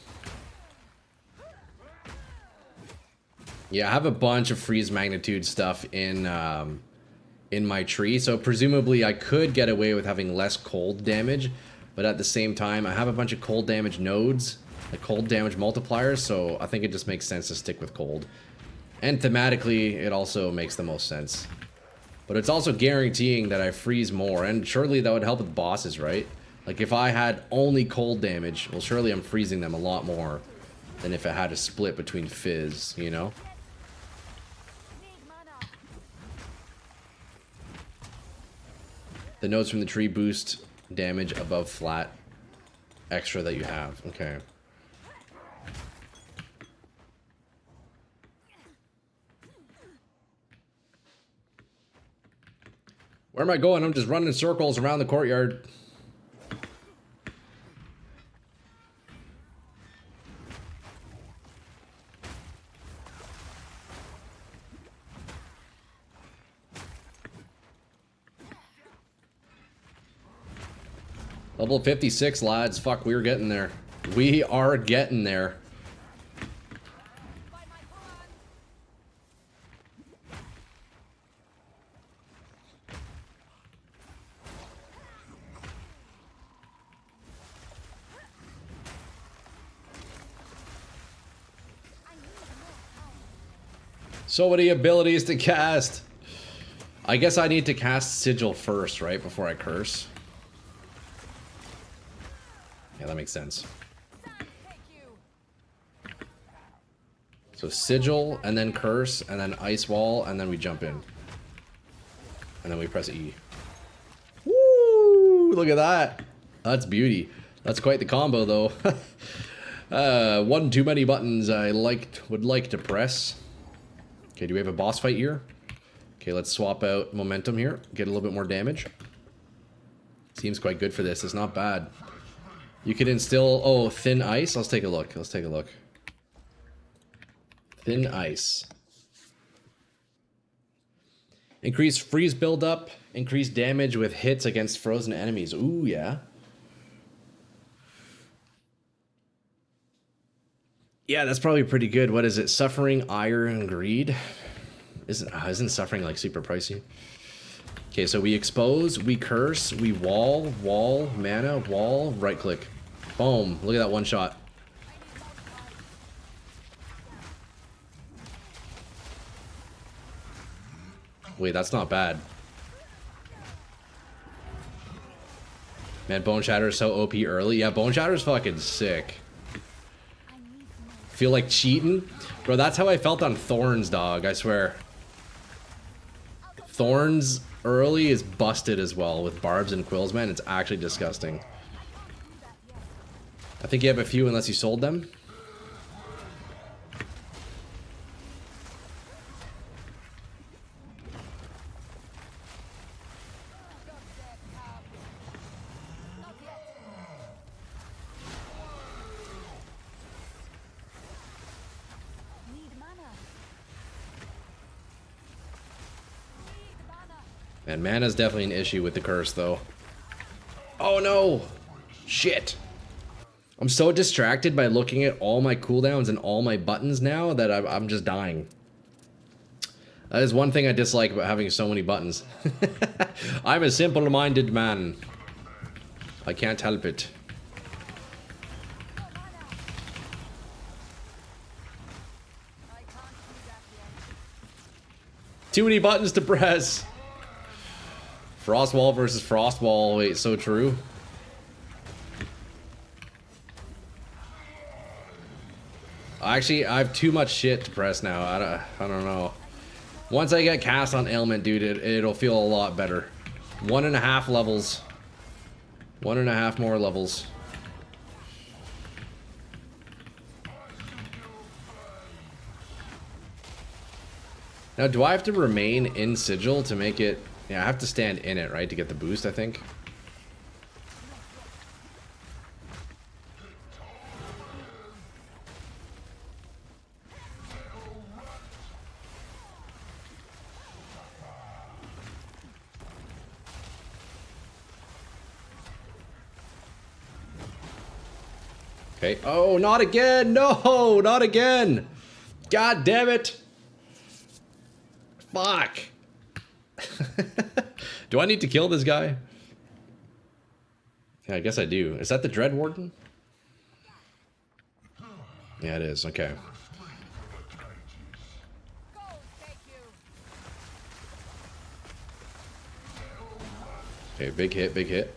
Yeah, I have a bunch of freeze magnitude stuff in my tree, so presumably I could get away with having less cold damage, but at the same time, I have a bunch of cold damage nodes, like cold damage multipliers, so I think it just makes sense to stick with cold. And thematically, it also makes the most sense. But it's also guaranteeing that I freeze more, and surely that would help with bosses, right? Like, if I had only cold damage, well, surely I'm freezing them a lot more than if I had a split between fizz, you know? The nodes from the tree boost damage above flat extra that you have. Okay. Where am I going? I'm just running in circles around the courtyard. Level 56, lads. Fuck, we're getting there. We are getting there. So many abilities to cast. I guess I need to cast Sigil first, right? Before I curse. Yeah, that makes sense. So Sigil, and then Curse, and then Ice Wall, and then we jump in. And then we press E. Woo! Look at that. That's beauty. That's quite the combo, though. One too many buttons I would like to press. Okay, do we have a boss fight here? Okay, let's swap out momentum here. Get a little bit more damage. Seems quite good for this. It's not bad. You can instill... Oh, Thin Ice? Let's take a look. Let's take a look. Thin Ice. Increase freeze buildup. Increase damage with hits against frozen enemies. Ooh, yeah. Yeah, that's probably pretty good. What is it? Suffering, ire, and greed? Isn't suffering like super pricey? Okay, so we expose, we curse, we wall, mana, wall, right click. Boom. Look at that one shot. Wait, that's not bad. Man, Bone Shatter is so OP early. Yeah, Bone Shatter is fucking sick. Feel like cheating? Bro, that's how I felt on Thorns, dog, I swear. Thorns early is busted as well with barbs and quills, man. It's actually disgusting. I think you have a few unless you sold them. And mana's definitely an issue with the curse, though. Oh no! Shit! I'm so distracted by looking at all my cooldowns and all my buttons now that I'm just dying. That is one thing I dislike about having so many buttons. I'm a simple-minded man. I can't help it. Too many buttons to press! Frostwall versus Frostwall. Wait, so true. Actually, I have too much shit to press now. I don't know. Once I get cast on ailment, dude, it'll feel a lot better. 1.5 levels. 1.5 more levels. Now, do I have to remain in Sigil to make it... Yeah, I have to stand in it, right, to get the boost, I think. Okay. Oh, not again! No, not again! God damn it! Fuck! Do I need to kill this guy? Yeah, I guess I do. Is that the Dread Warden? Yeah, it is. Okay. Okay, big hit, big hit.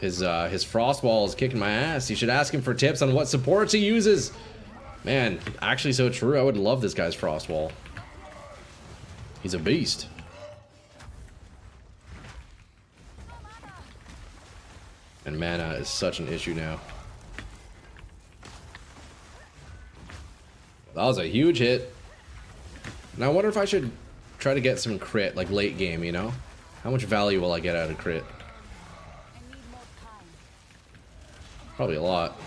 His frost wall is kicking my ass. You should ask him for tips on what supports he uses. Man, actually so true. I would love this guy's frost wall. He's a beast. And mana is such an issue now. That was a huge hit. Now I wonder if I should try to get some crit, like late game, you know? How much value will I get out of crit? Probably a lot.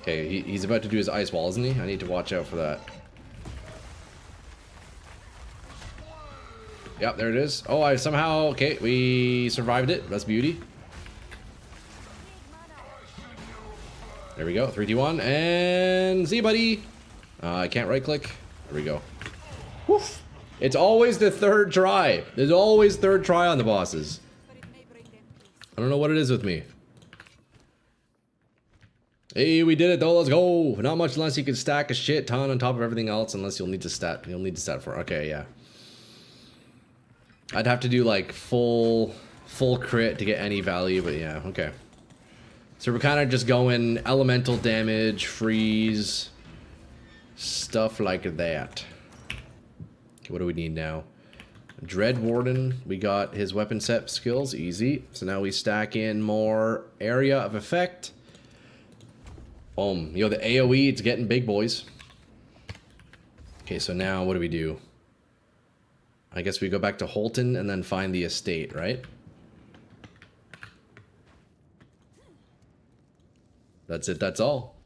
Okay, he's about to do his ice wall, isn't he? I need to watch out for that. Yep, there it is. Oh, I somehow... Okay, we survived it. That's beauty. There we go. 3-2-1. And... See you, buddy! I can't right-click. There we go. Woof! It's always the third try. There's always third try on the bosses. I don't know what it is with me. Hey, we did it though. Let's go. Not much less. You can stack a shit ton on top of everything else, unless you'll need to stat. You'll need to stat for. Okay, yeah. I'd have to do like full crit to get any value, but yeah, okay. So we're kind of just going elemental damage, freeze, stuff like that. Okay, what do we need now? Dread Warden. We got his weapon set skills, easy. So now we stack in more area of effect. Boom. Yo, the AoE, it's getting big, boys. Okay, so now what do we do? I guess we go back to Holton and then find the estate, right? That's it, that's all.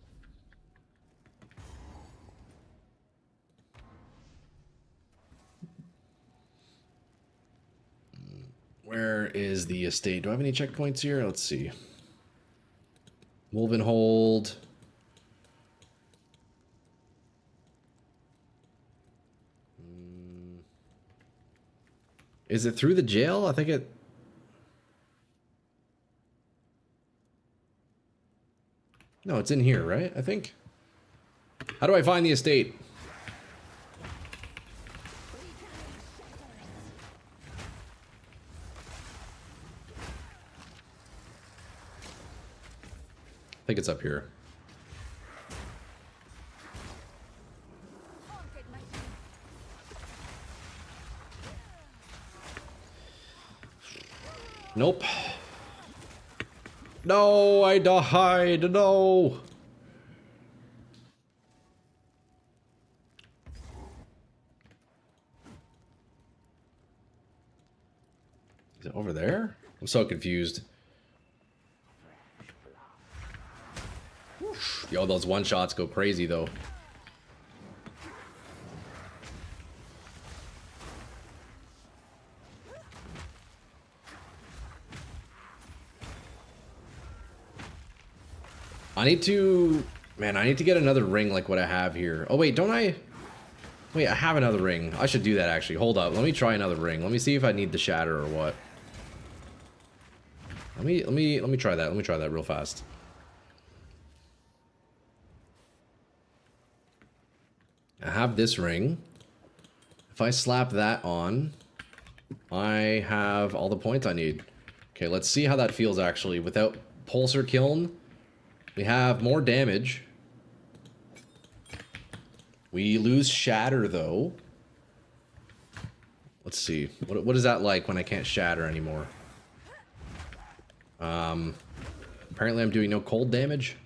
Where is the estate? Do I have any checkpoints here? Let's see. Wolvenhold. Is it through the jail? I think it... No, it's in here, right? I think. How do I find the estate? I think it's up here. Nope. No, I died. No. Is it over there? I'm so confused. Yo, those one-shots go crazy, though. I need to... Man, I need to get another ring like what I have here. Oh, wait, don't I... Wait, I have another ring. I should do that, actually. Hold up. Let me try another ring. Let me see if I need the shatter or what. Let me try that. Let me try that real fast. I have this ring. If I slap that on, I have all the points I need. Okay, let's see how that feels, actually. Without Pulsar Kiln, we have more damage. We lose Shatter, though. Let's see. What is that like when I can't Shatter anymore? Apparently I'm doing no cold damage.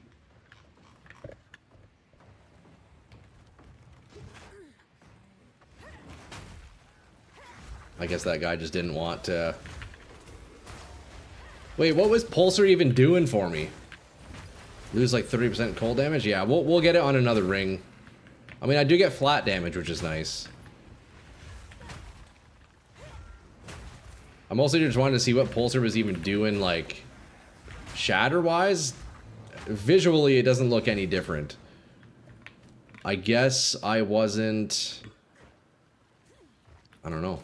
I guess that guy just didn't want to... Wait, what was Pulsar even doing for me? Lose like 30% cold damage? Yeah, we'll get it on another ring. I mean, I do get flat damage, which is nice. I mostly just wanted to see what Pulsar was even doing, like, shatter-wise. Visually, it doesn't look any different. I guess I wasn't... I don't know.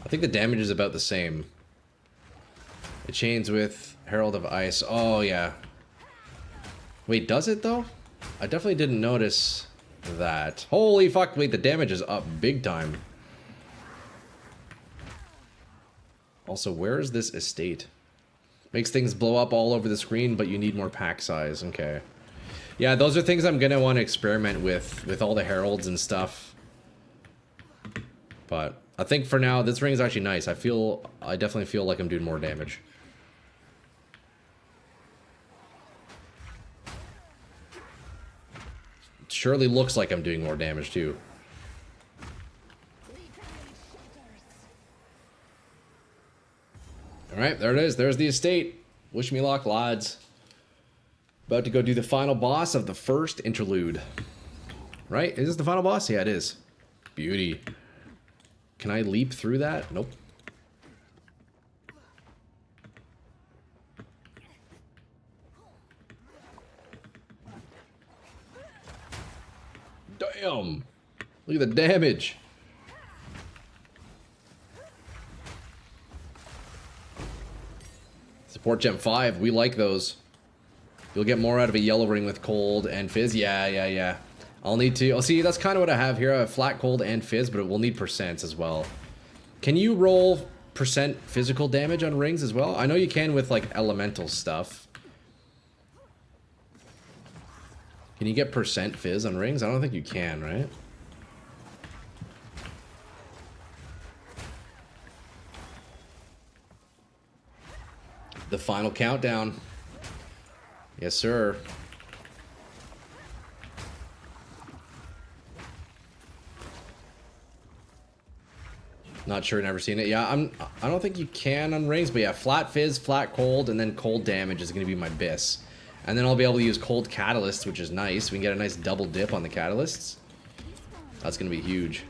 I think the damage is about the same. It chains with Herald of Ice. Oh, yeah. Wait, does it, though? I definitely didn't notice that. Holy fuck, wait, the damage is up big time. Also, where is this estate? Makes things blow up all over the screen, but you need more pack size. Okay. Yeah, those are things I'm gonna want to experiment with all the heralds and stuff. But I think for now, this ring is actually nice. I definitely feel like I'm doing more damage. It surely looks like I'm doing more damage too. Alright, there it is. There's the estate. Wish me luck, lads. About to go do the final boss of the first interlude. Right? Is this the final boss? Yeah, it is. Beauty. Can I leap through that? Nope. Damn! Look at the damage. Support Gem 5, we like those. You'll get more out of a yellow ring with cold and fizz. Yeah. I'll need to... see, that's kind of what I have here. I have flat, cold, and fizz, but it will need percents as well. Can you roll percent physical damage on rings as well? I know you can with, like, elemental stuff. Can you get percent fizz on rings? I don't think you can, right? The final countdown. Yes, sir. Not sure, never seen it. Yeah, I don't think you can on rings, but yeah, flat fizz, flat cold, and then cold damage is gonna be my bis. And then I'll be able to use cold catalysts, which is nice. We can get a nice double dip on the catalysts. That's gonna be huge.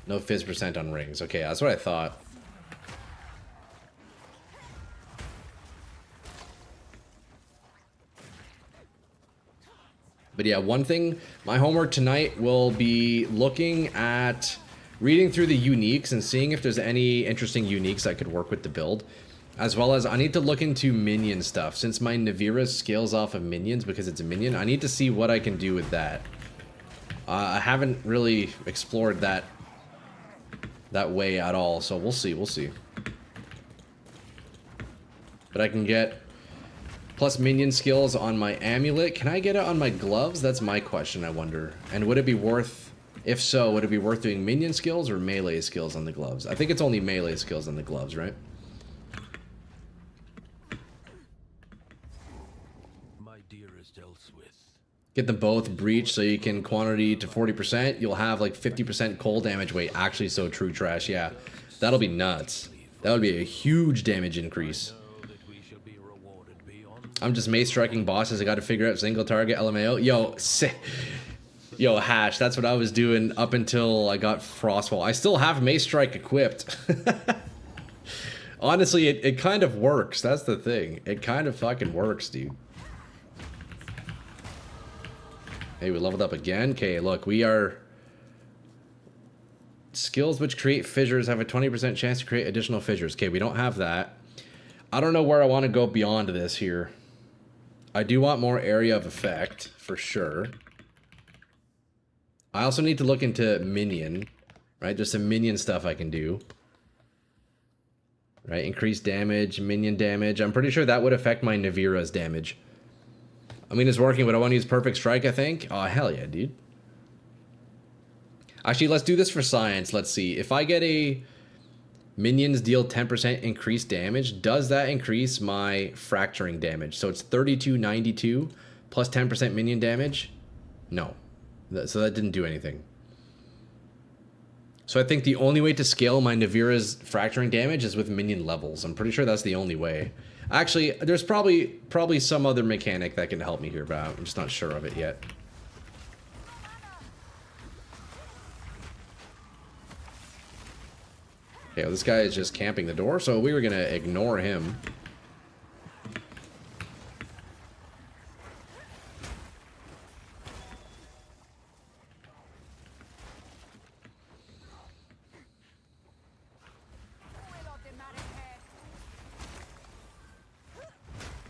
No fizz percent on rings. Okay, that's what I thought. But yeah, one thing, my homework tonight will be looking at reading through the uniques and seeing if there's any interesting uniques that could work with the build. As well as I need to look into minion stuff. Since my Navira scales off of minions because it's a minion, I need to see what I can do with that. I haven't really explored that way at all, so we'll see, we'll see. But I can get plus minion skills on my amulet. Can I get it on my gloves? That's my question, I wonder. And would it be worth, if so, would it be worth doing minion skills or melee skills on the gloves? I think it's only melee skills on the gloves, right? My dearest Elswith. Get them both breach so you can quantity to 40%. You'll have like 50% cold damage. Wait, actually so true trash, yeah. That'll be nuts. That would be a huge damage increase. I'm just mace striking bosses. I got to figure out single target LMAO. Yo, Hash, that's what I was doing up until I got Frostwall. I still have mace strike equipped. Honestly, it kind of works. That's the thing. It kind of fucking works, dude. Hey, we leveled up again. Okay, look, we are... Skills which create fissures have a 20% chance to create additional fissures. Okay, we don't have that. I don't know where I want to go beyond this here. I do want more area of effect, for sure. I also need to look into minion, right? There's some minion stuff I can do. Right, increased damage, minion damage. I'm pretty sure that would affect my Navira's damage. I mean, it's working, but I want to use Perfect Strike, I think. Oh, hell yeah, dude. Actually, let's do this for science. Let's see. If I get a... Minions deal 10% increased damage. Does that increase my fracturing damage? So it's 3292 plus 10% minion damage? No. So that didn't do anything. So I think the only way to scale my Navira's fracturing damage is with minion levels. I'm pretty sure that's the only way. Actually, there's probably some other mechanic that can help me here, but I'm just not sure of it yet. Okay, well, this guy is just camping the door, so we were gonna ignore him.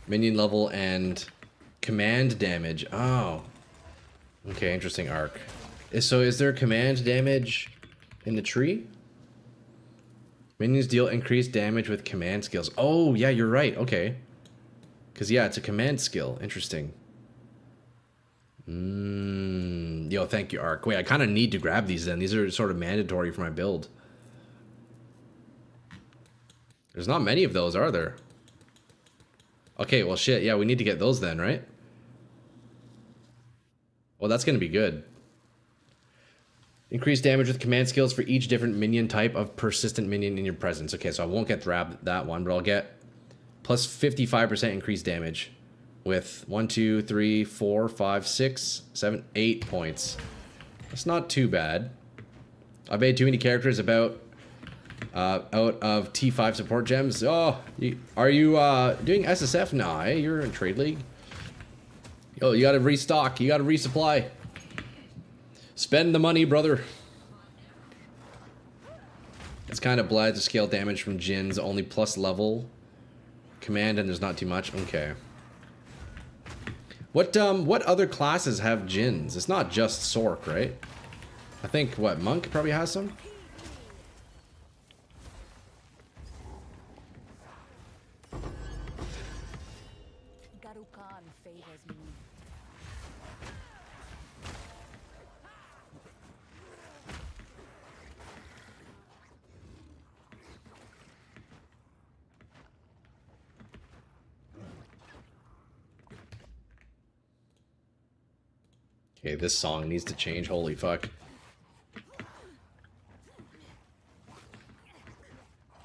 Minion level and command damage. Oh. Okay, interesting arc. So is there command damage in the tree? Minions deal increased damage with command skills. Oh, yeah, you're right. Okay. Because, yeah, it's a command skill. Interesting. Yo, thank you, Arc. Wait, I kind of need to grab these then. These are sort of mandatory for my build. There's not many of those, are there? Okay, well, shit. Yeah, we need to get those then, right? Well, that's going to be good. Increase damage with command skills for each different minion type of persistent minion in your presence. Okay, so I won't get that one, but I'll get plus 55% increased damage with 1, 2, 3, 4, 5, 6, 7, 8 points. That's not too bad. I made too many characters out of T5 support gems. Oh, are you doing SSF? Nah, you're in Trade League. Yo, you gotta restock. You gotta resupply. Spend the money, brother. It's kind of bad to scale damage from Jinns, only plus level. Command, and there's not too much. Okay. What other classes have Jinns? It's not just Sorc, right? I think, what, Monk probably has some? Garukan favors me. Okay, this song needs to change. Holy fuck.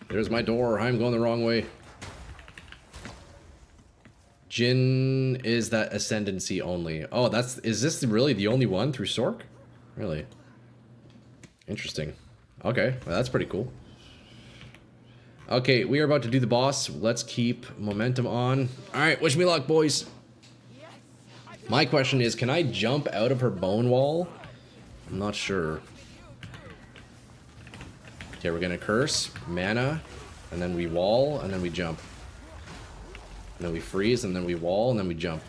There's my door. I'm going the wrong way. Jin is that ascendancy only. Oh, is this really the only one through Sorc? Really? Interesting. Okay, well, that's pretty cool. Okay, we are about to do the boss. Let's keep momentum on. Alright, wish me luck, boys. My question is, can I jump out of her bone wall? I'm not sure. Okay, we're gonna curse, mana, and then we wall, and then we jump. And then we freeze, and then we wall, and then we jump.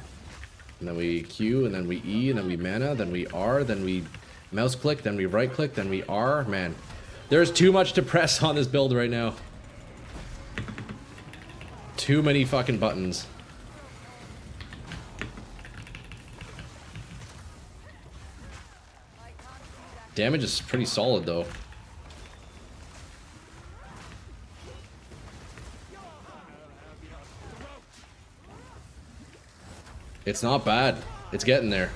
And then we Q, and then we E, and then we mana, then we R, then we mouse click, then we right click, then we R. Man, there's too much to press on this build right now. Too many fucking buttons. Damage is pretty solid though. It's not bad. It's getting there.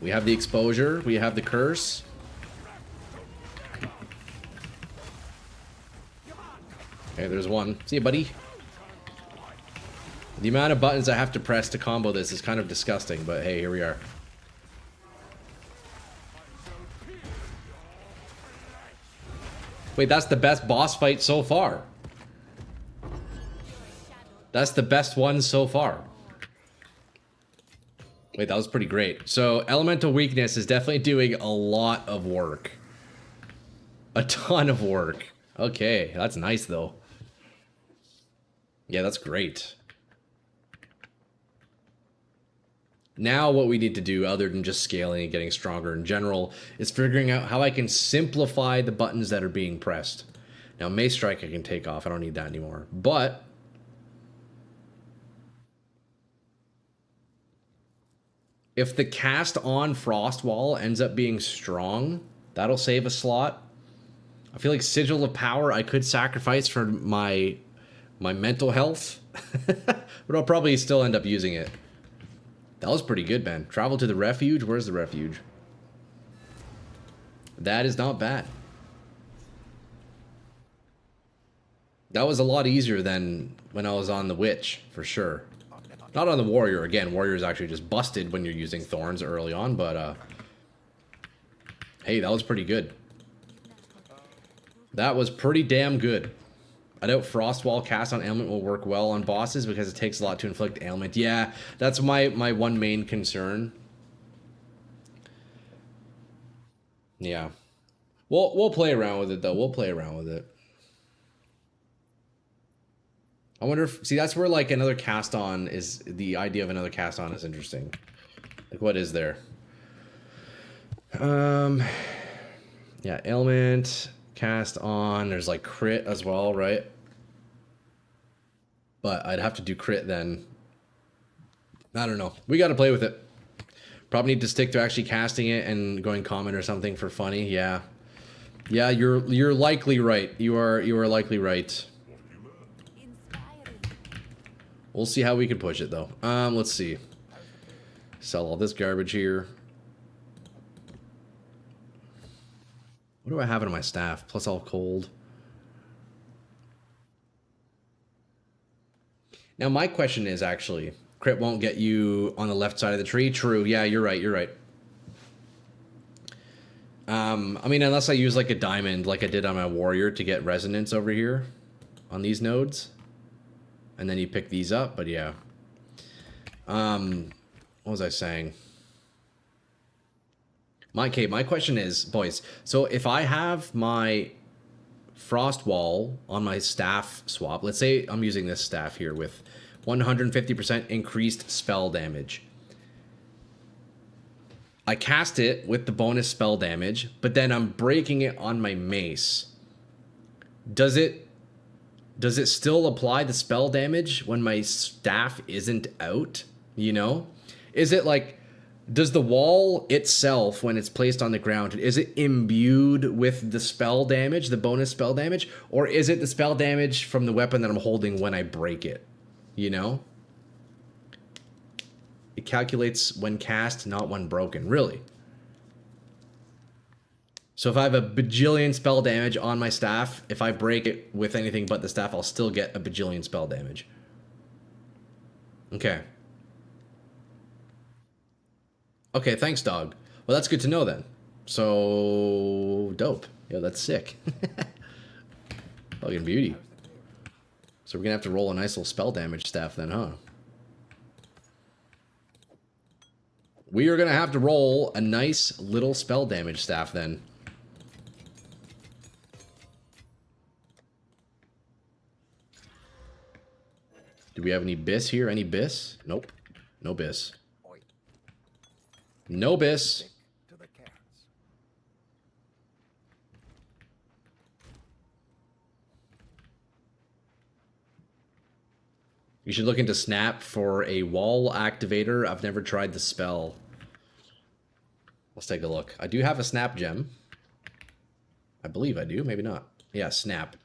We have the exposure. We have the curse. Okay, there's one. See you, buddy. The amount of buttons I have to press to combo this is kind of disgusting, but hey, here we are. Wait, that's the best boss fight so far. That's the best one so far. Wait, that was pretty great. So, elemental weakness is definitely doing a lot of work. A ton of work. Okay, that's nice though. Yeah, that's great. Now what we need to do, other than just scaling and getting stronger in general, is figuring out how I can simplify the buttons that are being pressed. Now, Mace Strike I can take off. I don't need that anymore. But if the cast on Frost Wall ends up being strong, that'll save a slot. I feel like Sigil of Power I could sacrifice for my mental health. But I'll probably still end up using it. That was pretty good, man. Travel to the refuge. Where's the refuge? That is not bad. That was a lot easier than when I was on the Witch, for sure. Not on the Warrior. Again, Warrior is actually just busted when you're using Thorns early on, but hey, that was pretty good. That was pretty damn good. I doubt Frostwall cast on ailment will work well on bosses because it takes a lot to inflict ailment. Yeah, that's my one main concern. Yeah. We'll play around with it though. We'll play around with it. I wonder if, see, that's where like another cast on is, the idea of another cast on is interesting. Like, what is there? Yeah, ailment, cast on, there's like crit as well, right? But I'd have to do crit then. I don't know. We got to play with it. Probably need to stick to actually casting it and going common or something for funny. Yeah. Yeah, you're likely right. You are likely right. We'll see how we can push it though. Let's see. Sell all this garbage here. What do I have in my staff? Plus all cold. Now my question is actually, crit won't get you on the left side of the tree. True. Yeah, you're right. You're right. I mean, unless I use like a diamond like I did on my warrior to get resonance over here on these nodes. And then you pick these up, but yeah. What was I saying? My question is, boys, so if I have my Frost Wall on my staff swap, let's say I'm using this staff here with 150% increased spell damage. I cast it with the bonus spell damage, but then I'm breaking it on my mace. Does it still apply the spell damage when my staff isn't out? You know? Is it like, does the wall itself, when it's placed on the ground, is it imbued with the spell damage, the bonus spell damage? Or is it the spell damage from the weapon that I'm holding when I break it? you know? It calculates when cast, not when broken. Really. So if I have a bajillion spell damage on my staff, if I break it with anything but the staff, I'll still get a bajillion spell damage. Okay. Okay, thanks, dog. Well, that's good to know then. So, dope. Yeah, that's sick. Fucking beauty. So we're gonna have to roll a nice little spell damage staff then, huh? We are gonna have to roll a nice little spell damage staff then. Do we have any bis here? Any bis? Nope. No bis. Oi, No bis. stick to the cats. You should look into Snap for a wall activator. I've never tried the spell. Let's take a look. I do have a Snap gem. I believe I do. Maybe not. Yeah, Snap.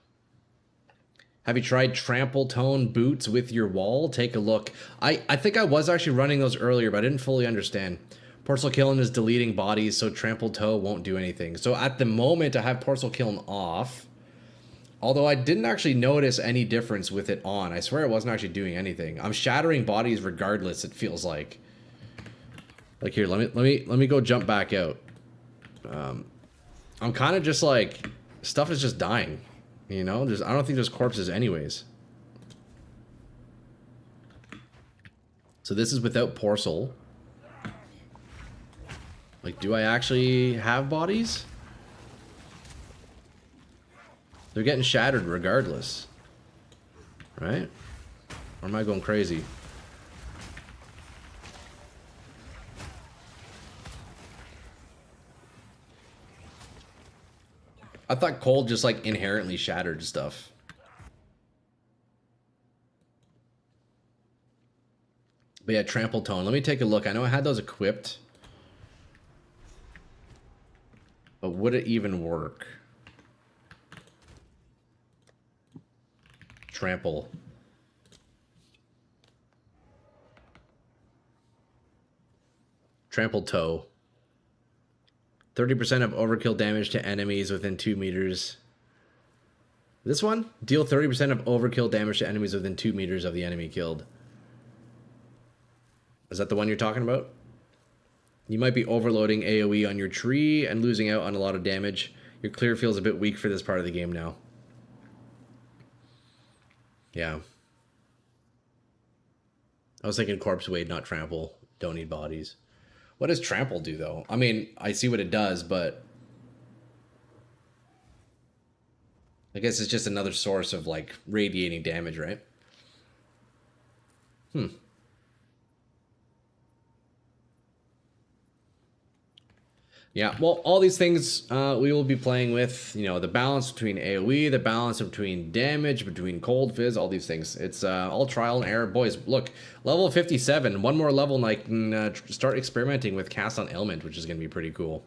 Have you tried Trample Tone boots with your wall? Take a look. I think I was actually running those earlier, but I didn't fully understand. Porcel Kiln is deleting bodies, so Trample Toe won't do anything. So at the moment, I have Porcel Kiln off. Although I didn't actually notice any difference with it on. I swear it wasn't actually doing anything. I'm shattering bodies regardless, it feels like. Like here, let me go jump back out. I'm kind of just like, stuff is just dying. You know, I don't think there's corpses anyways. So this is without Porcel. Like, do I actually have bodies? They're getting shattered regardless. Right? Or am I going crazy? I thought cold just like inherently shattered stuff. But yeah, Trample Tone. Let me take a look. I know I had those equipped. But would it even work? Trample. Trample Toe. 30% of overkill damage to enemies within 2 meters. This one? Deal 30% of overkill damage to enemies within 2 meters of the enemy killed. Is that the one you're talking about? You might be overloading AoE on your tree and losing out on a lot of damage. Your clear feels a bit weak for this part of the game now. Yeah. I was thinking Corpse Wade, not Trample. Don't need bodies. What does Trample do, though? I mean, I see what it does, but I guess it's just another source of, like, radiating damage, right? Yeah, well, all these things we will be playing with, you know, the balance between AoE, the balance between damage, between cold fizz, all these things. It's all trial and error. Boys, look, level 57, one more level and I can start experimenting with cast on ailment, which is going to be pretty cool.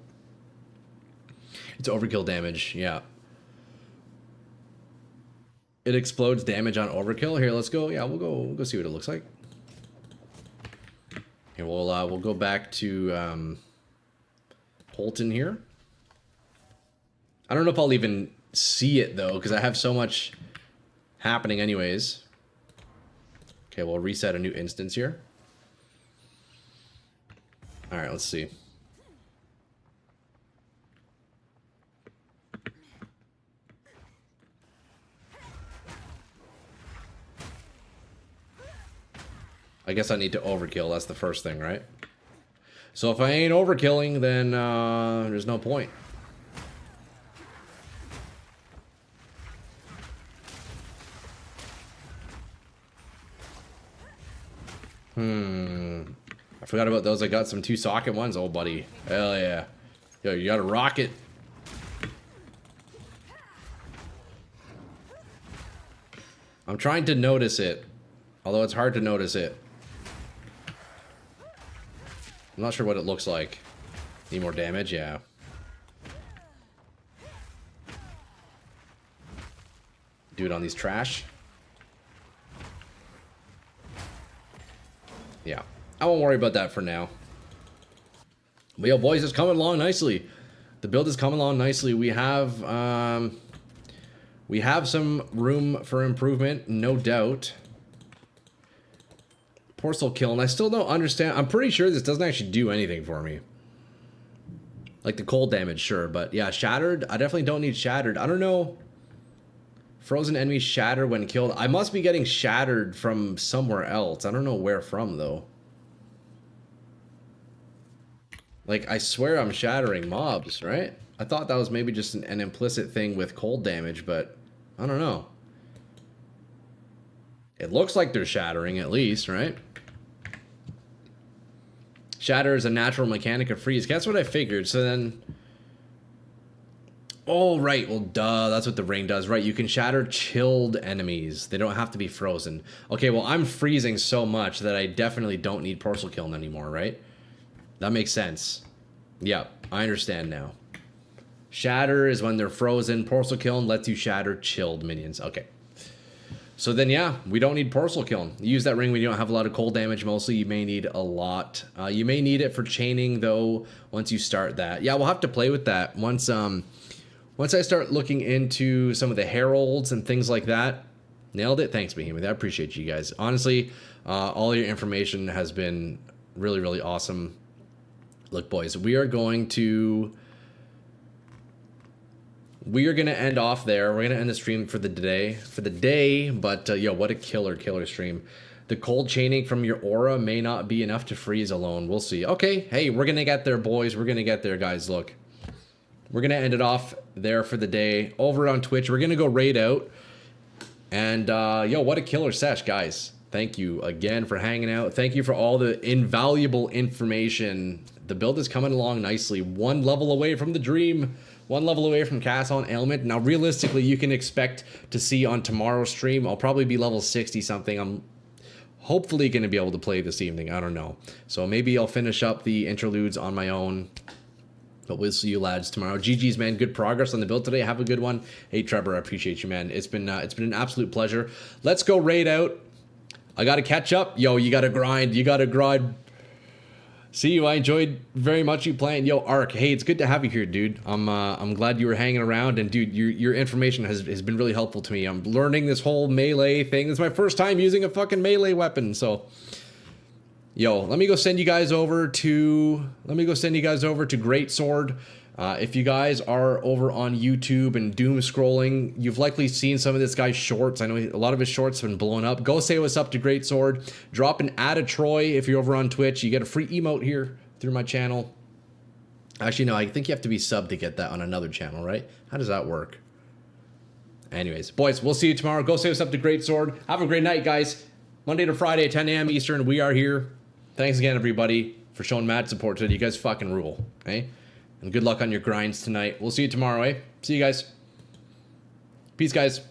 It's overkill damage, yeah. It explodes damage on overkill. Here, let's go. Yeah, we'll go see what it looks like. Here, we'll go back to Holton here. I don't know if I'll even see it though, because I have so much happening anyways. Okay, we'll reset a new instance here. All right, let's see. I guess I need to overkill. That's the first thing, right? So if I ain't overkilling, then there's no point. I forgot about those. I got some 2 socket ones. Oh, buddy. Hell yeah. Yo, you got a rocket. I'm trying to notice it. Although it's hard to notice it. I'm not sure what it looks like. Need more damage? Yeah. Do it on these trash. Yeah, I won't worry about that for now. But yo, boys, it's coming along nicely. The build is coming along nicely. We have some room for improvement, no doubt. Porcel Kiln, I still don't understand. I'm pretty sure this doesn't actually do anything for me. Like the cold damage, sure, but yeah, Shattered, I definitely don't need Shattered. I don't know. Frozen enemies shatter when killed. I must be getting Shattered from somewhere else. I don't know where from, though. Like, I swear I'm shattering mobs, right? I thought that was maybe just an implicit thing with cold damage, but I don't know. It looks like they're shattering, at least, right? Shatter is a natural mechanic of freeze. That's what I figured. So then... Oh, right. Well, duh. That's what the ring does. Right. You can shatter chilled enemies. They don't have to be frozen. Okay, well, I'm freezing so much that I definitely don't need Porcel Kiln anymore, right? That makes sense. Yeah, I understand now. Shatter is when they're frozen. Porcel Kiln lets you shatter chilled minions. Okay. So then, yeah, we don't need Porcel Kiln. You use that ring when you don't have a lot of cold damage. Mostly, you may need a lot. You may need it for chaining, though, once you start that. Yeah, we'll have to play with that. Once I start looking into some of the heralds and things like that. Nailed it. Thanks, Behemoth. I appreciate you guys. Honestly, all your information has been really, really awesome. Look, boys, we are going to end off there. We're going to end the stream for the day. But, yo, what a killer stream. The cold chaining from your aura may not be enough to freeze alone. We'll see. Okay, hey, we're going to get there, boys. We're going to get there, guys. Look. We're going to end it off there for the day. Over on Twitch, we're going to go raid out. And, yo, what a killer sesh, guys. Thank you again for hanging out. Thank you for all the invaluable information. The build is coming along nicely. One level away from the dream. One level away from Cast on Ailment. Now, realistically, you can expect to see on tomorrow's stream, I'll probably be level 60-something. I'm hopefully going to be able to play this evening. I don't know. So maybe I'll finish up the interludes on my own. But we'll see you lads tomorrow. GG's, man. Good progress on the build today. Have a good one. Hey, Trevor, I appreciate you, man. It's been an absolute pleasure. Let's go raid out. I got to catch up. Yo, you got to grind. You got to grind. See you. I enjoyed very much you playing. Yo, Ark. Hey, it's good to have you here, dude. I'm glad you were hanging around. And, dude, your information has been really helpful to me. I'm learning this whole melee thing. It's my first time using a fucking melee weapon, so... Yo, let me go send you guys over to Great Sword. If you guys are over on YouTube and doom scrolling, you've likely seen some of this guy's shorts. I know a lot of his shorts have been blowing up. Go say what's up to Great Sword. Drop an ad a Troy if you're over on Twitch. You get a free emote here through my channel. Actually, no, I think you have to be subbed to get that on another channel, right? How does that work? Anyways, boys, we'll see you tomorrow. Go say what's up to Great Sword. Have a great night, guys. Monday to Friday at 10 a.m. Eastern, we are here. Thanks again, everybody, for showing mad support today. You guys fucking rule, okay? And good luck on your grinds tonight. We'll see you tomorrow, eh? See you guys. Peace, guys.